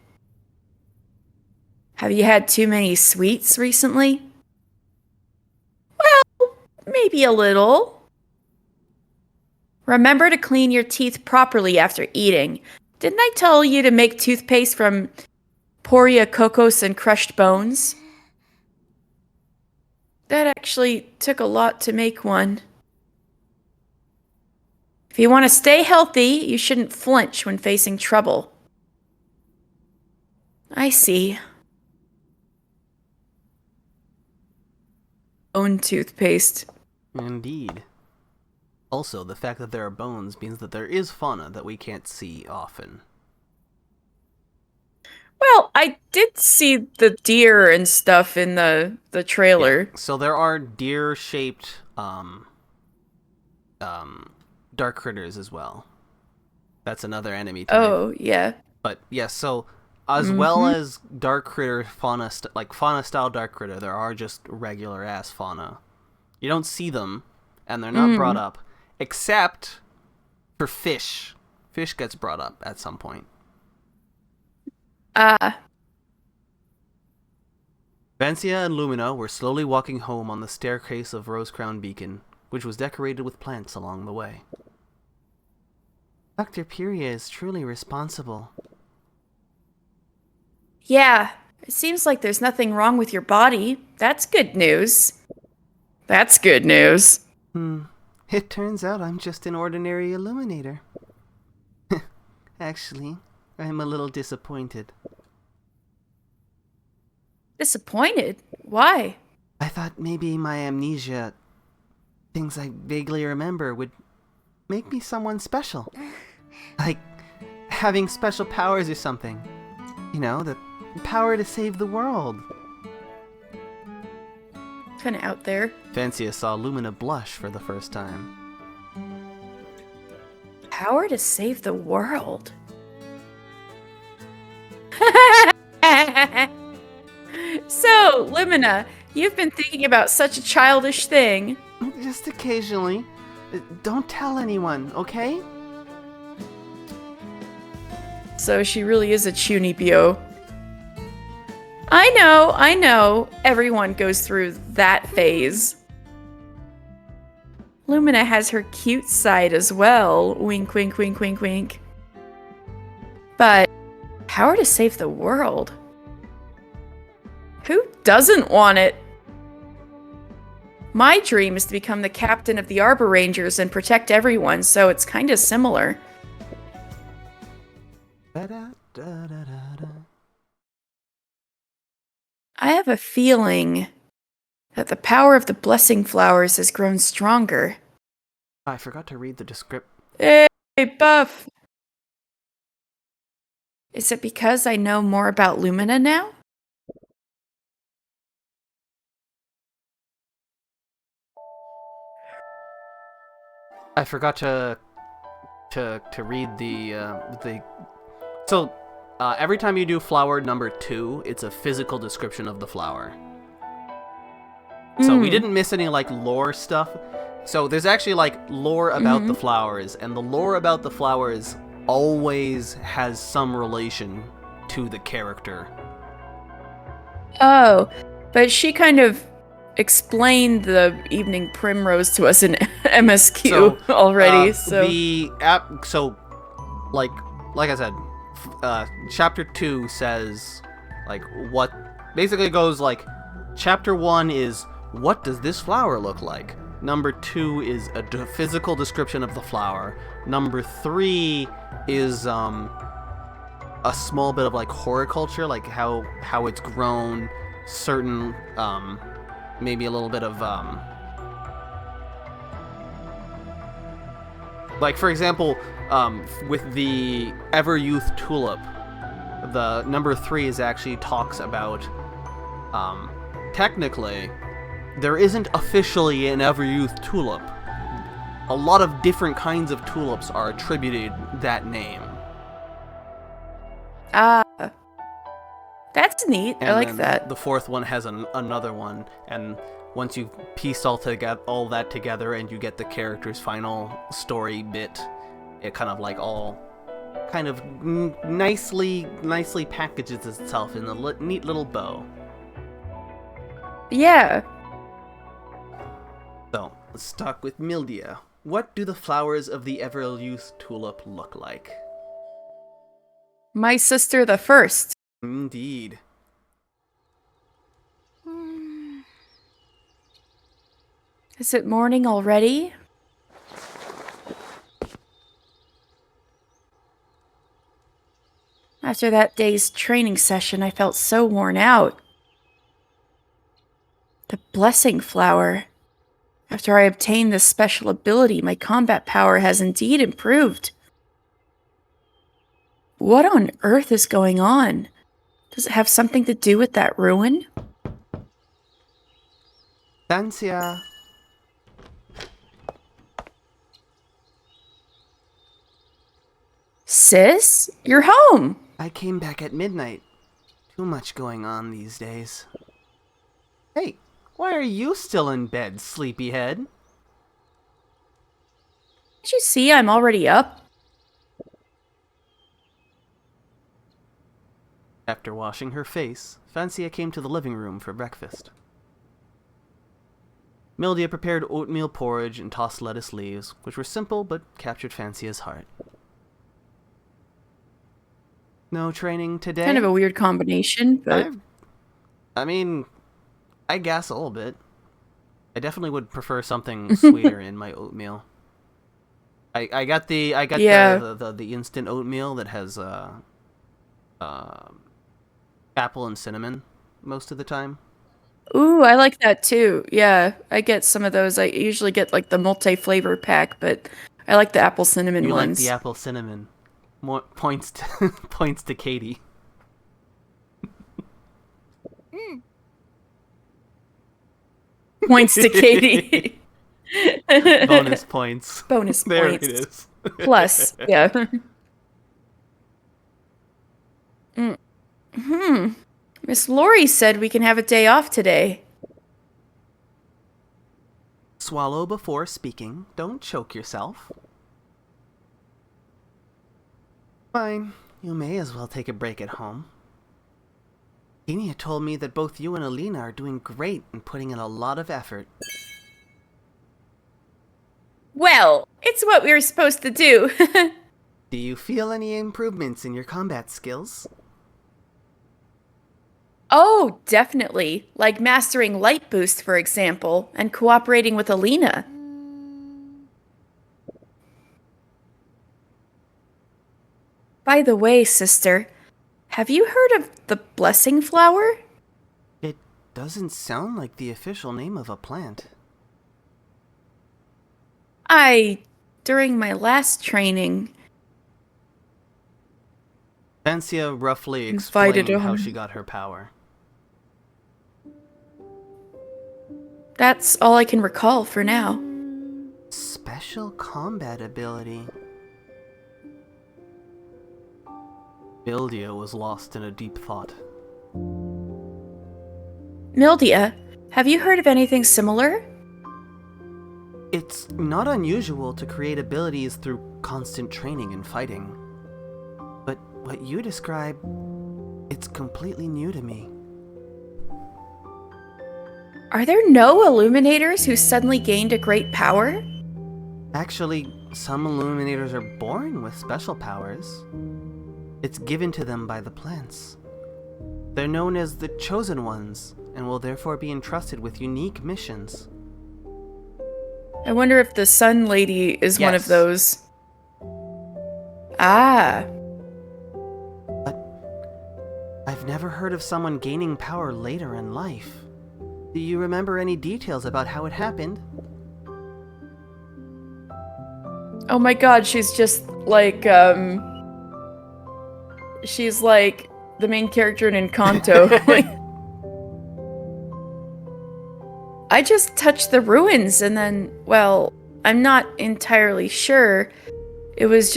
Have you had too many sweets recently? Well, maybe a little. Remember to clean your teeth properly after eating. Didn't I tell you to make toothpaste from Poria cocos and crushed bones? That actually took a lot to make one. If you want to stay healthy, you shouldn't flinch when facing trouble. I see. Bone toothpaste. Indeed. Also, the fact that there are bones means that there is fauna that we can't see often. Well, I did see the deer and stuff in the trailer. Yeah. So there are deer-shaped dark critters as well. That's another enemy type. Oh, yeah. But yes, so as well as dark critter fauna, like fauna-style dark critter, there are just regular-ass fauna. You don't see them, and they're not brought up, except for fish. Fish gets brought up at some point. Vancia and Lumina were slowly walking home on the staircase of Rosecrown Beacon, which was decorated with plants along the way. Dr. Puria is truly responsible. Yeah, it seems like there's nothing wrong with your body. That's good news. That's good news. It turns out I'm just an ordinary illuminator. Actually, I'm a little disappointed. Disappointed? Why? I thought maybe my amnesia, things I vaguely remember, would make me someone special. Like having special powers or something. You know, the power to save the world. Kinda out there. Vancia saw Lumina blush for the first time. Power to save the world. So, Lumina, you've been thinking about such a childish thing. Just occasionally. Don't tell anyone, okay? So she really is a Chunibyo. I know. Everyone goes through that phase. Lumina has her cute side as well. Wink, wink, wink, wink, wink. But power to save the world? Who doesn't want it? My dream is to become the captain of the Arbor Rangers and protect everyone, so it's kind of similar. I have a feeling that the power of the blessing flowers has grown stronger. I forgot to read the description. Hey, Buff! Is it because I know more about Lumina now? I forgot to read the. So, every time you do flower number 2, it's a physical description of the flower. So we didn't miss any like lore stuff. So there's actually like lore about the flowers, and the lore about the flowers always has some relation to the character. Oh, but she kind of explained the evening primrose to us in MSQ already. Like I said, chapter 2 says like what basically goes like chapter 1 is what does this flower look like? Number 2 is a physical description of the flower. Number 3 is a small bit of like horticulture, like how it's grown, certain maybe a little bit of like for example with the Ever Youth tulip, the number 3 is actually talks about technically there isn't officially an Ever Youth tulip. A lot of different kinds of tulips are attributed that name. That's neat. And I like then that. The 4th one has another one, and once you've pieced all that together and you get the character's final story bit, it kind of kind of nicely packages itself in a neat little bow. Yeah. So, let's talk with Mildia. What do the flowers of the Everluce tulip look like? My sister the first. Indeed. Is it morning already? After that day's training session, I felt so worn out. The blessing flower. After I obtained this special ability, my combat power has indeed improved. What on earth is going on? Does it have something to do with that ruin? Fansia. Sis, you're home. I came back at midnight. Too much going on these days. Hey, why are you still in bed, sleepyhead? Did you see I'm already up? After washing her face, Fansia came to the living room for breakfast. Mildia prepared oatmeal porridge and tossed lettuce leaves, which were simple but captured Fansia's heart. No training today? Kind of a weird combination, but... I mean, I guess a little bit. I definitely would prefer something sweeter in my oatmeal. I got the instant oatmeal that has apple and cinnamon most of the time. Ooh, I like that too. Yeah, I get some of those. I usually get like the multi-flavor pack, but I like the apple cinnamon You ones. like the apple cinnamon. More points to Katie. Points to Katie. Bonus points. Bonus There points. it is. Plus, yeah. Miss Lori said we can have a day off today. Swallow before speaking. Don't choke yourself. Fine. You may as well take a break at home. Enia told me that both you and Alina are doing great and putting in a lot of effort. Well, it's what we were supposed to do. Do you feel any improvements in your combat skills? Oh, definitely. Like mastering Light Boost, for example, and cooperating with Alina. By the way, sister, have you heard of the Blessing Flower? It doesn't sound like the official name of a plant. During my last training... Fansia roughly Invited explained how him. she got her power. That's all I can recall for now. Special combat ability. Mildia was lost in a deep thought. Mildia, have you heard of anything similar? It's not unusual to create abilities through constant training and fighting. But what you describe, it's completely new to me. Are there no Illuminators who suddenly gained a great power? Actually, some Illuminators are born with special powers. It's given to them by the plants. They're known as the Chosen Ones, and will therefore be entrusted with unique missions. I wonder if the Sun Lady is one of Yes. those. Ah. I've never heard of someone gaining power later in life. Do you remember any details about how it happened? Oh my god, she's just like, she's like the main character in Encanto. Like, I just touched the ruins and then, well, I'm not entirely sure. It was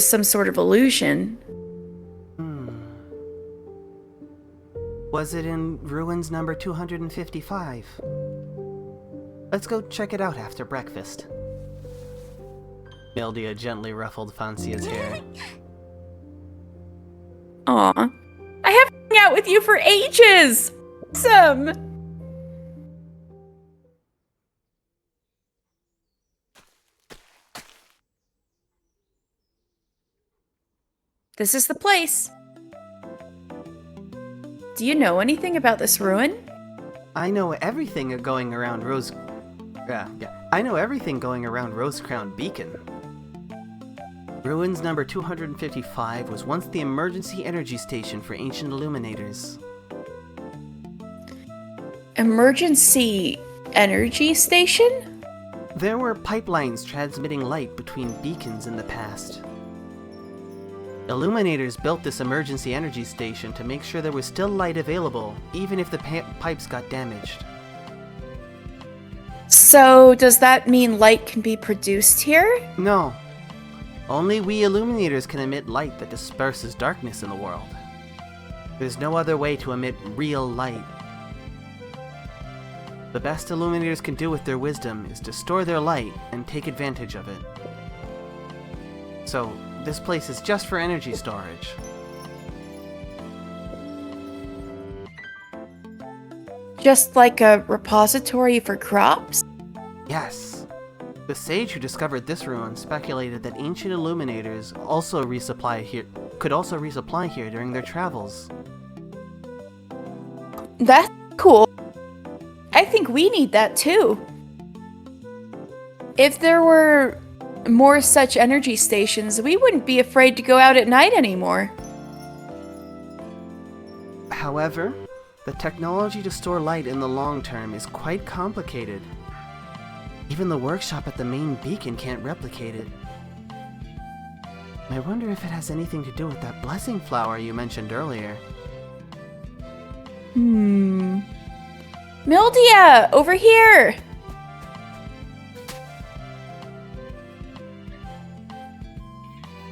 some sort of illusion. Was it in ruins number 255? Let's go check it out after breakfast. Mildia gently ruffled Fansia's hair. Aw. I haven't hung out with you for ages! Awesome! This is the place. Do you know anything about this ruin? I know everything going around I know everything going around Rosecrown Beacon. Ruins number 255 was once the emergency energy station for ancient illuminators. Emergency energy station? There were pipelines transmitting light between beacons in the past. Illuminators built this emergency energy station to make sure there was still light available, even if the pipes got damaged. So, does that mean light can be produced here? No. Only we Illuminators can emit light that disperses darkness in the world. There's no other way to emit real light. The best Illuminators can do with their wisdom is to store their light and take advantage of it. So, this place is just for energy storage. Just like a repository for crops? Yes. The sage who discovered this ruin speculated that ancient illuminators could also resupply here during their travels. That's cool. I think we need that too. If there were more such energy stations, we wouldn't be afraid to go out at night anymore. However, the technology to store light in the long term is quite complicated. Even the workshop at the main beacon can't replicate it. I wonder if it has anything to do with that blessing flower you mentioned earlier. Mildia, over here!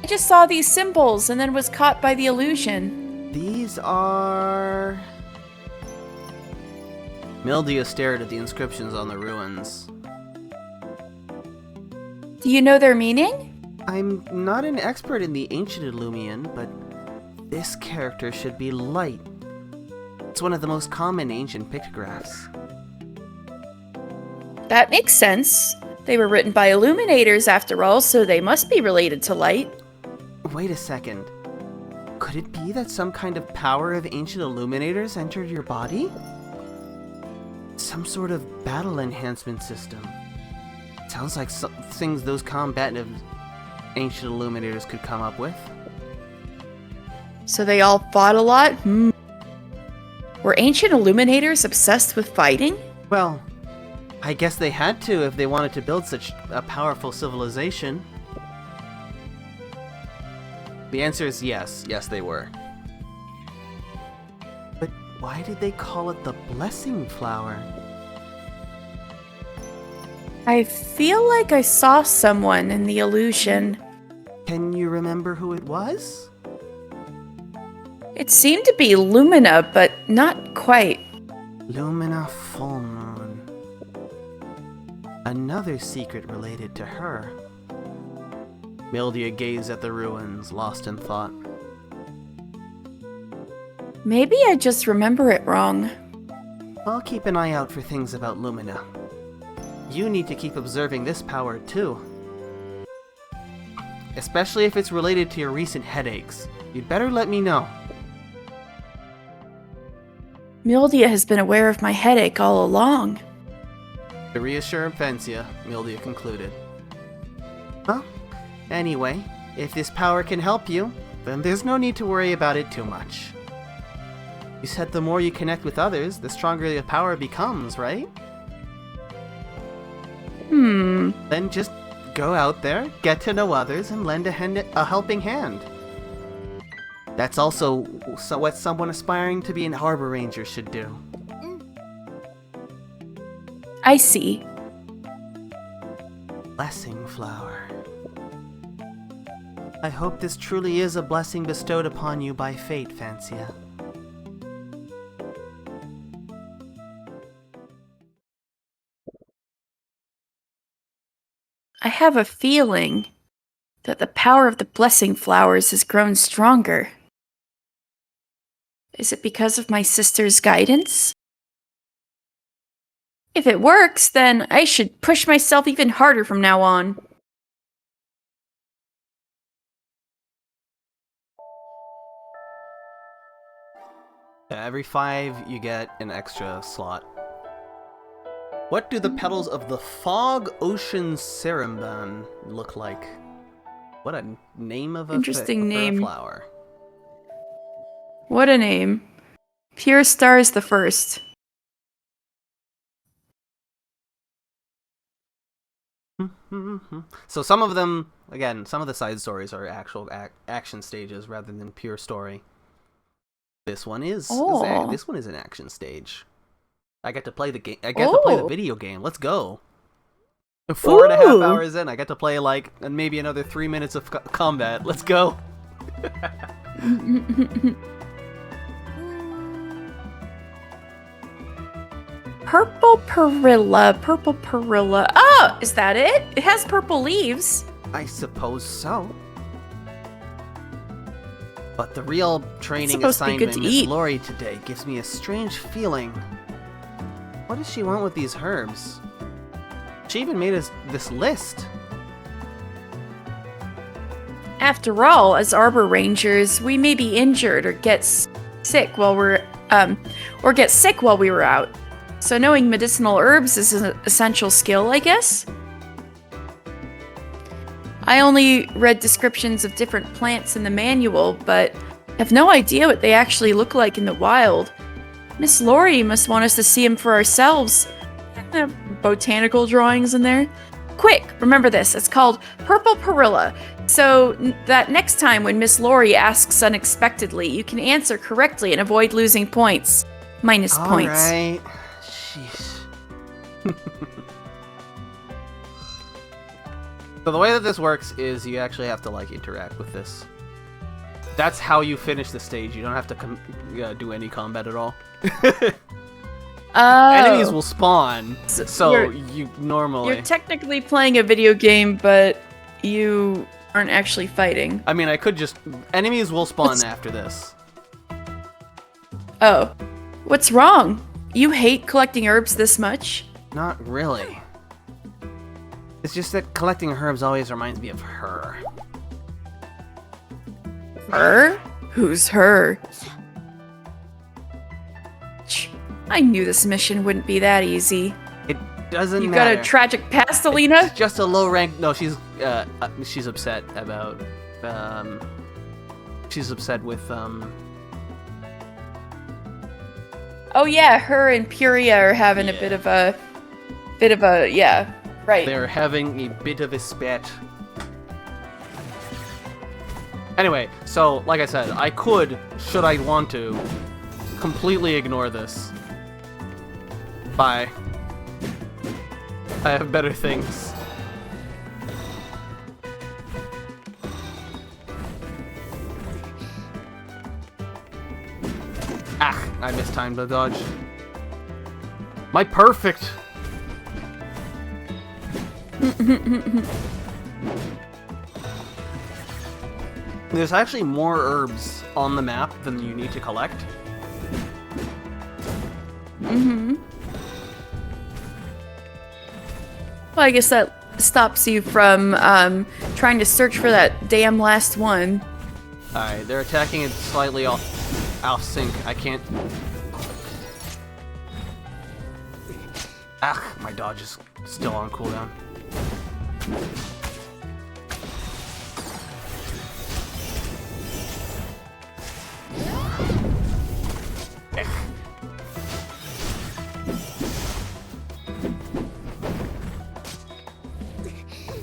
I just saw these symbols and then was caught by the illusion. These are... Mildia stared at the inscriptions on the ruins. Do you know their meaning? I'm not an expert in the ancient Illumian, but this character should be light. It's one of the most common ancient pictographs. That makes sense. They were written by illuminators after all, so they must be related to light. Wait a second. Could it be that some kind of power of ancient illuminators entered your body? Some sort of battle enhancement system. Sounds like things those combative ancient illuminators could come up with. So they all fought a lot? Were ancient illuminators obsessed with fighting? Well, I guess they had to if they wanted to build such a powerful civilization. The answer is yes. Yes, they were. But why did they call it the blessing flower? I feel like I saw someone in the illusion. Can you remember who it was? It seemed to be Lumina, but not quite. Lumina Full Moon. Another secret related to her. Mildia gazed at the ruins, lost in thought. Maybe I just remember it wrong. I'll keep an eye out for things about Lumina. You need to keep observing this power too. Especially if it's related to your recent headaches. You'd better let me know. Mildia has been aware of my headache all along. To reassure Fancia, Mildia concluded. Well, anyway, if this power can help you, then there's no need to worry about it too much. You said the more you connect with others, the stronger the power becomes, right? Then just go out there, get to know others, and lend a helping hand. That's also what someone aspiring to be an harbor ranger should do. I see. Blessing flower. I hope this truly is a blessing bestowed upon you by fate, Fancia. I have a feeling that the power of the blessing flowers has grown stronger. Is it because of my sister's guidance? If it works, then I should push myself even harder from now on. Yeah, every 5 you get an extra slot. What do the petals of the Fog Ocean Ceramban look like? What a name of a Interesting name. flower. What a name. Pure Stars the First. So some of them, again, some of the side stories are actual action stages rather than pure story. This one is. Oh. This one is an action stage. I get to play the game. I get to play the video game. Let's go. 4.5 hours in, I get to play like maybe another 3 minutes of combat. Let's go. Purple perilla. Oh, is that it? It has purple leaves. I suppose so. But the real training supposed to be assigned good by to Miss eat. Lori today gives me a strange feeling. What does she want with these herbs? She even made us this list. After all, as Arbor Rangers, we may be injured or get sick while we were out. So knowing medicinal herbs is an essential skill, I guess. I only read descriptions of different plants in the manual, but have no idea what they actually look like in the wild. Miss Lori must want us to see them for ourselves. Botanical drawings in there. Quick, remember this. It's called Purple Perilla. So that next time when Miss Lori asks unexpectedly, you can answer correctly and avoid losing points. Minus points. Alright. Jeez. So the way that this works is you actually have to like interact with this. That's how you finish the stage. You don't have to do any combat at all. Enemies will spawn, so you normally... You're technically playing a video game, but you aren't actually fighting. I mean, I could just... Enemies will spawn after this. Oh. What's wrong? You hate collecting herbs this much? Not really. It's just that collecting herbs always reminds me of her. Her? Who's her? I knew this mission wouldn't be that easy. It doesn't You matter. got a tragic past, Alina? It's just a low rank... No, she's upset about... she's upset with, Oh yeah, her and Puria are having a bit of a... yeah, right. They're having a bit of a spat. Anyway, so, like I said, I could, should I want to, completely ignore this. Bye. I have better things. Ah, I mistimed the dodge. My perfect! There's actually more herbs on the map than you need to collect. Mm-hmm. Well, I guess that stops you from trying to search for that damn last one. Alright, they're attacking it slightly off sync. I can't... Ah, my dodge is still on cooldown.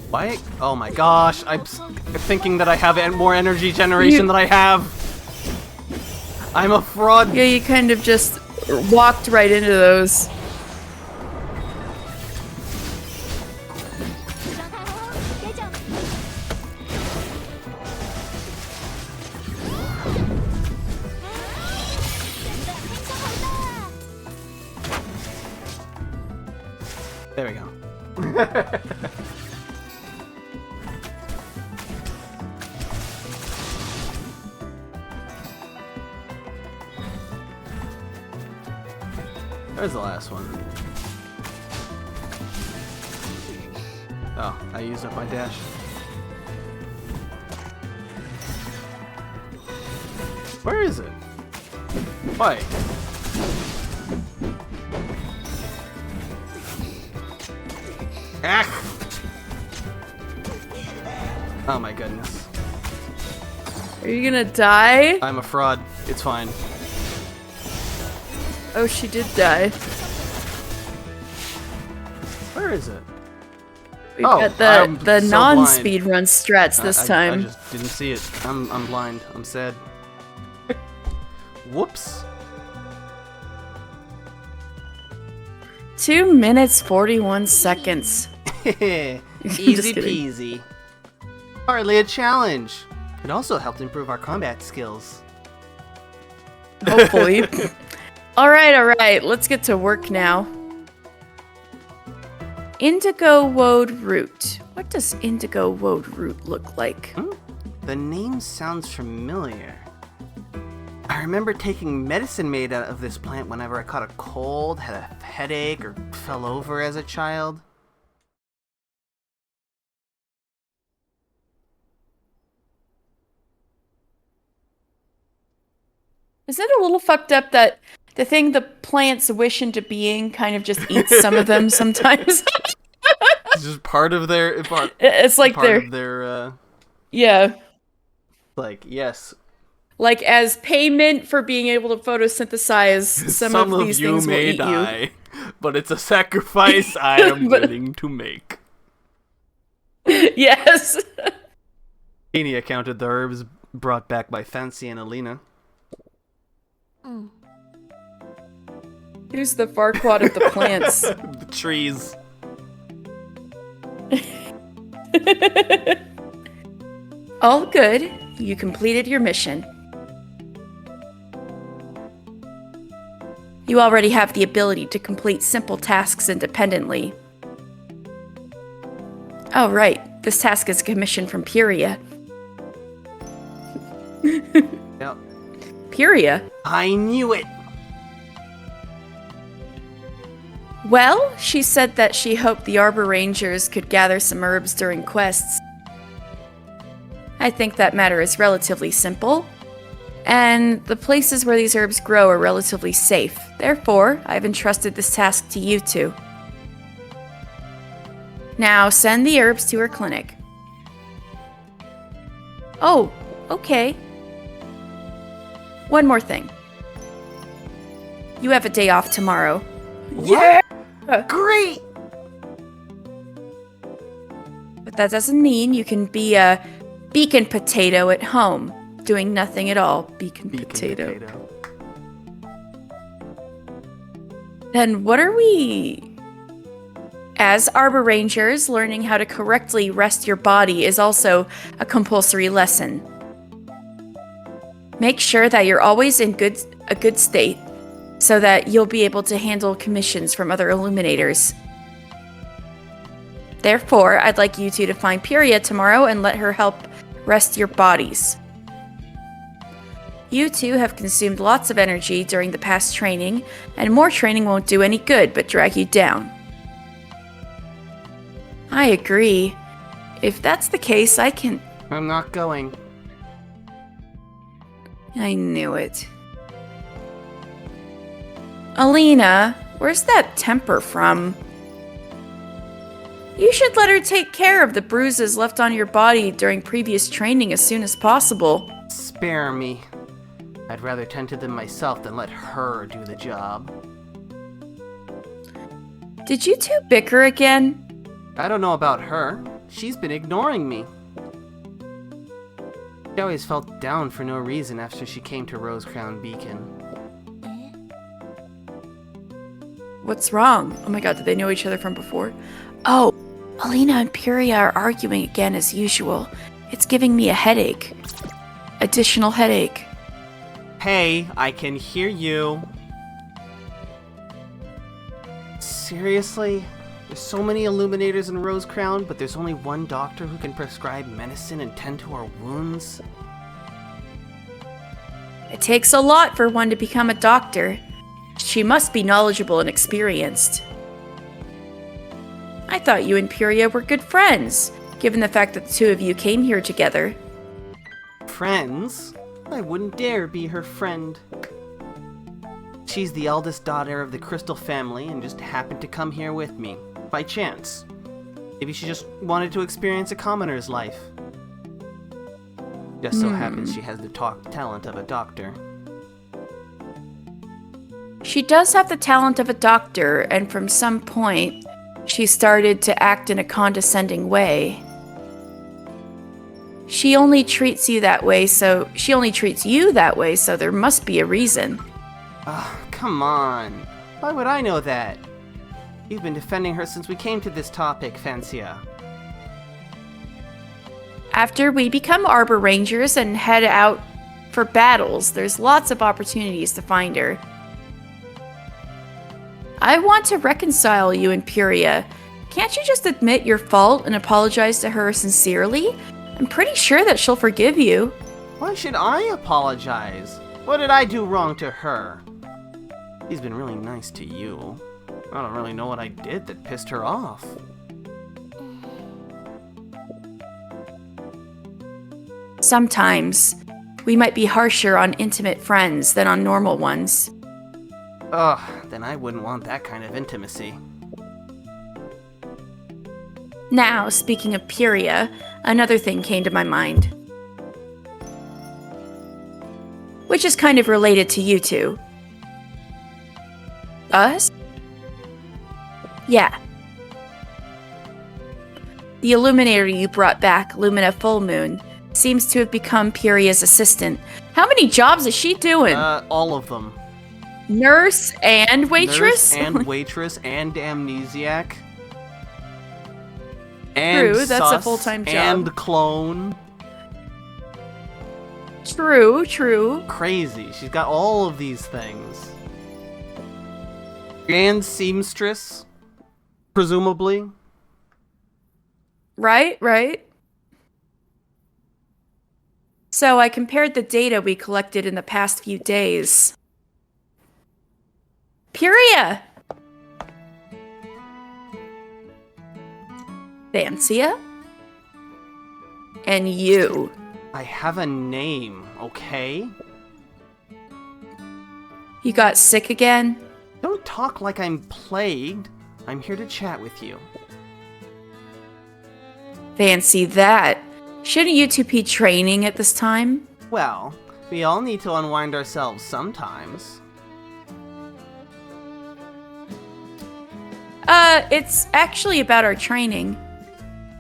Why? Oh my gosh, I'm thinking that I have more energy generation than I have. I'm a fraud. Yeah, you kind of just walked right into those. There we go. There's the last one. Oh, I used up my dash. Where is it? Why? Ah! Oh my goodness. Are you gonna die? I'm a fraud. It's fine. Oh, she did die. Where is it? We've got the so non-speed run strats this I time. just didn't see it. I'm blind. I'm sad. Whoops. 2 minutes 41 seconds. Easy Just kidding. peasy. Hardly a challenge. It also helped improve our combat skills. Hopefully. Alright, let's get to work now. Indigo Woad Root. What does Indigo Woad Root look like? The name sounds familiar. I remember taking medicine made out of this plant whenever I caught a cold, had a headache, or fell over as a child. Is it a little fucked up that the thing the plants wish into being kind of just eats some of them sometimes? It's just part of their It's like part they're... of their Yeah. like, yes. Like, as payment for being able to photosynthesize, some of these you things will may eat die, but it's a sacrifice I am But- willing to make. you. Yes. Katie counted the herbs brought back by Fancy and Alina. Who's the Farquaad of the plants? The trees. All good. You completed your mission. You already have the ability to complete simple tasks independently. Oh, right. This task is a commission from Puria. Yep. Puria? I knew it! Well, she said that she hoped the Arbor Rangers could gather some herbs during quests. I think that matter is relatively simple, and the places where these herbs grow are relatively safe. Therefore, I've entrusted this task to you two. Now, send the herbs to her clinic. Oh, okay. One more thing. You have a day off tomorrow. Yeah! Great! But that doesn't mean you can be a beacon potato at home, doing nothing at all. Beacon potato. Then what are we? As Arbor Rangers, learning how to correctly rest your body is also a compulsory lesson. Make sure that you're always in a good state, so that you'll be able to handle commissions from other Illuminators. Therefore, I'd like you two to find Puria tomorrow and let her help rest your bodies. You two have consumed lots of energy during the past training, and more training won't do any good but drag you down. I agree. If that's the case, I can... I'm not going. I knew it. Alina, where's that temper from? You should let her take care of the bruises left on your body during previous training as soon as possible. Spare me. I'd rather tend to them myself than let her do the job. Did you two bicker again? I don't know about her. She's been ignoring me. She always felt down for no reason after she came to Rosecrown Beacon. What's wrong? Oh my god, did they know each other from before? Oh, Alina and Puria are arguing again as usual. It's giving me a headache. Additional headache. Hey, I can hear you. Seriously? There's so many Illuminators in Rosecrown, but there's only one doctor who can prescribe medicine and tend to our wounds? It takes a lot for one to become a doctor. She must be knowledgeable and experienced. I thought you and Pyria were good friends, given the fact that the two of you came here together. Friends? I wouldn't dare be her friend. She's the eldest daughter of the Crystal family and just happened to come here with me, by chance. Maybe she just wanted to experience a commoner's life. Just so happens she has the talent of a doctor. She does have the talent of a doctor, and from some point, she started to act in a condescending way. She only treats you that way, so there must be a reason. Come on. Why would I know that? You've been defending her since we came to this topic, Fancia. After we become Arbor Rangers and head out for battles, there's lots of opportunities to find her. I want to reconcile you and Pyria. Can't you just admit your fault and apologize to her sincerely? I'm pretty sure that she'll forgive you. Why should I apologize? What did I do wrong to her? She's been really nice to you. I don't really know what I did that pissed her off. Sometimes, we might be harsher on intimate friends than on normal ones. Ugh, then I wouldn't want that kind of intimacy. Now, speaking of Pyria, another thing came to my mind. Which is kind of related to you two. Us? Yeah. The Illuminator you brought back, Lumina Fullmoon, seems to have become Pyria's assistant. How many jobs is she doing? All of them. Nurse and waitress? Nurse and waitress and amnesiac. And True, that's a sus, full-time job. And clone. True. Crazy. She's got all of these things. And seamstress, presumably. Right. So I compared the data we collected in the past few days. Pyria! Fancia? And you. I have a name, okay? You got sick again? Don't talk like I'm plagued. I'm here to chat with you. Fancy that. Shouldn't you two be training at this time? Well, we all need to unwind ourselves sometimes. It's actually about our training.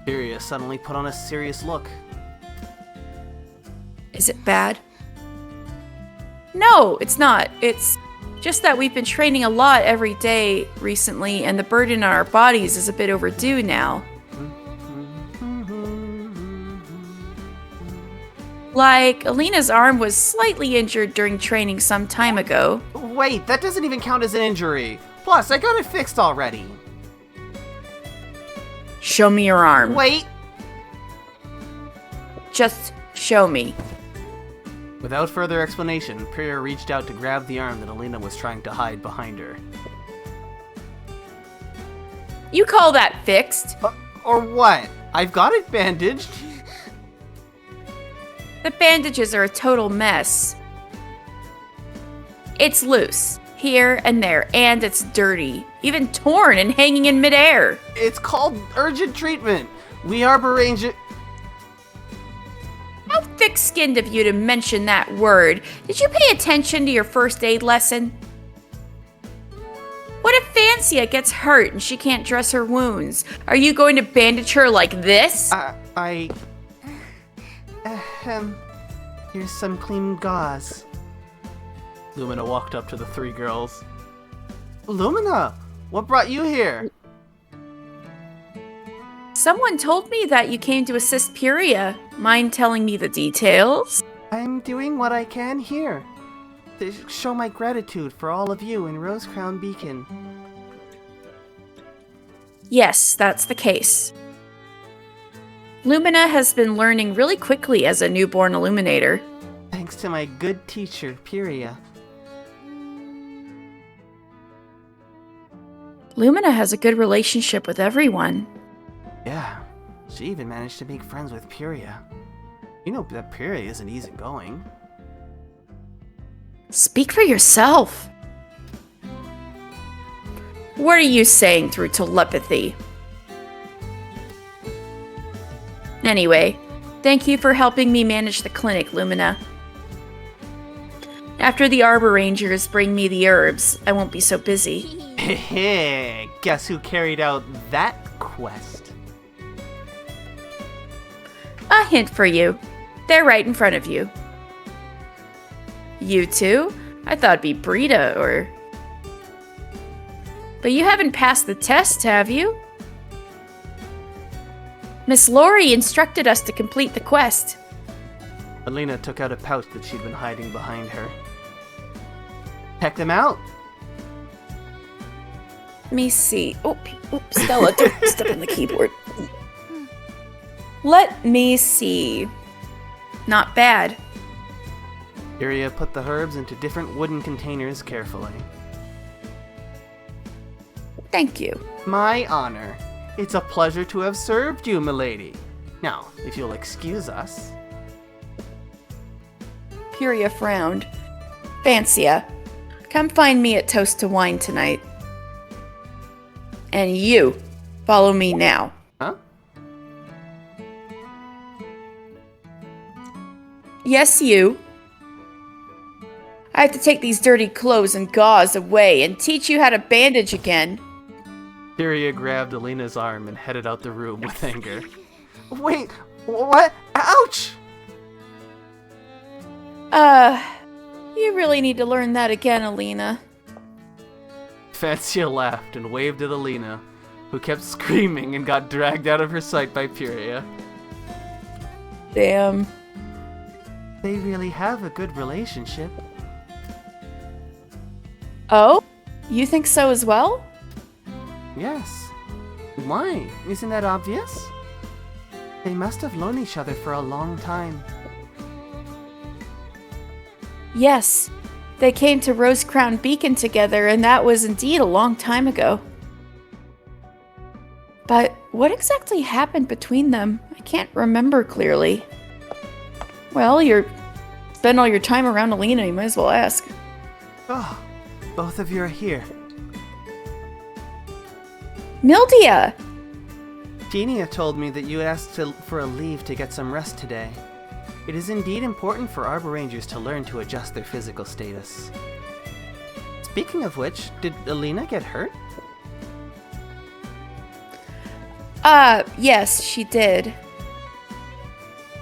Pyria suddenly put on a serious look. Is it bad? No, it's not. It's just that we've been training a lot every day recently, and the burden on our bodies is a bit overdue now. Like, Alina's arm was slightly injured during training some time ago. Wait, that doesn't even count as an injury. Plus, I got it fixed already. Show me your arm. Wait! Just show me. Without further explanation, Pyria reached out to grab the arm that Alina was trying to hide behind her. You call that fixed? Or what? I've got it bandaged. The bandages are a total mess. It's loose, here and there, and it's dirty, even torn and hanging in midair. It's called urgent treatment. We Arbor Ranger... How thick-skinned of you to mention that word. Did you pay attention to your first aid lesson? What if Fancia gets hurt and she can't dress her wounds? Are you going to bandage her like this? Here's some clean gauze. Lumina walked up to the three girls. Lumina, what brought you here? Someone told me that you came to assist Pyria. Mind telling me the details? I'm doing what I can here to show my gratitude for all of you in Rosecrown Beacon. Yes, that's the case. Lumina has been learning really quickly as a newborn Illuminator. Thanks to my good teacher, Pyria. Lumina has a good relationship with everyone. Yeah, she even managed to make friends with Puria. You know that Puria isn't easygoing. Speak for yourself. What are you saying through telepathy? Anyway, thank you for helping me manage the clinic, Lumina. After the Arbor Rangers bring me the herbs, I won't be so busy. Hehe, guess who carried out that quest? A hint for you. They're right in front of you. You two? I thought it'd be Brita or... But you haven't passed the test, have you? Miss Lori instructed us to complete the quest. Alina took out a pouch that she'd been hiding behind her. Check them out! Let me see. Oh, Stella, don't step on the keyboard. Let me see. Not bad. Puria put the herbs into different wooden containers carefully. Thank you. My honor. It's a pleasure to have served you, milady. Now, if you'll excuse us. Puria frowned. Fancia, come find me at Toast to Wine tonight. And you, follow me now. Huh? Yes, you. I have to take these dirty clothes and gauze away and teach you how to bandage again. Puria grabbed Alina's arm and headed out the room with anger. Wait, what? Ouch! You really need to learn that again, Alina. Fancia laughed and waved at Alina, who kept screaming and got dragged out of her sight by Puria. Damn. They really have a good relationship. Oh? You think so as well? Yes. Why? Isn't that obvious? They must have known each other for a long time. Yes. They came to Rose Crown Beacon together, and that was indeed a long time ago. But what exactly happened between them? I can't remember clearly. Well, you're spend all your time around Alina, you might as well ask. Oh, both of you are here. Mildia! Genia told me that you asked for a leave to get some rest today. It is indeed important for Arbor Rangers to learn to adjust their physical status. Speaking of which, did Alina get hurt? Yes, she did.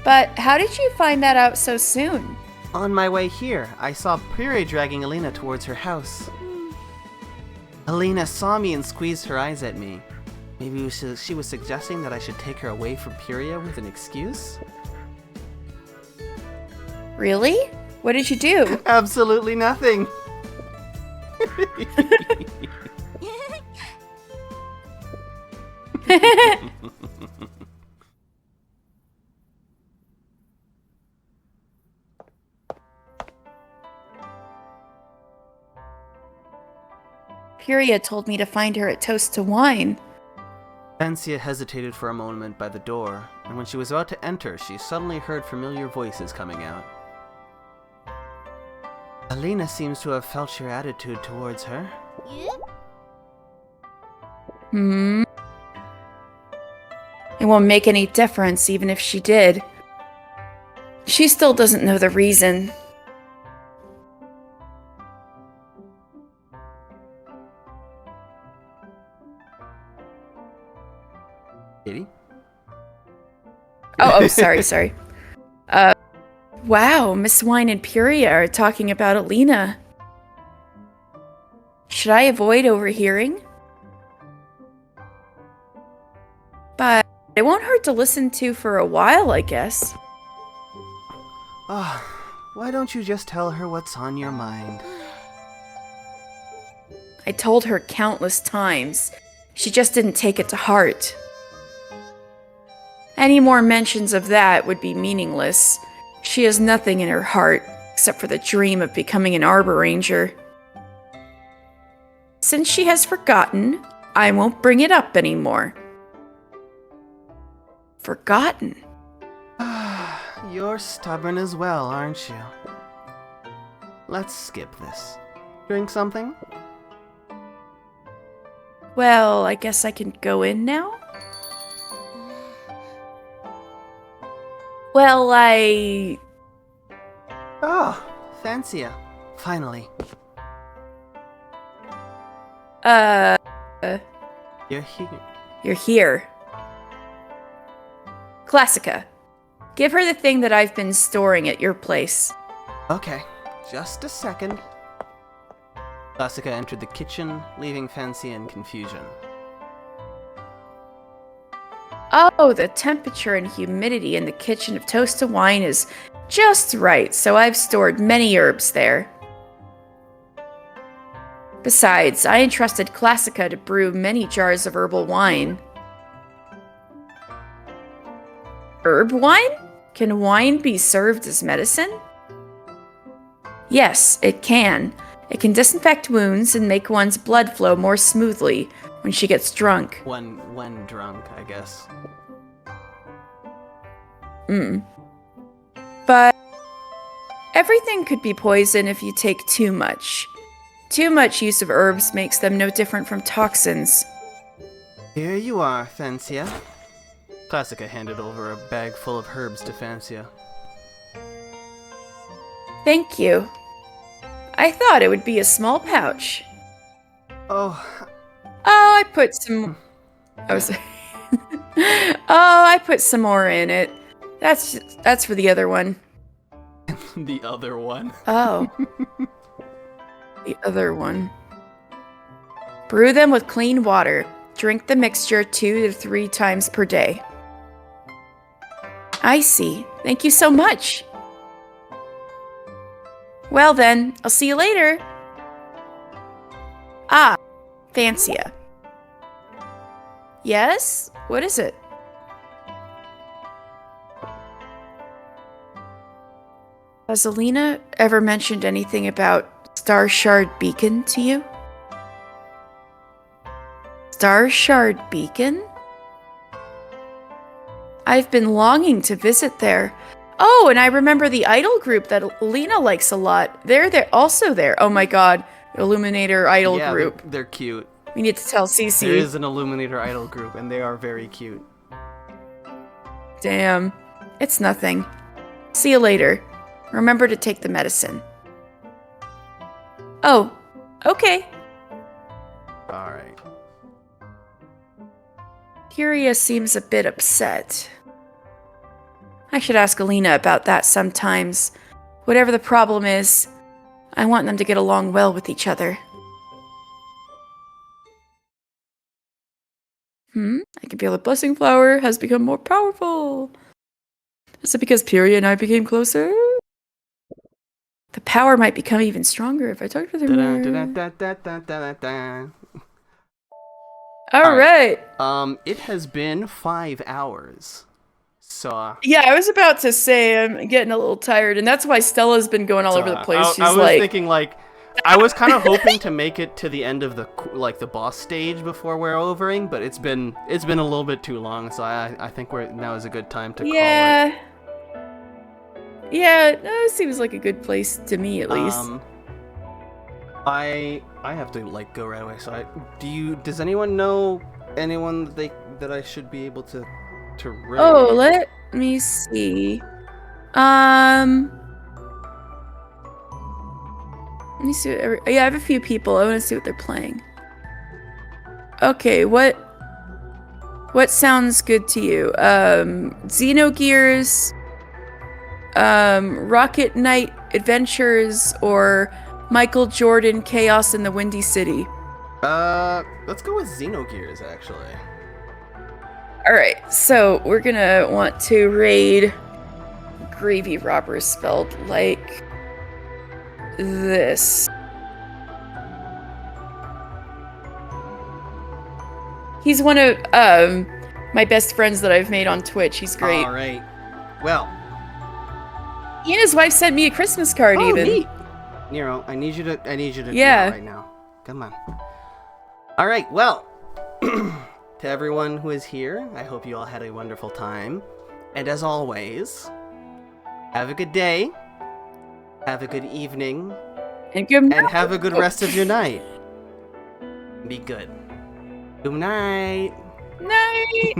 But how did you find that out so soon? On my way here, I saw Puria dragging Alina towards her house. Alina saw me and squeezed her eyes at me. Maybe she was suggesting that I should take her away from Puria with an excuse? Really? What did you do? Absolutely nothing! Puria told me to find her at Toast to Wine. Fancia hesitated for a moment by the door, and when she was about to enter, she suddenly heard familiar voices coming out. Alina seems to have felt your attitude towards her. It won't make any difference, even if she did. She still doesn't know the reason. Katie? Oh, sorry. Wow, Miss Wine and Puria are talking about Alina. Should I avoid overhearing? But it won't hurt to listen to for a while, I guess. Why don't you just tell her what's on your mind? I told her countless times. She just didn't take it to heart. Any more mentions of that would be meaningless. She has nothing in her heart except for the dream of becoming an Arbor Ranger. Since she has forgotten, I won't bring it up anymore. Forgotten. You're stubborn as well, aren't you? Let's skip this. Drink something? Well, I guess I can go in now? Well, Oh, Fancia. Finally. You're here. You're here. Classica, give her the thing that I've been storing at your place. Okay, just a second. Classica entered the kitchen, leaving Fancia in confusion. Oh, the temperature and humidity in the kitchen of Toast to Wine is just right, so I've stored many herbs there. Besides, I entrusted Classica to brew many jars of herbal wine. Herb wine? Can wine be served as medicine? Yes, it can. It can disinfect wounds and make one's blood flow more smoothly when she gets drunk. When drunk, I guess. But everything could be poison if you take too much. Too much use of herbs makes them no different from toxins. Here you are, Fancia. Classica handed over a bag full of herbs to Fancia. Thank you. I thought it would be a small pouch. Oh, I put some... I put some more in it. That's for the other one. The other one. Oh. The other one. Brew them with clean water. Drink the mixture 2 to 3 times per day. I see. Thank you so much. Well then, I'll see you later. Ah, Fancia. Yes? What is it? Has Alina ever mentioned anything about Star Shard Beacon to you? Star Shard Beacon? I've been longing to visit there. Oh, and I remember the idol group that Alina likes a lot. They're also there. Oh my god, Illuminator idol group. They're cute. We need to tell Cece. There is an Illuminator idol group, and they are very cute. Damn. It's nothing. See you later. Remember to take the medicine. Oh, okay. Alright. Curia seems a bit upset. I should ask Alina about that sometimes. Whatever the problem is, I want them to get along well with each other. I can feel the blessing flower has become more powerful. Is it because Pyria and I became closer? The power might become even stronger if I talk to them more. Alright. It has been 5 hours. So... Yeah, I was about to say I'm getting a little tired, and that's why Stella's been going all over the place. I was thinking, I was kind of hoping to make it to the end of the boss stage before we're overing, but it's been a little bit too long, so I think now is a good time to call it. Yeah, no, it seems like a good place to me at least. I have to go right away. So does anyone know anyone that I should be able to raid? Oh, let me see. Let me see. Yeah, I have a few people. I want to see what they're playing. Okay, what sounds good to you? Xenogears, Rocket Knight Adventures, or Michael Jordan Chaos in the Windy City? Let's go with Xenogears, actually. Alright, so we're gonna want to raid Gravy Robbers, spelled like this. He's one of my best friends that I've made on Twitch. He's great. Alright. Well. He and his wife sent me a Christmas card even. Neat. Nero, I need you to Yeah. do it right now. Come on. Alright, well. to everyone who is here, I hope you all had a wonderful time. And as always, have a good day, have a good evening, And good and have a good rest of your night. Be good. Good night. night.